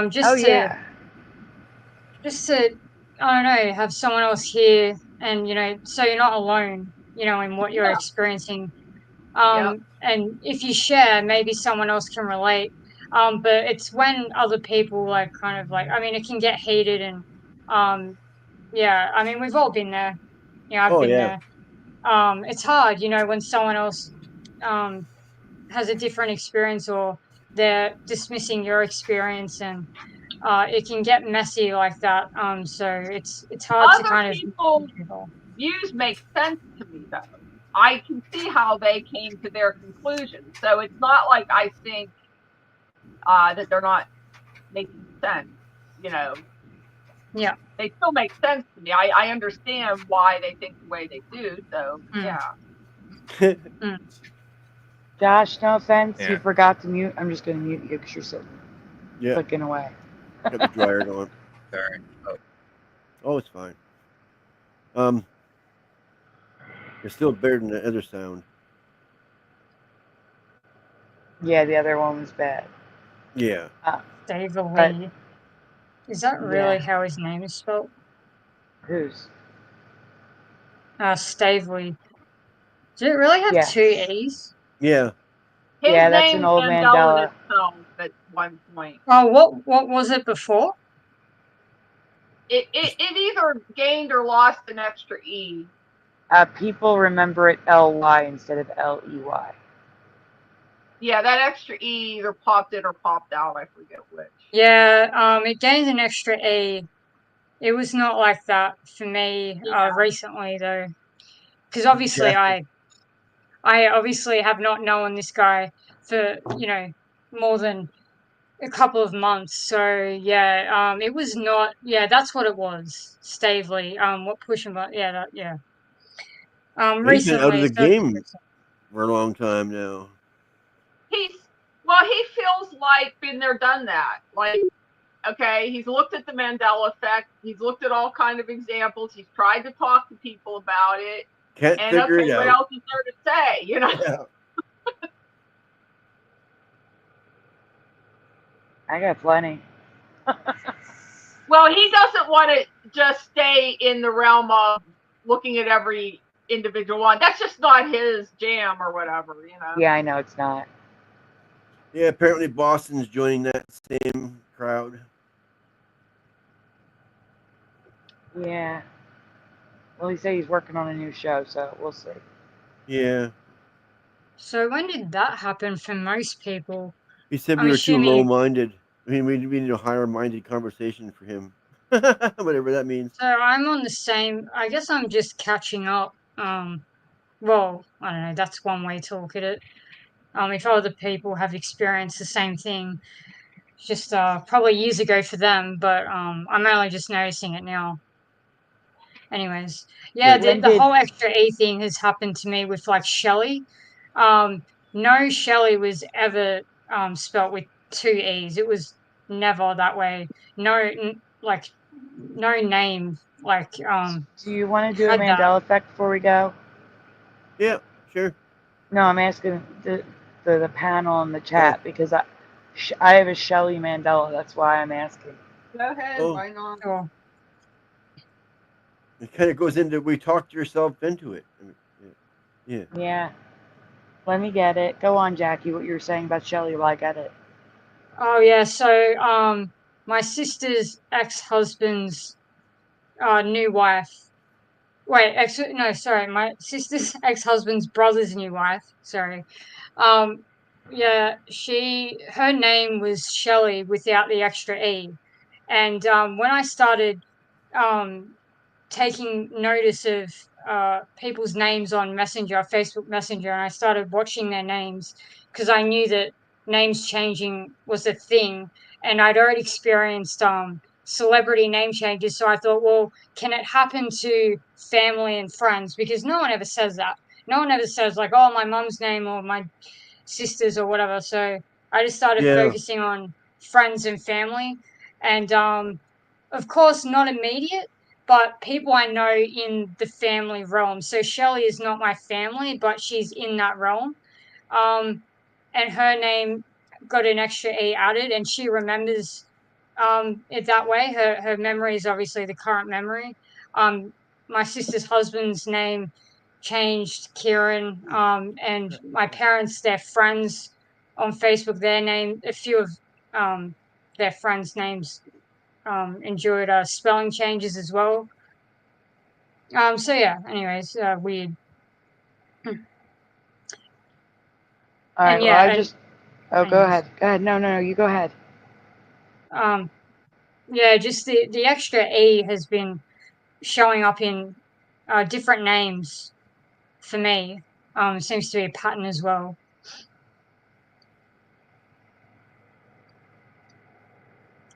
S5: Just to I don't know, have someone else here, and so you're not alone, in what you're experiencing. And if you share, maybe someone else can relate. But it's when other people like kind of like, I mean, it can get heated, and yeah, I mean, we've all been there. I've been there. It's hard, when someone else has a different experience, or they're dismissing your experience, and it can get messy like that. So it's hard to kind of.
S6: Other people's views make sense to me, though. I can see how they came to their conclusion. So it's not like I think that they're not making sense.
S5: Yeah,
S6: they still make sense to me. I understand why they think the way they do. So yeah.
S1: Josh, no offense, you forgot to mute. I'm just going to mute you because you're sitting clicking away.
S2: Got the dryer going.
S11: Sorry.
S2: Oh, it's fine. It's still better than the other sound.
S1: Yeah, the other one was bad.
S2: Yeah.
S5: Dave Lee. Is that really how his name is spelled?
S1: Whose?
S5: Stavely. Did it really have two E's?
S2: Yeah.
S6: His
S1: that's an old Mandela.
S6: Itself at one point.
S5: Oh, what was it before?
S6: It either gained or lost an extra E.
S1: People remember it L-Y instead of L-E-Y.
S6: Yeah, that extra E either popped in or popped out. I forget which.
S5: Yeah, it gained an extra E. It was not like that for me recently, though, because obviously I I obviously have not known this guy for, more than a couple of months. So yeah, it was not. Yeah, that's what it was. Stavely. What push him? Yeah, yeah.
S2: He's been out of
S5: Recently.
S2: the
S5: So
S2: game for a long time now.
S6: He feels like been there, done that. Like, okay, he's looked at the Mandela effect. He's looked at all kind of examples. He's tried to talk to people about it.
S2: Can't
S6: And
S2: figure
S6: okay,
S2: it
S6: what
S2: out.
S6: else is there to say?
S2: Yeah.
S1: I got plenty.
S6: Well, he doesn't want to just stay in the realm of looking at every individual one. That's just not his jam or whatever,
S1: Yeah, I know it's not.
S2: Yeah, apparently Boston's joining that same crowd.
S1: Yeah. Well, he said he's working on a new show, so we'll see.
S2: Yeah.
S5: So when did that happen for most people?
S2: He said
S5: I'm
S2: we were too
S5: assuming.
S2: low-minded. I mean, we need a higher-minded conversation for him. Whatever that means.
S5: So I'm on the same. I guess I'm just catching up. Well, I don't know. That's one way to look at it. If other people have experienced the same thing, just probably years ago for them, but I'm only just noticing it now. Anyways, yeah,
S2: Right.
S5: the whole extra E thing has happened to me with like Shelley. No Shelley was ever spelt with two E's. It was never that way. No, like no name like
S1: Do you want to do a
S5: had that.
S1: Mandela effect before we go?
S2: Yeah, sure.
S1: No, I'm asking the panel in the chat because I have a Shelley Mandela. That's why I'm asking.
S6: Go ahead, why not?
S5: Sure.
S2: It kind of goes into we talked yourself into it. I mean, yeah.
S1: Yeah. Let me get it. Go on, Jackie. What you were saying about Shelley? Well, I get it.
S5: Oh yeah. So my sister's ex-husband's new wife. Wait, my sister's ex-husband's brother's new wife. Sorry. Yeah, her name was Shelley without the extra E. And when I started taking notice of people's names on Messenger, Facebook Messenger, and I started watching their names because I knew that names changing was a thing, and I'd already experienced celebrity name changes. So I thought, well, can it happen to family and friends? Because no one ever says that. No one ever says like, oh, my mum's name or my sisters or whatever. So I just started focusing on friends and family, and of course, not immediate, but people I know in the family realm. So Shelley is not my family, but she's in that realm. And her name got an extra E added, and she remembers it that way. Her memory is obviously the current memory. My sister's husband's name changed, Kieran, and my parents, their friends on Facebook, a few of their friends' names endured spelling changes as well. So yeah, anyways, weird.
S1: All right.
S5: And
S1: Well,
S5: yeah,
S1: go ahead. Go ahead. No, you go ahead.
S5: Yeah, just the extra E has been showing up in different names for me. Seems to be a pattern as well.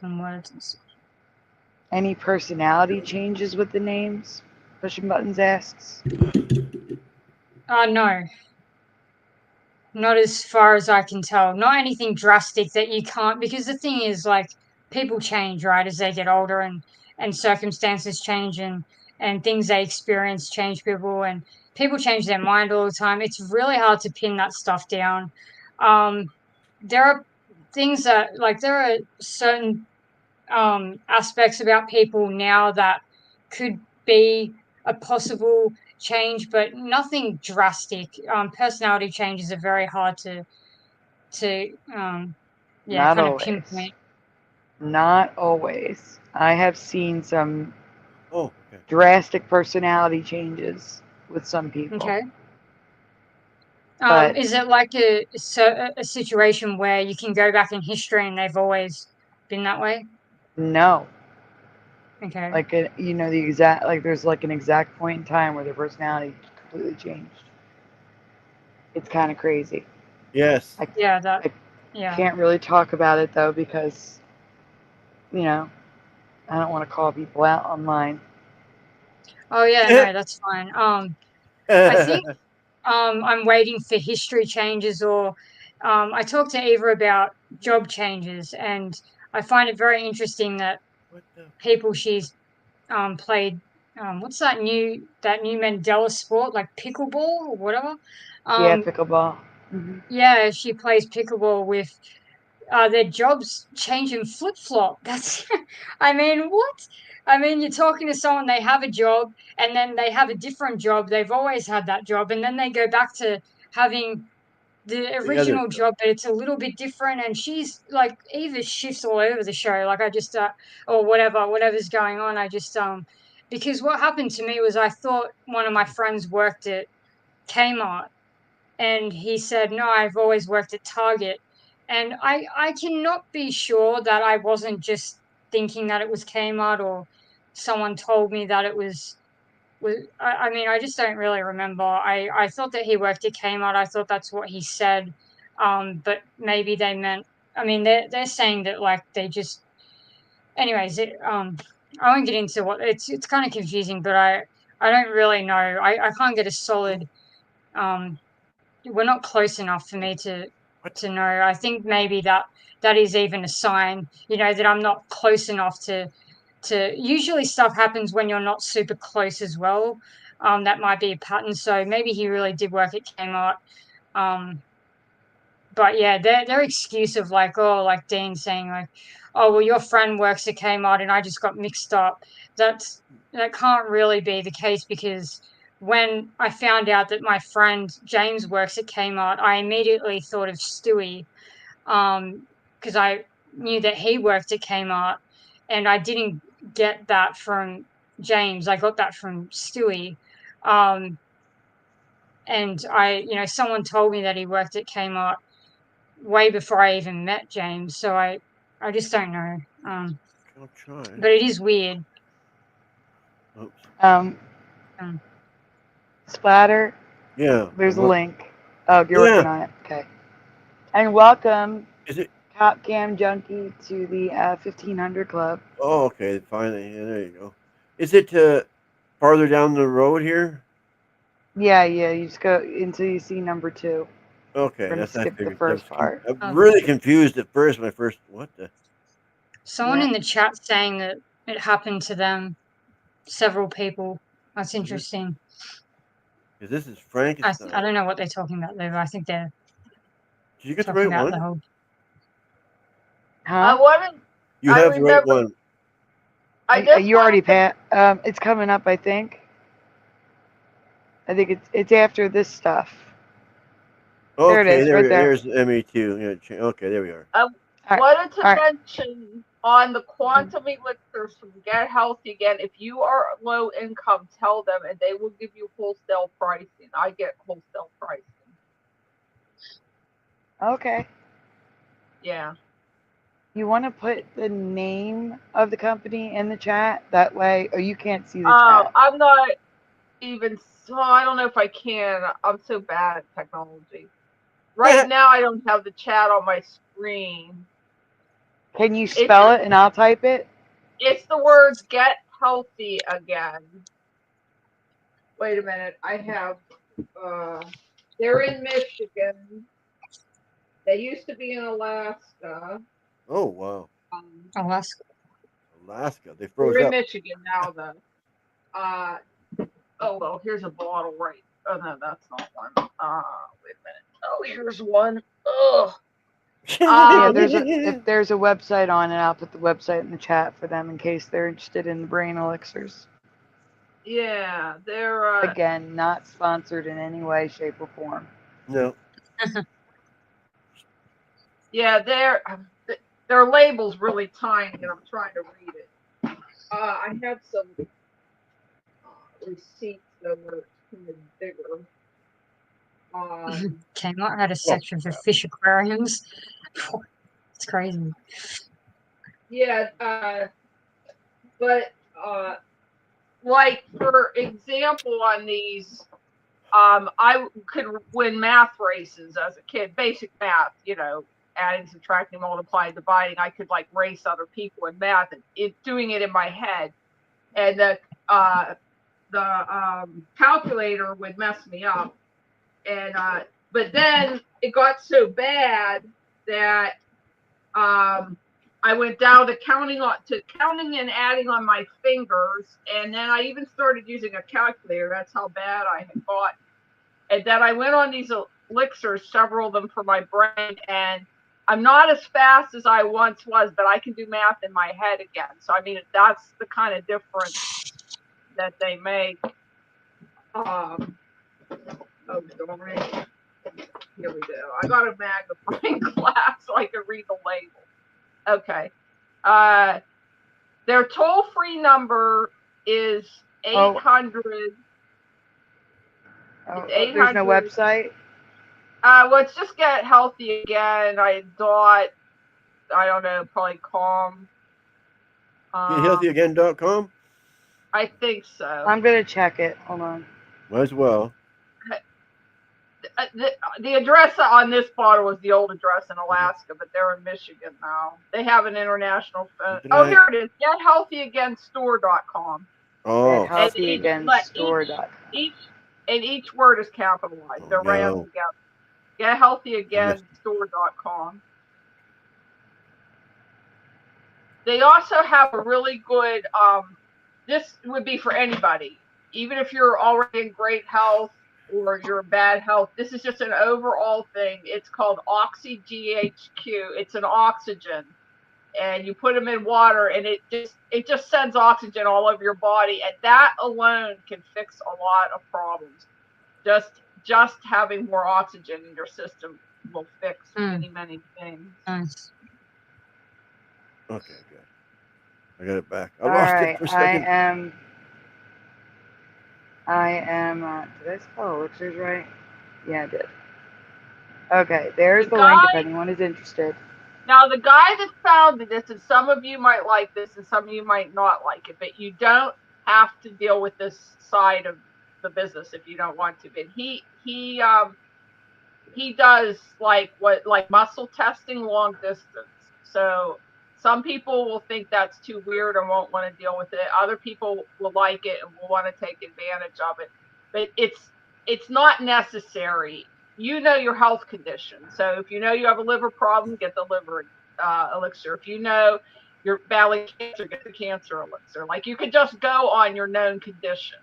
S5: And words.
S1: Any personality changes with the names? Pushing Buttons asks.
S5: No. Not as far as I can tell. Not anything drastic that you can't, because the thing is, like, people change, right, as they get older, and circumstances change, and things they experience change people, and people change their mind all the time. It's really hard to pin that stuff down. There are things that, like, there are certain aspects about people now that could be a possible change, but nothing drastic. Personality changes are very hard to kind of pinpoint.
S1: Not always. I have seen some drastic personality changes with some people.
S5: Okay.
S1: But
S5: is it like a situation where you can go back in history and they've always been that way?
S1: No.
S5: Okay.
S1: Like there's like an exact point in time where their personality completely changed. It's kind of crazy.
S2: Yes.
S5: Yeah, that.
S1: I
S5: Yeah.
S1: can't really talk about it though because, you know, I don't want to call people out online.
S5: Oh yeah, no, that's fine. I think I'm waiting for history changes, or I talked to Eva about job changes, and I find it very interesting that
S2: What the?
S5: people she's played, what's that new Mandela sport, like pickleball or whatever.
S1: Yeah,
S5: Um,
S1: pickleball. Hmm.
S5: yeah, she plays pickleball with their jobs change in flip flop. That's, I mean, what? I mean, you're talking to someone, they have a job, and then they have a different job. They've always had that job, and then they go back to having the
S2: The other
S5: original job, but it's a little bit different. And she's like, Eva shifts all over the show. Like, I just, or whatever's going on. I just, because what happened to me was I thought one of my friends worked at Kmart, and he said, no, I've always worked at Target. And I cannot be sure that I wasn't just thinking that it was Kmart, or someone told me that it I mean, I just don't really remember. I thought that he worked at Kmart. I thought that's what he said. But maybe they meant, I mean, they're saying that like they just, anyways, I won't get into what it's kind of confusing, but I don't really know. I can't get a solid, um, we're not close enough for me to know. I think maybe that is even a sign, that I'm not close enough to usually stuff happens when you're not super close as well. That might be a pattern. So maybe he really did work at Kmart. Um, but yeah, their excuse of like, oh, like Dean saying like, oh well, your friend works at Kmart and I just got mixed up. That can't really be the case, because when I found out that my friend James works at Kmart, I immediately thought of Stewie, because I knew that he worked at Kmart, and I didn't get that from James. I got that from Stewie. Um, and someone told me that he worked at Kmart way before I even met James. So I just don't know.
S2: I'll try.
S5: But it is weird.
S2: Oops.
S1: Splatter.
S2: Yeah.
S1: There's a
S2: What?
S1: link. Oh, you're working on it. Okay. And welcome,
S2: Is it?
S1: Top Cam Junkie, to the 1500 Club.
S2: Oh, okay. Finally, yeah, there you go. Is it farther down the road here?
S1: Yeah. You just go until you see number 2.
S2: Okay,
S1: We're gonna
S2: that's I
S1: skip the
S2: figured.
S1: first part.
S2: I'm really confused at first when I first. What the?
S5: Someone
S1: Yeah.
S5: in the chat saying that it happened to them. Several people. That's interesting.
S2: Because this is
S5: I
S2: Frankenstein.
S5: don't know what they're talking about though. I think they're
S2: Did you get the
S5: talking
S2: right
S5: about the
S2: one?
S5: whole.
S1: Huh?
S2: You have the right one.
S1: You already passed. It's coming up, I think. I think it's after this stuff. There it
S2: Okay,
S1: is, right there.
S2: there's ME2. Yeah, okay, there we are.
S6: I
S1: right,
S6: wanted to
S1: all right.
S6: mention on the quantum elixirs from Get Healthy again, if you are low income, tell them and they will give you wholesale pricing. I get wholesale pricing.
S1: Okay.
S6: Yeah.
S1: You want to put the name of the company in the chat? That way, or you can't see the chat.
S6: I'm not even, so I don't know if I can. I'm so bad at technology. Right now, I don't have the chat on my screen.
S1: Can you spell it and I'll type it?
S6: It's the words Get Healthy again. Wait a minute. I have, they're in Michigan. They used to be in Alaska.
S2: Oh, wow.
S5: Alaska.
S2: They froze
S6: We're in
S2: up.
S6: Michigan now, though. Oh, well, here's a bottle right. Oh, no, that's not one. Wait a minute. Oh, here's one. Ugh.
S1: Yeah, if there's a website on it, I'll put the website in the chat for them in case they're interested in the brain elixirs.
S6: Yeah, they're
S1: again, not sponsored in any way, shape, or form.
S2: No.
S6: Yeah, their label's really tiny, and I'm trying to read it. I have some receipts that were kind of bigger.
S5: Kmart had a section for fish aquariums. It's crazy.
S6: Yeah, but like for example, on these I could win math races as a kid, basic math, adding, subtracting, multiplying, dividing. I could like race other people in math and doing it in my head. And the calculator would mess me up. And but then it got so bad that I went down to counting and adding on my fingers, and then I even started using a calculator. That's how bad I had got. And then I went on these elixirs, several of them for my brain, and I'm not as fast as I once was, but I can do math in my head again. So I mean, that's the kind of difference that they make. Oh, sorry. Here we go. I got a magnifying glass so I can read the label. Okay. Their toll-free number is 800.
S1: Oh, there's no website?
S6: Well, it's just Get Healthy Again. I don't know, probably calm.
S2: GetHealthyAgain.com?
S6: I think so.
S1: I'm going to check it. Hold on.
S2: Might as well.
S6: The address on this bottle was the old address in Alaska, but they're in Michigan now. They have an international phone. Oh, here it is. GetHealthyAgainStore.com.
S2: Oh.
S1: GetHealthyAgainStore.com.
S6: Each word is capitalized. They're ran together. GetHealthyAgainStore.com. They also have a really good, this would be for anybody. Even if you're already in great health or you're in bad health, this is just an overall thing. It's called OxyGHQ. It's an oxygen. And you put them in water, and it just sends oxygen all over your body. And that alone can fix a lot of problems. Just having more oxygen in your system will fix many, many things.
S5: Nice.
S2: Okay, good. I got it back. I lost it for a second.
S1: I am, did I spell elixirs right? Yeah, I did. Okay, there's the link if anyone is interested.
S6: Now, the guy that founded this, and some of you might like this and some of you might not like it, but you don't have to deal with this side of the business if you don't want to. But he does like muscle testing long distance. So some people will think that's too weird and won't want to deal with it. Other people will like it and will want to take advantage of it. But it's not necessary. You know your health condition. So if you know you have a liver problem, get the liver elixir. If you know you're battling cancer, get the cancer elixir. Like, you could just go on your known conditions.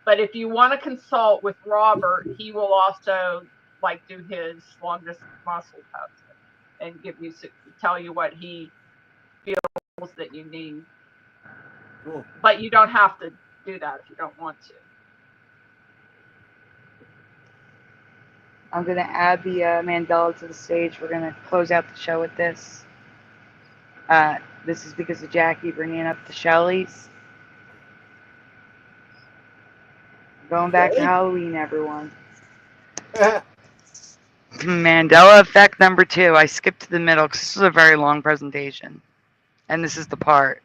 S6: But if you want to consult with Robert, he will also do his long distance muscle testing and tell you what he feels that you need.
S2: Cool.
S6: But you don't have to do that if you don't want to.
S1: I'm going to add the Mandela to the stage. We're going to close out the show with this. This is because of Jackie bringing up the Shelleys. Going back to Halloween, everyone. Mandela effect number 2. I skipped to the middle because this is a very long presentation. And this is the part.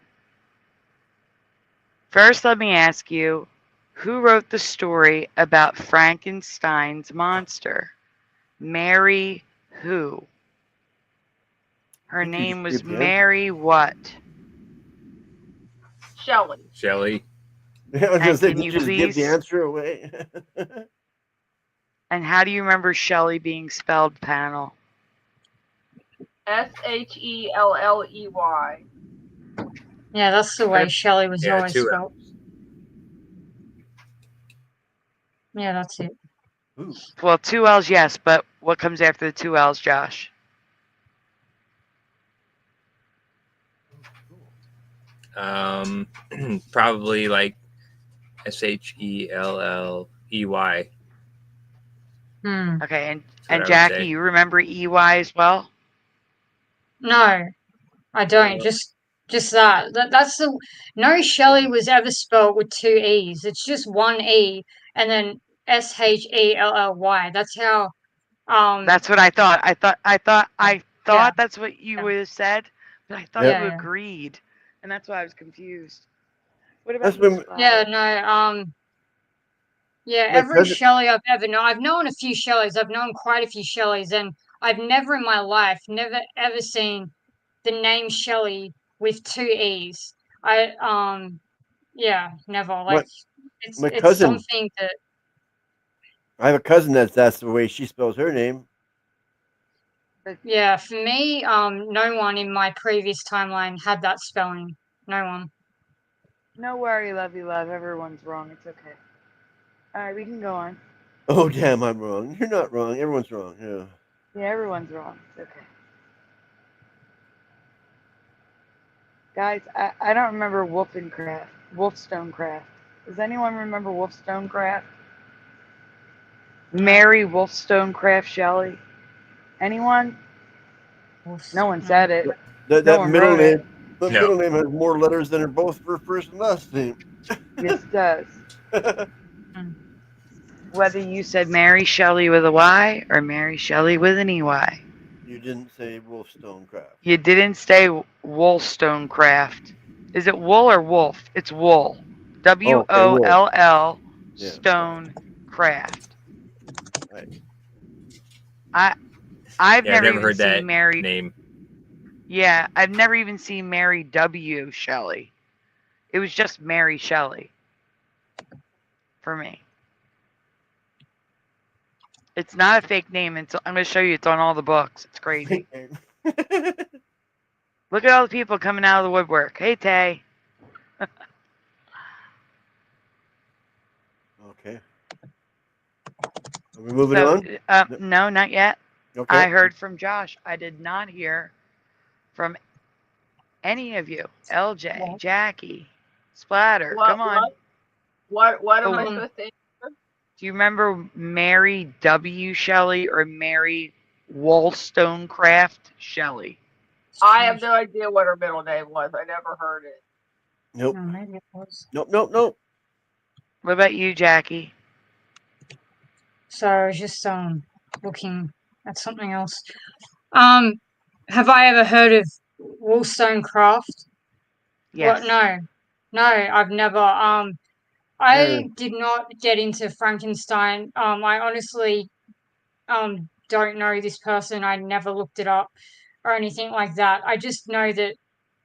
S1: First, let me ask you, who wrote the story about Frankenstein's monster? Mary who? Her name was Mary what?
S6: Shelley.
S11: Shelley.
S2: I was going to say, did you just give the answer away?
S1: And how do you remember Shelley being spelled, panel?
S6: Shelley.
S5: Yeah, that's the way Shelley was always spelled. Yeah, that's it.
S2: Ooh.
S1: Well, 2 L's, yes, but what comes after the 2 L's, Josh?
S11: Probably like Shelley.
S1: Okay, and Jackie, you remember EY as well?
S5: No, I don't. Just that. That's the no Shelley was ever spelled with 2 E's. It's just 1 E and then Shelley. That's how.
S1: That's what I thought. I thought that's what you would have said, but I thought you agreed, and that's why I was confused. What about this?
S5: Yeah, no. Yeah,
S2: My
S5: every
S2: cousin.
S5: Shelley I've ever known, I've known a few Shelleys. I've known quite a few Shelleys, and I've never in my life, never ever seen the name Shelley with two E's. Yeah, never. Like
S2: My
S5: it's
S2: cousin.
S5: something that.
S2: I have a cousin that's the way she spells her name.
S5: Yeah, for me, no one in my previous timeline had that spelling. No one.
S1: No worry, lovey love. Everyone's wrong. It's okay. All right, we can go on.
S2: Oh damn, I'm wrong. You're not wrong. Everyone's wrong. Yeah.
S1: Yeah, everyone's wrong. It's okay. Guys, I don't remember Wolfstonecraft. Does anyone remember Wolfstonecraft? Mary Wollstonecraft Shelley? Anyone? No one said it.
S2: That
S1: No
S2: that
S1: one
S2: middle
S1: wrote it.
S2: name. The
S11: No.
S2: middle name has more letters than her both first and last name.
S1: Yes, it does. Whether you said Mary Shelley with a Y or Mary Shelley with an EY.
S2: You didn't say Wolfstonecraft.
S1: You didn't say Wollstonecraft. Is it wool or wolf? It's wool. WOLL
S2: Yeah.
S1: Stonecraft.
S2: Right.
S1: I've
S11: Yeah, I've
S1: never
S11: never
S1: even
S11: heard that
S1: seen Mary.
S11: name.
S1: Yeah, I've never even seen Mary W. Shelley. It was just Mary Shelley for me. It's not a fake name. I'm going to show you. It's on all the books. It's crazy. Look at all the people coming out of the woodwork. Hey, Tay.
S2: Okay. Are we moving on?
S1: No, not yet.
S2: Okay.
S1: I heard from Josh. I did not hear from any of you. LJ, Jackie, Splatter. Come on.
S6: What am I supposed to answer?
S1: Do you remember Mary W. Shelley or Mary Wollstonecraft Shelley?
S6: I have no idea what her middle name was. I never heard it.
S2: Nope.
S5: No, maybe it was.
S2: Nope.
S1: What about you, Jackie?
S5: So I was just looking at something else. Have I ever heard of Wollstonecraft?
S1: Yes.
S5: No, I've never. I did not get into Frankenstein. I honestly don't know this person. I never looked it up or anything like that. I just know that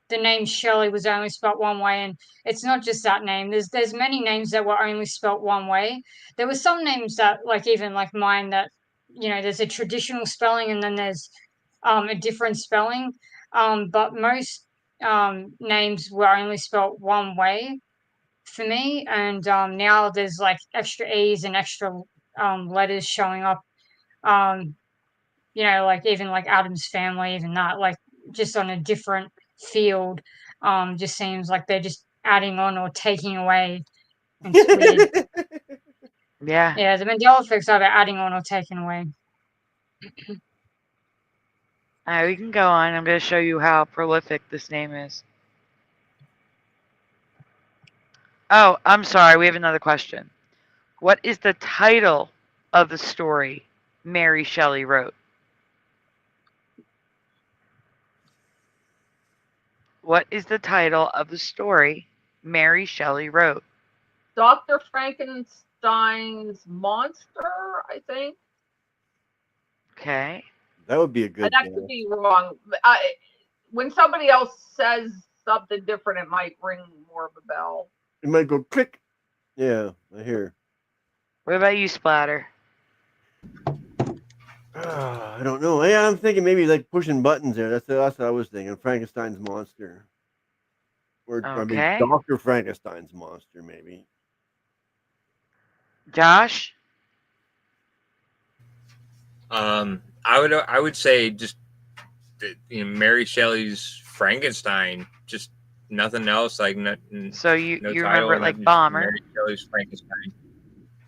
S5: the name Shelley was only spelt one way, and it's not just that name. There's many names that were only spelt one way. There were some names that, like even like mine, that there's a traditional spelling and then there's a different spelling. But most names were only spelt one way for me, and now there's like extra E's and extra letters showing up. Like even like Adam's family, even that, like just on a different field, just seems like they're just adding on or taking away. It's weird.
S1: Yeah.
S5: Yeah, the Mandela effect's either adding on or taking away.
S1: All right, we can go on. I'm going to show you how prolific this name is. Oh, I'm sorry. We have another question. What is the title of the story Mary Shelley wrote? What is the title of the story Mary Shelley wrote?
S6: Dr. Frankenstein's monster, I think.
S1: Okay.
S2: That would be a good.
S6: And that could be wrong. When somebody else says something different, it might ring more of a bell.
S2: It might go click. Yeah, I hear.
S1: What about you, Splatter?
S2: I don't know. Yeah, I'm thinking maybe like pushing buttons there. That's what I was thinking. Frankenstein's monster. Or I mean, Dr. Frankenstein's monster, maybe.
S1: Josh?
S11: I would say just Mary Shelley's Frankenstein, just nothing else. Like
S1: so you remember it like Bomber?
S11: Mary Shelley's Frankenstein.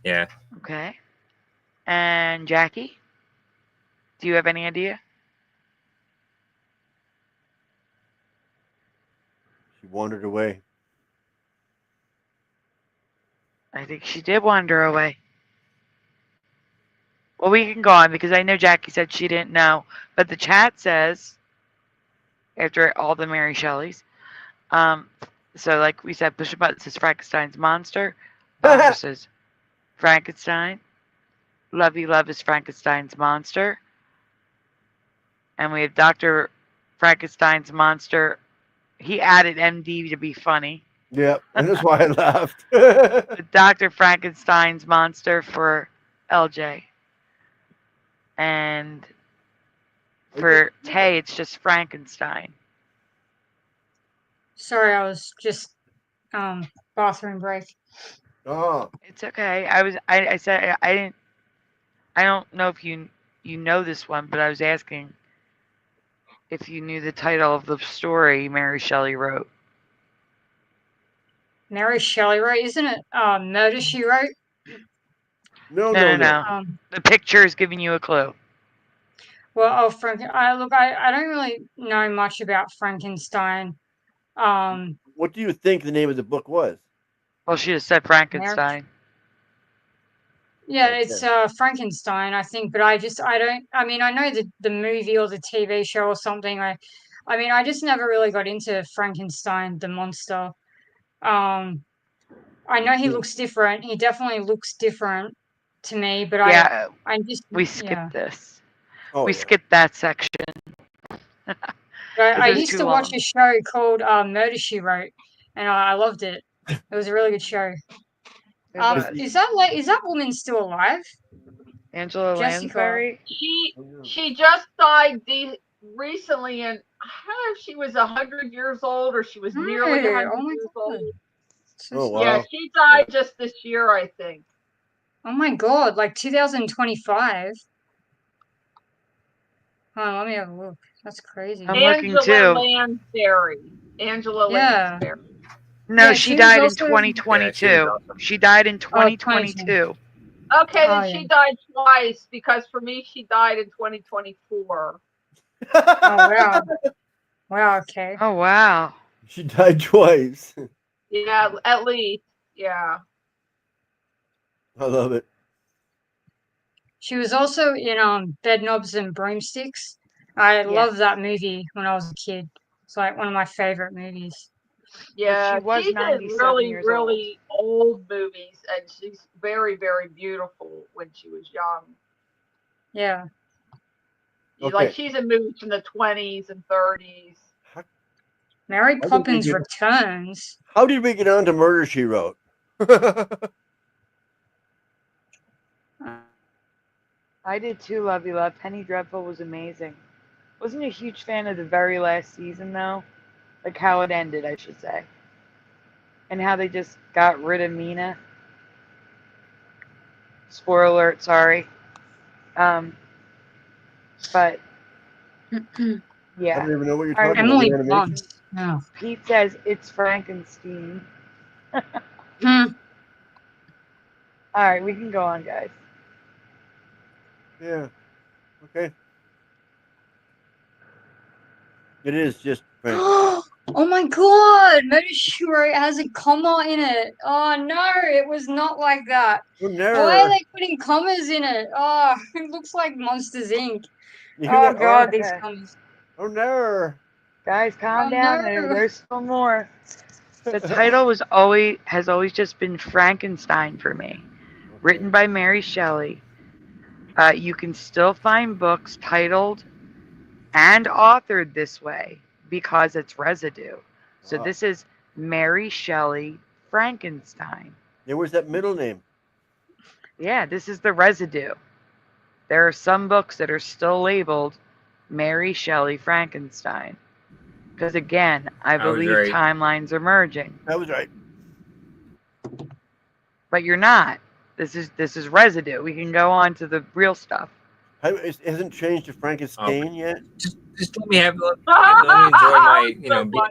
S11: Yeah.
S1: Okay. And Jackie, do you have any idea?
S2: She wandered away.
S1: I think she did wander away. Well, we can go on because I know Jackie said she didn't know. But the chat says, after all the Mary Shelleys, so like we said, push a button says Frankenstein's monster. Bomber says Frankenstein. Lovey Love is Frankenstein's monster. And we have Dr. Frankenstein's monster. He added MD to be funny.
S2: Yep, and that's why I laughed.
S1: Dr. Frankenstein's monster for LJ. And for Tay, it's just Frankenstein.
S5: Sorry, I was just bathroom break.
S2: Oh,
S1: it's okay. I said I didn't. I don't know if you know this one, but I was asking if you knew the title of the story Mary Shelley wrote.
S5: Mary Shelley wrote, isn't it? Murder She Wrote.
S2: No.
S1: The picture is giving you a clue.
S5: Well, I don't really know much about Frankenstein.
S2: What do you think the name of the book was?
S1: Well, she just said Frankenstein.
S5: Yeah, it's Frankenstein, I think, but I mean, I know the movie or the TV show or something. I mean, I just never really got into Frankenstein, the monster. I know he looks different. He definitely looks different to me, but
S1: we skipped this.
S2: Oh,
S1: we skipped that section.
S5: I used to watch a show called Murder She Wrote, and I loved it. It was a really good show. Is that woman still alive?
S1: Angela Lansbury?
S6: She just died recently, and I don't know if she was 100 years old or she was nearly 100 years old.
S2: Oh, wow.
S6: Yeah, she died just this year, I think.
S5: Oh my god, like 2025. Let me have a look. That's crazy.
S1: I'm looking too.
S6: Angela Lansbury.
S1: No, she died in 2022. She died in 2022.
S6: Okay, then she died twice, because for me, she died in 2024.
S5: Oh, wow. Wow, okay.
S1: Oh, wow.
S2: She died twice.
S6: Yeah, at least. Yeah.
S2: I love it.
S5: She was also in Bedknobs and Broomsticks. I loved that movie when I was a kid. It's like one of my favorite movies.
S6: Yeah,
S1: she was
S6: she's in
S1: 97 years
S6: really old movies, and she's very, very beautiful when she was young.
S5: Yeah.
S2: Okay.
S6: Like, she's in movies from the 20s and 30s.
S5: Mary Poppins Returns.
S2: How did we get on to Murder, She Wrote?
S1: I did too, Lovey Love. Penny Dreadful was amazing. Wasn't a huge fan of the very last season, though. Like how it ended, I should say. And how they just got rid of Mina. Spoiler alert, sorry. But yeah.
S2: I don't even know what you're talking
S5: Emily
S2: about.
S5: Blunt. No.
S1: Pete says it's Frankenstein. Alright, we can go on, guys.
S2: Yeah. Okay. It is just
S5: Oh my god! Murder She Wrote has a comma in it. Oh no, it was not like that.
S2: Oh, no.
S5: Why are they putting commas in it? Oh, it looks like Monsters Inc.
S2: Oh
S5: god, these commas.
S2: Oh no.
S1: Guys, calm down.
S5: No.
S1: There's still more. The title has always just been Frankenstein for me. Written by Mary Shelley. You can still find books titled and authored this way because it's residue. So this is Mary Shelley Frankenstein.
S2: Yeah, where's that middle name?
S1: Yeah, this is the residue. There are some books that are still labeled Mary Shelley Frankenstein. Because again, I believe timelines are merging.
S2: That was right.
S1: But you're not. This is residue. We can go on to the real stuff.
S2: It hasn't changed to Frankenstein yet.
S11: Just let me have. Let me enjoy my,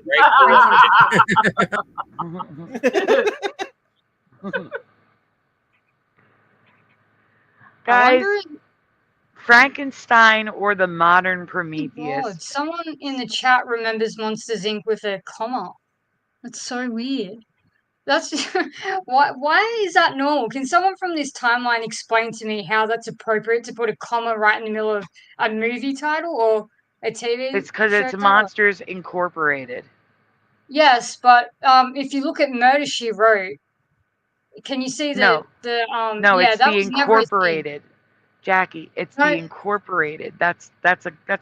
S1: Guys, Frankenstein or the modern Prometheus.
S5: God, someone in the chat remembers Monsters Inc. with a comma. That's so weird. That's why is that normal? Can someone from this timeline explain to me how that's appropriate to put a comma right in the middle of a movie title or a TV?
S1: It's because it's Monsters Incorporated.
S5: Yes, but if you look at Murder, She Wrote, Can you see
S1: No.
S5: the
S1: No,
S5: yeah,
S1: it's
S5: that
S1: the
S5: was never a thing.
S1: incorporated. Jackie, it's
S5: No.
S1: the incorporated. That's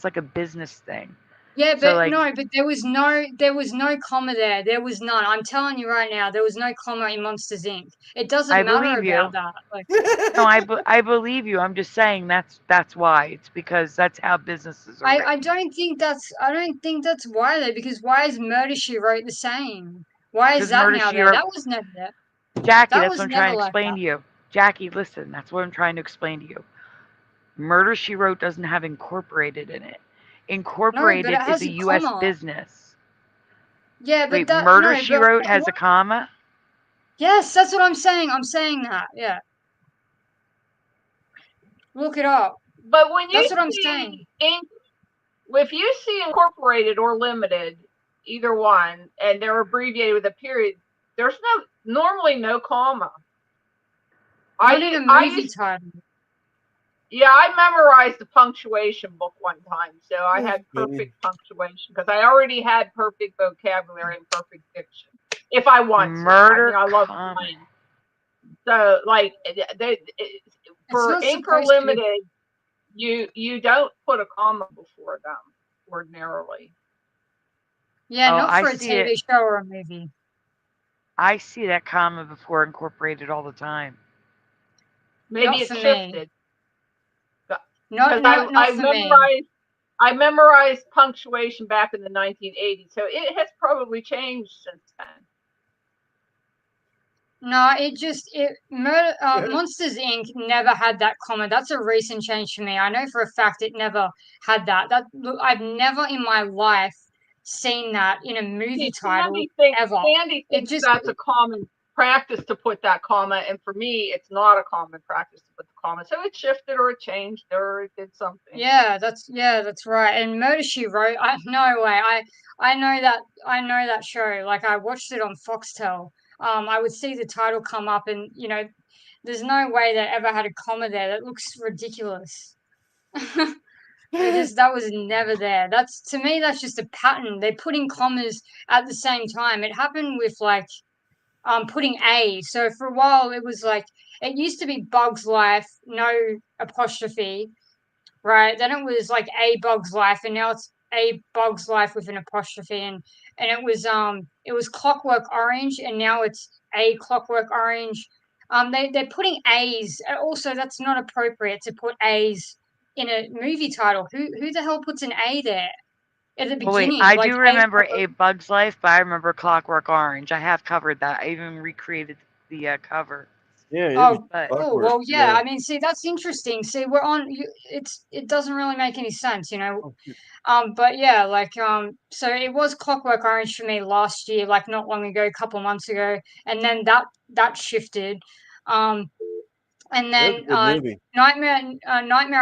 S1: like a business thing.
S5: Yeah,
S1: So,
S5: but
S1: like,
S5: no, but there was no comma there. There was none. I'm telling you right now, there was no comma in Monsters Inc. It doesn't
S1: I
S5: matter
S1: believe you.
S5: about that. Like,
S1: No, I believe you. I'm just saying that's why. It's because that's how businesses are written.
S5: I don't think that's why though, because why is Murder She Wrote the same? Why is
S1: Because
S5: that
S1: Murder,
S5: now
S1: She
S5: there?
S1: Wrote.
S5: That was never there.
S1: Jackie,
S5: That
S1: that's
S5: was
S1: what I'm
S5: never
S1: trying to
S5: like
S1: explain
S5: that.
S1: to you. Jackie, listen, that's what I'm trying to explain to you. Murder, She Wrote doesn't have incorporated in it.
S5: No, but
S1: Incorporated
S5: it
S1: is
S5: has
S1: a
S5: a
S1: U.S.
S5: comma.
S1: business.
S5: Yeah, but
S1: Wait,
S5: that
S1: Murder,
S5: no,
S1: She
S5: but
S1: Wrote has a comma?
S5: yes, that's what I'm saying. I'm saying that. Yeah. Look it up.
S6: But when you
S5: That's what I'm saying.
S6: see if you see incorporated or limited, either one, and they're abbreviated with a period, there's normally no comma.
S5: Not in a movie title.
S6: Yeah, I memorized the punctuation book one time, so I had perfect punctuation because I already had perfect vocabulary and perfect diction. If I want
S1: Murder,
S6: to, I love playing. So, like, for Inc. or Limited, you don't put a comma before them ordinarily.
S5: Yeah,
S1: Oh,
S5: not for
S1: I
S5: a
S1: see
S5: TV
S1: it.
S5: show or a movie.
S1: I see that comma before incorporated all the time.
S6: Maybe
S5: Not
S6: it's
S5: for me.
S6: shifted.
S5: Not for me.
S6: I memorized punctuation back in the 1980s, so it has probably changed since then.
S5: No, Monsters Inc. never had that comma. That's a recent change for me. I know for a fact it never had that. I've never in my life seen that in a movie title ever.
S6: Sandy thinks that's a common practice to put that comma, and for me, it's not a common practice to put the comma. So it shifted or it changed or it did something.
S5: Yeah, that's right. And Murder She Wrote, no way. I know that show. Like I watched it on Foxtel. I would see the title come up, and there's no way they ever had a comma there. That looks ridiculous. That was never there. To me, that's just a pattern. They're putting commas at the same time. It happened with like putting A. So for a while it was like it used to be Bug's Life, no apostrophe, right? Then it was like A Bug's Life, and now it's A Bug's Life with an apostrophe, and it was Clockwork Orange, and now it's A Clockwork Orange. They're putting A's. Also, that's not appropriate to put A's in a movie title. Who the hell puts an A there at the beginning?
S1: Wait, I do remember A Bug's Life, but I remember Clockwork Orange. I have covered that. I even recreated the cover.
S2: Yeah.
S5: Oh, well, yeah. I mean, see, that's interesting. See, we're on. It doesn't really make any sense, But yeah, like so it was Clockwork Orange for me last year, like not long ago, a couple of months ago, and then that shifted, and then Nightmare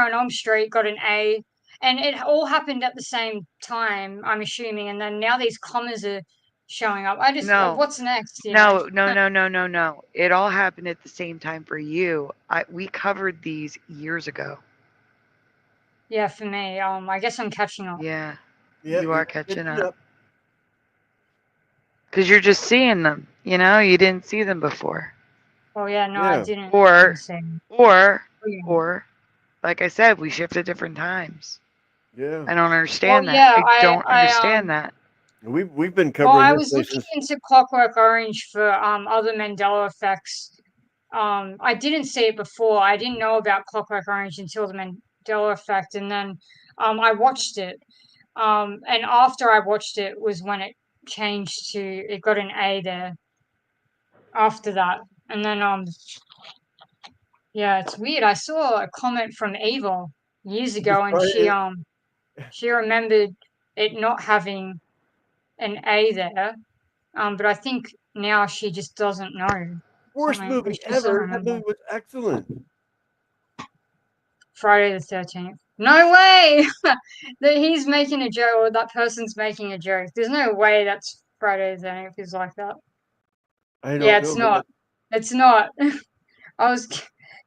S5: on Elm Street got an A, and it all happened at the same time, I'm assuming, and then now these commas are showing up. What's next?
S1: No. It all happened at the same time for you. We covered these years ago.
S5: Yeah, for me. I guess I'm catching up.
S1: Yeah, you are catching up. Because you're just seeing them. You didn't see them before.
S5: Oh yeah, no, I didn't.
S1: Or, like I said, we shift at different times.
S2: Yeah.
S1: I don't understand that. Yeah, I don't understand that.
S2: We've been covering.
S5: Well, I was looking into Clockwork Orange for other Mandela effects. I didn't see it before. I didn't know about Clockwork Orange until the Mandela effect, and then I watched it. And after I watched it was when it changed to it got an A there. After that, and then yeah, it's weird. I saw a comment from Eva years ago, and she remembered it not having an A there. But I think now she just doesn't know.
S2: Worst movie ever. That movie was excellent.
S5: Friday the 13th. No way that he's making a joke, or that person's making a joke. There's no way that's Friday the 13th is like that. Yeah, it's not. It's not.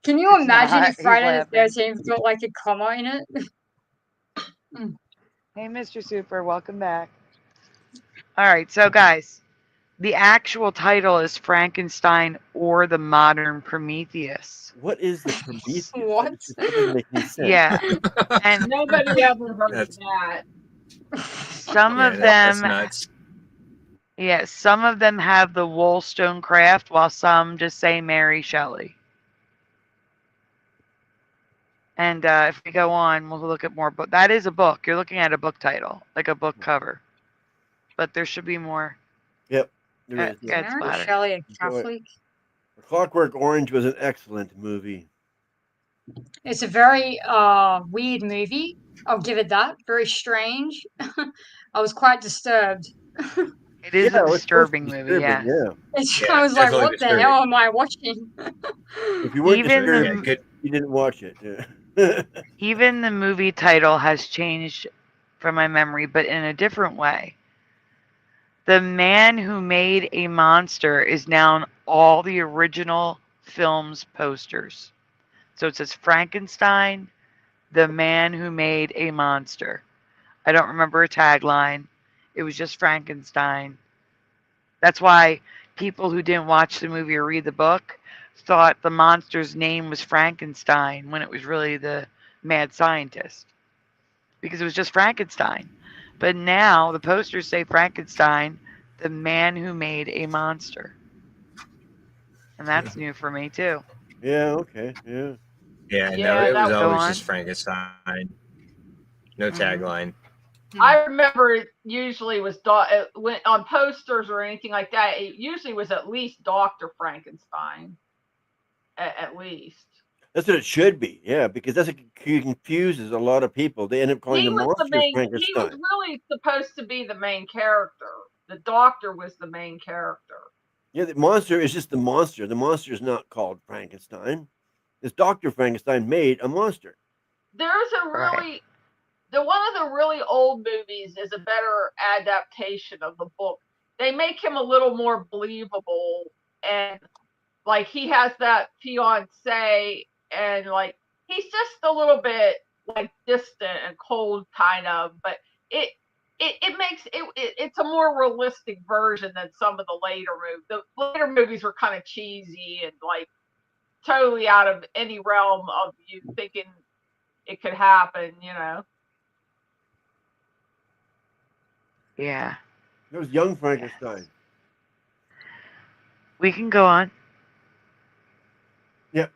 S5: Can you imagine if Friday the 13th got like a comma in it?
S1: Hey, Mr. Super, welcome back. All right, so guys, The actual title is Frankenstein or the Modern Prometheus.
S2: What is the Prometheus?
S5: What?
S2: That doesn't make any sense.
S1: Yeah. And
S6: Nobody ever heard
S11: That's-
S6: that.
S1: some
S11: Yeah,
S1: of
S11: that's
S1: them
S11: nuts.
S1: yeah, some of them have the Wollstonecraft while some just say Mary Shelley. And if we go on, we'll look at more. But that is a book. You're looking at a book title, like a book cover. But there should be more.
S2: Yep, there is.
S1: Cat
S5: Mary
S1: splatter.
S5: Shelley, a Catholic.
S2: Clockwork Orange was an excellent movie.
S5: It's a very weird movie. I'll give it that. Very strange. I was quite disturbed.
S1: It is
S2: Yeah,
S1: a
S2: it was supposed to
S1: disturbing
S2: be
S1: movie,
S2: disturbing,
S1: yes.
S11: Yeah,
S5: I was like,
S11: definitely
S5: what the
S11: disturbing.
S5: hell am I watching?
S2: If you weren't
S1: Even
S2: disturbed,
S1: the
S11: good.
S2: you didn't watch it. Yeah.
S1: even the movie title has changed from my memory, but in a different way. The Man Who Made a Monster is now on all the original film's posters. So it says Frankenstein, the Man Who Made a Monster. I don't remember a tagline. It was just Frankenstein. That's why people who didn't watch the movie or read the book thought the monster's name was Frankenstein when it was really the mad scientist. Because it was just Frankenstein. But now the posters say Frankenstein, the Man Who Made a Monster. And that's new for me too.
S2: Yeah, okay, yeah.
S11: Yeah,
S6: Yeah,
S11: no, it was
S6: that-
S1: Go
S11: always
S1: on.
S11: just Frankenstein. No
S1: Mhm.
S11: tagline.
S6: I remember it usually was when on posters or anything like that. It usually was at least Dr. Frankenstein, at least.
S2: That's what it should be. Yeah, because that's what confuses a lot of people. They end up calling
S6: He
S2: the
S6: was the
S2: monster
S6: main. He
S2: Frankenstein.
S6: was really supposed to be the main character. The doctor was the main character.
S2: Yeah, the monster is just the monster. The monster is not called Frankenstein. It's Dr. Frankenstein made a monster.
S6: There's a really one of the really old movies is a better adaptation of the book. They make him a little more believable, and like he has that fiance, and like he's just a little bit like distant and cold kind of, but it makes it's a more realistic version than some of the later movies. The later movies were kind of cheesy and like totally out of any realm of you thinking it could happen, you know.
S1: Yeah.
S2: It was young Frankenstein.
S1: We can go on.
S2: Yep.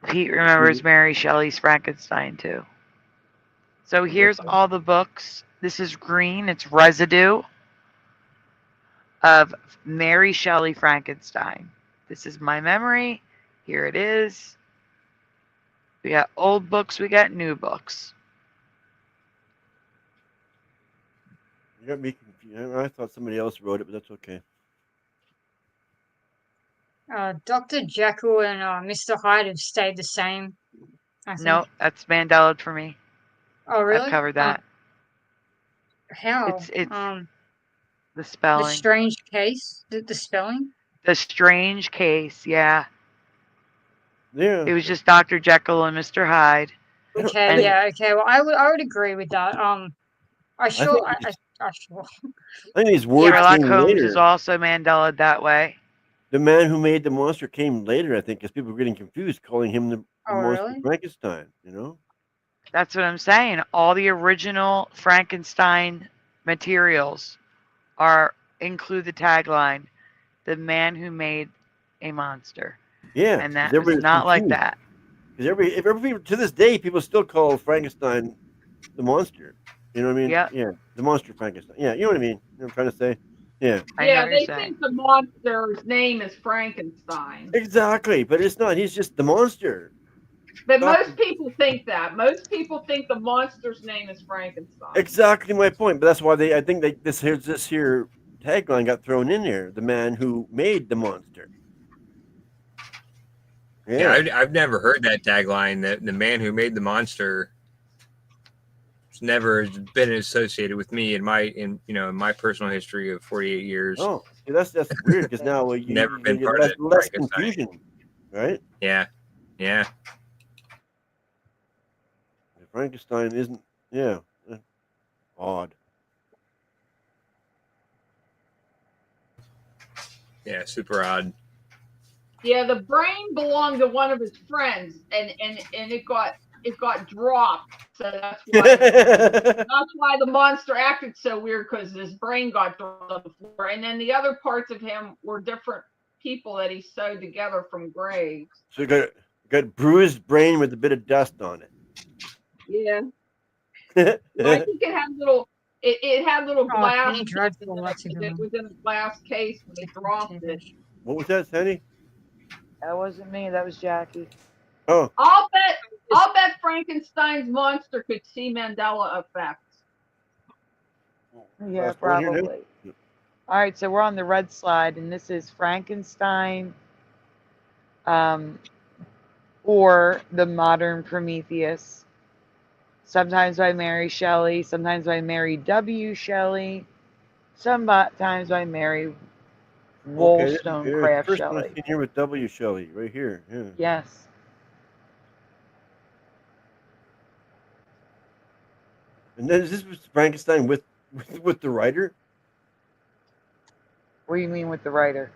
S1: Pete remembers Mary Shelley's Frankenstein too. So here's all the books. This is green. It's residue of Mary Shelley Frankenstein. This is my memory. Here it is. We got old books. We got new books.
S2: You got me confused. I thought somebody else wrote it, but that's okay.
S5: Dr. Jekyll and Mr. Hyde have stayed the same. I think.
S1: No, that's Mandela for me.
S5: Oh, really?
S1: I've covered that.
S5: How?
S1: It's the
S5: The
S1: spelling.
S5: strange case. The spelling.
S1: The strange case. Yeah.
S2: Yeah.
S1: It was just Dr. Jekyll and Mr. Hyde.
S5: Okay.
S1: And-
S5: Yeah. Okay. Well, I would agree with that. I sure.
S2: I think these words
S1: Sherlock
S2: came
S1: Holmes
S2: later.
S1: is also Mandela that way.
S2: The Man Who Made the Monster came later, I think, because people were getting confused, calling him the monster
S5: really?
S2: Frankenstein. You know.
S1: That's what I'm saying. All the original Frankenstein materials include the tagline, "The Man Who Made a Monster."
S2: Yeah,
S1: And that was not like that.
S2: Because to this day, people still call Frankenstein the monster. You know what I mean?
S1: Yep.
S2: Yeah, the monster Frankenstein. Yeah, you know what I mean? You know what I'm trying to say? Yeah.
S6: Yeah, they think the monster's name is Frankenstein.
S2: Exactly, but it's not. He's just the monster.
S6: But most people think that. Most people think the monster's name is Frankenstein.
S2: Exactly my point. But that's why I think this here tagline got thrown in there. The Man Who Made the Monster.
S11: Yeah, I've never heard that tagline. That the Man Who Made the Monster. It's never been associated with me in my personal history of 48 years.
S2: Oh, see, that's weird because now you
S11: never been
S2: get
S11: part of
S2: less
S11: Frankenstein.
S2: confusion, right?
S11: Yeah.
S2: Frankenstein isn't. Yeah, odd.
S11: Yeah, super odd.
S6: Yeah, the brain belonged to one of his friends, and it got dropped. So that's why the monster acted so weird, because his brain got dropped on the floor, and then the other parts of him were different people that he sewed together from graves.
S2: So you got bruised brain with a bit of dust on it.
S6: Yeah. Well, I think it had little. It had little glass.
S5: Penny Dreadful, that's a good
S6: It
S5: one.
S6: was in a glass case when they dropped it.
S2: What was that, Sandy?
S1: That wasn't me. That was Jackie.
S2: Oh.
S6: I'll bet Frankenstein's monster could see Mandela effects.
S1: Yeah, probably. All right, so we're on the red slide, and this is Frankenstein, or the modern Prometheus. Sometimes by Mary Shelley, sometimes by Mary W. Shelley, sometimes by Mary Wollstonecraft
S2: First
S1: Shelley.
S2: one seen here with W. Shelley, right here. Yeah.
S1: Yes.
S2: And then is this Frankenstein with the writer?
S1: What do you mean with the writer?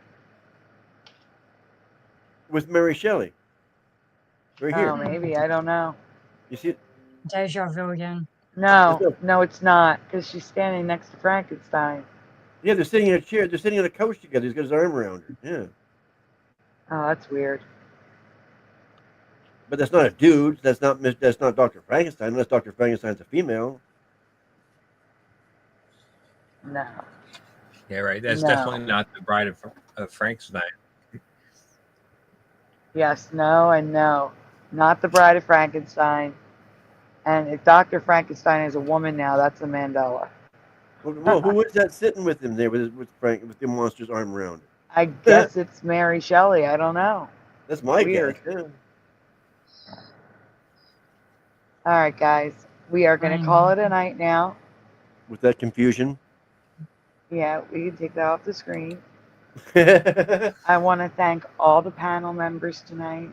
S2: With Mary Shelley. Right here.
S1: Oh, maybe. I don't know.
S2: You see it?
S5: Deja vu again.
S1: No, it's not, because she's standing next to Frankenstein.
S2: Yeah, they're sitting in a chair. They're sitting on a couch together. He's got his arm around her. Yeah.
S1: Oh, that's weird.
S2: But that's not a dude. That's not Dr. Frankenstein. Unless Dr. Frankenstein's a female.
S1: No.
S11: Yeah, right. That's definitely not the bride of Frankenstein.
S1: Yes, no, and no. Not the bride of Frankenstein. And if Dr. Frankenstein is a woman now, that's a Mandela.
S2: Well, who is that sitting with him there with the monster's arm around her?
S1: I guess it's Mary Shelley. I don't know.
S2: That's my
S1: Weird.
S2: guess. Yeah.
S1: All right, guys. We are going to call it a night now.
S2: With that confusion.
S1: Yeah, we can take that off the screen. I want to thank all the panel members tonight.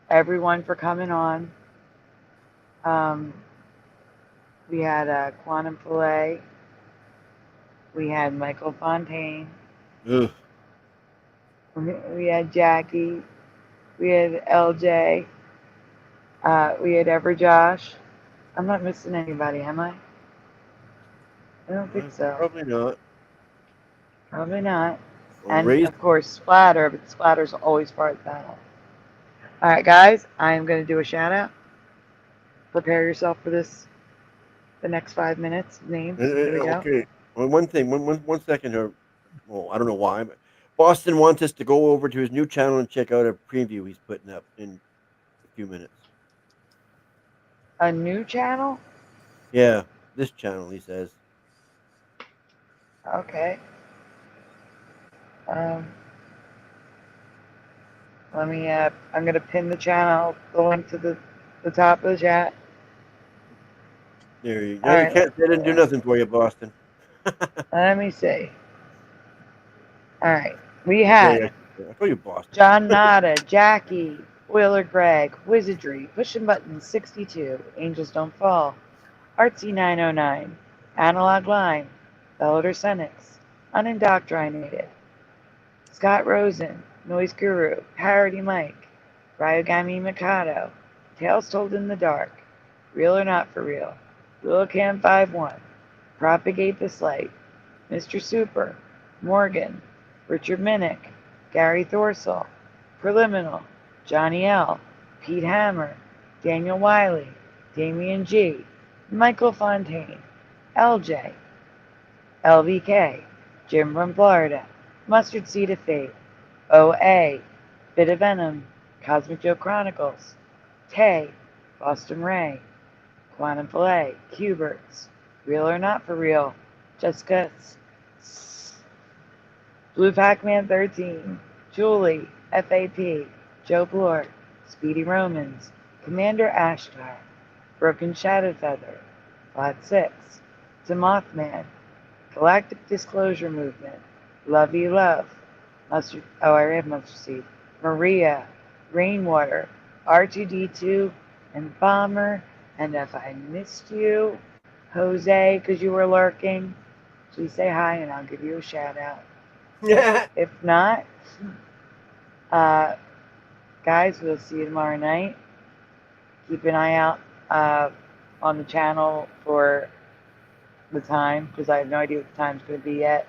S1: Everyone for coming on. We had Quantum Filet. We had Michael Fontaine.
S2: Ugh.
S1: We had Jackie. We had LJ. We had Ever Josh. I'm not missing anybody, am I? I don't think so.
S2: Probably not.
S1: Probably not.
S2: Well,
S1: And of course, Splatter, but Splatter's always part of the panel. All right, guys, I'm going to do a shout out. Prepare yourself for this. The next 5 minutes. Names. Here we go.
S2: Okay. Well, one thing. One second here. Well, I don't know why, but Boston wants us to go over to his new channel and check out a preview he's putting up in a few minutes.
S1: A new channel?
S2: Yeah, this channel, he says.
S1: Okay. Let me, I'm going to pin the channel, the link to the top of the chat.
S2: There you go.
S1: Right,
S2: They didn't do nothing for you, Boston.
S1: Let me see. All right. We had
S2: I call you Boston.
S1: John Nada, Jackie, Wheeler Greg, Wizardry, Pushing Buttons 62, Angels Don't Fall, Artsy 909, Analog Line, Bellator Senix, Unindoctrinated, Scott Rosen, Noise Guru, Parody Mike, Ryogami Mikado, Tales Told in the Dark, Real or Not for Real, Willowcam 51, Propagate This Light, Mr. Super, Morgan, Richard Minnick, Gary Thorsall, Preliminal, Johnny L, Pete Hammer, Daniel Wiley, Damian G, Michael Fontaine, LJ, LVK, Jim from Florida, Mustard Seed of Fate, OA, Bit of Venom, Cosmic Joe Chronicles, Tay, Boston Ray, Quantum Filet, Cuberts, Real or Not for Real, Jessica, Blue Pac-Man 13, Julie, FAP, Joe Blore, Speedy Romans, Commander Ashtar, Broken Shadow Feather, Flat 6, To Mothman, Galactic Disclosure Movement, Love You Love, Mustard, I already have Mustard Seed, Maria, Rainwater, R2D2, and Bomber, and if I missed you, Jose, because you were lurking, please say hi and I'll give you a shout out. If not, guys, we'll see you tomorrow night. Keep an eye out on the channel for the time, because I have no idea what the time's going to be yet.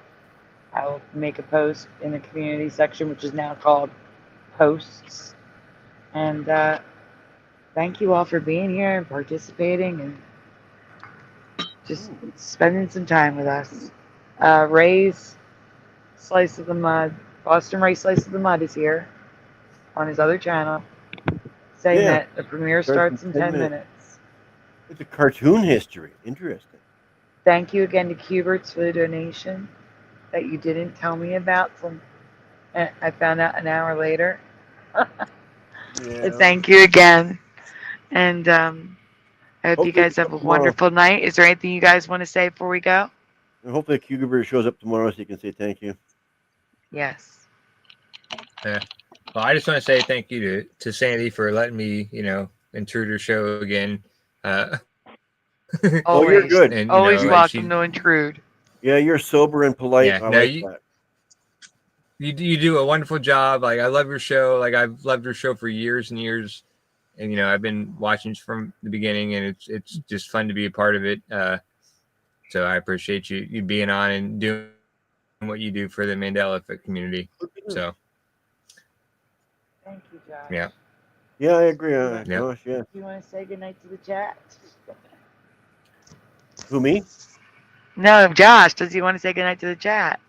S1: I will make a post in the community section, which is now called Posts. And thank you all for being here and participating and just spending some time with us. Ray's Slice of the Mud, Boston Ray Slice of the Mud is here on his other channel, saying that the premiere starts in 10 minutes.
S2: It's a cartoon history. Interesting.
S1: Thank you again to Cuberts for the donation that you didn't tell me about. I found out an hour later. Thank you again. And I hope you guys have a wonderful night. Is there anything you guys want to say before we go?
S2: And hopefully Cuber shows up tomorrow so you can say thank you.
S1: Yes.
S11: Yeah. Well, I just want to say thank you to Sandy for letting me, intrude her show again.
S1: Always,
S2: you're good.
S11: And,
S1: always welcome to intrude.
S2: Yeah, you're sober and polite.
S11: Yeah,
S2: I like that.
S11: You do a wonderful job. Like, I love your show. Like, I've loved your show for years and years. And, I've been watching from the beginning, and it's just fun to be a part of it. So I appreciate you being on and doing what you do for the Mandela Effect community. So.
S1: Thank you, Josh.
S11: Yeah.
S2: Yeah, I agree.
S1: Josh, yeah. Do you want to say goodnight to the chat?
S2: Who, me?
S1: No, Josh. Does he want to say goodnight to the chat?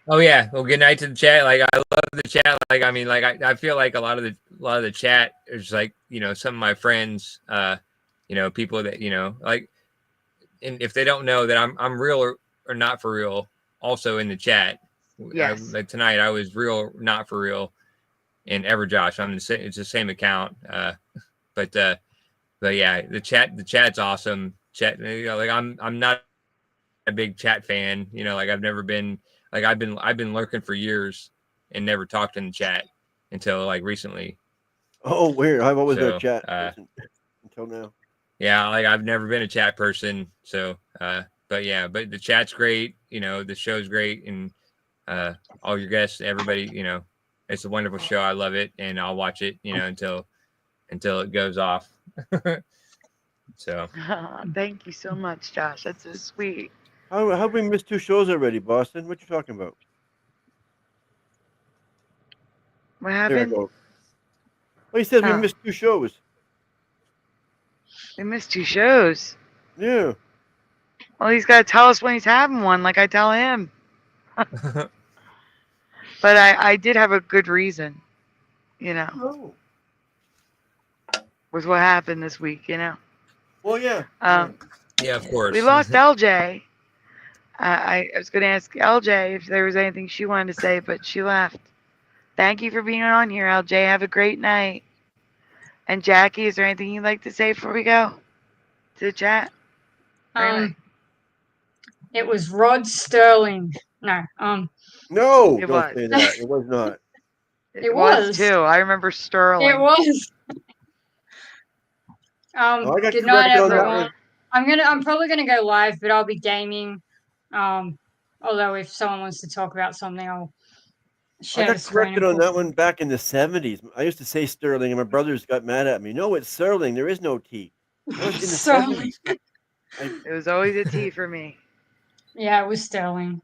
S11: Oh yeah. Well, good night to the chat. Like, I love the chat. Like, I mean, like, I feel like a lot of the chat is like, some of my friends, people that, like, and if they don't know that I'm real or not for real, also in the chat.
S1: Yes.
S11: Like tonight, I was real, not for real, and Ever Josh. It's the same account. But yeah, the chat's awesome. Chat, like I'm not a big chat fan. Like I've never been. Like I've been lurking for years and never talked in the chat until like recently.
S2: Oh, weird. I've always been a chat person until now.
S11: Yeah, like I've never been a chat person. So, but the chat's great. The show's great, and all your guests, everybody. It's a wonderful show. I love it, and I'll watch it. Until it goes off. So.
S1: Thank you so much, Josh. That's so sweet.
S2: How have we missed 2 shows already, Boston? What you talking about?
S1: What happened?
S2: Well, he says we missed 2 shows.
S1: We missed 2 shows.
S2: Yeah.
S1: Well, he's got to tell us when he's having one, like I tell him. But I did have a good reason,
S2: Oh.
S1: with what happened this week,
S2: Well, yeah.
S11: Yeah, of course.
S1: We lost LJ. I was going to ask LJ if there was anything she wanted to say, but she left. Thank you for being on here, LJ. Have a great night. And Jackie, is there anything you'd like to say before we go to the chat?
S5: It was Rod Sterling. No.
S2: No,
S1: it
S2: don't say that. It was not.
S1: It was too. I remember Sterling.
S5: It was. Good night, everyone. I'm probably gonna go live, but I'll be gaming. Although if someone wants to talk about something, I'll share the screen.
S2: I got corrected on that one back in the 70s. I used to say Sterling, and my brothers got mad at me. No, it's Sterling. There is no T. That was in the 70s.
S1: It was always a T for me.
S5: Yeah, it was Sterling.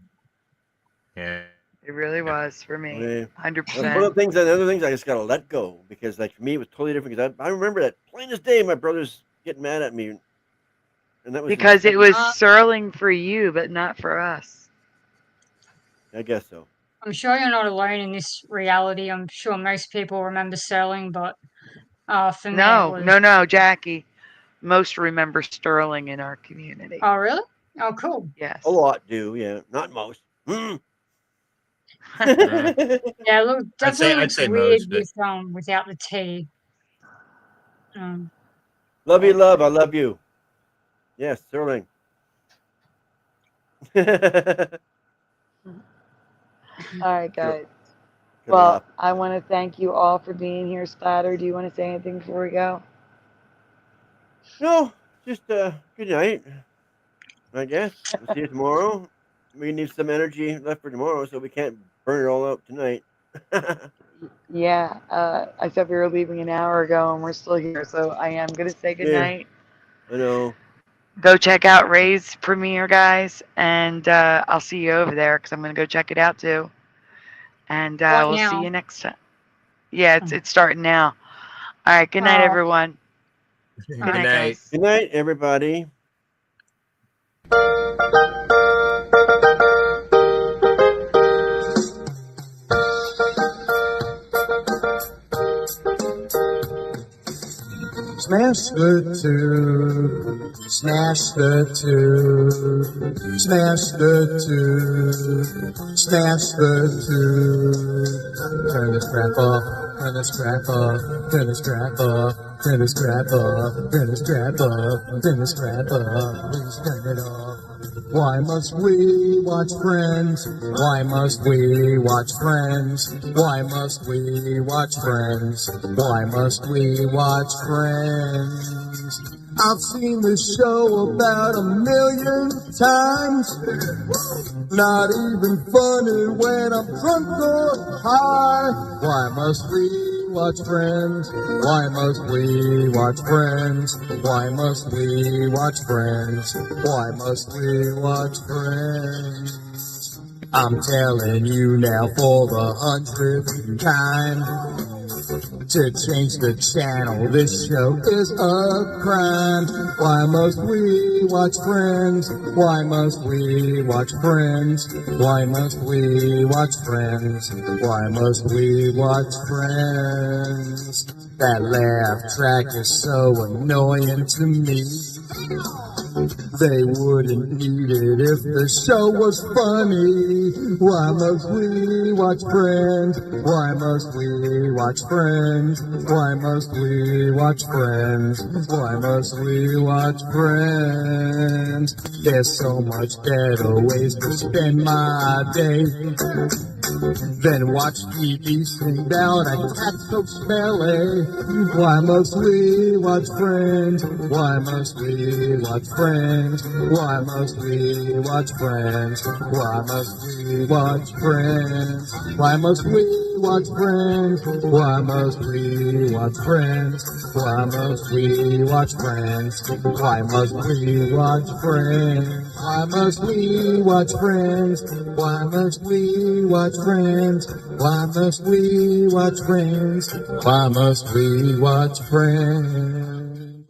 S11: Yeah.
S1: It really was for me. 100%.
S2: One of the things, and other things I just gotta let go, because like for me it was totally different. Because I remember that plain as day, my brothers getting mad at me, and that was
S1: because it was Sterling for you, but not for us.
S2: I guess so.
S5: I'm sure you're not alone in this reality. I'm sure most people remember Sterling, but for me,
S1: no, Jackie. Most remember Sterling in our community.
S5: Oh, really? Oh, cool.
S1: Yes.
S2: A lot do, yeah. Not most.
S5: Yeah, look, definitely
S11: I'd say
S5: weird
S11: most,
S5: with without the T.
S2: Love you, love. I love you. Yes, Sterling.
S1: All right, guys. Well, I want to thank you all for being here. Spatter, do you want to say anything before we go?
S2: No, just good night. I guess. We'll see you tomorrow. we need some energy left for tomorrow, so we can't burn it all out tonight.
S1: Yeah, I said we were leaving an hour ago and we're still here, so I am going to say goodnight.
S2: I know.
S1: Go check out Ray's premiere, guys, and I'll see you over there because I'm going to go check it out too. And we'll see you next time. Yeah, it's starting now. All right, good night, everyone.
S11: Good night.
S2: Good night, everybody.
S13: Smash the tube, smash the tube, smash the tube, smash the tube. Turn the strap off, turn the strap off, turn the strap off, turn the strap off, turn the strap off, turn the strap off. Please turn it off. Why must we watch Friends? Why must we watch Friends? Why must we watch Friends? Why must we watch Friends? I've seen this show about 1,000,000 times. Not even funny when I'm drunk or high. Why must we watch Friends? Why must we watch Friends? Why must we watch Friends? Why must we watch Friends? I'm telling you now for the 100th time. To change the channel, this show is a crime. Why must we watch Friends? Why must we watch Friends? Why must we watch Friends? Why must we watch Friends? That laugh track is so annoying to me. They wouldn't need it if the show was funny. Why must we watch Friends? Why must we watch Friends? Why must we watch Friends? Why must we watch Friends? There's so much better ways to spend my day than watch TV sing down a cat so smelly. Why must we watch Friends? Why must we watch Friends? Why must we watch Friends? Why must we watch Friends? Why must we watch Friends? Why must we watch Friends? Why must we watch Friends? Why must we watch Friends? Why must we watch Friends? Why must we watch Friends? Why must we watch Friends? Why must we watch Friends?